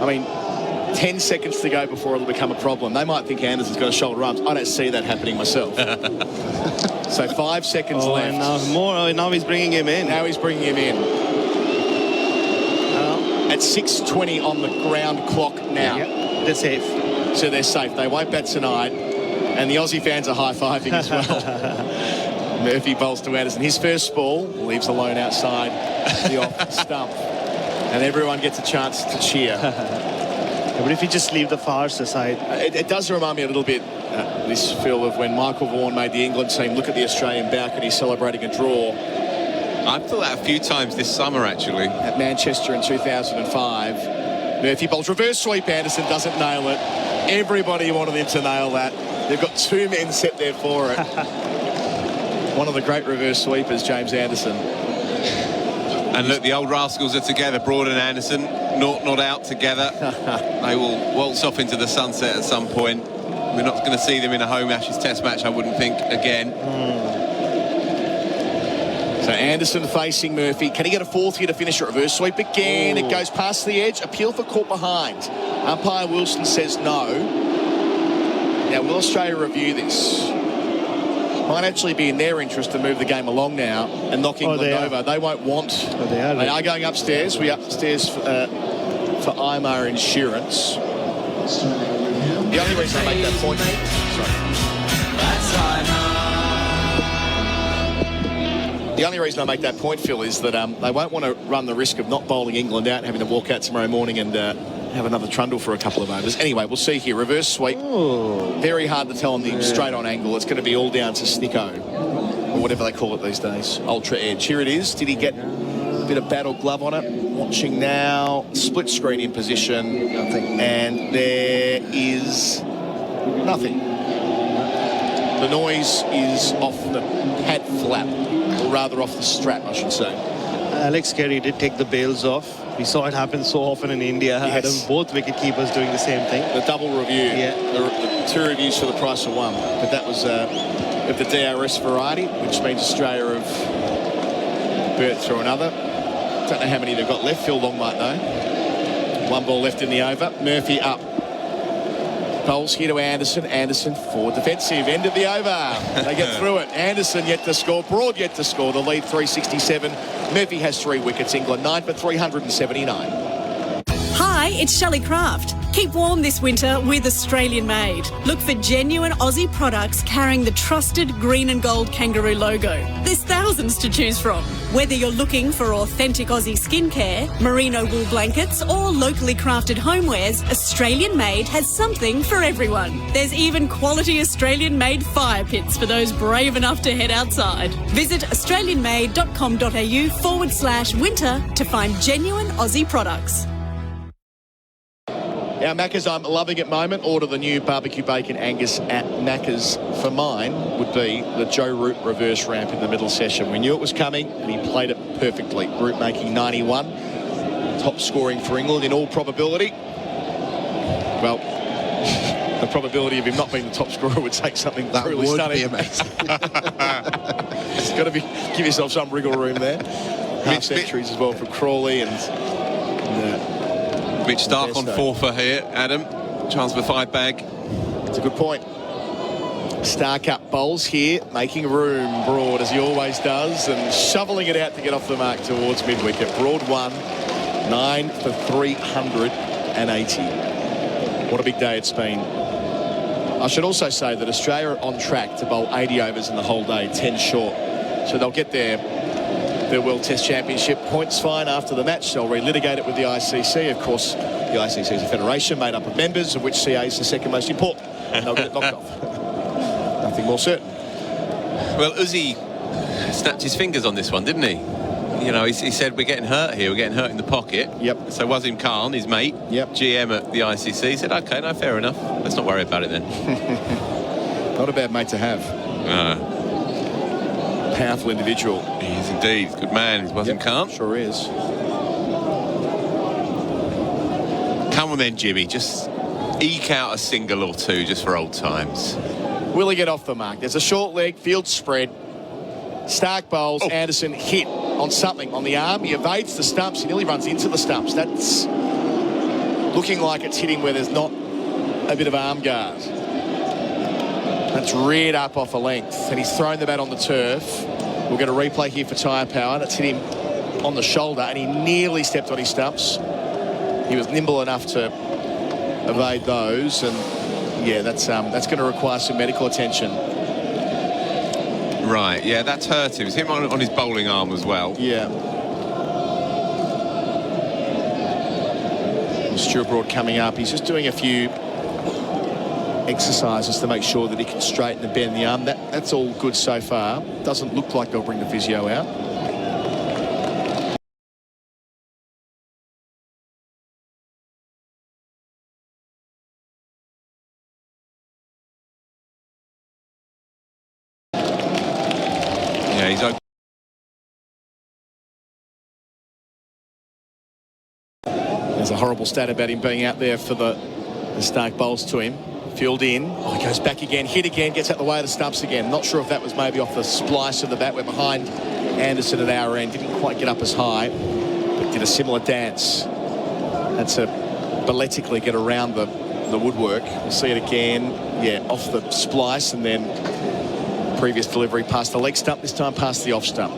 I mean, 10 seconds to go before it'll become a problem. They might think Anderson's got a shoulder arms. I don't see that happening myself. So 5 seconds left. And now he's bringing him in. Now he's bringing him in. At 6:20 on the ground clock now. They're safe. So they're safe. They won't bat tonight. And the Aussie fans are high-fiving as well. Murphy bowls to Anderson. His first ball leaves alone outside the off stump. And everyone gets a chance to cheer. But if you just leave the farce aside... It does remind me a little bit, this feel of when Michael Vaughan made the England team look at the Australian balcony celebrating a draw. I've thought that a few times this summer, actually. At Manchester in 2005. Murphy bowls reverse sweep. Anderson doesn't nail it. Everybody wanted him to nail that. They've got 2 men set there for it. One of the great reverse sweepers, James Anderson. And look, the old rascals are together, Broad and Anderson, not out together. They will waltz off into the sunset at some point. We're not going to see them in a home Ashes Test match, I wouldn't think, again. So Anderson facing Murphy. Can he get a fourth here to finish a reverse sweep again? It goes past the edge. Appeal for caught behind. Umpire Wilson says no. Now, will Australia review this? Might actually be in their interest to move the game along now and knock England over. They won't want... They are going upstairs. We're upstairs for IMAR Insurance. The only reason I make that point... The only reason I make that point, Phil, is that they won't want to run the risk of not bowling England out and having to walk out tomorrow morning and have another trundle for a couple of overs. Anyway, we'll see here. Reverse sweep. Very hard to tell on the straight-on angle. It's going to be all down to Snicko, or whatever they call it these days. Ultra Edge. Here it is. Did he get a bit of battle glove on it? Watching now. Split screen in position. Nothing. And there is nothing. The noise is off the pad flap, or rather off the strap, I should say. Alex Carey did take the bails off. We saw it happen so often in India. Had both wicket keepers doing the same thing. The double review. Yeah. The two reviews for the price of one. But that was of the DRS variety, which means Australia have burnt through another. Don't know how many they've got left. Phil Long might know. One ball left in the over. Murphy up. Bowls here to Anderson. Anderson for defensive. End of the over. They get through it. Anderson yet to score. Broad yet to score. The lead 367. Murphy has 3 wickets. England 9 for 379. Hi, it's Shelley Craft. Keep warm this winter with Australian Made. Look for genuine Aussie products carrying the trusted green and gold kangaroo logo. There's thousands to choose from. Whether you're looking for authentic Aussie skincare, merino wool blankets or locally crafted homewares, Australian Made has something for everyone. There's even quality Australian Made fire pits for those brave enough to head outside. Visit australianmade.com.au/winter to find genuine Aussie products. Our Macca's I'm loving it moment. Order the new barbecue bacon Angus at Macca's. For mine would be the Joe Root reverse ramp in the middle session. We knew it was coming and he played it perfectly. Root making 91. Top scoring for England in all probability. Well, the probability of him not being the top scorer would take something that truly would stunning. be amazing. It's got to be, give yourself some wriggle room there. Half centuries as well from Crawley and Mitch Stark on 4 for here, Adam. Chance for 5 bag. It's a good point. Stark up bowls here, making room Broad as he always does, and shoveling it out to get off the mark towards mid-wicket. Broad 1, 9 for 380. What a big day it's been. I should also say that Australia are on track to bowl 80 overs in the whole day, 10 short. So they'll get their World Test Championship points fine after the match. They'll relitigate it with the ICC. Of course, the ICC is a federation made up of members, of which CA is the second most important. And they'll get it knocked off. Nothing more certain. Well, Uzi snapped his fingers on this one, didn't he? You know, he said, we're getting hurt here. We're getting hurt in the pocket. Yep. So Wasim Khan, his mate, GM at the ICC, said, OK, no, fair enough. Let's not worry about it then. Not a bad mate to have. Powerful individual. He is indeed. Good man. He's Wasim Khan. Sure is. Come on then, Jimmy. Just eke out a single or two just for old times. Will he get off the mark? There's a short leg, field spread. Stark bowls, Anderson hit on something on the arm. He evades the stumps. He nearly runs into the stumps. That's looking like it's hitting where there's not a bit of arm guard. That's reared up off a length, and he's thrown the bat on the turf. We'll get a replay here for tyre power. That's hit him on the shoulder, and he nearly stepped on his stumps. He was nimble enough to evade those, and yeah, that's going to require some medical attention. Right, yeah, that's hurt him. It's him on his bowling arm as well. Yeah. Stuart Broad coming up. He's just doing a few exercises to make sure that he can straighten and bend the arm. That's all good so far. Doesn't look like they'll bring the physio out. Yeah, he's okay. There's a horrible stat about him being out there for the Stark bowls to him. Filled in. Oh, he goes back again, hit again, gets out the way of the stumps again. Not sure if that was maybe off the splice of the bat. We're behind Anderson at our end. Didn't quite get up as high, but did a similar dance. Had to balletically get around the woodwork. We'll see it again. Yeah, off the splice, and then previous delivery past the leg stump, this time past the off stump.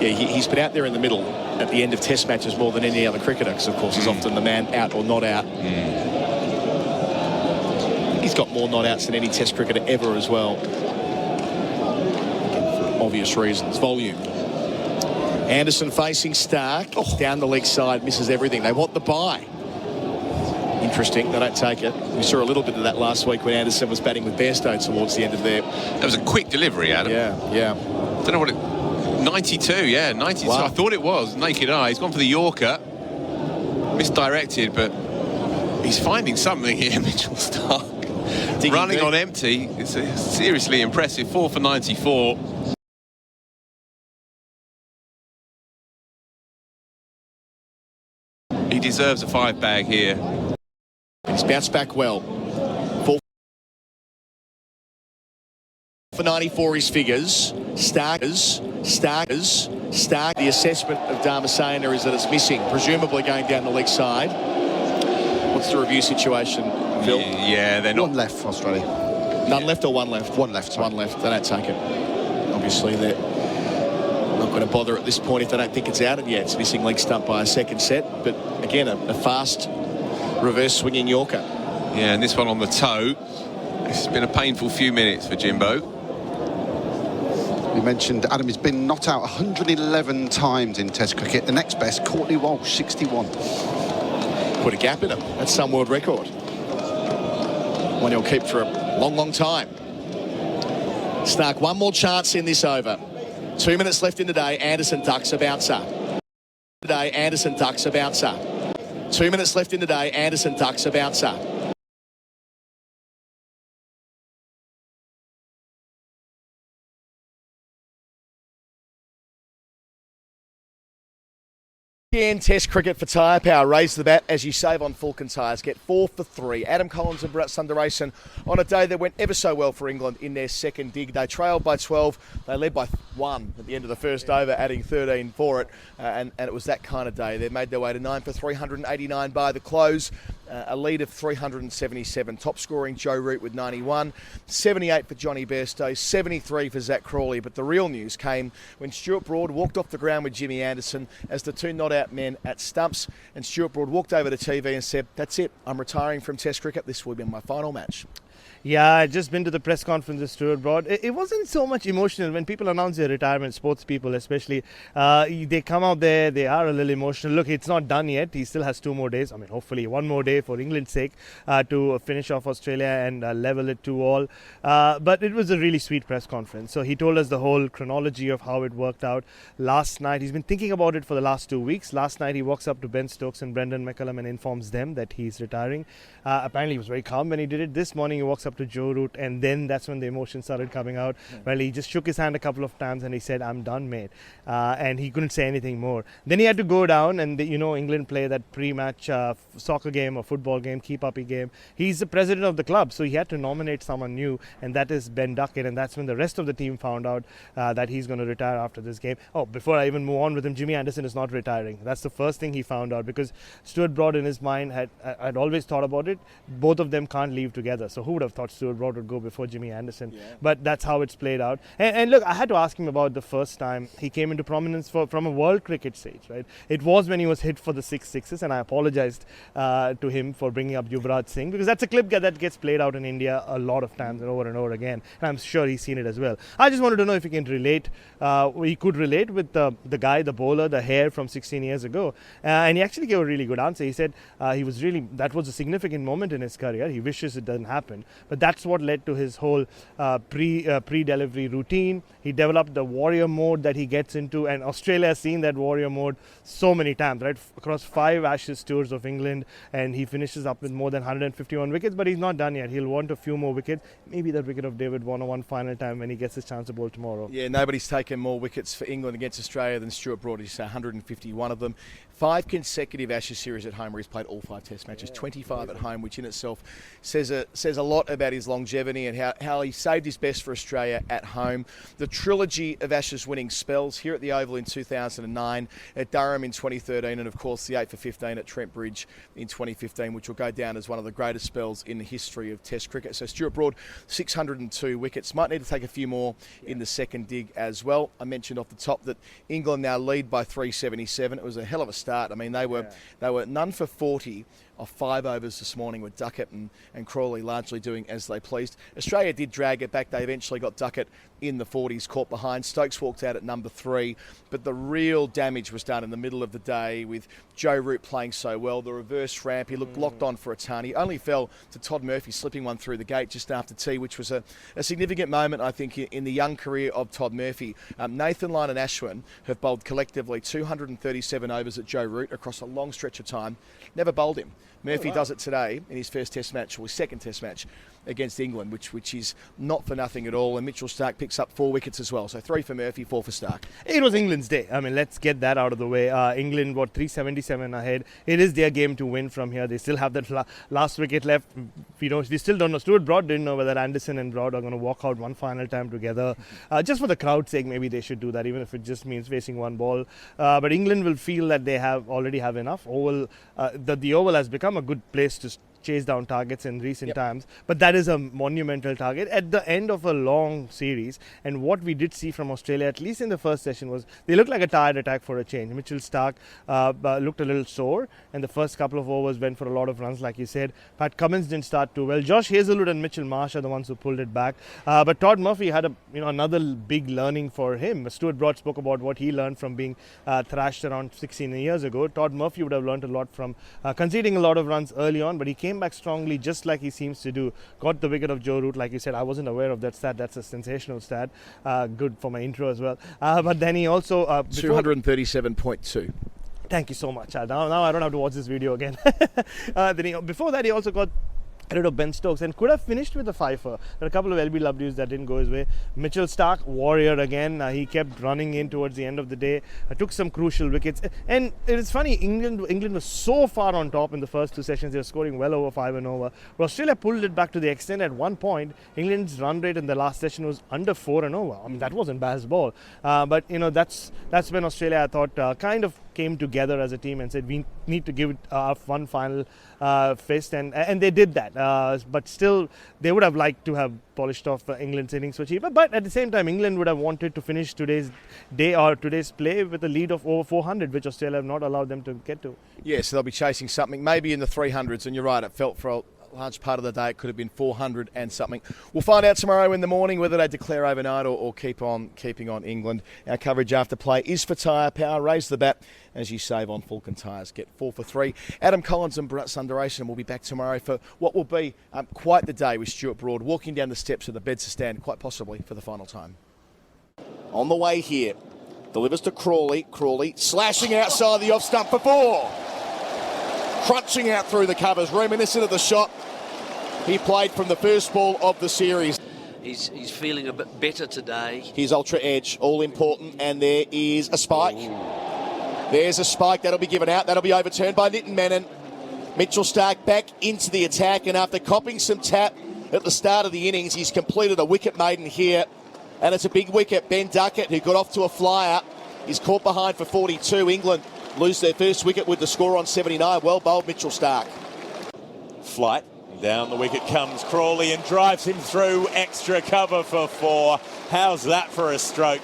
Yeah, he's been out there in the middle at the end of test matches more than any other cricketer, because of course he's often the man out or not out. He's got more not outs than any test cricketer ever as well, for obvious reasons. Volume. Anderson facing Stark. Down the leg side, misses everything. They want the bye. Interesting, they don't take it. We saw a little bit of that last week when Anderson was batting with Bairstow towards the end of there. That was a quick delivery, Adam. Yeah. Don't know what it... 92, yeah, 92. Wow. I thought it was. Naked eye. He's gone for the Yorker. Misdirected, but he's finding something here, Mitchell Stark. Running on empty. It's seriously impressive. 4 for 94. He deserves a 5 bag here. He's bounced back well. 4 for 94 his figures. Starkers. The assessment of Dharmasena is that it's missing, presumably going down the leg side. What's the review situation, Phil? Yeah, they're not... One left for Australia. None left or one left? One left. One left. They don't take it. Obviously, they're not going to bother at this point if they don't think it's out. And yeah, it's missing leg stump by a second set. But again, a fast reverse swinging Yorker. Yeah, and this one on the toe. It's been a painful few minutes for Jimbo. We mentioned Adam has been not out 111 times in Test cricket. The next best, Courtney Walsh, 61. Put a gap in him. That's some world record. One he'll keep for a long, long time. Stark, one more chance in this over. 2 minutes left in the day. Anderson ducks a bouncer. 2 minutes left in the day. Anderson ducks a bouncer. Test cricket for Tyre Power. Raise the bat as you save on Falcon tyres. Get 4 for 3. Adam Collins and Bharat Sundaresan on a day that went ever so well for England in their second dig. They trailed by 12. They led by 1 at the end of the first over, adding 13 for it. And it was that kind of day. They made their way to 9 for 389 by the close. A lead of 377. Top scoring Joe Root with 91. 78 for Johnny Bairstow. 73 for Zach Crawley. But the real news came when Stuart Broad walked off the ground with Jimmy Anderson as the two not-out men at stumps. And Stuart Broad walked over to TV and said, "That's it. I'm retiring from Test cricket. This will be my final match." Yeah, I've just been to the press conference of Stuart Broad. It wasn't so much emotional. When people announce their retirement, sports people especially, they come out there, they are a little emotional. Look, it's not done yet. He still has 2 more days. I mean, hopefully 1 more day for England's sake to finish off Australia and level it to all. But it was a really sweet press conference. So he told us the whole chronology of how it worked out. Last night, he's been thinking about it for the last 2 weeks. Last night, he walks up to Ben Stokes and Brendan McCullum and informs them that he's retiring. Apparently, he was very calm when he did it. This morning, he walks up to Joe Root, and then that's when the emotions started coming out. Well, he just shook his hand a couple of times and he said, "I'm done, mate," and he couldn't say anything more. Then he had to go down, and England play that pre-match soccer game or football game, keep-uppy game. He's the president of the club, so he had to nominate someone new, and that is Ben Duckett, and that's when the rest of the team found out that he's going to retire after this game. Oh, before I even move on with him, Jimmy Anderson is not retiring. That's the first thing he found out, because Stuart Broad in his mind had always thought about it. Both of them can't leave together, so who would have thought Stuart Broad would go before Jimmy Anderson? Yeah. But that's how it's played out. And look, I had to ask him about the first time he came into prominence from a world cricket stage, right? It was when he was hit for the 6 sixes, and I apologized to him for bringing up Yuvraj Singh, because that's a clip that gets played out in India a lot of times and over again, and I'm sure he's seen it as well. I just wanted to know if he can relate, he could relate with the guy, the bowler, the hair from 16 years ago, and he actually gave a really good answer. He said that was a significant moment in his career. He wishes it doesn't happen, But that's what led to his whole pre-delivery routine. He developed the warrior mode that he gets into, and Australia has seen that warrior mode so many times, right? Across 5 Ashes tours of England, and he finishes up with more than 151 wickets, but he's not done yet. He'll want a few more wickets, maybe the wicket of David Warner one final time when he gets his chance to bowl tomorrow. Yeah, nobody's taken more wickets for England against Australia than Stuart Broad. He's 151 of them. 5 consecutive Ashes series at home where he's played all 5 Test matches, 25 at home, which in itself says a lot about his longevity and how he saved his best for Australia at home. The trilogy of Ashes winning spells here at the Oval in 2009, at Durham in 2013, and of course the 8 for 15 at Trent Bridge in 2015, which will go down as one of the greatest spells in the history of Test cricket. So Stuart Broad, 602 wickets. Might need to take a few more in the second dig as well. I mentioned off the top that England now lead by 377. It was a hell of a start. I mean, they were none for 40 of 5 overs this morning with Duckett and Crawley largely doing as they pleased. Australia did drag it back. They eventually got Duckett in the 40s, caught behind. Stokes walked out at number 3, but the real damage was done in the middle of the day with Joe Root playing so well. The reverse ramp, he looked locked on for a ton. He only fell to Todd Murphy slipping one through the gate just after tea, which was a significant moment, I think, in the young career of Todd Murphy. Nathan Lyon and Ashwin have bowled collectively 237 overs at Joe Root across a long stretch of time. Never bowled him. Murphy does it today in his first Test match, or his second Test match against England, which is not for nothing at all. And Mitchell Starc picks up 4 wickets as well. So 3 for Murphy, 4 for Starc. It was England's day. I mean, let's get that out of the way. England, 377 ahead. It is their game to win from here. They still have that last wicket left. We still don't know. Stuart Broad didn't know whether Anderson and Broad are going to walk out one final time together. Just for the crowd's sake, maybe they should do that, even if it just means facing one ball. But England will feel that they already have enough. The Oval has become a good place to chase down targets in recent times, but that is a monumental target at the end of a long series. And what we did see from Australia, at least in the first session, was they looked like a tired attack for a change. Mitchell Starc looked a little sore, and the first couple of overs went for a lot of runs, like you said. Pat Cummins didn't start too well. Josh Hazlewood and Mitchell Marsh are the ones who pulled it back, but Todd Murphy had another big learning for him. Stuart Broad spoke about what he learned from being thrashed around 16 years ago. Todd Murphy would have learned a lot from conceding a lot of runs early on, but he came back strongly, just like he seems to do. Got the wicket of Joe Root, like you said. I wasn't aware of that stat. That's a sensational stat. Good for my intro as well. But then he also 237.2. Thank you so much. Now I don't have to watch this video again. Before that, he also got rid of Ben Stokes and could have finished with a 5-fer. There are a couple of LBWs that didn't go his way. Mitchell Starc, warrior again. He kept running in towards the end of the day. Took some crucial wickets. And it's funny, England was so far on top in the first 2 sessions. They were scoring well over 5 and over. But Australia pulled it back to the extent at one point, England's run rate in the last session was under 4 and over. I mean, that wasn't Baz's ball. But, that's when Australia, I thought, kind of came together as a team and said, we need to give it one final fist. And they did that. But still, they would have liked to have polished off England's innings for cheaper. But at the same time, England would have wanted to finish today's day or today's play with a lead of over 400, which Australia have not allowed them to get to. Yeah, so they'll be chasing something, maybe in the 300s. And you're right, it felt for a large part of the day it could have been 400 and something. We'll find out tomorrow in the morning whether they declare overnight or keep on keeping on England. Our coverage after play is for Tyre Power. Raise the bat as you save on Fulken tyres. Get 4 for 3. Adam Collins and Bharat Sundaresan will be back tomorrow for what will be quite the day with Stuart Broad walking down the steps of the Bedser stand, quite possibly for the final time. On the way here, delivers to Crawley. Crawley slashing outside the off stump for 4. Crunching out through the covers, reminiscent of the shot he played from the first ball of the series. He's feeling a bit better today. His ultra edge, all important, and there is a spike. There's a spike, that'll be given out, that'll be overturned by Nitin Menon. Mitchell Starc back into the attack, and after copping some tap at the start of the innings, he's completed a wicket maiden here, and it's a big wicket. Ben Duckett, who got off to a flyer, is caught behind for 42. England lose their first wicket with the score on 79. Well bowled, Mitchell Starc. Flight. Down the wicket comes Crawley and drives him through. Extra cover for 4. How's that for a stroke?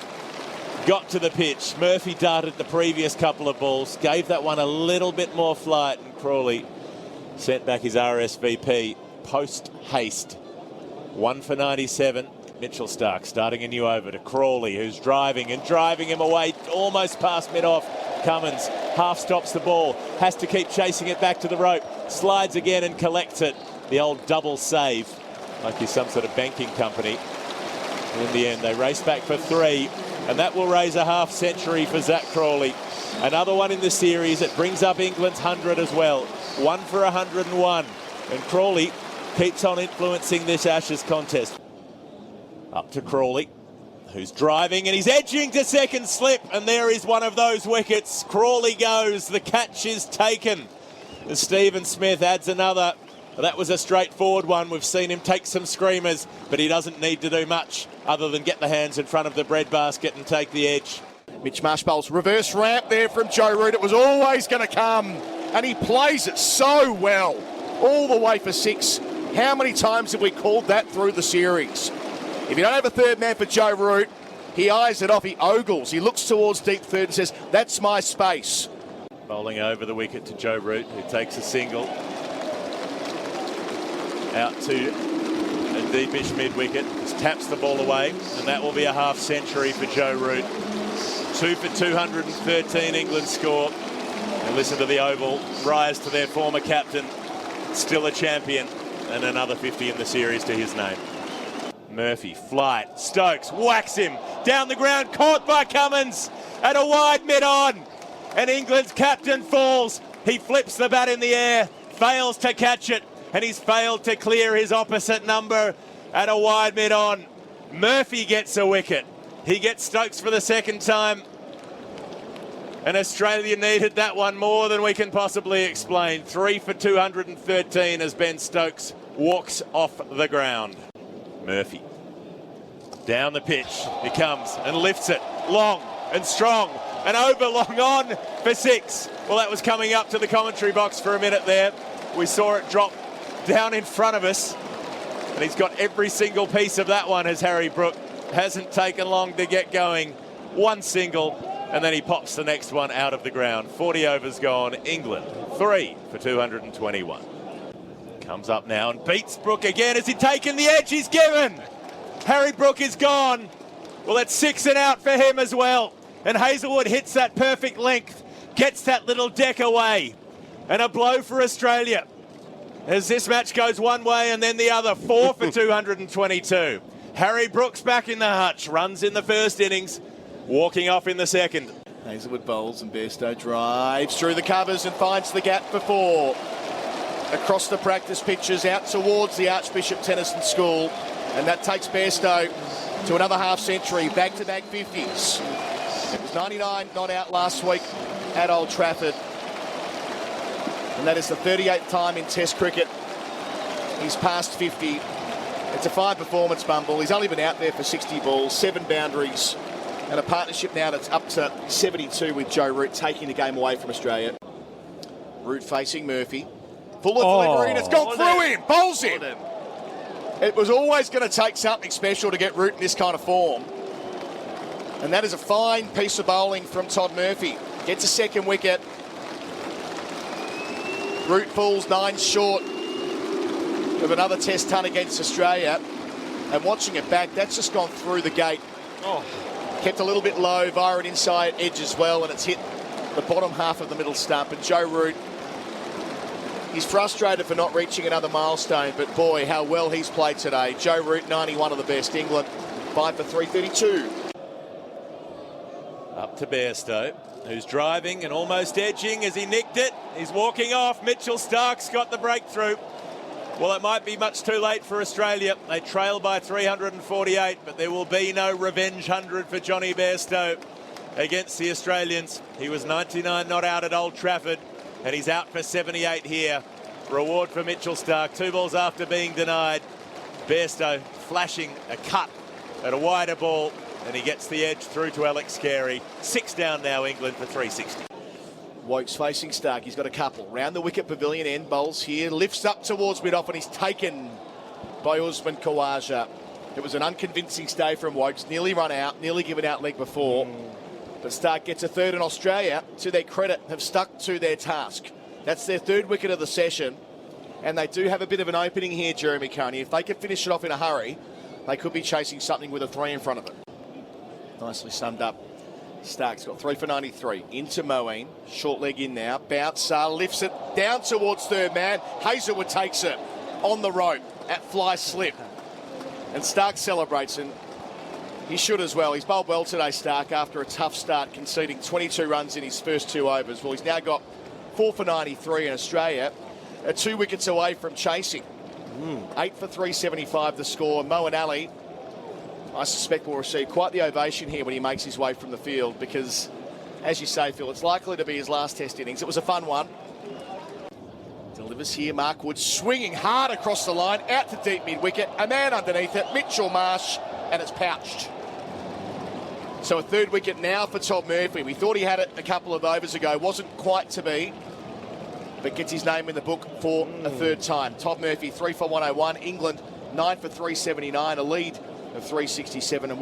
Got to the pitch. Murphy darted the previous couple of balls. Gave that one a little bit more flight. And Crawley sent back his RSVP post-haste. 1 for 97. Mitchell Starc starting a new over to Crawley, who's driving him away almost past mid-off. Cummins half stops the ball. Has to keep chasing it back to the rope. Slides again and collects it. The old double save. like he's some sort of banking company. In the end, they race back for 3, and that will raise a half century for Zach Crawley. Another one in the series. It brings up England's 100 as well. 1 for 101. And Crawley keeps on influencing this Ashes contest. Up to Crawley, who's driving, and he's edging to second slip, and there is one of those wickets. Crawley goes, the catch is taken. And Stephen Smith adds another. That was a straightforward one. We've seen him take some screamers, but he doesn't need to do much other than get the hands in front of the breadbasket and take the edge. Mitch Marshbow's reverse ramp there from Joe Root. It was always going to come, and he plays it so well. All the way for 6. How many times have we called that through the series? If you don't have a third man for Joe Root, he eyes it off, he ogles, he looks towards deep third and says, that's my space. Bowling over the wicket to Joe Root, who takes a single. Out to a deepish mid-wicket, just taps the ball away, and that will be a half century for Joe Root. 2 for 213 England score. And listen to the Oval rise to their former captain, still a champion, and another 50 in the series to his name. Murphy, flight, Stokes, whacks him, down the ground, caught by Cummins, at a wide mid-on, and England's captain falls. He flips the bat in the air, fails to catch it, and he's failed to clear his opposite number at a wide mid-on. Murphy gets a wicket. He gets Stokes for the second time, and Australia needed that one more than we can possibly explain. 3 for 213 as Ben Stokes walks off the ground. Murphy, down the pitch, he comes and lifts it, long and strong, and over long on for 6. Well, that was coming up to the commentary box for a minute there. We saw it drop down in front of us, and he's got every single piece of that one as Harry Brook. Hasn't taken long to get going. 1 single, and then he pops the next one out of the ground. 40 overs gone, England 3 for 221. Comes up now and beats Brook again. Has he taken the edge? He's given. Harry Brook is gone. Well, that's 6 and out for him as well. And Hazlewood hits that perfect length, gets that little deck away. And a blow for Australia as this match goes one way and then the other. 4 for 222. Harry Brook's back in the hutch, runs in the first innings, walking off in the second. Hazlewood bowls and Bairstow drives through the covers and finds the gap for 4. Across the practice pitches, out towards the Archbishop Tennyson School, and that takes Bairstow to another half century, back-to-back 50s. It was 99 not out last week at Old Trafford, and that is the 38th time in Test cricket he's passed 50. It's a fine performance, Bumble. He's only been out there for 60 balls, 7 boundaries, and a partnership now that's up to 72 with Joe Root, taking the game away from Australia. Root facing Murphy. Full of delivery, and it's gone through him, bowls him. It was always going to take something special to get Root in this kind of form. And that is a fine piece of bowling from Todd Murphy. Gets a second wicket. Root falls 9 short of another test ton against Australia. And watching it back, that's just gone through the gate. Kept a little bit low via an inside edge as well, and it's hit the bottom half of the middle stump. And Joe Root, he's frustrated for not reaching another milestone, but boy, how well he's played today. Joe Root, 91 of the best. England, 5 for 332. Up to Bairstow, who's driving and almost edging as he nicked it. He's walking off. Mitchell Stark's got the breakthrough. Well, it might be much too late for Australia. They trail by 348, but there will be no revenge 100 for Johnny Bairstow against the Australians. He was 99 not out at Old Trafford, and he's out for 78 here. Reward for Mitchell Stark. 2 balls after being denied. Bairstow flashing a cut at a wider ball, and he gets the edge through to Alex Carey. 6 down now, England for 360. Wokes facing Stark. He's got a couple. Round the wicket pavilion end, bowls here. Lifts up towards mid-off, and he's taken by Usman Khawaja. It was an unconvincing stay from Wokes. Nearly run out, nearly given out leg before. But Stark gets a third, and Australia, to their credit, have stuck to their task. That's their 3rd wicket of the session. And they do have a bit of an opening here, Jeremy Coney. If they can finish it off in a hurry, they could be chasing something with a 3 in front of it. Nicely summed up. Stark's got 3 for 93. Into Moeen. Short leg in now. Bouncer lifts it down towards third man. Hazlewood takes it on the rope at fly slip. And Stark celebrates, and he should as well. He's bowled well today, Stark, after a tough start, conceding 22 runs in his first 2 overs. Well, he's now got 4 for 93 in Australia, 2 wickets away from chasing. 8 for 375 the score. Moeen Ali, I suspect, will receive quite the ovation here when he makes his way from the field because, as you say, Phil, it's likely to be his last Test innings. It was a fun one. Delivers here, Mark Wood swinging hard across the line, out to deep mid-wicket, a man underneath it, Mitchell Marsh, and it's pouched. So a 3rd wicket now for Todd Murphy. We thought he had it a couple of overs ago, wasn't quite to be, but gets his name in the book for a 3rd time. Todd Murphy, 3 for 101, England 9 for 379, a lead of 367. And